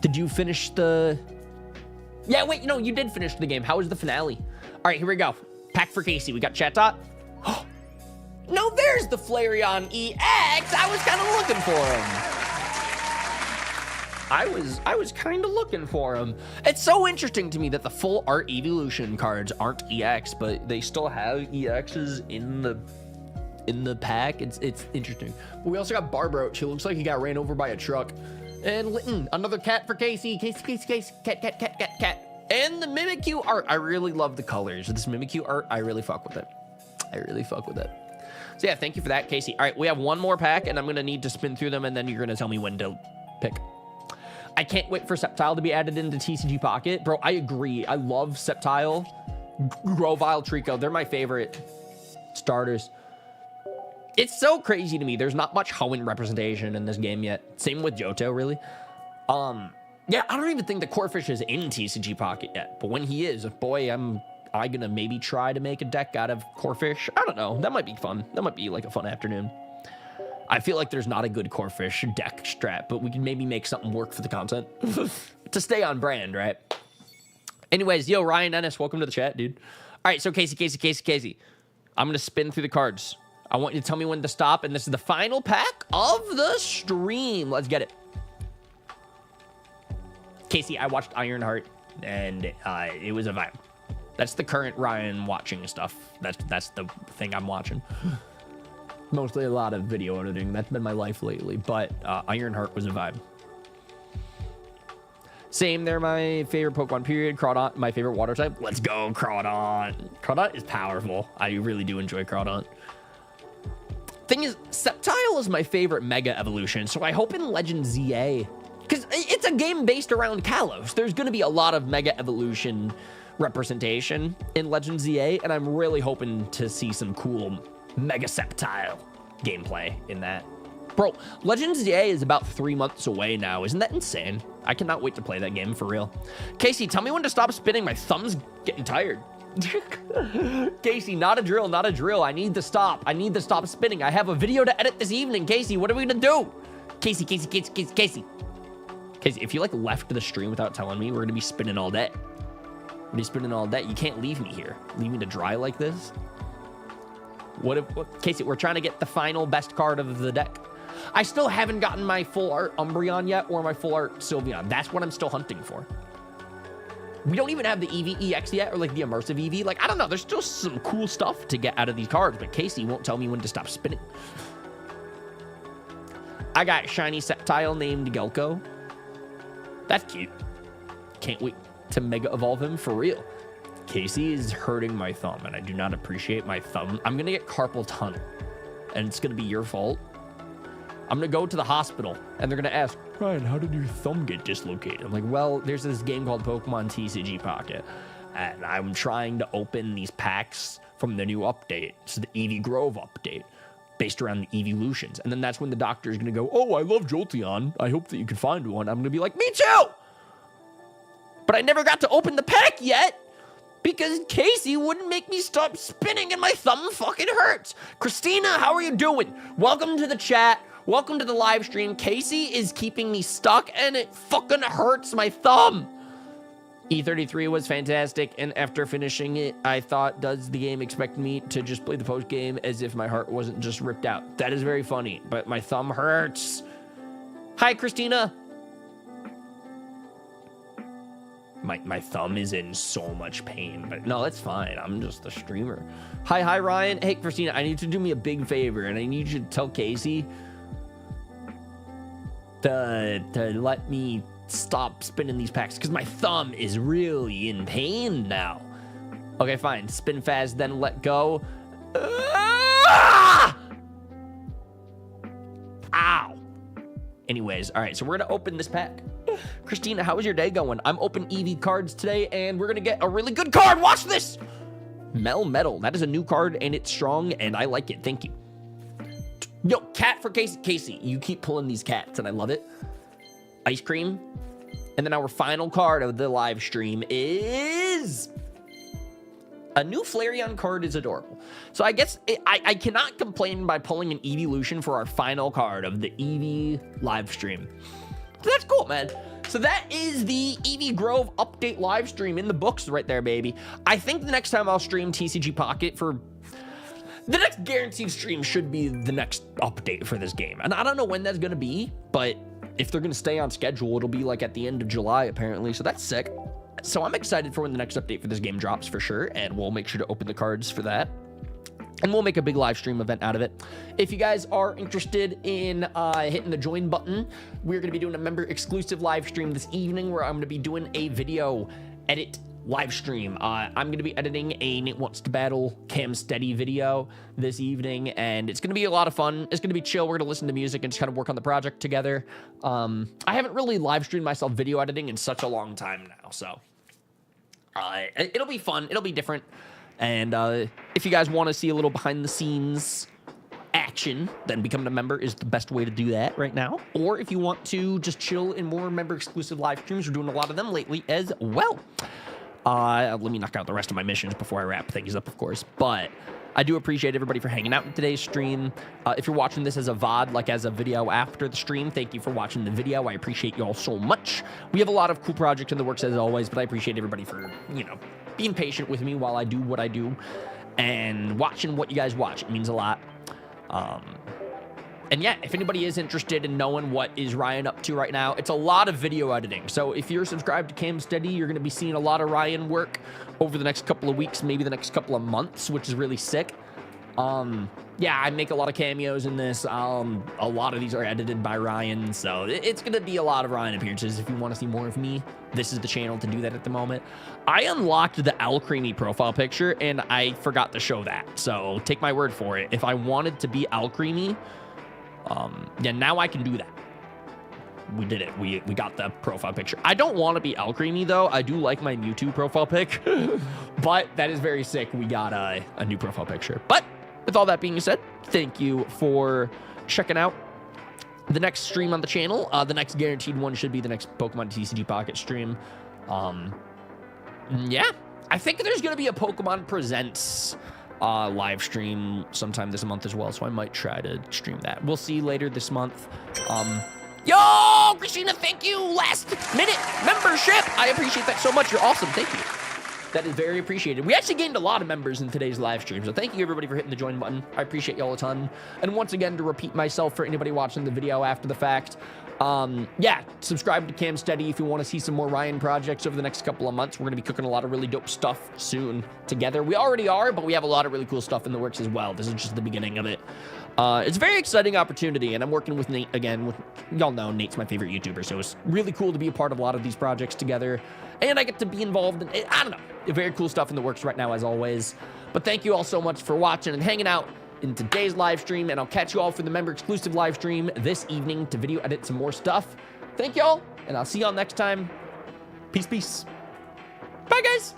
Did you finish the... Yeah, wait, no, you did finish the game. How was the finale? All right, here we go. Pack for Casey. We got Chatot. No, there's the Flareon EX. I was kind of looking for him. I was kind of looking for them. It's so interesting to me that the full art evolution cards aren't EX, but they still have EXs in the pack. It's interesting. But we also got Barbroach, who looks like he got ran over by a truck. And Litten, another cat for Casey. Casey, cat. And the Mimikyu art. I really love the colors. This Mimikyu art, I really fuck with it. So yeah, thank you for that, Casey. All right, we have one more pack, and I'm going to need to spin through them, and then you're going to tell me when to pick. I can't wait for Sceptile to be added into TCG Pocket. Bro, I agree. I love Sceptile, Grovyle, Trico. They're my favorite starters. It's so crazy to me. There's not much Hoenn representation in this game yet. Same with Johto, really. Yeah, I don't even think the Corphish is in TCG Pocket yet. But when he is, boy, I'm gonna maybe try to make a deck out of Corphish. I don't know. That might be fun. That might be like a fun afternoon. I feel like there's not a good Corphish deck strat, but we can maybe make something work for the content. To stay on brand, right? Anyways, yo, Ryan Ennis, welcome to the chat, dude. All right, so Casey. I'm gonna spin through the cards. I want you to tell me when to stop, and this is the final pack of the stream. Let's get it. Casey, I watched Ironheart, and it was a vibe. That's the current Ryan watching stuff. That's the thing I'm watching. Mostly a lot of video editing. That's been my life lately. But Ironheart was a vibe. Same, they're my favorite Pokemon, period. Crawdaunt, my favorite water type. Let's go, Crawdaunt. Crawdaunt is powerful. I really do enjoy Crawdaunt. Thing is, Sceptile is my favorite Mega Evolution, so I hope in Legend ZA, because it's a game based around Kalos, there's going to be a lot of Mega Evolution representation in Legend ZA, and I'm really hoping to see some cool Mega Sceptile gameplay in that. Bro, Legend ZA is about 3 months away now. Isn't that insane? I cannot wait to play that game for real. Casey, tell me when to stop spinning. My thumb's getting tired. Casey, not a drill. I need to stop spinning. I have a video to edit this evening. Casey, what are we gonna do? Casey. Casey, if you like left the stream without telling me, we're gonna be spinning all day. You can't leave me here. Leave me to dry like this. Casey, we're trying to get the final best card of the deck. I still haven't gotten my full art Umbreon yet or my full art Sylveon. That's what I'm still hunting for. We don't even have the Eevee EX yet, or like the immersive Eevee. Like, I don't know. There's still some cool stuff to get out of these cards, but Casey won't tell me when to stop spinning. I got shiny Sceptile named Gelko. That's cute. Can't wait to Mega Evolve him for real. Casey is hurting my thumb, and I do not appreciate my thumb. I'm gonna get carpal tunnel, and it's gonna be your fault. I'm gonna go to the hospital, and they're gonna ask, Ryan, how did your thumb get dislocated? I'm like, well, there's this game called Pokemon TCG Pocket, and I'm trying to open these packs from the new update, so the Eevee Grove update, based around the evolutions. And then that's when the doctor is gonna go, oh, I love Jolteon. I hope that you can find one. I'm gonna be like, me too! But I never got to open the pack yet, because Casey wouldn't make me stop spinning and my thumb fucking hurts. Christina, how are you doing? Welcome to the chat. Welcome to the live stream. Casey is keeping me stuck and it fucking hurts my thumb. E33 was fantastic, and after finishing it, I thought, does the game expect me to just play the post game as if my heart wasn't just ripped out? That is very funny, but my thumb hurts. Hi, Christina. My thumb is in so much pain, but no, that's fine. I'm just a streamer. Hi, Ryan. Hey, Christina, I need you to do me a big favor, and I need you to tell Casey to let me stop spinning these packs, because my thumb is really in pain now. Okay, fine. Spin fast, then let go. Ah! Ow. Anyways, all right, so we're gonna open this pack. Christina, how is your day going? I'm open Eevee cards today, and we're gonna get a really good card. Watch this. Metal. That is a new card, and it's strong, and I like it. Thank you. Yo, cat for Casey. Casey, you keep pulling these cats, and I love it. Ice cream. And then our final card of the live stream is a new Flareon card. Is adorable. So I guess I cannot complain by pulling an Eeveelution for our final card of the Eevee live stream. So that's cool, man. So that is the Eevee Grove update live stream in the books right there, baby. I think the next time I'll stream TCG Pocket for the next guaranteed stream should be the next update for this game. And I don't know when that's going to be, but if they're going to stay on schedule, it'll be like at the end of July, apparently. So that's sick. So I'm excited for when the next update for this game drops for sure. And we'll make sure to open the cards for that. And we'll make a big live stream event out of it. If you guys are interested in hitting the join button, we're going to be doing a member exclusive live stream this evening where I'm going to be doing a video edit live stream. I'm going to be editing a Nate Wants to Battle Cam Steady video this evening, and it's going to be a lot of fun. It's going to be chill. We're going to listen to music and just kind of work on the project together. I haven't really live streamed myself video editing in such a long time now, so it'll be fun. It'll be different. And if you guys want to see a little behind the scenes action, then becoming a member is the best way to do that right now. Or if you want to just chill in more member exclusive live streams, we're doing a lot of them lately as well. Let me knock out the rest of my missions before I wrap things up, of course. But I do appreciate everybody for hanging out in today's stream. If you're watching this as a VOD, like as a video after the stream, thank you for watching the video. I appreciate you all so much. We have a lot of cool projects in the works as always, but I appreciate everybody for, you know, being patient with me while I do what I do and watching what you guys watch. It means a lot. And yeah, if anybody is interested in knowing what is Ryan up to right now, it's a lot of video editing. So if you're subscribed to Cam Steady, you're going to be seeing a lot of Ryan work over the next couple of weeks, maybe the next couple of months, which is really sick. Yeah, I make a lot of cameos in this. A lot of these are edited by Ryan, so it's going to be a lot of Ryan appearances. If you want to see more of me, this is the channel to do that at the moment. I unlocked the Al Creamy profile picture, and I forgot to show that, so take my word for it. If I wanted to be Al Creamy, yeah, now I can do that. We did it. We got the profile picture. I don't want to be Al Creamy, though. I do like my Mewtwo profile pic, but that is very sick. We got a new profile picture. But with all that being said, thank you for checking out the next stream on the channel. The next guaranteed one should be the next Pokemon TCG Pocket stream. Yeah, I think there's going to be a Pokemon Presents live stream sometime this month as well, so I might try to stream that. We'll see later this month. Yo, Christina, thank you. Last minute membership. I appreciate that so much. You're awesome. Thank you. That is very appreciated. We actually gained a lot of members in today's live stream, so thank you everybody for hitting the join button. I appreciate y'all a ton. And once again, to repeat myself for anybody watching the video after the fact, yeah, subscribe to Cam Steady if you want to see some more Ryan projects over the next couple of months. We're going to be cooking a lot of really dope stuff soon together. We already are, but we have a lot of really cool stuff in the works as well. This is just the beginning of it. It's a very exciting opportunity, and I'm working with Nate again. Y'all know Nate's my favorite YouTuber, so it's really cool to be a part of a lot of these projects together, and I get to be involved in, I don't know, very cool stuff in the works right now as always. But thank you all so much for watching and hanging out in today's live stream, and I'll catch you all for the member exclusive live stream this evening to video edit some more stuff. Thank y'all, and I'll see y'all next time. Peace, peace. Bye, guys.